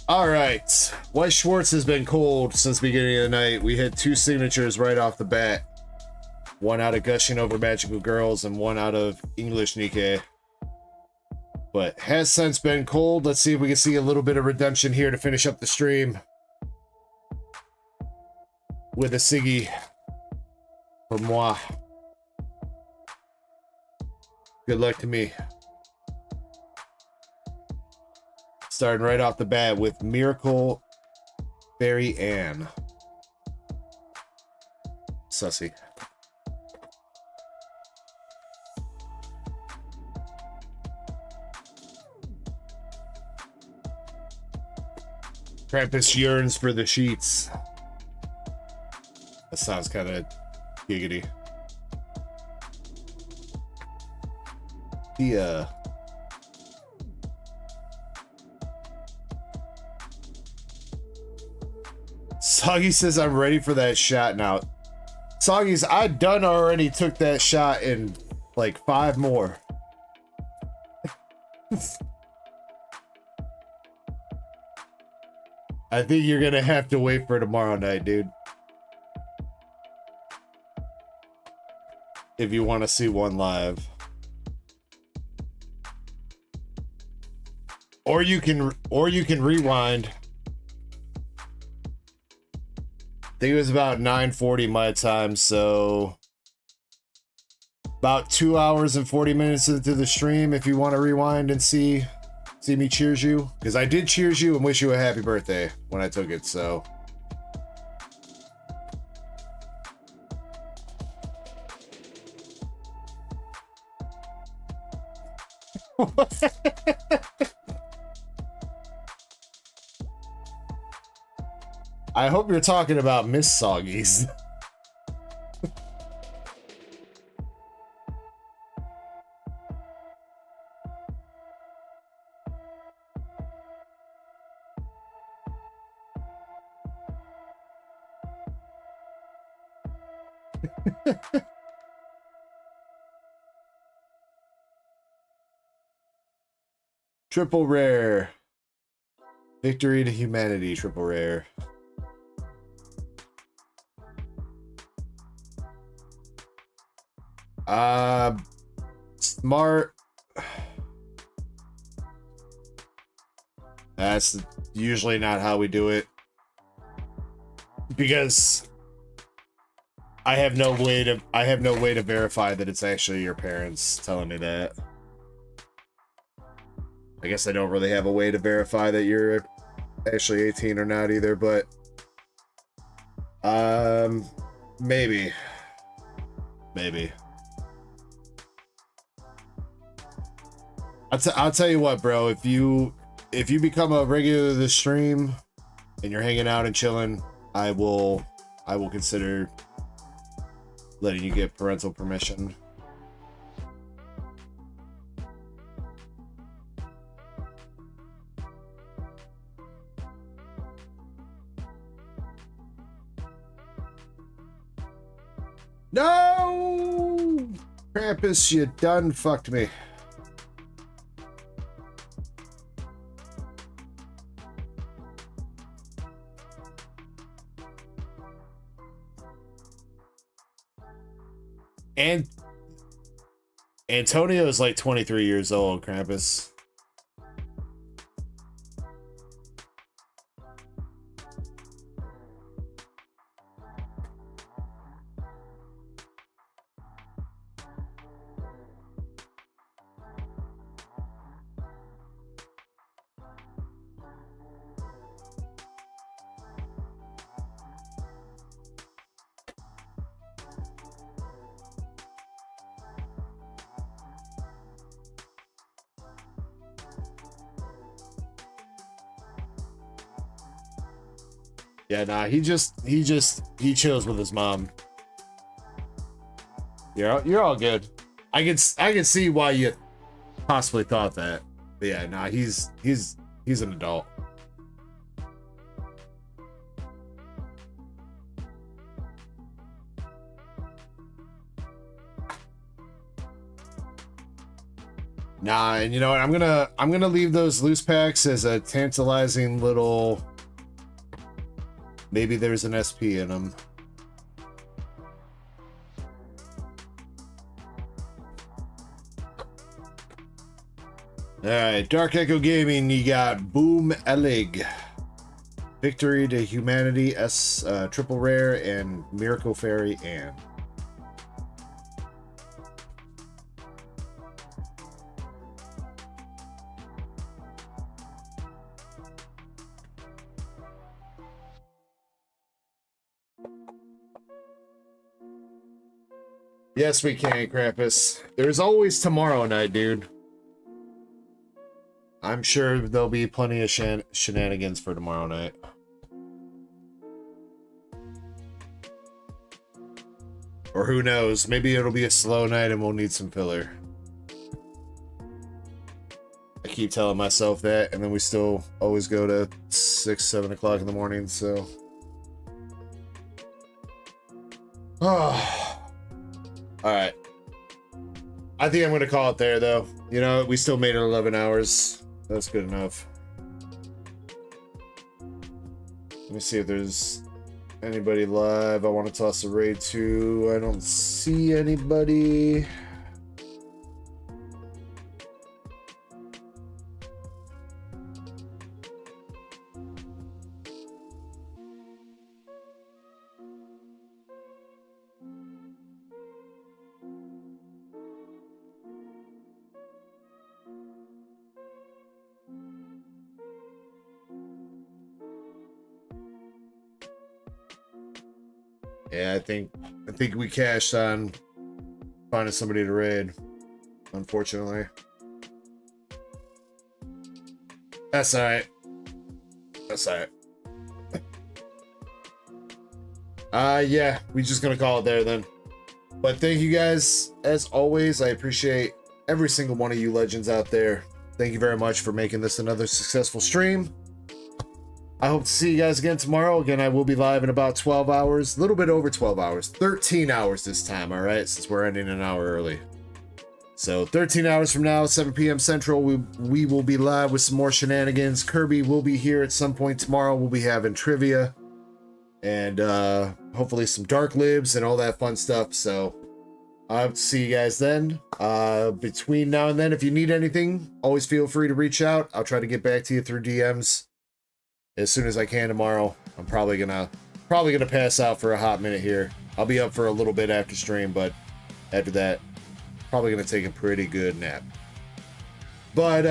All right. White Schwartz has been cold since the beginning of the night. We hit 2 signatures right off the bat. One out of Gushing Over Magical Girls and one out of English Nikkei. But has since been cold. Let's see if we can see a little bit of redemption here to finish up the stream. With a Siggy. For moi. Good luck to me. Starting right off the bat with Miracle Fairy Ann. Sussy. Krampus yearns for the sheets. That sounds kind of giggity. Yeah. Soggy says I'm ready for that shot now. Soggy's, I done already took that shot in like 5 more. I think you're gonna have to wait for tomorrow night, dude. If you want to see one live. Or you can rewind. I think it was about 9:40 my time, so about 2 hours and 40 minutes into the stream if you want to rewind and see me cheers you, because I did cheers you and wish you a happy birthday when I took it, so I hope you're talking about Miss Soggies. Triple rare. Victory to humanity, triple rare. Smart. That's usually not how we do it, because I have no way to verify that it's actually your parents telling me that. I guess I don't really have a way to verify that you're actually 18 or not either, but maybe. I'll tell you what, bro, if you become a regular of the stream and you're hanging out and chilling, I will consider letting you get parental permission. No! Krampus, you done fucked me. And Antonio is like 23 years old, Krampus. Yeah, nah, he chills with his mom. You're all good. I can see why you possibly thought that. But yeah, nah, he's an adult. Nah, and you know what? I'm gonna leave those loose packs as a tantalizing little. Maybe there's an SP in them. All right, Dark Echo Gaming. You got Boom Elig, Victory to Humanity S triple rare, and Miracle Fairy Anne. Yes, we can, Krampus. There's always tomorrow night, dude. I'm sure there'll be plenty of shenanigans for tomorrow night. Or who knows, maybe it'll be a slow night and we'll need some filler. I keep telling myself that, and then we still always go to 6, 7 o'clock in the morning, so... Oh. Alright. I think I'm going to call it there, though. You know, we still made it 11 hours. That's good enough. Let me see if there's anybody live I want to toss a raid to. I don't see anybody. Yeah, I think we cashed on finding somebody to raid, unfortunately. That's alright. That's alright. Yeah, we're just gonna call it there then. But thank you guys, as always. I appreciate every single one of you legends out there. Thank you very much for making this another successful stream. I hope to see you guys again tomorrow. Again, I will be live in about 12 hours. A little bit over 12 hours. 13 hours this time, alright? Since we're ending an hour early. So, 13 hours from now, 7 p.m. Central, we will be live with some more shenanigans. Kirby will be here at some point tomorrow. We'll be having trivia. And, hopefully some Dark Libs and all that fun stuff. So, I'll see you guys then. Between now and then, if you need anything, always feel free to reach out. I'll try to get back to you through DMs as soon as I can tomorrow. I'm probably gonna pass out for a hot minute here. I'll be up for a little bit after stream, but after that, probably gonna take a pretty good nap. But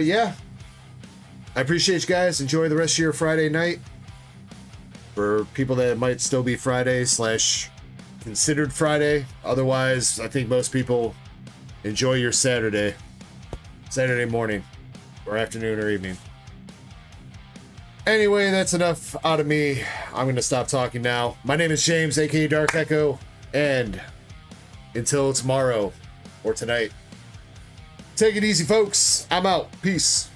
yeah, I appreciate you guys. Enjoy the rest of your Friday night. For people that might still be Friday / considered Friday. Otherwise, I think most people enjoy your Saturday morning or afternoon or evening. Anyway, that's enough out of me. I'm going to stop talking now. My name is James, aka Dark Echo, and until tomorrow or tonight, take it easy, folks. I'm out. Peace.